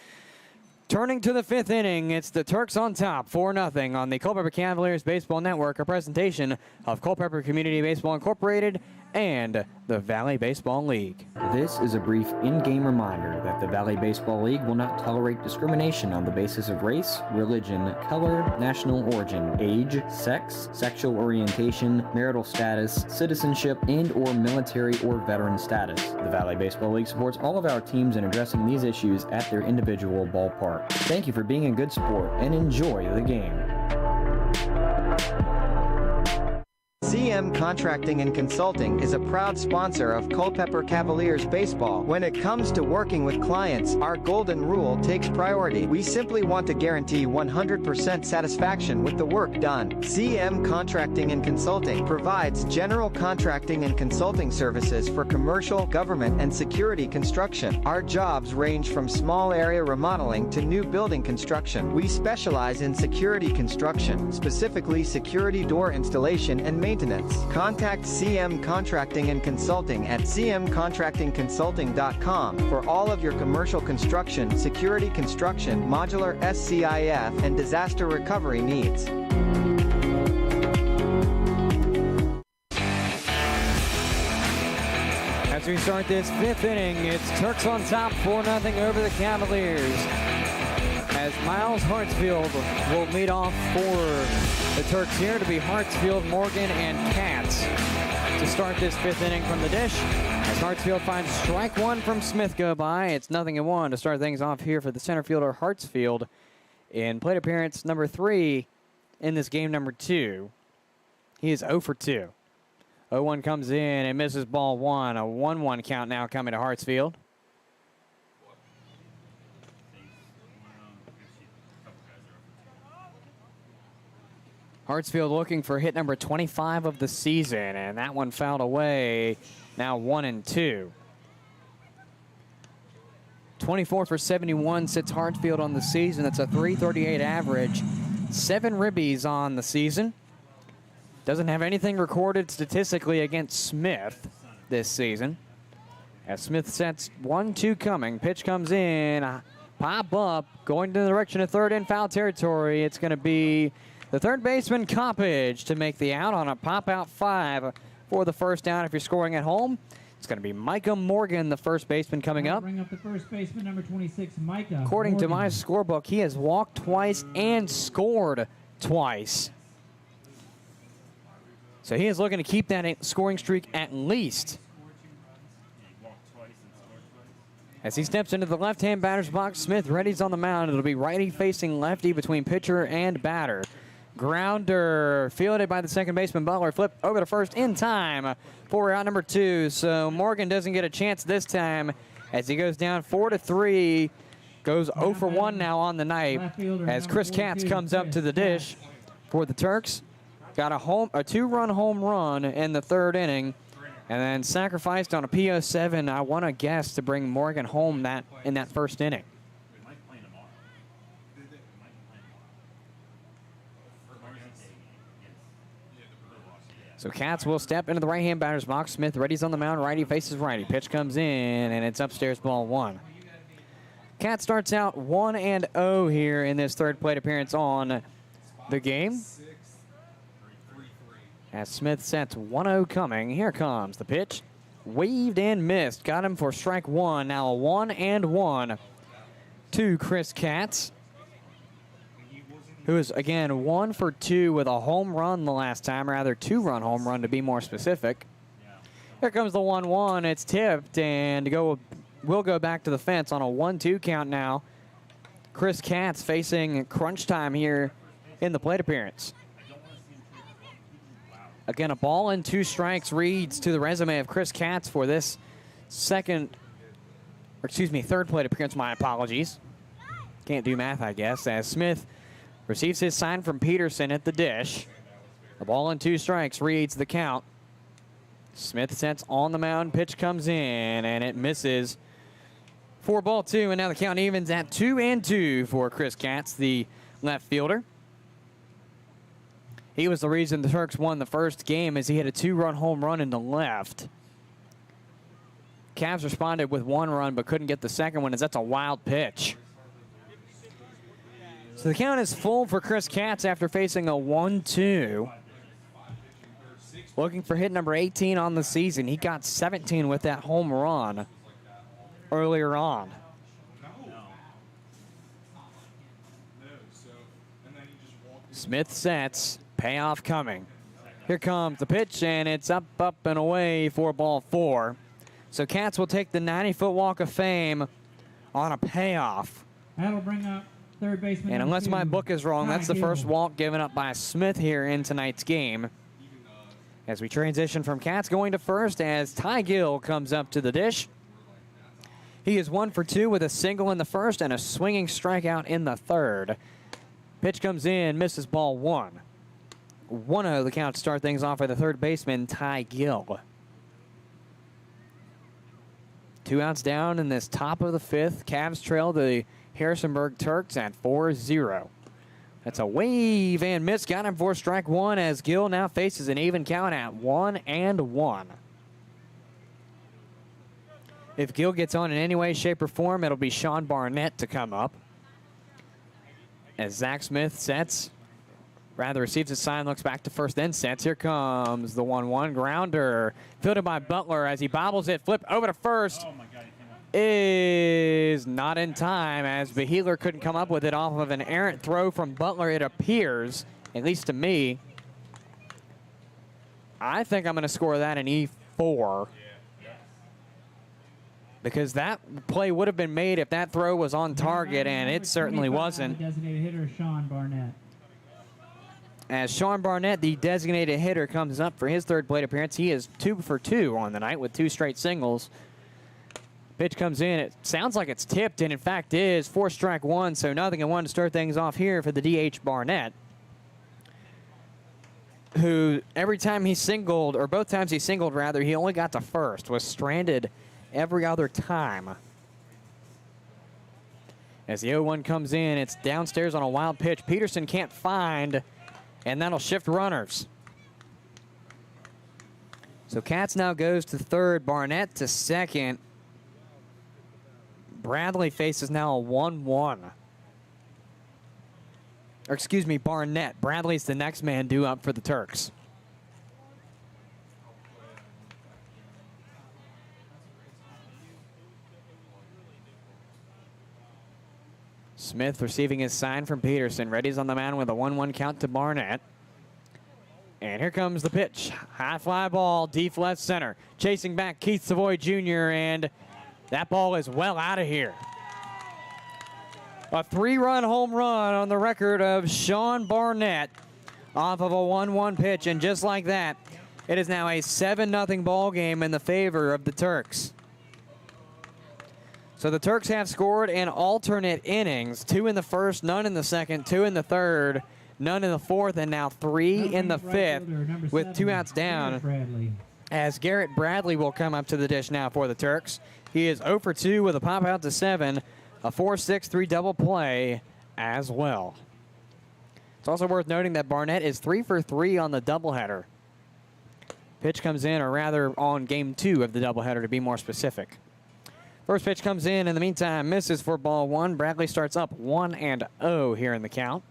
turning to the 5th inning. It's the Turks on top, 4-0 on the Culpeper Cavaliers Baseball Network, a presentation of Culpeper Community Baseball Incorporated and the Valley Baseball League. This is a brief in-game reminder that the Valley Baseball League will not tolerate discrimination on the basis of race, religion, color, national origin, age, sex, sexual orientation, marital status, citizenship, and/or military or veteran status. The Valley Baseball League supports all of our teams in addressing these issues at their individual ballpark. Thank you for being a good sport and enjoy the game. CM Contracting and Consulting is a proud sponsor of Culpeper Cavaliers baseball. When it comes to working with clients, our golden rule takes priority. We simply want to guarantee 100% satisfaction with the work done. CM Contracting and Consulting provides general contracting and consulting services for commercial, government, and security construction. Our jobs range from small area remodeling to new building construction. We specialize in security construction, specifically security door installation and maintenance. Contact CM Contracting and Consulting at cmcontractingconsulting.com for all of your commercial construction, security construction, modular SCIF, and disaster recovery needs. As we start this 5th inning, it's Turks on top 4-0 over the Cavaliers. As Miles Hartsfield will lead off for the Turks here to be Hartsfield, Morgan, and Katz to start this 5th inning from the dish. As Hartsfield finds strike one from Smith go by, it's 0-1 to start things off here for the center fielder Hartsfield in plate appearance number 3 in this game number 2. He is 0 for 2. 0-1 comes in and misses ball 1. A 1-1 count now coming to Hartsfield. Hartsfield looking for hit number 25 of the season, and that one fouled away. Now 1-2. 24 for 71 sits Hartsfield on the season. That's a .338 average. 7 ribbies on the season. Doesn't have anything recorded statistically against Smith this season. As Smith sets 1-2 coming. Pitch comes in. Pop up. Going to the direction of third in foul territory. It's going to be the third baseman, Coppage, to make the out on a pop-out 5 for the first down. If you're scoring at home, it's going to be Micah Morgan, the first baseman, coming up. Bring up the first baseman, number 26, Micah According Morgan. to my scorebook, he has walked twice and scored twice. So he is looking to keep that scoring streak at least. As he steps into the left-hand batter's box, Smith readies on the mound. It'll be righty facing lefty between pitcher and batter. Grounder fielded by the second baseman Butler. Flip over to first in time for out number 2. So Morgan doesn't get a chance this time as he goes down 4-3. Goes 0 for 1 now on the night as Chris Katz comes up to the dish for the Turks. Got a 2-run home run in the 3rd inning, and then sacrificed on a PO7. I want to guess to bring Morgan home in that 1st inning. So Katz will step into the right-hand batter's box. Smith readies on the mound. Righty faces righty. Pitch comes in, and it's upstairs, ball 1. Katz starts out 1-0 here in this 3rd plate appearance on the game. As Smith sets 1-0 coming. Here comes the pitch. Waved and missed. Got him for strike 1. Now a 1-1 to Chris Katz, who is, again, 1 for 2 with a home run the last time, or rather 2-run home run to be more specific. Here comes the 1-1. It's tipped and will go back to the fence on a 1-2 count now. Chris Katz facing crunch time here in the plate appearance. Again, a ball and 2 strikes reads to the resume of Chris Katz for this 3rd plate appearance. My apologies. Can't do math, I guess, as Smith receives his sign from Peterson at the dish. A ball and 2 strikes reads the count. Smith sets on the mound. Pitch comes in, and it misses for ball 2. And now the count evens at 2-2 for Chris Katz, the left fielder. He was the reason the Turks won the 1st game, as he had a 2-run home run into left. Cavs responded with 1 run but couldn't get the 2nd one, as that's a wild pitch. So the count is full for Chris Katz after facing a 1-2. Looking for hit number 18 on the season. He got 17 with that home run earlier on. Smith sets. Payoff coming. Here comes the pitch, and it's up, and away for ball 4. So Katz will take the 90-foot walk of fame on a payoff. That'll bring up third baseman. And unless my book is wrong, that's the first walk given up by Smith here in tonight's game. As we transition from Cats going to first as Ty Gill comes up to the dish. He is 1 for 2 with a single in the first and a swinging strikeout in the third. Pitch comes in, misses ball 1. 1-0 the count to start things off for the third baseman, Ty Gill. 2 outs down in this top of the fifth. Cavs trail the Harrisonburg Turks at 4-0. That's a wave and miss. Got him for strike 1 as Gill now faces an even count at 1-1. If Gill gets on in any way, shape, or form, it'll be Sean Barnett to come up. As Zach Smith receives his sign, looks back to first, then sets. Here comes the 1-1 grounder. Fielded by Butler as he bobbles it. Flip over to first. Oh my God, is not in time as Beheeler couldn't come up with it off of an errant throw from Butler, it appears, at least to me. I think I'm going to score that an E4. Because that play would have been made if that throw was on target, and it certainly wasn't. Designated hitter Sean Barnett. As Sean Barnett, the designated hitter, comes up for his third plate appearance. He is 2 for 2 on the night with 2 straight singles. Pitch comes in. It sounds like it's tipped, and in fact is for strike 1, so 0-1 to start things off here for the DH Barnett, who every time he singled, or both times he singled rather, he only got to first, was stranded every other time. As the 0-1 comes in, it's downstairs on a wild pitch. Peterson can't find, and that'll shift runners. So Katz now goes to third, Barnett to second. Bradley faces now a 1-1. Or excuse me, Barnett. Bradley's the next man due up for the Turks. Smith receiving his sign from Peterson. Ready's on the mound with a 1-1 count to Barnett. And here comes the pitch. High fly ball, deep left center. Chasing back Keith Savoy Jr., and that ball is well out of here. A 3-run home run on the record of Sean Barnett off of a 1-1 pitch, and just like that, it is now a 7-0 ball game in the favor of the Turks. So the Turks have scored in alternate innings, 2 in the first, none in the second, 2 in the third, none in the fourth, and now 3 in the fifth with 2 outs down. As Garrett Bradley will come up to the dish now for the Turks. He is 0 for 2 with a pop out to 7, a 4-6-3 double play as well. It's also worth noting that Barnett is 3 for 3 on the doubleheader. Pitch comes in, or rather on game 2 of the doubleheader to be more specific. First pitch comes in the meantime, misses for ball 1. Bradley starts up 1-0 here in the count.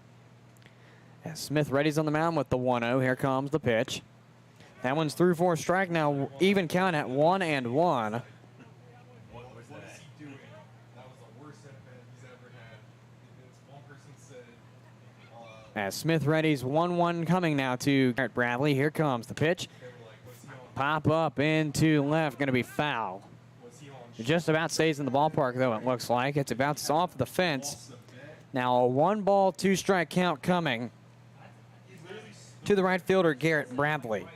As Smith readies on the mound with the 1-0, here comes the pitch. That one's through for a strike now, even count at 1-1. As Smith readies 1-1 coming now to Garrett Bradley. Here comes the pitch. Pop up into left, going to be foul. It just about stays in the ballpark, though, it looks like. It's about off the fence. Now a 1-ball, 2-strike count coming to the right fielder, Garrett Bradley.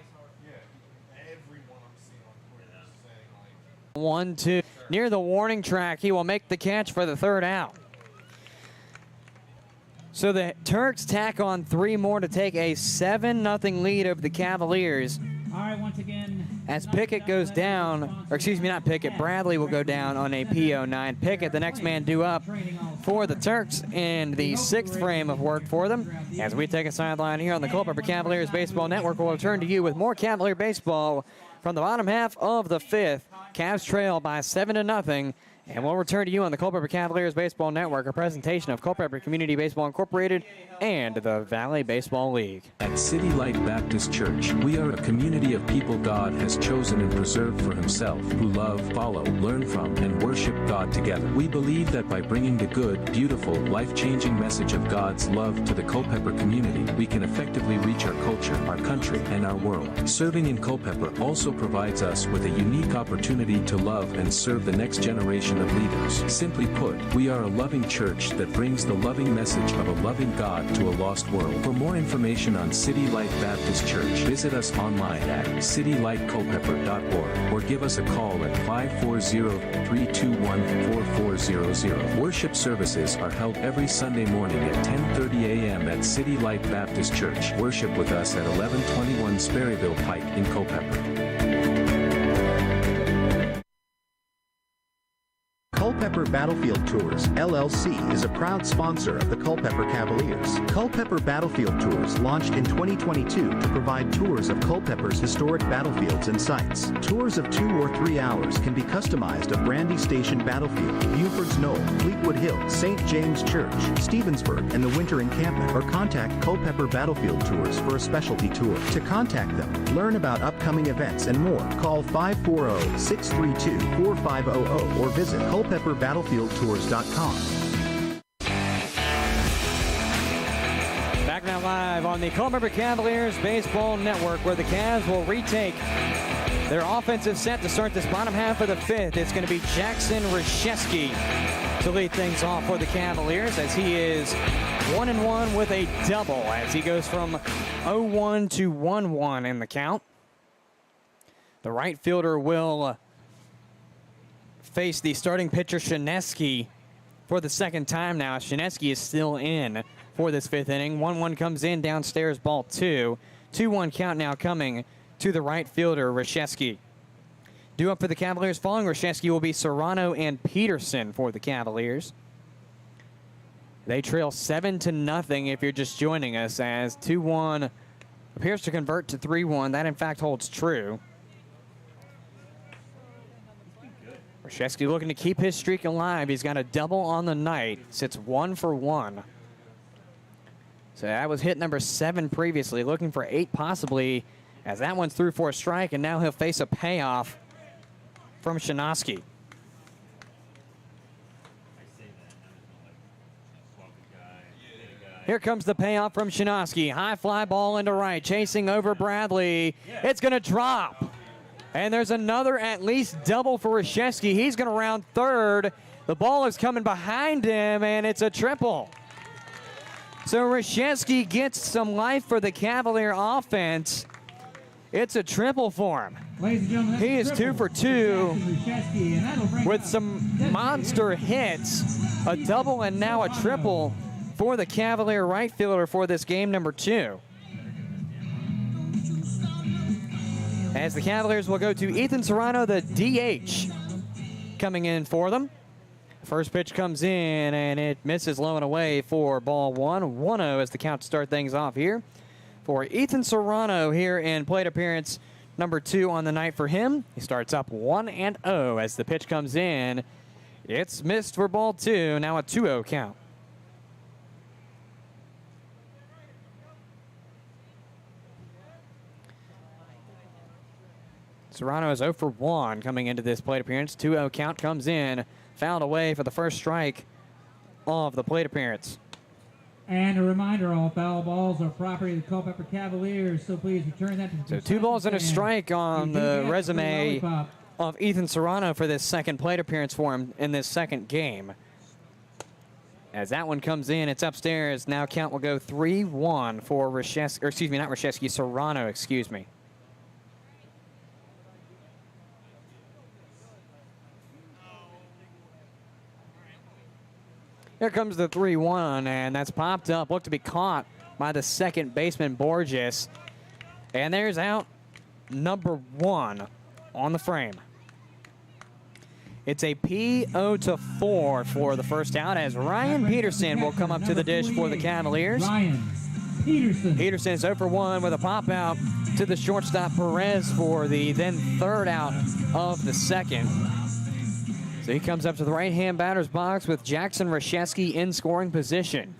1-2. Near the warning track, he will make the catch for the third out. So the Turks tack on 3 more to take a 7-0 lead over the Cavaliers. All right, once again. As Pickett goes down, or excuse me, not Pickett, Bradley will go down on a PO9. Pickett, the next man due up for the Turks in the 6th frame of work for them. As we take a sideline here on the Culpeper Cavaliers Baseball Network, we'll return to you with more Cavalier baseball from the bottom half of the 5th. Cavs trail by 7-0. And we'll return to you on the Culpeper Cavaliers Baseball Network, a presentation of Culpeper Community Baseball Incorporated and the Valley Baseball League. At City Light Baptist Church, we are a community of people God has chosen and preserved for himself, who love, follow, learn from, and worship God together. We believe that by bringing the good, beautiful, life-changing message of God's love to the Culpeper community, we can effectively reach our culture, our country, and our world. Serving in Culpeper also provides us with a unique opportunity to love and serve the next generation organization of leaders. Simply put, we are a loving church that brings the loving message of a loving God to a lost world. For more information on City Light Baptist Church, visit us online at citylightculpepper.org or give us a call at 540-321-4400. Worship services are held every Sunday morning at 10:30 a.m. at City Light Baptist Church. Worship with us at 1121 Sperryville Pike in Culpepper. Culpeper Battlefield Tours, LLC is a proud sponsor of the Culpeper Cavaliers. Culpeper Battlefield Tours launched in 2022 to provide tours of Culpeper's historic battlefields and sites. Tours of 2 or 3 hours can be customized of Brandy Station Battlefield, Buford's Knoll, Fleetwood Hill, St. James Church, Stevensburg, and the Winter Encampment, or contact Culpeper Battlefield Tours for a specialty tour. To contact them, learn about upcoming events and more, call 540-632-4500 or visit culpepperbattlefieldtours.com. Back now live on the Culpeper Cavaliers Baseball Network, where the Cavs will retake their offensive set to start this bottom half of the fifth. It's going to be Jackson Reshevsky to lead things off for the Cavaliers, as he is 1-1 with a double, as he goes from 0-1 to 1-1 in the count. The right fielder will face the starting pitcher Shineski for the second time now. Shineski is still in for this fifth inning. 1-1 comes in downstairs, ball 2. 2-1 count now coming to the right fielder, Reshevsky. Due up for the Cavaliers following Reshevsky will be Serrano and Peterson for the Cavaliers. They trail 7-0 if you're just joining us, as 2-1 appears to convert to 3-1. That in fact holds true. Reshevsky looking to keep his streak alive. He's got a double on the night. Sits 1 for 1. So that was hit number 7 previously. Looking for 8 possibly, as that one's through for a strike, and now he'll face a payoff from Shineski. Here comes the payoff from Shineski. High fly ball into right, chasing over Bradley. It's going to drop. And there's another at least double for Reshevsky. He's going to round third. The ball is coming behind him, and it's a triple. So Reshevsky gets some life for the Cavalier offense. It's a triple for him. He is 2 for 2 with some monster hits. A double and now a triple for the Cavalier right fielder for this game number 2. As the Cavaliers will go to Ethan Serrano, the DH, coming in for them. First pitch comes in, and it misses low and away for ball 1. 1-0 as the count to start things off here for Ethan Serrano here in plate appearance number 2 on the night for him. He starts up 1-0 as the pitch comes in. It's missed for ball 2, now a 2-0 count. Serrano is 0 for 1 coming into this plate appearance. 2-0 count comes in. Fouled away for the first strike of the plate appearance. And a reminder, all foul balls are property of the Culpeper Cavaliers, so please return that to the So 2 balls and a strike on the resume of Ethan Serrano for this second plate appearance for him in this second game. As that one comes in, it's upstairs. Now count will go 3-1 for Reshevsky, or excuse me, not Reshevsky, Serrano, excuse me. Here comes the 3-1, and that's popped up. Looked to be caught by the second baseman, Borges. And there's out number 1 on the frame. It's a PO4 for the first out, as Ryan Peterson will come up to the dish for the Cavaliers. Ryan Peterson. Peterson's 0 for 1 with a pop out to the shortstop Perez for the then third out of the second. So he comes up to the right-hand batter's box with Jackson Reshevsky in scoring position.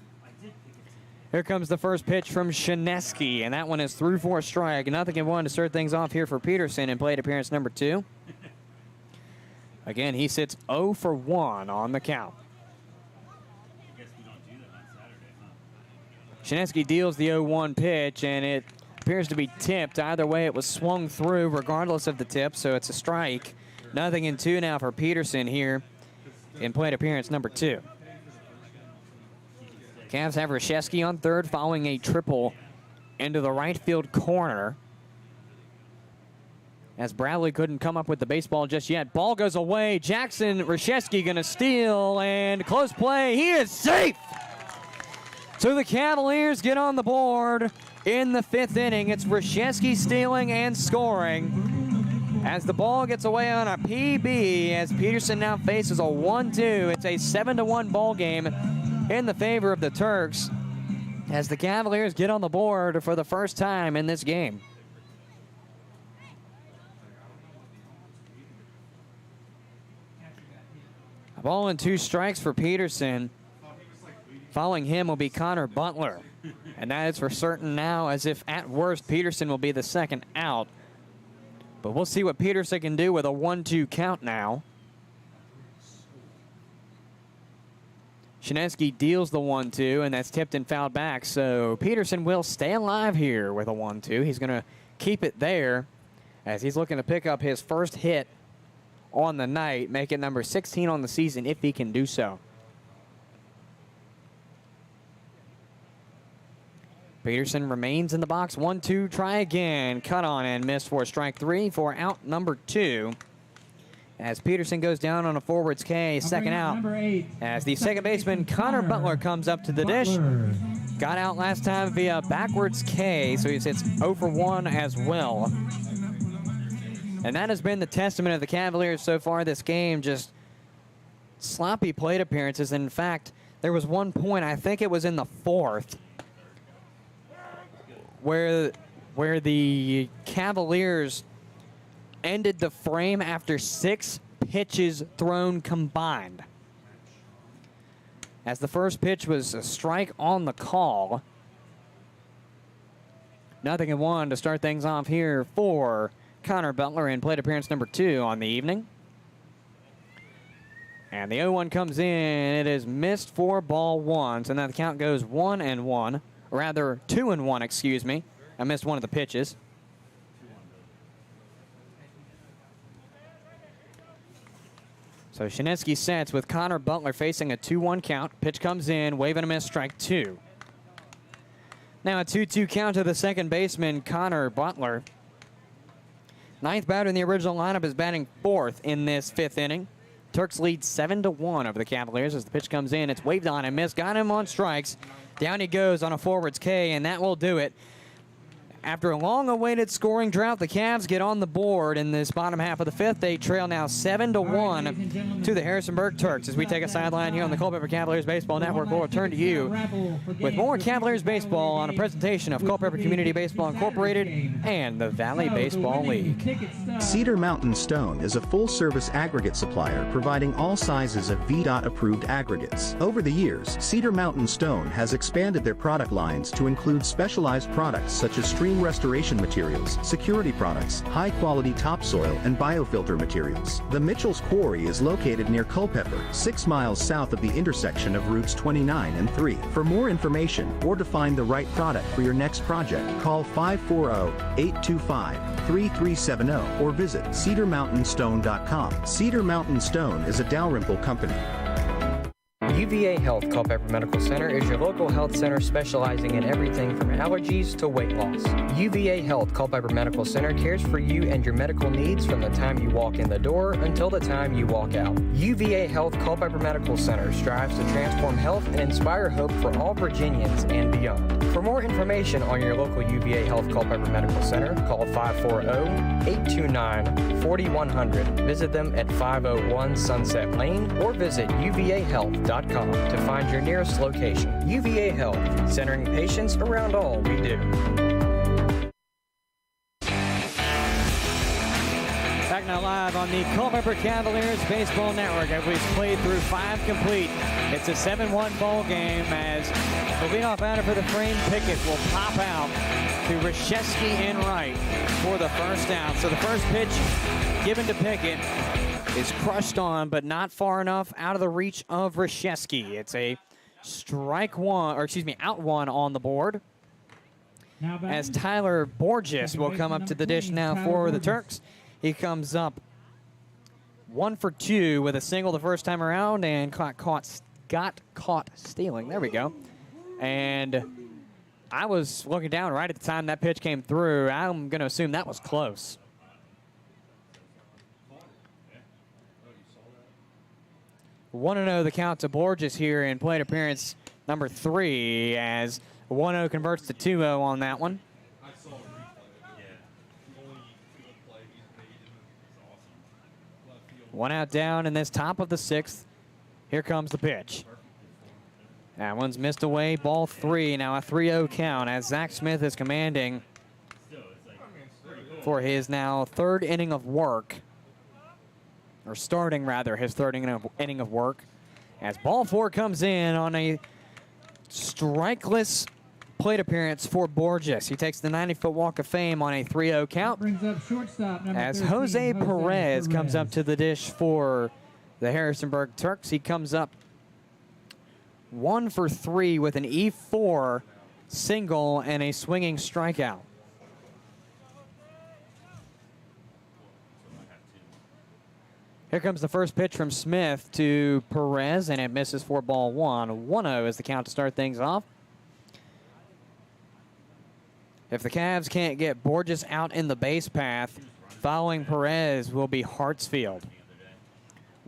Here comes the first pitch from Shineski, and that one is through for a strike. 0-1 to start things off here for Peterson in plate appearance number 2. Again, he sits 0 for 1 on the count. Shineski deals the 0-1 pitch, and it appears to be tipped. Either way, it was swung through regardless of the tip, so it's a strike. 0-2 now for Peterson here in plate appearance number 2. Cavs have Reshevsky on third following a triple into the right field corner. As Bradley couldn't come up with the baseball just yet. Ball goes away. Jackson Reshevsky going to steal, and close play. He is safe! So the Cavaliers get on the board in the 5th inning. It's Reshevsky stealing and scoring as the ball gets away on a PB as Peterson now faces a 1-2. It's a 7-1 ball game in the favor of the Turks as the Cavaliers get on the board for the first time in this game. A ball and 2 strikes for Peterson. Following him will be Connor Butler. And that is for certain now, as if at worst Peterson will be the second out. But we'll see what Peterson can do with a 1-2 count now. Shinesky deals the 1-2, and that's tipped and fouled back. So Peterson will stay alive here with a 1-2. He's going to keep it there as he's looking to pick up his first hit on the night, make it number 16 on the season if he can do so. Peterson remains in the box. 1-2, try again. Cut on and missed for strike 3 for out number 2. As Peterson goes down on a forwards K, second out. As the second baseman, Connor Butler, comes up to the dish. Got out last time via backwards K, so he hits 0 for 1 as well. And that has been the testament of the Cavaliers so far this game, just sloppy plate appearances. In fact, there was one point, I think it was in the 4th, where the Cavaliers ended the frame after 6 pitches thrown combined. As the first pitch was a strike on the call. 0-1 to start things off here for Connor Butler in plate appearance number 2 on the evening. And the 0-1 comes in. It is missed for ball 1. So now the count goes 1-1. Rather, 2-1, excuse me. I missed one of the pitches. So Shinesky sets with Connor Butler facing a 2-1 count. Pitch comes in, wave and a miss, strike 2. Now a 2-2 count to the second baseman, Connor Butler. 9th batter in the original lineup is batting 4th in this 5th inning. Turks lead 7-1 over the Cavaliers as the pitch comes in. It's waved on and missed. Got him on strikes. Down he goes on a forwards K, and that will do it. After a long-awaited scoring drought, the Cavs get on the board in this bottom half of the 5th. They trail now 7-1 to the Harrisonburg Turks. As we take a sideline here on the Culpeper Cavaliers Baseball Network, we'll return to you with more Cavaliers baseball on a presentation of Culpeper Community Baseball Incorporated and the Valley Baseball League. Cedar Mountain Stone is a full-service aggregate supplier providing all sizes of VDOT-approved aggregates. Over the years, Cedar Mountain Stone has expanded their product lines to include specialized products such as stream restoration materials, security products, high-quality topsoil, and biofilter materials. The Mitchell's Quarry is located near Culpepper, 6 miles south of the intersection of routes 29 and 3. For more information or to find the right product for your next project, call 540-825-3370 or visit cedarmountainstone.com. Cedar Mountain Stone is a Dalrymple company. UVA Health Culpepper Medical Center is your local health center specializing in everything from allergies to weight loss. UVA Health Culpepper Medical Center cares for you and your medical needs from the time you walk in the door until the time you walk out. UVA Health Culpepper Medical Center strives to transform health and inspire hope for all Virginians and beyond. For more information on your local UVA Health Culpepper Medical Center, call 540-829-4100. Visit them at 501 Sunset Lane or visit uvahealth.com to find your nearest location. UVA Health, centering patients around all we do. Back now live on the Culpeper Cavaliers Baseball Network as we've played through 5 complete. It's a 7-1 ball game as the leadoff batter for the frame, Pickett, will pop out to Reshevsky in right for the first out. So the first pitch given to Pickett is crushed on, but not far enough out of the reach of Reshevsky. It's a out one on the board. As Tyler Borges will come up to the dish now for the Turks. He comes up 1 for 2 with a single the first time around and got caught stealing. There we go. And I was looking down right at the time that pitch came through. I'm going to assume that was close. One 1-0 the count to Borges here in plate appearance number 3 as 1-0 converts to 2-0 on that one. One out down in this top of the 6th. Here comes the pitch. That one's missed away, ball 3. Now a 3-0 count as Zach Smith is commanding for his now 3rd inning of work. Or starting, rather, his 3rd inning of work. As ball 4 comes in on a strikeless plate appearance for Borges. He takes the 90-foot walk of fame on a 3-0 count. Brings up shortstop number As 13, Jose Perez comes up to the dish for the Harrisonburg Turks. He comes up 1 for 3 with an E4 single and a swinging strikeout. Here comes the first pitch from Smith to Perez, and it misses for ball 1. 1-0 is the count to start things off. If the Cavs can't get Borges out in the base path, following Perez will be Hartsfield.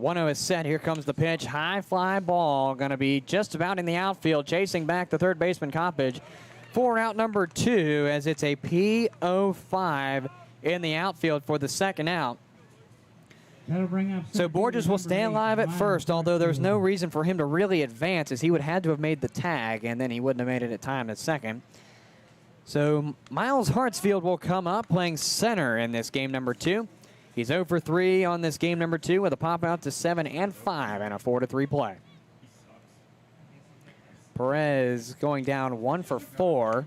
1-0 is set. Here comes the pitch. High fly ball. Going to be just about in the outfield, chasing back the third baseman Coppage for out number 2 as it's a P05 in the outfield for the second out. So Borges will stay alive at first, although there's no reason for him to really advance as he would have had to have made the tag, and then he wouldn't have made it at time at second. So Miles Hartsfield will come up playing center in this game number 2. He's 0 for 3 on this game number 2 with a pop out to 7 and 5 and a 4-3 play. Perez going down 1 for 4.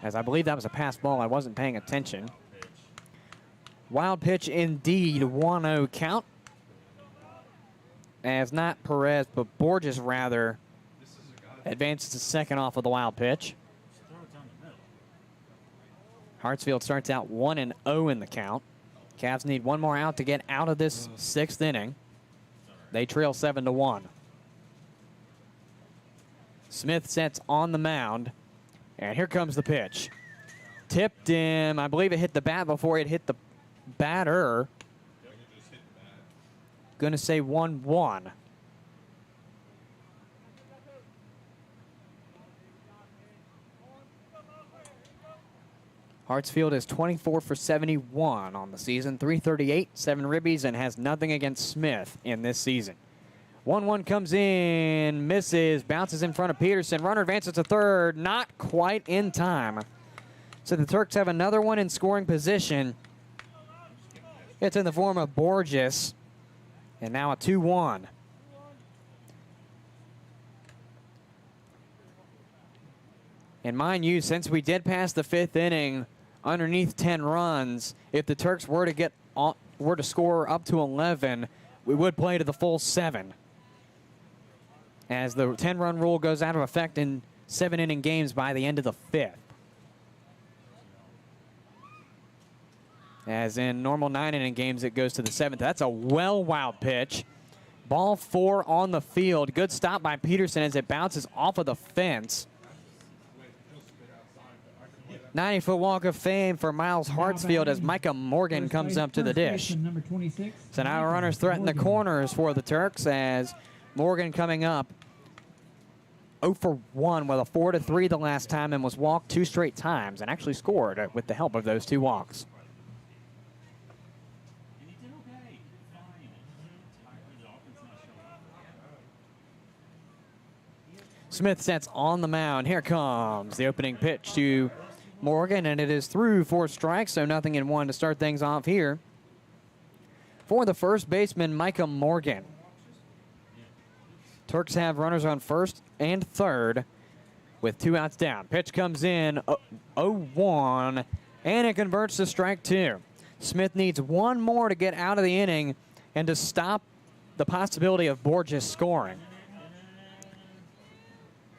As I believe that was a pass ball. I wasn't paying attention. Wild pitch indeed, 1-0 count. As not Perez, but Borges rather advances to second off of the wild pitch. Hartsfield starts out 1-0 in the count. Cavs need one more out to get out of this 6th inning. They trail 7-1. Smith sets on the mound, and here comes the pitch. Tipped him. I believe it hit the bat before it hit the batter. Going to say 1-1. Hartsfield is 24 for 71 on the season, 338, 7 ribbies, and has nothing against Smith in this season. 1-1 comes in, misses, bounces in front of Peterson. Runner advances to third, not quite in time. So the Turks have another one in scoring position. It's in the form of Borges, and now a 2-1. And mind you, since we did pass the 5th inning underneath 10 runs, if the Turks were to score up to 11, we would play to the full 7. As the 10-run rule goes out of effect in 7-inning games by the end of the 5th. As in normal 9-inning games, it goes to the 7th. That's a wild pitch. Ball 4 on the field. Good stop by Peterson as it bounces off of the fence. 90-foot walk of fame for Miles Hartsfield as Micah Morgan comes up to the dish. So now runners threaten the corners for the Turks as Morgan coming up 0 for 1 with a 4-3 the last time and was walked 2 straight times and actually scored with the help of those 2 walks. Smith sets on the mound. Here comes the opening pitch to Morgan, and it is through 4 strikes, so nothing in 1 to start things off here for the first baseman, Micah Morgan. Turks have runners on first and third with 2 outs down. Pitch comes in, 0-1, and it converts to strike 2. Smith needs 1 more to get out of the inning and to stop the possibility of Borges scoring.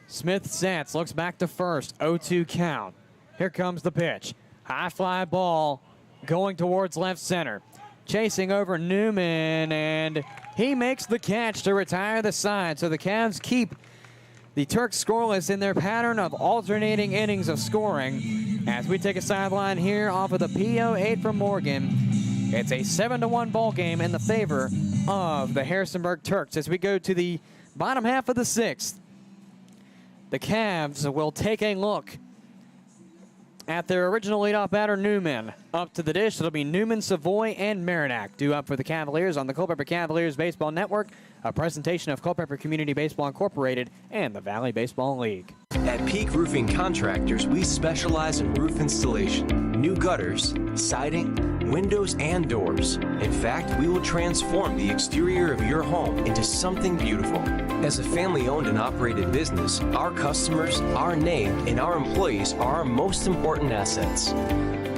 Smith sets, looks back to first, 0-2 count. Here comes the pitch. High fly ball going towards left center. chasing over Newman, and he makes the catch to retire the side. So the Cavs keep the Turks scoreless in their pattern of alternating innings of scoring. As we take a sideline here off of the PO8 from Morgan, it's a 7-1 ball game in the favor of the Harrisonburg Turks. As we go to the bottom half of the 6th, the Cavs will take a look at their original leadoff batter, Newman. Up to the dish, it'll be Newman, Savoy, and Marinac due up for the Cavaliers on the Culpeper Cavaliers Baseball Network, a presentation of Culpeper Community Baseball Incorporated and the Valley Baseball League. At Peak Roofing Contractors, we specialize in roof installation, new gutters, siding, windows, and doors. In fact, we will transform the exterior of your home into something beautiful. As a family-owned and operated business, our customers, our name, and our employees are our most important assets.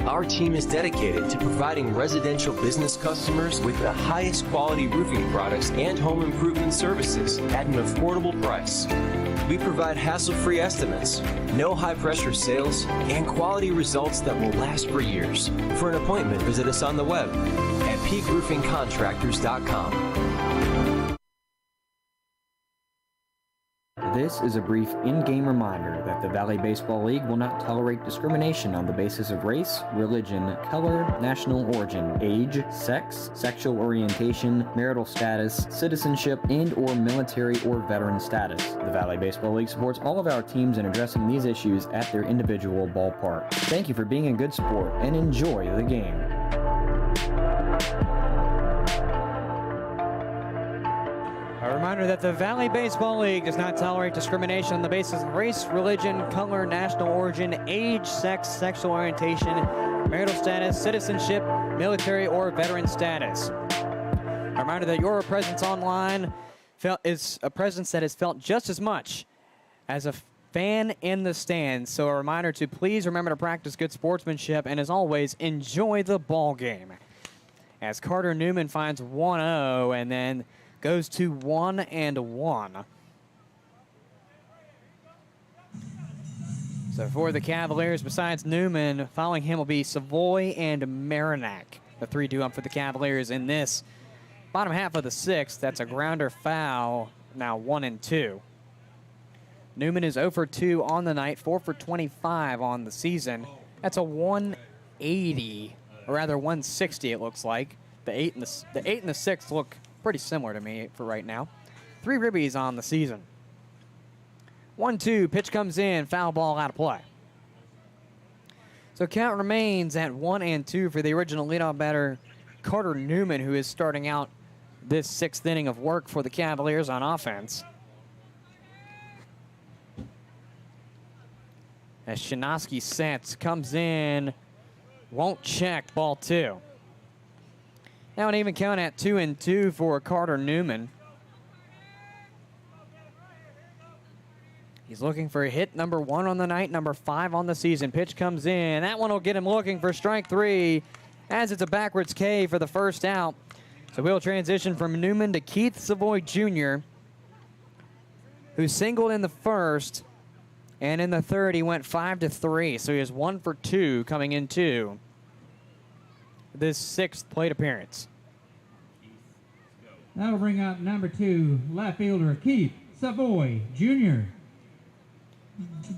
Our team is dedicated to providing residential business customers with the highest quality roofing products and home improvement services at an affordable price. We provide hassle-free estimates, no high-pressure sales, and quality results that will last for years. For an appointment, visit us on the web at peakroofingcontractors.com. This is a brief in-game reminder that the Valley Baseball League will not tolerate discrimination on the basis of race, religion, color, national origin, age, sex, sexual orientation, marital status, citizenship, and/or military or veteran status. The Valley Baseball League supports all of our teams in addressing these issues at their individual ballpark. Thank you for being a good sport and enjoy the game. A reminder that the Valley Baseball League does not tolerate discrimination on the basis of race, religion, color, national origin, age, sex, sexual orientation, marital status, citizenship, military, or veteran status. A reminder that your presence online is a presence that is felt just as much as a fan in the stands. So a reminder to please remember to practice good sportsmanship and, as always, enjoy the ball game. As Carter Newman finds 1-0 and then goes to 1-1. So for the Cavaliers, besides Newman, following him will be Savoy and Marinac. The 3 due up for the Cavaliers in this bottom half of the 6th. That's a grounder foul, now 1-2. Newman is 0 for 2 on the night, 4 for 25 on the season. That's a 180, or rather 160 it looks like. The 8 and the 6 look pretty similar to me for right now. 3 ribbies on the season. 1-2, pitch comes in, foul ball out of play. So count remains at 1-2 for the original leadoff batter, Carter Newman, who is starting out this 6th inning of work for the Cavaliers on offense. As Shinosky sets, comes in, won't check, ball 2. Now an even count at 2-2 for Carter Newman. He's looking for a hit number 1 on the night, number 5 on the season. Pitch comes in. That one will get him looking for strike 3 as it's a backwards K for the first out. So we'll transition from Newman to Keith Savoy Jr., who singled in the first, and in the third he went 5-3. So he is 1 for 2 coming into this 6th plate appearance. That'll bring out number 2, left fielder Keith Savoy Jr.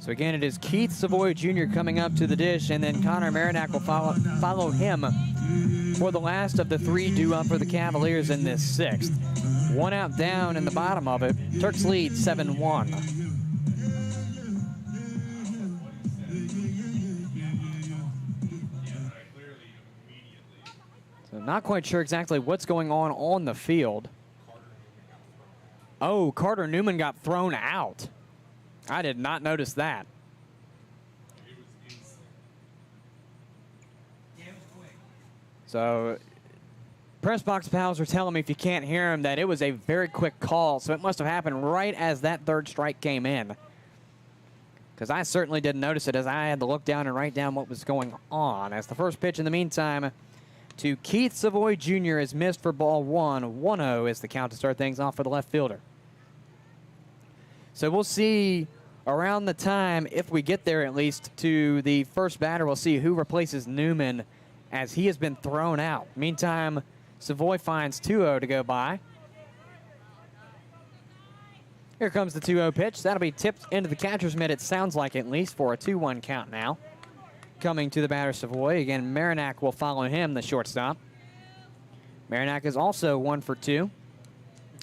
So again, it is Keith Savoy Jr. coming up to the dish, and then Connor Marinac will follow him for the last of the 3 due up for the Cavaliers in this 6th. 1 out down in the bottom of it. Turks lead 7-1. Not quite sure exactly what's going on the field. Oh, Carter Newman got thrown out. I did not notice that. So, press box pals are telling me, if you can't hear him, that it was a very quick call. So it must have happened right as that 3rd strike came in. Because I certainly didn't notice it, as I had to look down and write down what was going on. As the first pitch in the meantime to Keith Savoy Jr. is missed for ball 1. 1-0 is the count to start things off for the left fielder. So we'll see around the time, if we get there at least, to the first batter, we'll see who replaces Newman, as he has been thrown out. Meantime, Savoy finds 2-0 to go by. Here comes the 2-0 pitch. That'll be tipped into the catcher's mitt, it sounds like, at least, for a 2-1 count now. Coming to the batter, Savoy. Again, Marinac will follow him, the shortstop. Marinac is also 1 for 2.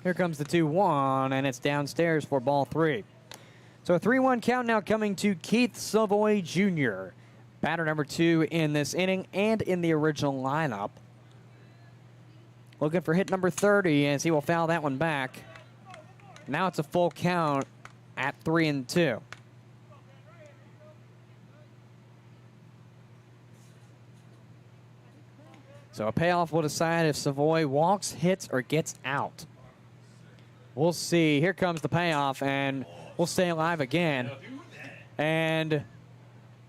Here comes the 2-1, and it's downstairs for ball 3. So a 3-1 count now coming to Keith Savoy Jr., batter number 2 in this inning and in the original lineup. Looking for hit number 30 as he will foul that one back. Now it's a full count at 3-2. So a payoff will decide if Savoy walks, hits, or gets out. We'll see. Here comes the payoff, and we'll stay alive again. And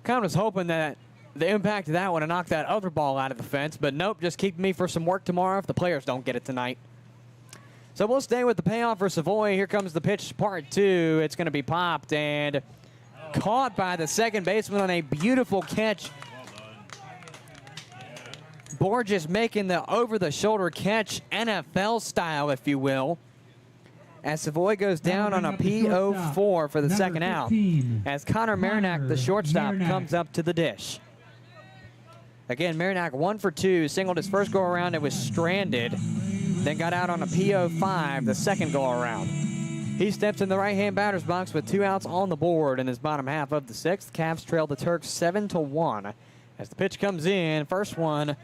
kind of was hoping that the impact of that would have knocked that other ball out of the fence, but nope, just keep me for some work tomorrow if the players don't get it tonight. So we'll stay with the payoff for Savoy. Here comes the pitch, part 2. It's going to be popped and caught by the second baseman on a beautiful catch. Borges making the over-the-shoulder catch, NFL style, if you will, as Savoy goes down on a PO4 for the second out, as Connor Marinac, the shortstop, comes up to the dish. Again, Marinac 1 for 2, singled his first go-around and was stranded, then got out on a PO5 the second go-around. He steps in the right-hand batter's box with 2 outs on the board in his bottom half of the 6th. Cavs trail the Turks 7-1. As the pitch comes in, first one,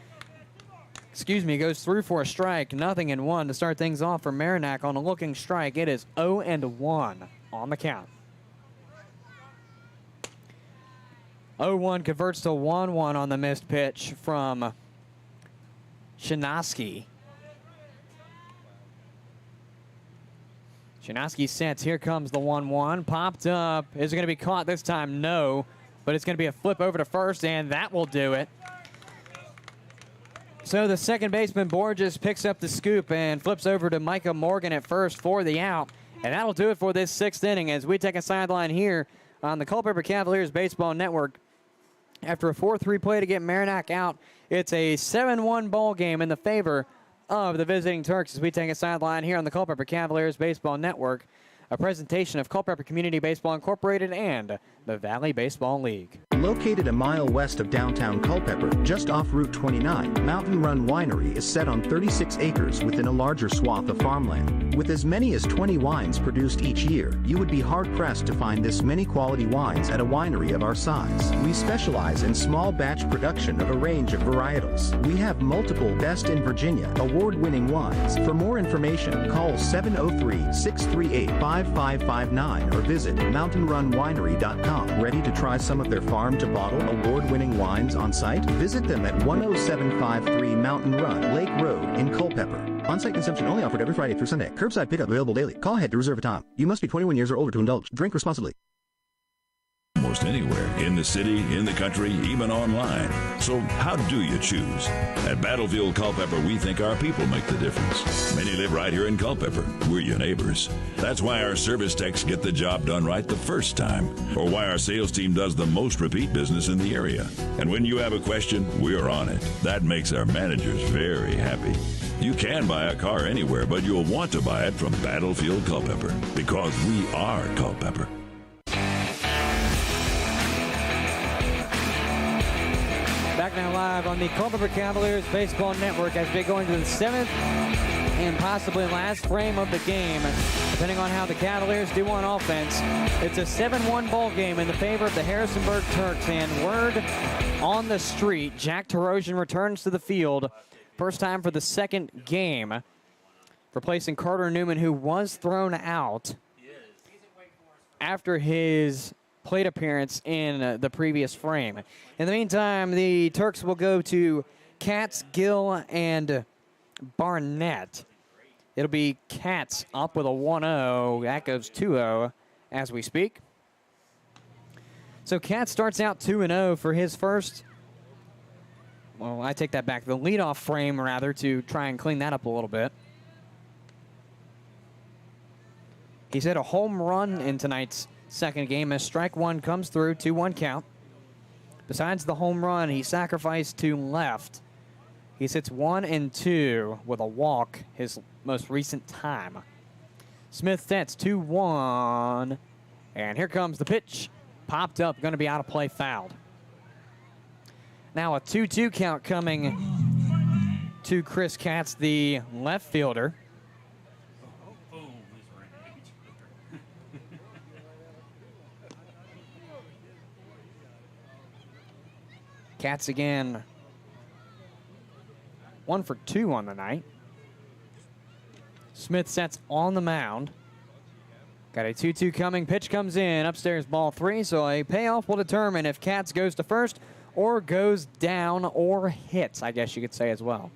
goes through for a strike, 0-1 to start things off for Marinac on a looking strike. It is 0-1 on the count. 0-1 converts to 1-1 on the missed pitch from Shinoski. Shinoski sets. Here comes the 1-1. Popped up. Is it going to be caught this time? No. But it's going to be a flip over to first, and that will do it. So the second baseman, Borges, picks up the scoop and flips over to Micah Morgan at first for the out. And that'll do it for this 6th inning as we take a sideline here on the Culpeper Cavaliers Baseball Network. After a 4-3 play to get Marinac out, it's a 7-1 ball game in the favor of the visiting Turks as we take a sideline here on the Culpeper Cavaliers Baseball Network, a presentation of Culpeper Community Baseball Incorporated and the Valley Baseball League. Located a mile west of downtown Culpeper, just off Route 29, Mountain Run Winery is set on 36 acres within a larger swath of farmland. With as many as 20 wines produced each year, you would be hard-pressed to find this many quality wines at a winery of our size. We specialize in small batch production of a range of varietals. We have multiple Best in Virginia award-winning wines. For more information, call 703-638-5559 or visit mountainrunwinery.com. Ready to try some of their farm-to-bottle award-winning wines on site? Visit them at 10753 Mountain Run, Lake Road in Culpeper. On-site consumption only offered every Friday through Sunday. Curbside pickup available daily. Call ahead to reserve a time. You must be 21 years or older to indulge. Drink responsibly. Almost anywhere, in the city, in the country, even online. So how do you choose? At Battlefield Culpepper, we think our people make the difference. Many live right here in Culpeper. We're your neighbors. That's why our service techs get the job done right the first time, or why our sales team does the most repeat business in the area. And when you have a question, we're on it. That makes our managers very happy. You can buy a car anywhere, but you'll want to buy it from Battlefield Culpepper, because we are Culpepper. Back now live on the Culpeper Cavaliers Baseball Network as we go into the 7th and possibly last frame of the game. Depending on how the Cavaliers do on offense, it's a 7-1 ball game in the favor of the Harrisonburg Turks. And word on the street, Jack Tarosian returns to the field. First time for the second game, replacing Carter Newman, who was thrown out after his plate appearance in the previous frame. In the meantime, the Turks will go to Katz, Gill, and Barnett. It'll be Katz up with a 1-0. That goes 2-0 as we speak. So Katz starts out 2-0 for his first. Well, I take that back. The leadoff frame, rather, to try and clean that up a little bit. He's hit a home run in tonight's second game as strike one comes through, 2-1 count. Besides the home run, he sacrificed to left. He sits 1 and 2 with a walk, his most recent time. Smith sets 2-1. And here comes the pitch. Popped up, going to be out of play, fouled. Now a 2-2 count coming to Chris Katz, the left fielder. Katz again, 1 for 2 on the night. Smith sets on the mound. Got a 2-2 coming. Pitch comes in. Upstairs, ball 3. So a payoff will determine if Katz goes to first or goes down or hits, I guess you could say as well.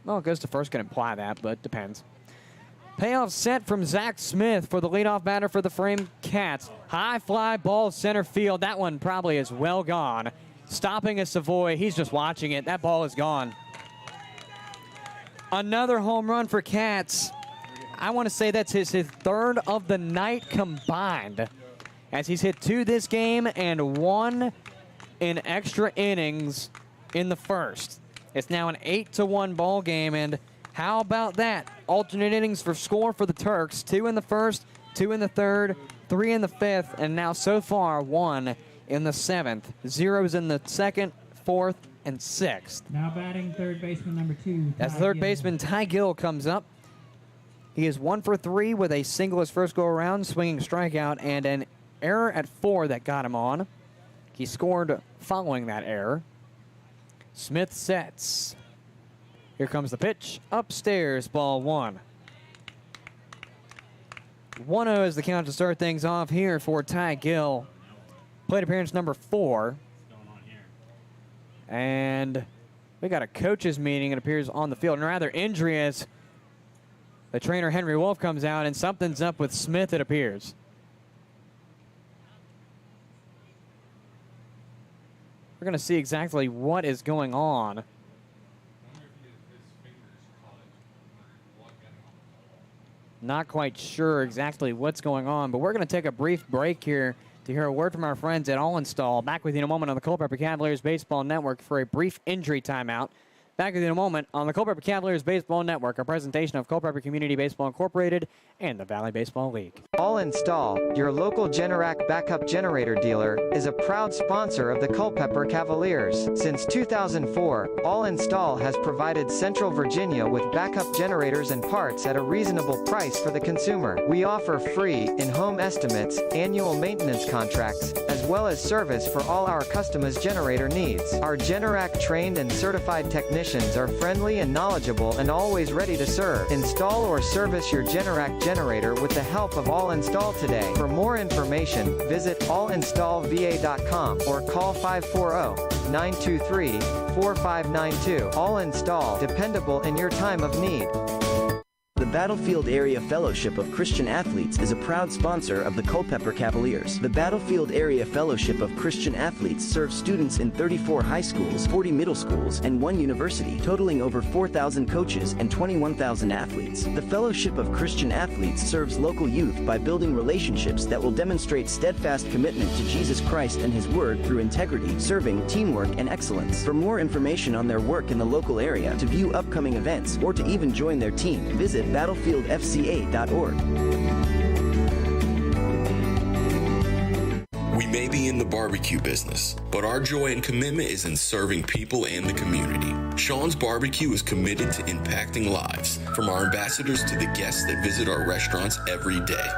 Well, it goes to first can imply that, but depends. Payoff set from Zach Smith for the leadoff batter for the frame Cats. High fly ball center field. That one probably is well gone. Stopping a Savoy. He's just watching it. That ball is gone. Another home run for Cats. I want to say that's his third of the night combined, as he's hit 2 this game and 1 in extra innings in the first. It's now an 8-1 ball game, and how about that? Alternate innings for score for the Turks. 2 in the first, 2 in the third, 3 in the fifth, and now so far 1 in the 7th. 0s in the 2nd, 4th, and 6th. Now batting third baseman number 2. That's third baseman Ty Gill comes up. He is 1 for 3 with a single his first go around, swinging strikeout, and an error at 4 that got him on. He scored following that error. Smith sets. Here comes the pitch. Upstairs, ball 1. 1-0 is the count to start things off here for Ty Gill. Plate appearance number 4. And we got a coaches meeting, it appears, on the field. And rather injury as the trainer, Henry Wolf, comes out, and something's up with Smith, it appears. We're going to see exactly what is going on. Not quite sure exactly what's going on, but we're going to take a brief break here to hear a word from our friends at All Install. Back with you in a moment on the Culpeper Cavaliers Baseball Network for a brief injury timeout. Back with you in a moment on the Culpeper Cavaliers Baseball Network, a presentation of Culpeper Community Baseball Incorporated and the Valley Baseball League. All Install, your local Generac backup generator dealer, is a proud sponsor of the Culpeper Cavaliers. Since 2004, All Install has provided Central Virginia with backup generators and parts at a reasonable price for the consumer. We offer free, in-home estimates, annual maintenance contracts, as well as service for all our customers' generator needs. Our Generac trained and certified technicians are friendly and knowledgeable and always ready to serve. Install or service your Generac generator with the help of All Install today. For more information, visit allinstallva.com or call 540-923-4592. All Install, dependable in your time of need. The Battlefield Area Fellowship of Christian Athletes is a proud sponsor of the Culpeper Cavaliers. The Battlefield Area Fellowship of Christian Athletes serves students in 34 high schools, 40 middle schools, and 1 university, totaling over 4,000 coaches and 21,000 athletes. The Fellowship of Christian Athletes serves local youth by building relationships that will demonstrate steadfast commitment to Jesus Christ and His Word through integrity, serving, teamwork, and excellence. For more information on their work in the local area, to view upcoming events, or to even join their team, visit battlefieldfca.org. We may be in the barbecue business, but our joy and commitment is in serving people and the community. Sean's Barbecue is committed to impacting lives, from our ambassadors to the guests that visit our restaurants every day.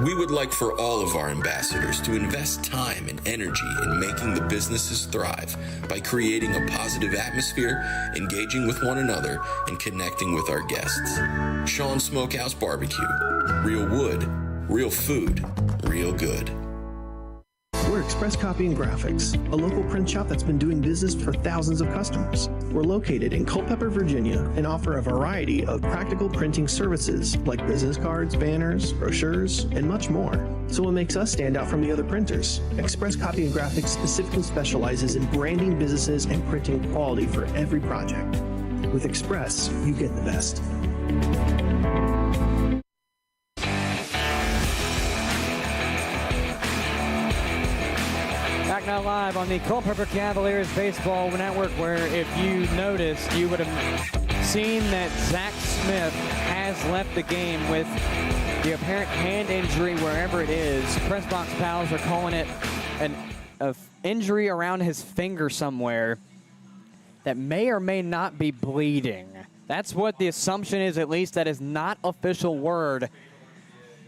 We would like for all of our ambassadors to invest time and energy in making the businesses thrive by creating a positive atmosphere, engaging with one another, and connecting with our guests. Sean's Smokehouse Barbecue. Real wood, real food, real good. We're Express Copy and Graphics, a local print shop that's been doing business for thousands of customers. We're located in Culpepper, Virginia, and offer a variety of practical printing services like business cards, banners, brochures, and much more. So what makes us stand out from the other printers? Express Copy and Graphics specifically specializes in branding businesses and printing quality for every project. With Express, you get the best. Back now live on the Culpeper Cavaliers Baseball Network, where if you noticed, you would have seen that Zach Smith has left the game with the apparent hand injury wherever it is. Press box pals are calling it an injury around his finger somewhere that may or may not be bleeding. That's what the assumption is, at least. That is not official word.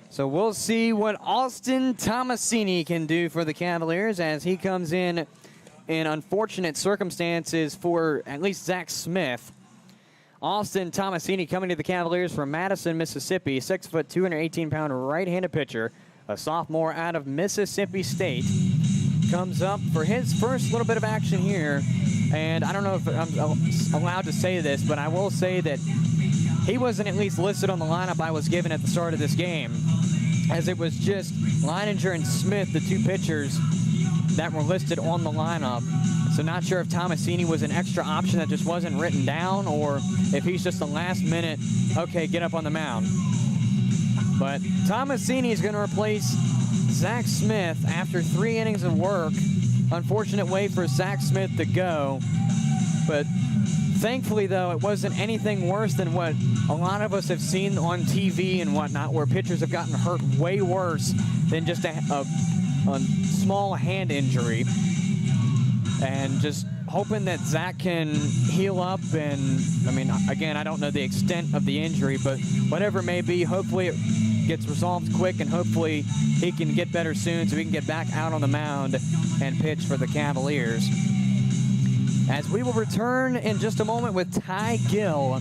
So we'll see what Austin Tomasini can do for the Cavaliers as he comes in unfortunate circumstances for at least Zach Smith. Austin Tomasini coming to the Cavaliers from Madison, Mississippi, 6 foot, 218-pound right-handed pitcher, a sophomore out of Mississippi State. Comes up for his first little bit of action here. And I don't know if I'm allowed to say this, but I will say that he wasn't at least listed on the lineup I was given at the start of this game, as it was just Leininger and Smith, the two pitchers that were listed on the lineup. So not sure if Tomasini was an extra option that just wasn't written down, or if he's just a last minute, okay, get up on the mound. But Tomasini is going to replace Zach Smith after 3 innings of work. Unfortunate way for Zach Smith to go. But thankfully, though, it wasn't anything worse than what a lot of us have seen on TV and whatnot, where pitchers have gotten hurt way worse than just a small hand injury. And just hoping that Zach can heal up. And, I mean, again, I don't know the extent of the injury, but whatever it may be, hopefully it gets resolved quick, and hopefully he can get better soon so he can get back out on the mound and pitch for the Cavaliers. As we will return in just a moment with Ty Gill.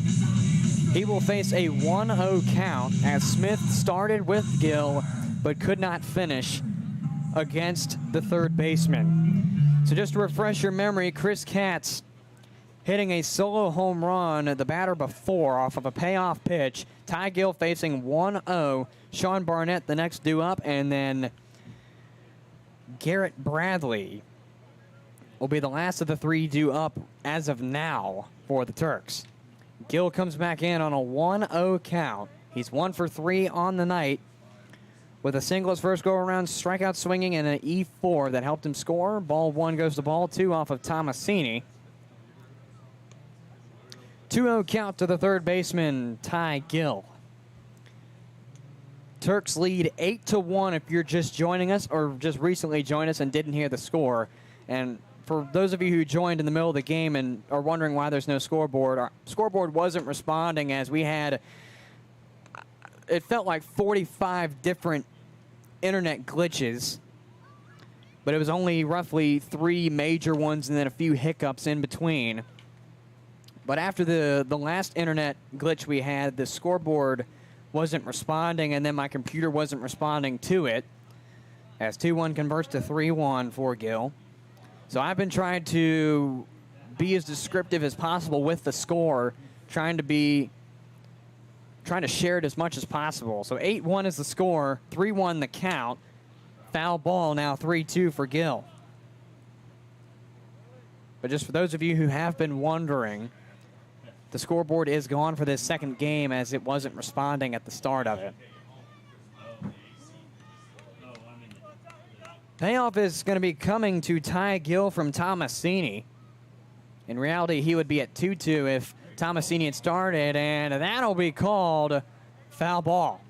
He will face a 1-0 count as Smith started with Gill but could not finish against the third baseman. So just to refresh your memory, Chris Katz hitting a solo home run, the batter before, off of a payoff pitch. Ty Gill facing 1-0. Sean Barnett the next due up, and then Garrett Bradley will be the last of the 3 due up as of now for the Turks. Gill comes back in on a 1-0 count. He's 1 for 3 on the night with a single his first go-around, strikeout swinging, and an E4 that helped him score. Ball 1 goes to ball 2 off of Tomasini. 2-0 count to the third baseman, Ty Gill. Turks lead 8-1 if you're just joining us or just recently joined us and didn't hear the score. And for those of you who joined in the middle of the game and are wondering why there's no scoreboard, our scoreboard wasn't responding as we had, it felt like 45 different internet glitches, but it was only roughly 3 major ones and then a few hiccups in between. But after the last internet glitch we had, the scoreboard wasn't responding, and then my computer wasn't responding to it, as 2-1 converts to 3-1 for Gill. So I've been trying to be as descriptive as possible with the score, trying to share it as much as possible. So 8-1 is the score, 3-1 the count. Foul ball now 3-2 for Gill. But just for those of you who have been wondering, the scoreboard is gone for this second game as it wasn't responding at the start of it. Payoff is going to be coming to Ty Gill from Tomasini. In reality, he would be at 2-2 if Tomasini had started, and that'll be called foul ball,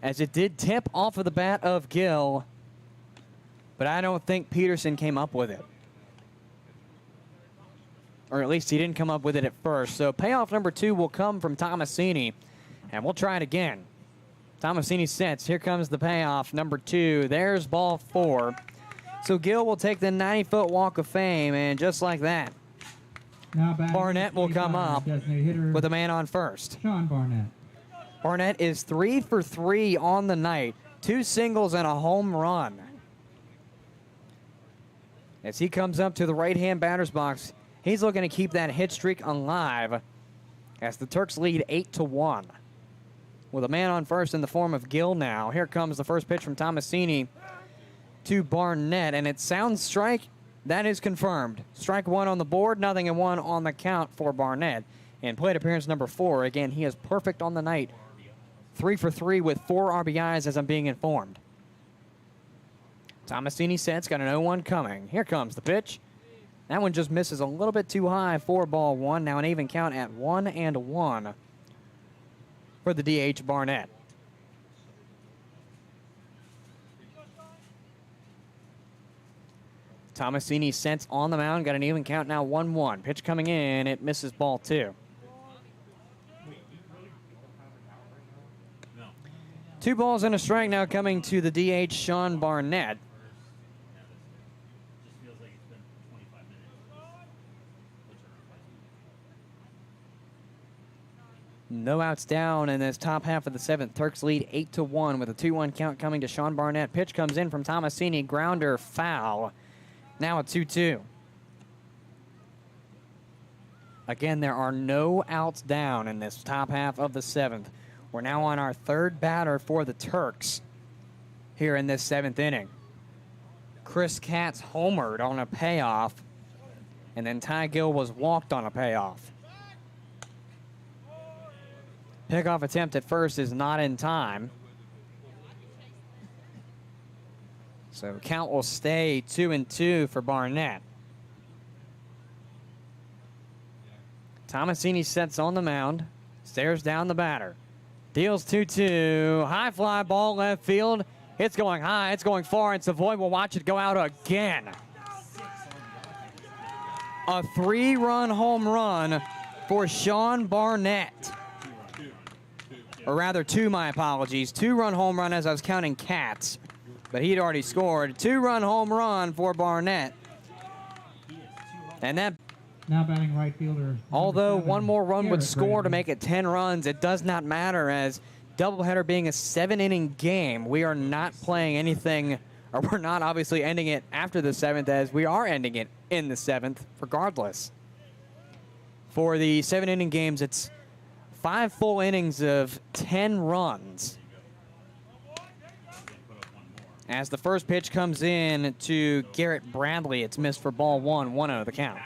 as it did tip off of the bat of Gill, but I don't think Peterson came up with it. Or at least he didn't come up with it at first. So payoff number 2 will come from Tomasini, and we'll try it again. Tomasini sets. Here comes the payoff, number 2. There's ball 4. So Gill will take the 90-foot walk of fame, and just like that, Barnett will come up with a man on first. Sean Barnett. Barnett is 3 for 3 on the night. 2 singles and a home run. As he comes up to the right-hand batter's box, he's looking to keep that hit streak alive as the Turks lead 8-1. With a man on first in the form of Gill now. Here comes the first pitch from Tomasini to Barnett, and it sounds strike. That is confirmed. Strike 1 on the board, 0-1 on the count for Barnett. And plate appearance number 4. Again, he is perfect on the night. 3 for 3 with 4 RBIs as I'm being informed. Tomasini sets, got an 0-1 coming. Here comes the pitch. That one just misses a little bit too high for ball one. Now an even count at 1-1 for the DH Barnett. Tomasini sets on the mound, got an even count now 1-1. Pitch coming in, it misses ball two. Two balls and a strike now coming to the DH Sean Barnett. No outs down in this top half of the seventh. Turks lead 8-1 with a 2-1 count coming to Sean Barnett. Pitch comes in from Tomasini, grounder foul. Now a 2-2. Again, there are no outs down in this top half of the seventh. We're now on our third batter for the Turks here in this seventh inning. Chris Katz homered on a payoff, and then Ty Gill was walked on a payoff. Pickoff attempt at first is not in time. So count will stay 2-2 for Barnett. Tomasini sets on the mound, stares down the batter. Deals 2-2, high fly ball left field. It's going high, it's going far, and Savoy will watch it go out again. A 3-run home run for Sean Barnett. Or rather, two, my apologies. 2-run home run as I was counting Katz, but he'd already scored. 2-run home run for Barnett. And that, now batting right fielder. although 7, one more run would Garrett score Bragg. to make it 10 runs, it does not matter, as doubleheader being a 7-inning game, we are not playing anything, or we're not obviously ending it after the seventh, as we are ending it in the seventh regardless. For the 7-inning games, it's 5 full innings of 10 runs. As the first pitch comes in to Garrett Bradley, it's missed for ball one, 1-0 the count.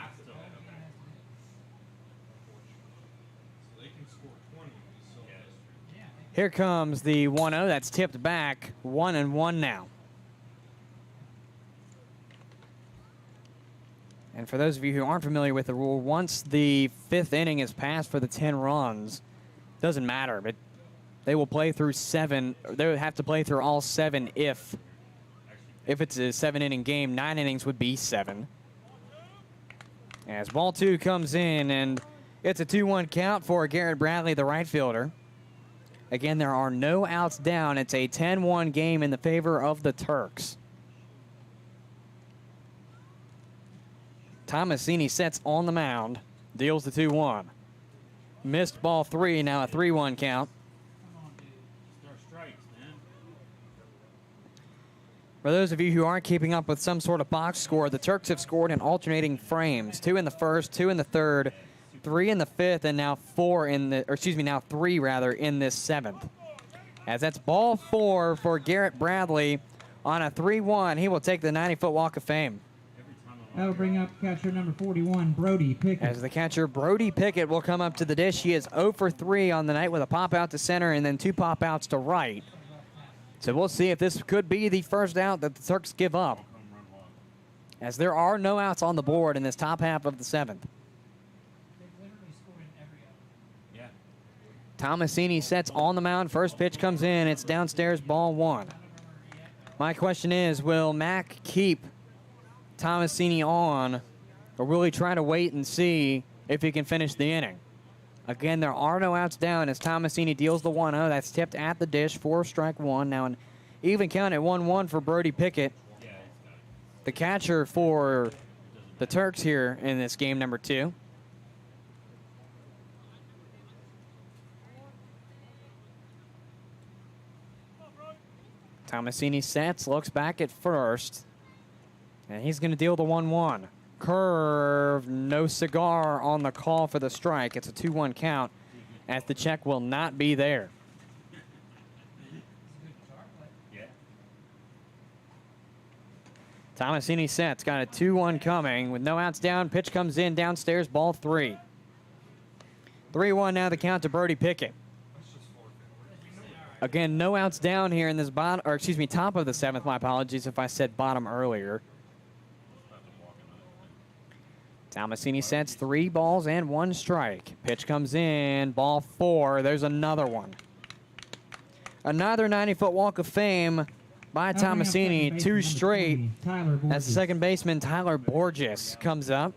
Here comes the 1-0. That's tipped back. 1-1 now. And for those of you who aren't familiar with the rule, once the 5th inning is passed for the 10 runs, doesn't matter, but they will play through 7. They would have to play through all 7 if it's a 7-inning game. 9 innings would be 7. As ball 2 comes in, and it's a 2-1 count for Garrett Bradley, the right fielder. Again, there are no outs down. It's a 10-1 game in the favor of the Turks. Tomasini sets on the mound, deals the 2-1. Missed ball 3, now a 3-1 count. For those of you who aren't keeping up with some sort of box score, the Turks have scored in alternating frames. 2 in the first, 2 in the third, 3 in the 5th, and now 3 rather in this 7th. As that's ball 4 for Garrett Bradley on a 3-1. He will take the 90-foot walk of fame. That'll bring up catcher number 41, Brody Pickett. As the catcher, Brody Pickett, will come up to the dish. He is 0 for 3 on the night with a pop out to center and then 2 pop outs to right. So we'll see if this could be the first out that the Turks give up, as there are no outs on the board in this top half of the 7th. Tomasini sets on the mound. First pitch comes in. It's downstairs, ball 1. My question is, will Mack keep Tomasini on, or will he try to wait and see if he can finish the inning? Again, there are no outs down as Tomasini deals the 1-0. That's tipped at the dish for strike 1. Now an even count at 1-1 for Brody Pickett, the catcher for the Turks here in this game number 2. Tomasini sets, looks back at first, and he's going to deal the 1-1. Curve, no cigar on the call for the strike. It's a 2-1 count, as the check will not be there. Tomasini sets, got a 2-1 coming with no outs down. Pitch comes in downstairs, ball 3. 3-1 now the count to Brody Pickett. Again, no outs down here in this bottom, or excuse me, top of the 7th. My apologies if I said bottom earlier. Tomasini sets 3 balls and 1 strike. Pitch comes in, ball 4. There's another one. Another 90-foot walk of fame by Tomasini, 2 straight. As second baseman Tyler Borges comes up.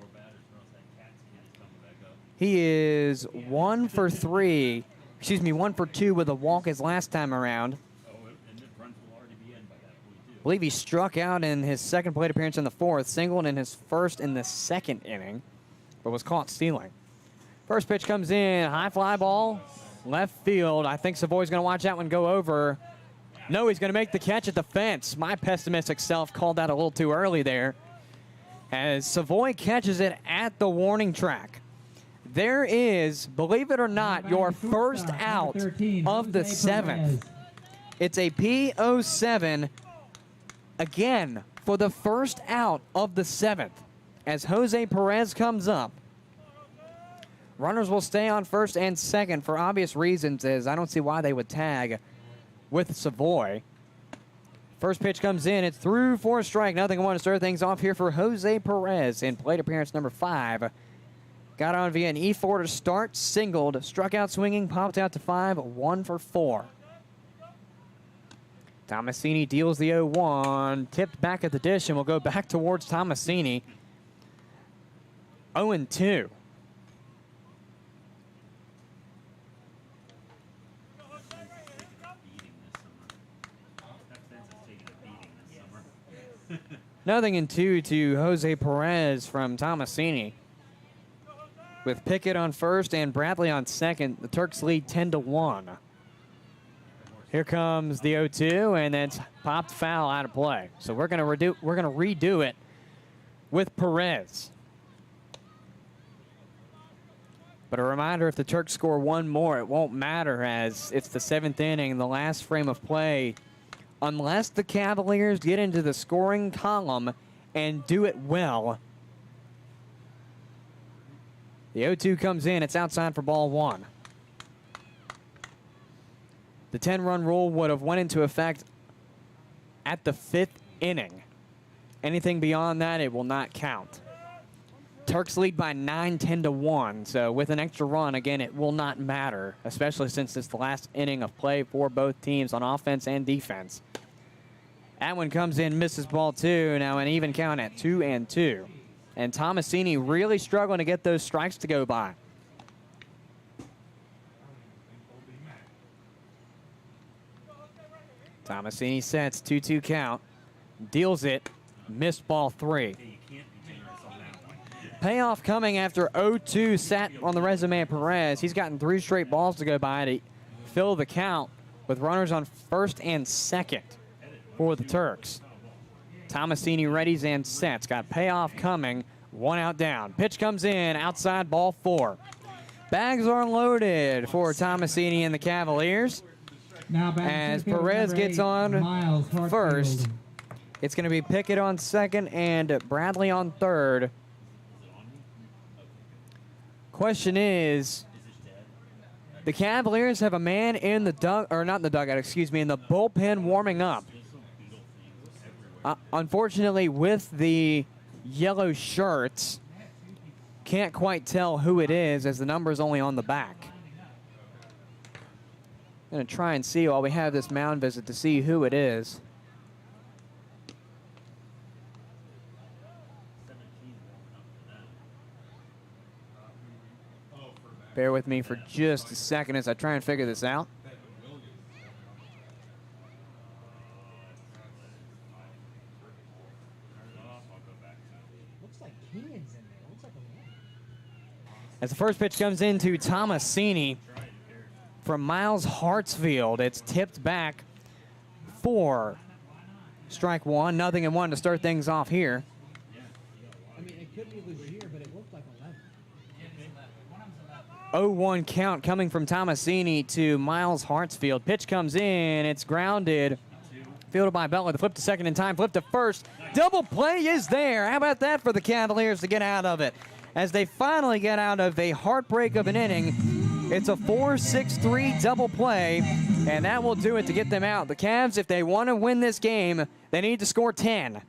He is 1 for 3. Excuse me, 1 for 2 with a walk his last time around. I believe he struck out in his second plate appearance in the 4th, singled in his first in the 2nd inning, but was caught stealing. First pitch comes in, high fly ball, left field. I think Savoy's going to watch that one go over. No, he's going to make the catch at the fence. My pessimistic self called that a little too early there, as Savoy catches it at the warning track. There is, believe it or not, your first out of the 7th. It's a P07 again for the first out of the 7th as Jose Perez comes up. Runners will stay on first and second for obvious reasons, as I don't see why they would tag with Savoy. First pitch comes in. It's through for a strike. Nothing. Want to start things off here for Jose Perez in plate appearance number 5. Got on via an E4 to start, singled, struck out swinging, popped out to 5, 1 for 4. Tomasini deals the 0-1, tipped back at the dish, and will go back towards Tomasini. 0-2. Nothing in 2 to Jose Perez from Tomasini. With Pickett on first and Bradley on second, the Turks lead 10-1. Here comes the 0-2, and then it's popped foul out of play. So we're gonna redo it with Perez. But a reminder: if the Turks score 1 more, it won't matter, as it's the 7th inning, the last frame of play. Unless the Cavaliers get into the scoring column and do it well. The 0-2 comes in. It's outside for ball 1. The 10-run rule would have went into effect at the 5th inning. Anything beyond that, it will not count. Turks lead by 9, 10-1. So with an extra run, again, it will not matter, especially since it's the last inning of play for both teams on offense and defense. That one comes in, misses ball 2. Now an even count at 2-2. And Tomasini really struggling to get those strikes to go by. Tomasini sets 2-2 count, deals it, missed ball 3. Payoff coming after 0-2 sat on the resume of Perez. He's gotten 3 straight balls to go by to fill the count with runners on first and second for the Turks. Tomasini readies and sets. Got payoff coming. 1 out down. Pitch comes in. Outside, ball 4. Bags are loaded for Tomasini and the Cavaliers. Now as Perez gets on first, it's going to be Pickett on second and Bradley on third. Question is, the Cavaliers have a man in the in the bullpen warming up. Unfortunately, with the yellow shirts, can't quite tell who it is as the number is only on the back. I'm going to try and see while we have this mound visit to see who it is. Bear with me for just a second as I try and figure this out. As the first pitch comes into Tomasini from Miles Hartsfield, it's tipped back for strike 1, 0-1 to start things off here. I mean, it could be Legier, but it looked like 11. 0-1 count coming from Tomasini to Miles Hartsfield. Pitch comes in, it's grounded. Fielded by Butler, the flip to second in time, flip to first. Double play is there. How about that for the Cavaliers to get out of it? As they finally get out of a heartbreak of an inning, it's a 4-6-3 double play And that will do it to get them out. The Cavs, if they want to win this game, they need to score 10.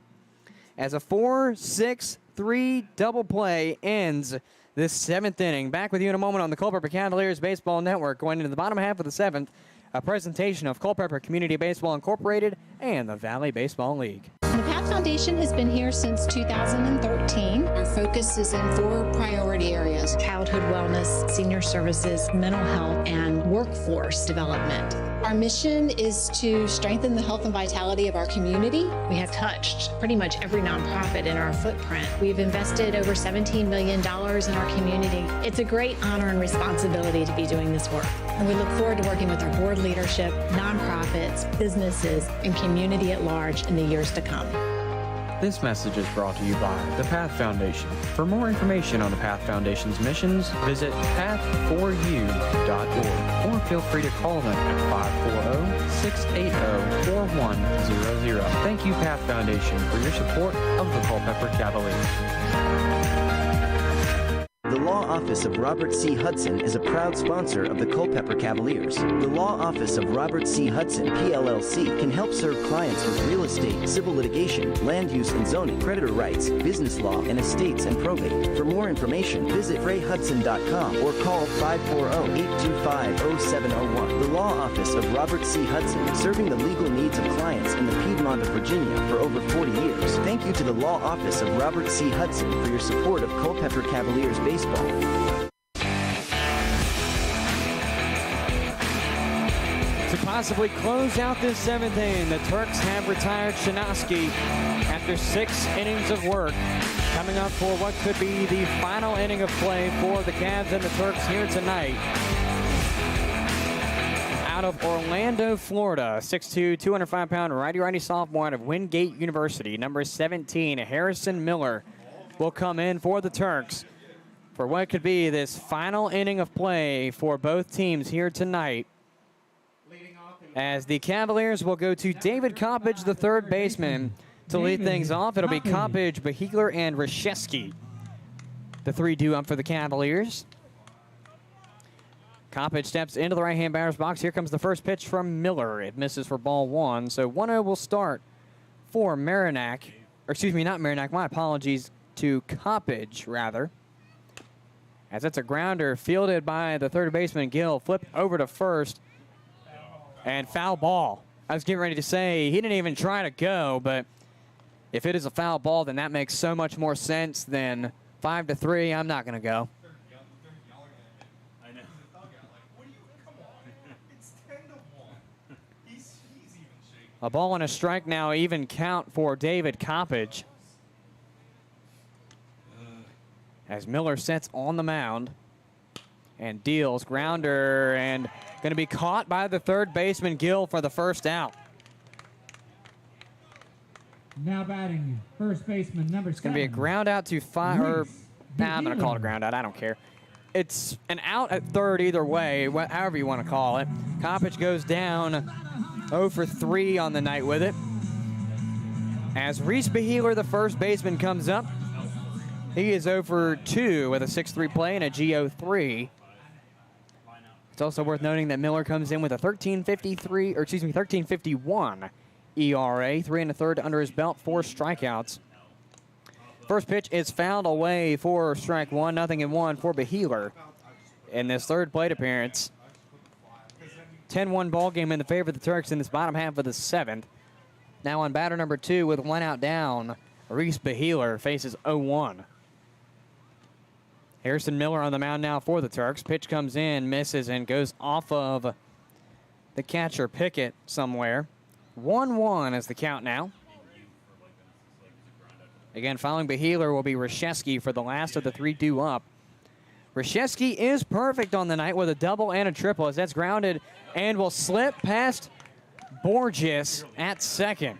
As a 4-6-3 double play ends this 7th inning. Back with you in a moment on the Culpeper Cavaliers Baseball Network. Going into the bottom half of the 7th, a presentation of Culpeper Community Baseball Incorporated and the Valley Baseball League. The PATH Foundation has been here since 2013. Our focus is in 4 priority areas: Childhood wellness, senior services, mental health, and workforce development. Our mission is to strengthen the health and vitality of our community. We have touched pretty much every nonprofit in our footprint. We've invested over $17 million in our community. It's a great honor and responsibility to be doing this work. And we look forward to working with our board leadership, nonprofits, businesses, and community at large in the years to come. This message is brought to you by the PATH Foundation. For more information on the PATH Foundation's missions, visit path4u.org or feel free to call them at 540-680-4100. Thank you, PATH Foundation, for your support of the Culpeper Cavaliers. The Law Office of Robert C. Hudson is a proud sponsor of the Culpeper Cavaliers. The Law Office of Robert C. Hudson, PLLC, can help serve clients with real estate, civil litigation, land use and zoning, creditor rights, business law, and estates and probate. For more information, visit frayhudson.com or call 540-825-0701. The Law Office of Robert C. Hudson, serving the legal needs of clients in the Piedmont of Virginia for over 40 years. Thank you to the Law Office of Robert C. Hudson for your support of Culpeper Cavaliers Baseball. To possibly close out this 7th inning, the Turks have retired Shinaski after 6 innings of work. Coming up for what could be the final inning of play for the Cavs and the Turks here tonight. Out of Orlando, Florida, 6'2", 205-pound righty-righty sophomore out of Wingate University, number 17, Harrison Miller, will come in for the Turks for what could be this final inning of play for both teams here tonight. As the Cavaliers will go to David Coppage, the third baseman, to lead things off. It'll be Coppage, Beheeler, and Reshevsky. The 3 due up for the Cavaliers. Coppage steps into the right-hand batter's box. Here comes the first pitch from Miller. It misses for ball 1. So 1-0 will start for Marinac. Or excuse me, not Marinac. My apologies to Coppage, rather. As it's a grounder fielded by the third baseman, Gill, flipped over to first, and foul ball. I was getting ready to say he didn't even try to go, but if it is a foul ball, then that makes so much more sense than 5-3. I'm not going to go. A ball and a strike now, even count for David Coppage. As Miller sets on the mound and deals grounder and going to be caught by the third baseman Gill for the first out. Now batting first baseman number 7. It's going to be a ground out to I'm going to call it a ground out. I don't care. It's an out at third either way, however you want to call it. Coppage goes down 0 for 3 on the night with it. As Reese Beheeler, the first baseman, comes up. He is 0 for 2 with a 6.3 play and a GO3. It's also worth noting that Miller comes in with a 13.51 ERA, 3 1/3 under his belt, 4 strikeouts. First pitch is fouled away for strike 1, 0-1 for Beheeler in this third plate appearance. 10-1 ball game in the favor of the Turks in this bottom half of the 7th. Now on batter number 2 with 1 out down, Reese Beheeler faces 0-1. Harrison Miller on the mound now for the Turks. Pitch comes in, misses, and goes off of the catcher Pickett somewhere. 1-1 is the count now. Again, following Beheeler will be Reshevsky for the last of the 3 due up. Reshevsky is perfect on the night with a double and a triple as that's grounded and will slip past Borges at second.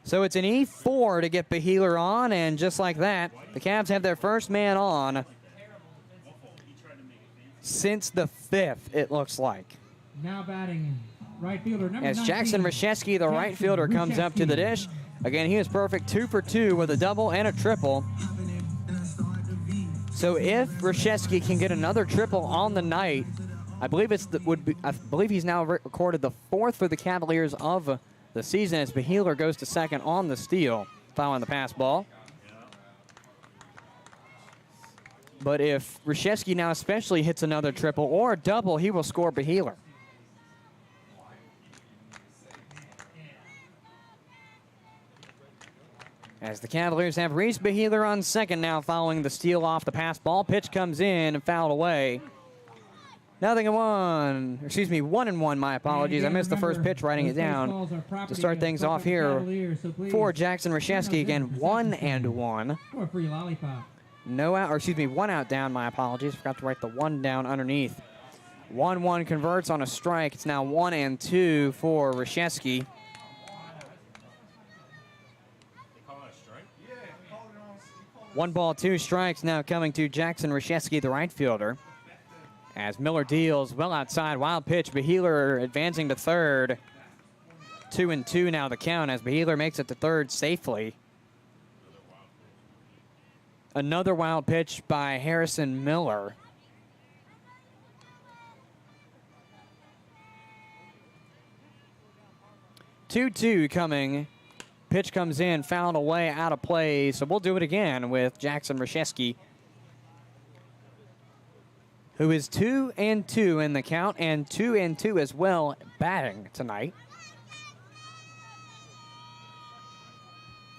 So it's an E4 to get Beheeler on, and just like that, the Cavs have their first man on since the 5th, it looks like. Now batting right fielder number 19. As Jackson Reshevsky, the right fielder, comes up to the dish. Again, he is perfect, 2 for 2 with a double and a triple. So if Reshevsky can get another triple on the night, I believe I believe he's now recorded the 4th for the Cavaliers of the season as Beheeler goes to second on the steal, following the pass ball. But if Reshevsky now especially hits another triple or a double, he will score Beheeler. As the Cavaliers have Reese Beheeler on second now following the steal off the pass ball. Pitch comes in and fouled away. 1-1, my apologies. I missed the first pitch writing it down to start things off here for Jackson Reshevsky. Again, 1-1. For a free lollipop. No out, or excuse me, 1 out down, my apologies. Forgot to write the 1 down underneath. 1-1 converts on a strike. It's now 1-2 for Reshevsky. One ball, 2 strikes now coming to Jackson Reshevsky, the right fielder. As Miller deals well outside, wild pitch. Beheeler advancing to third. 2-2 now the count as Beheeler makes it to third safely. Another wild pitch by Harrison Miller. Two coming. Pitch comes in, fouled away, out of play. So we'll do it again with Jackson Reshevsky, who is 2-2 in the count and 2-2 as well batting tonight.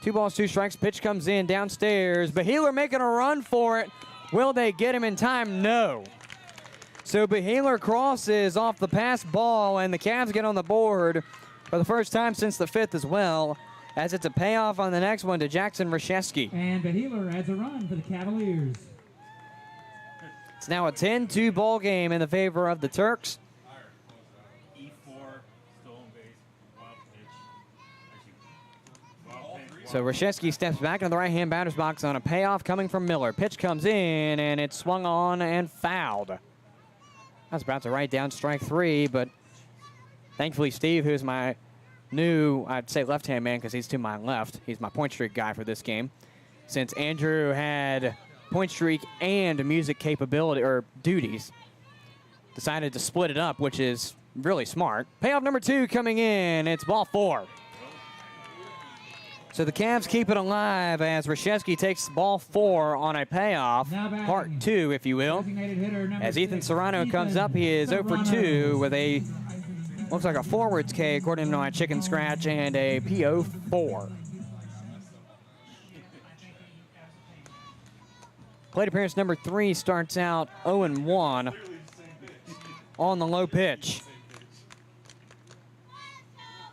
2 balls, 2 strikes. Pitch comes in downstairs. Beheeler making a run for it. Will they get him in time? No. So Beheeler crosses off the pass ball, and the Cavs get on the board for the first time since the 5th as well, as it's a payoff on the next one to Jackson Reshevsky. And Beheeler adds a run for the Cavaliers. It's now a 10-2 ball game in the favor of the Turks. E4, stolen base, wild pitch. So Reshevsky steps back into the right-hand batter's box on a payoff coming from Miller. Pitch comes in, and it's swung on and fouled. I was about to write down strike 3, but thankfully Steve, who's my new, I'd say left-hand man because he's to my left. He's my point streak guy for this game. Since Andrew had point streak and music capability or duties, decided to split it up, which is really smart. Payoff number 2 coming in. It's ball 4. So the Cavs keep it alive as Reshevsky takes ball 4 on a payoff, part 2, if you will. As Ethan Serrano comes up, he is 0 for 2 with a, looks like a forwards K according to my chicken scratch, and a PO4. Plate appearance number 3 starts out 0-1 on the low pitch.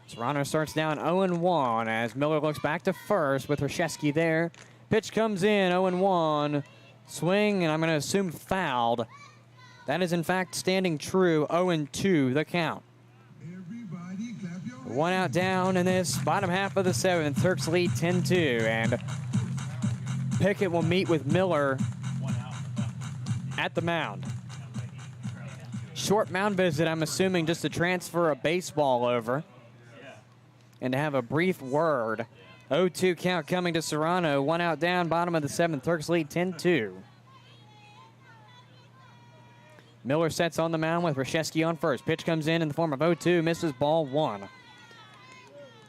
Serrano starts down 0-1 as Miller looks back to first with Reshevsky there. Pitch comes in, 0-1. Swing, and I'm going to assume fouled. That is, in fact, standing true, 0-2, the count. 1 out down in this bottom half of the 7th. Turks lead 10-2, and Pickett will meet with Miller at the mound. Short mound visit, I'm assuming, just to transfer a baseball over and to have a brief word. 0-2 count coming to Serrano. 1 out down, bottom of the 7th. Turks lead 10-2. Miller sets on the mound with Reshevsky on first. Pitch comes in the form of 0-2, misses ball 1.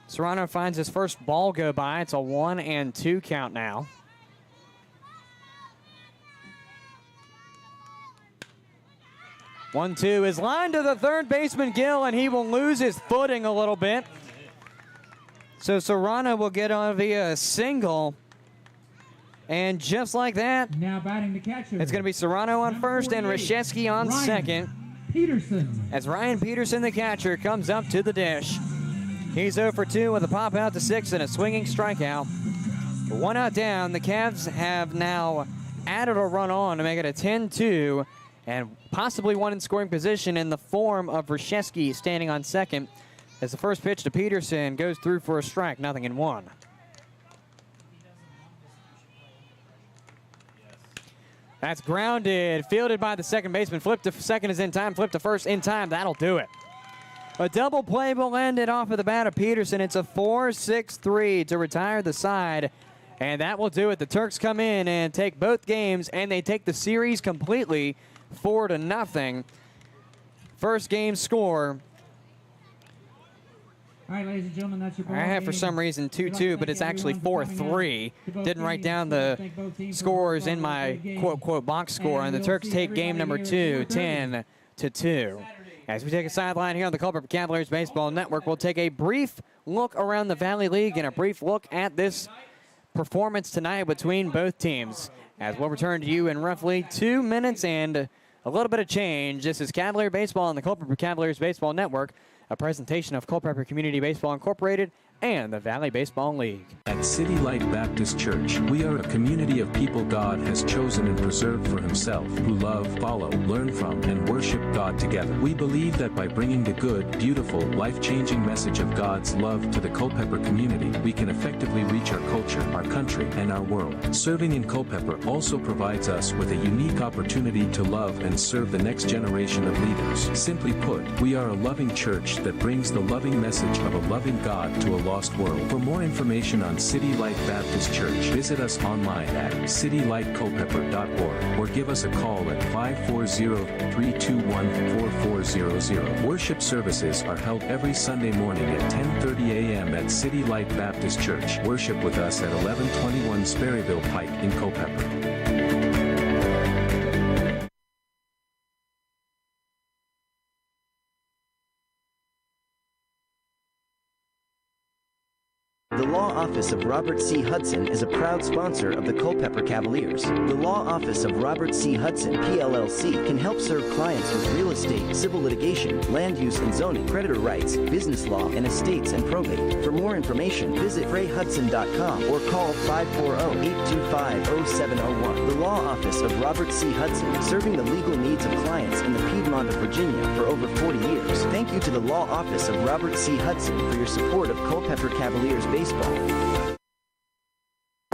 Serrano finds his first ball go by. It's a 1-2 count now. One-two is lined to the third baseman, Gill, and he will lose his footing a little bit. So Serrano will get on via a single. And just like that, now batting the catcher, it's going to be Serrano on first and Reshevsky on second. Peterson. As Ryan Peterson, the catcher, comes up to the dish. He's 0 for 2 with a pop out to 6 and a swinging strikeout. 1 out down. The Cavs have now added a run on to make it a 10-2 and possibly one in scoring position in the form of Reshevsky standing on second as the first pitch to Peterson goes through for a strike, 0-1. That's grounded, fielded by the second baseman. Flip to second is in time, flip to first in time. That'll do it. A double play will end it off of the bat of Peterson. It's a 4-6-3 to retire the side, and that will do it. The Turks come in and take both games, and they take the series completely 4-0. first game score. All right, ladies and gentlemen, that's your ball I have for game. some reason 2-2, but it's actually 4-3. Didn't write down the scores in my quote-quote box score, and the Turks take game number 2, 10-2. As we take a sideline here on the Culpeper Cavaliers Baseball Network, we'll take a brief look around the Valley League and a brief look at this performance tonight between both teams. As we'll return to you in roughly 2 minutes and a little bit of change. This is Cavalier Baseball on the Culpeper Cavaliers Baseball Network, a presentation of Culpeper Community Baseball Incorporated and the Valley Baseball League. At City Light Baptist Church, we are a community of people God has chosen and preserved for himself, who love, follow, learn from, and worship God together. We believe that by bringing the good, beautiful, life-changing message of God's love to the Culpeper community, we can effectively reach our culture, our country, and our world. Serving in Culpeper also provides us with a unique opportunity to love and serve the next generation of leaders. Simply put, we are a loving church that brings the loving message of a loving God to a lost world. For more information on City Light Baptist Church, visit us online at citylightculpeper.org or give us a call at 540-321-4400. Worship services are held every Sunday morning at 10:30 a.m. at City Light Baptist Church. Worship with us at 1121 Sperryville Pike in Culpeper. The Law Office of Robert C. Hudson is a proud sponsor of the Culpeper Cavaliers. The Law Office of Robert C. Hudson, PLLC, can help serve clients with real estate, civil litigation, land use and zoning, creditor rights, business law, and estates and probate. For more information, visit frayhudson.com or call 540-825-0701. The Law Office of Robert C. Hudson, serving the legal needs of clients in the Piedmont of Virginia for over 40 years. Thank you to the Law Office of Robert C. Hudson for your support of Culpeper Cavaliers Baseball.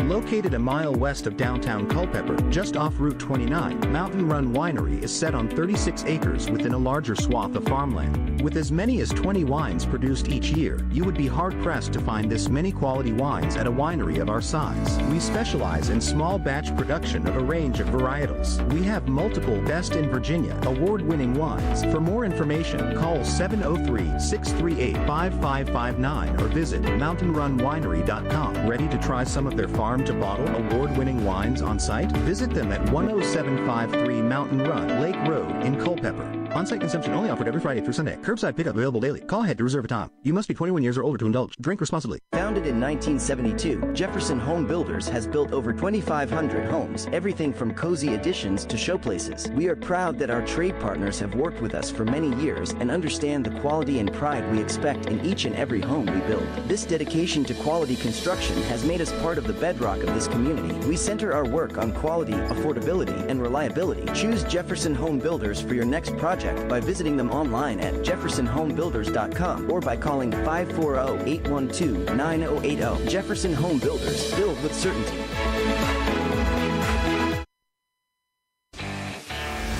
Located a mile west of downtown Culpeper, just off Route 29, Mountain Run Winery is set on 36 acres within a larger swath of farmland. With as many as 20 wines produced each year, you would be hard-pressed to find this many quality wines at a winery of our size. We specialize in small batch production of a range of varietals. We have multiple Best in Virginia award-winning wines. For more information, call 703-638-5559 or visit mountainrunwinery.com. Ready to try some of their farm to bottle award-winning wines on site? Visit them at 10753 Mountain Run, Lake Road in Culpeper. On-site consumption only offered every Friday through Sunday. Curbside pickup available daily. Call ahead to reserve a time. You must be 21 years or older to indulge. Drink responsibly. Founded in 1972, Jefferson Home Builders has built over 2,500 homes, everything from cozy additions to showplaces. We are proud that our trade partners have worked with us for many years and understand the quality and pride we expect in each and every home we build. This dedication to quality construction has made us part of the bedrock of this community. We center our work on quality, affordability, and reliability. Choose Jefferson Home Builders for your next project by visiting them online at jeffersonhomebuilders.com or by calling 540-812-9080. Jefferson Home Builders, build with certainty.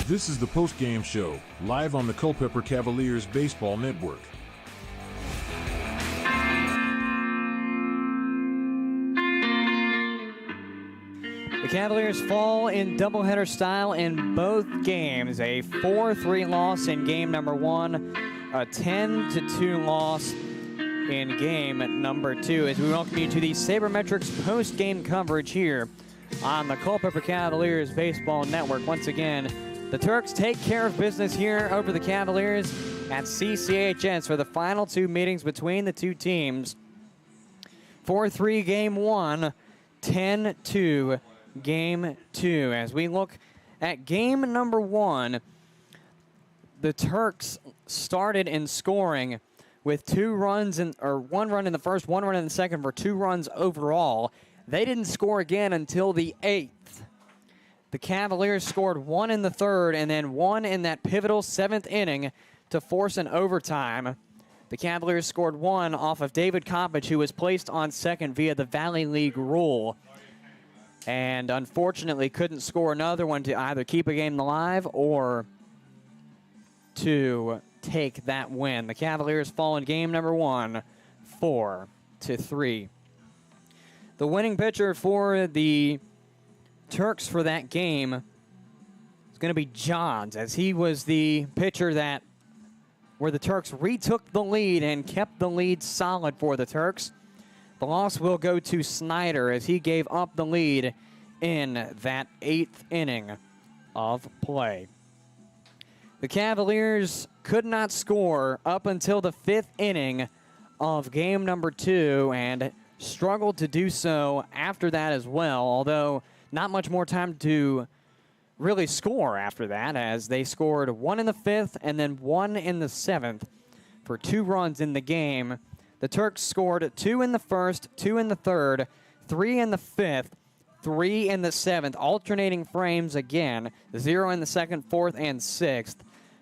This is the postgame show, live on the Culpeper Cavaliers Baseball Network. The Cavaliers fall in doubleheader style in both games. A 4-3 loss in game number 1, a 10-2 loss in game number 2. As we welcome you to the Saber Metrics post-game coverage here on the Culpeper Cavaliers Baseball Network. Once again, the Turks take care of business here over the Cavaliers at CCHS for the final 2 meetings between the two teams. 4-3 game 1, 10-2 game 2. As we look at game number 1, the Turks started in scoring with 2 runs or 1 run in the first, 1 run in the second for 2 runs overall. They didn't score again until the 8th. The Cavaliers scored 1 in the 3rd and then 1 in that pivotal 7th inning to force an overtime. The Cavaliers scored 1 off of David Coppage, who was placed on second via the Valley League rule, and unfortunately couldn't score another one to either keep a game alive or to take that win. The Cavaliers fall in game number 1, 4-3. The winning pitcher for the Turks for that game is going to be Johns, as he was the pitcher that where the Turks retook the lead and kept the lead solid for the Turks. The loss will go to Snyder as he gave up the lead in that 8th inning of play. The Cavaliers could not score up until the 5th inning of game number 2 and struggled to do so after that as well, although not much more time to really score after that, as they scored 1 in the 5th and then 1 in the 7th for 2 runs in the game. The Turks scored 2 in the 1st, 2 in the 3rd, 3 in the 5th, 3 in the 7th, alternating frames again, 0 in the 2nd, 4th, and 6th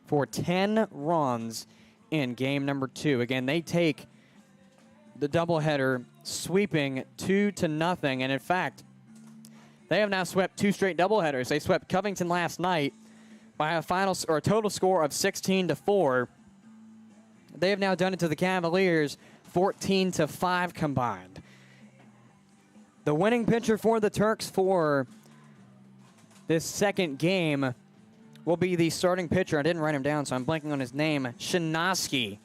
for 10 runs in game number 2. Again, they take the doubleheader sweeping 2-0, and in fact, they have now swept 2 straight doubleheaders. They swept Covington last night by a total score of 16-4. They have now done it to the Cavaliers 14-5 combined. The winning pitcher for the Turks for this second game will be the starting pitcher. I didn't write him down, so I'm blanking on his name. Shinosky.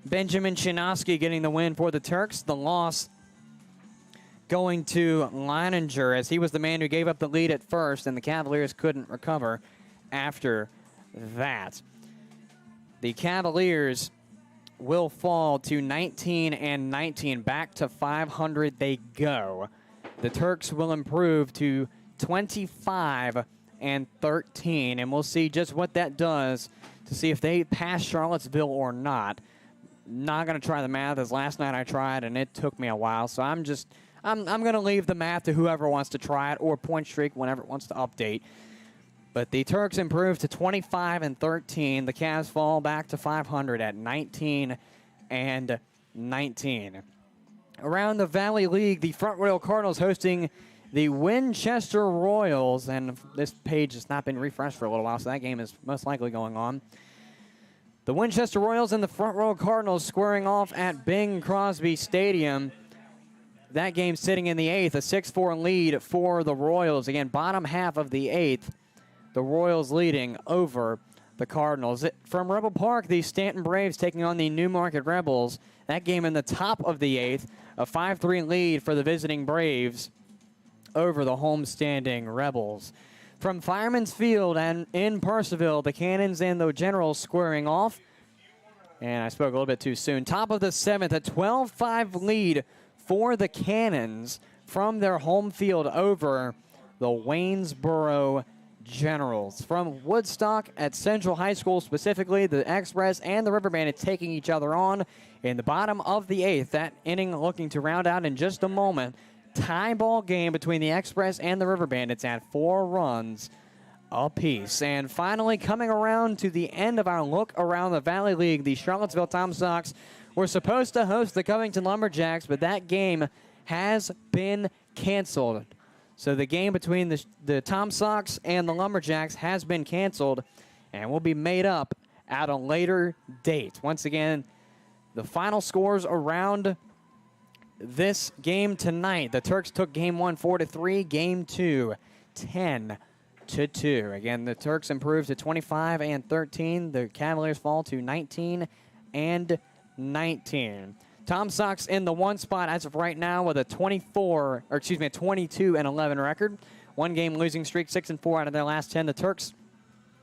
Benjamin Shinosky getting the win for the Turks. The loss going to Leininger, as he was the man who gave up the lead at first, and the Cavaliers couldn't recover after that. The Cavaliers will fall to 19-19. Back to 500 they go. The Turks will improve to 25-13, and we'll see just what that does to see if they pass Charlottesville or not. Not going to try the math, as last night I tried, and it took me a while, so I'm going to leave the math to whoever wants to try it, or point streak whenever it wants to update. But the Turks improve to 25-13. The Cavs fall back to 500 at 19-19. Around the Valley League, the Front Royal Cardinals hosting the Winchester Royals. And this page has not been refreshed for a little while, so that game is most likely going on. The Winchester Royals and the Front Royal Cardinals squaring off at Bing Crosby Stadium. That game sitting in the 8th, a 6-4 lead for the Royals. Again, bottom half of the 8th, the Royals leading over the Cardinals. From Rebel Park, the Stanton Braves taking on the Newmarket Rebels. That game in the top of the 8th, a 5-3 lead for the visiting Braves over the homestanding Rebels. From Fireman's Field and in Purcellville, the Cannons and the Generals squaring off. And I spoke a little bit too soon. Top of the 7th, a 12-5 lead for the Cannons from their home field over the Waynesboro Generals. From Woodstock at Central High School specifically, the Express and the River Bandits taking each other on in the bottom of the 8th. That inning looking to round out in just a moment. Tie ball game between the Express and the River Bandits at 4 runs apiece. And finally, coming around to the end of our look around the Valley League, the Charlottesville Tom Sox were supposed to host the Covington Lumberjacks, but that game has been canceled. So the game between the Tom Sox and the Lumberjacks has been canceled and will be made up at a later date. Once again, the final scores around this game tonight. The Turks took game 1 4-3, game 2 10-2. Again, the Turks improved to 25-13. The Cavaliers fall to 19-19. Tom Sox in the 1 spot as of right now with a 22-11 record. 1 game losing streak, 6-4 out of their last 10. The Turks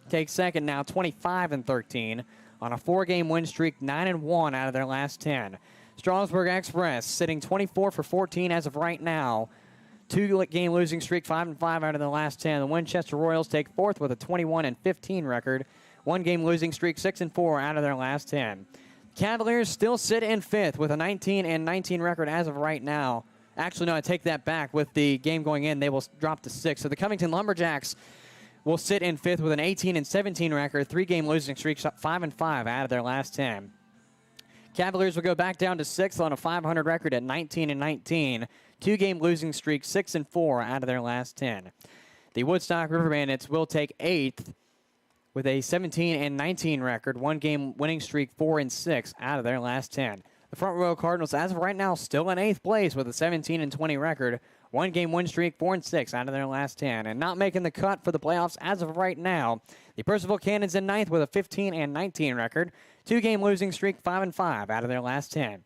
take second now, 25-13 on a 4-game win streak, 9-1 out of their last 10. Strasburg Express sitting 24-14 as of right now. 2-game losing streak, 5-5 out of the last 10. The Winchester Royals take fourth with a 21-15 record. 1-game losing streak, 6-4 out of their last 10. Cavaliers still sit in 5th with a 19-19 record as of right now. Actually, no, I take that back. With the game going in, they will drop to 6th. So the Covington Lumberjacks will sit in 5th with an 18-17 record. 3-game losing streak, 5-5 out of their last 10. Cavaliers will go back down to 6th on a 500 record at 19-19. 2-game losing streak, 6-4 out of their last 10. The Woodstock River Bandits will take 8th with a 17-19 record. 1-game winning streak, 4-6 out of their last 10. The Front Royal Cardinals, as of right now, still in 8th place with a 17-20 record. 1-game win streak, 4-6 out of their last 10. And not making the cut for the playoffs as of right now, the Purcellville Cannons in 9th with a 15-19 record. 2-game losing streak, 5-5 out of their last 10.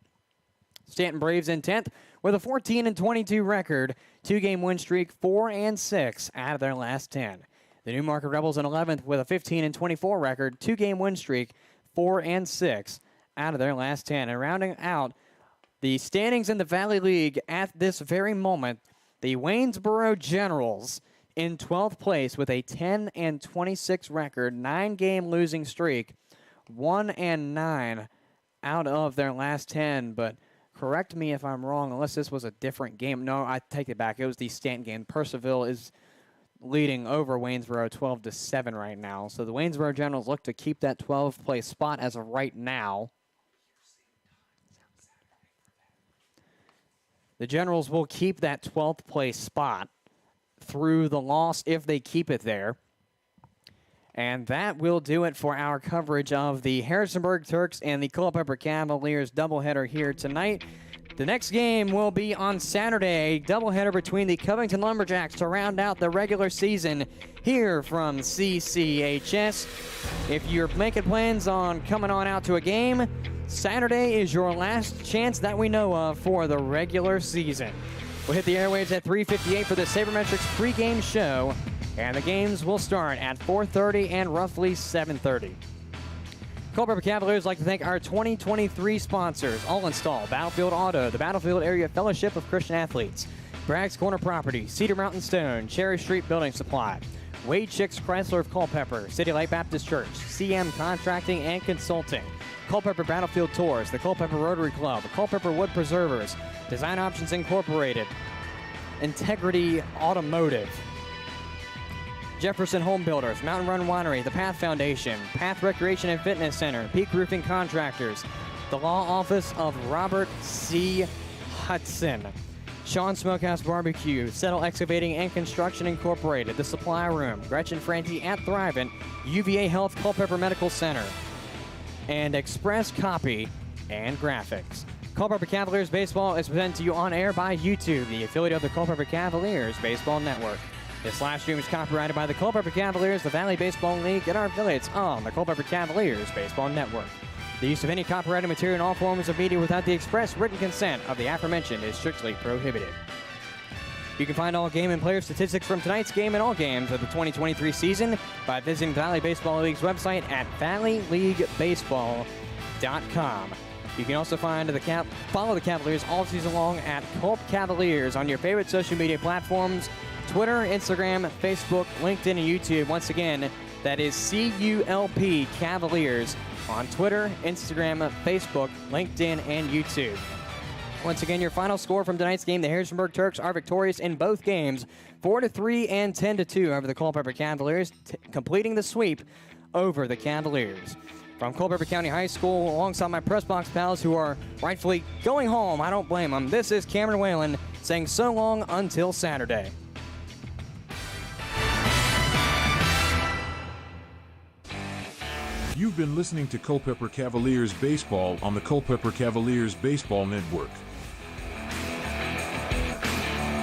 Stanton Braves in 10th with a 14-22 record, 2-game win streak, 4-6 out of their last 10. The Newmarket Rebels in 11th with a 15-24 record, 2-game win streak, 4-6 out of their last 10. And rounding out the standings in the Valley League at this very moment, the Waynesboro Generals in 12th place with a 10-26 record, 9-game losing streak, 1-9 out of their last 10. But correct me if I'm wrong, unless this was a different game. No, I take it back. It was the Stanton game. Purcellville is leading over Waynesboro 12-7 right now. So the Waynesboro Generals look to keep that 12th place spot as of right now. The Generals will keep that 12th place spot through the loss if they keep it there. And that will do it for our coverage of the Harrisonburg Turks and the Culpeper Cavaliers doubleheader here tonight. The next game will be on Saturday, doubleheader between the Covington Lumberjacks to round out the regular season here from CCHS. If you're making plans on coming on out to a game, Saturday is your last chance that we know of for the regular season. We'll hit the airwaves at 3:58 for the Saber Metrics pregame show, and the games will start at 4:30 and roughly 7:30. Culpeper Cavaliers like to thank our 2023 sponsors, All Install, Battlefield Auto, the Battlefield Area Fellowship of Christian Athletes, Bragg's Corner Property, Cedar Mountain Stone, Cherry Street Building Supply, Wade Chicks Chrysler of Culpeper, City Light Baptist Church, CM Contracting and Consulting, Culpeper Battlefield Tours, the Culpeper Rotary Club, Culpeper Wood Preservers, Design Options Incorporated, Integrity Automotive, Jefferson Home Builders, Mountain Run Winery, the Path Foundation, Path Recreation and Fitness Center, Peak Roofing Contractors, the Law Office of Robert C. Hudson, Sean Smokehouse Barbecue, Settle Excavating and Construction Incorporated, The Supply Room, Gretchen Franti at Thrivent, UVA Health Culpeper Medical Center, and Express Copy and Graphics. Culpeper Cavaliers Baseball is presented to you on air by YouTube, the affiliate of the Culpeper Cavaliers Baseball Network. This live stream is copyrighted by the Culpeper Cavaliers, the Valley Baseball League, and our affiliates on the Culpeper Cavaliers Baseball Network. The use of any copyrighted material in all forms of media without the express written consent of the aforementioned is strictly prohibited. You can find all game and player statistics from tonight's game and all games of the 2023 season by visiting the Valley Baseball League's website at valleyleaguebaseball.com. You can also follow the Cavaliers all season long at Culp Cavaliers on your favorite social media platforms, Twitter, Instagram, Facebook, LinkedIn, and YouTube. Once again, that is CULP Cavaliers on Twitter, Instagram, Facebook, LinkedIn, and YouTube. Once again, your final score from tonight's game, the Harrisonburg Turks are victorious in both games, 4-3 and 10-2 over the Culpeper Cavaliers, completing the sweep over the Cavaliers. From Culpeper County High School, alongside my press box pals who are rightfully going home, I don't blame them, this is Cameron Whalen saying so long until Saturday. You've been listening to Culpeper Cavaliers Baseball on the Culpeper Cavaliers Baseball Network.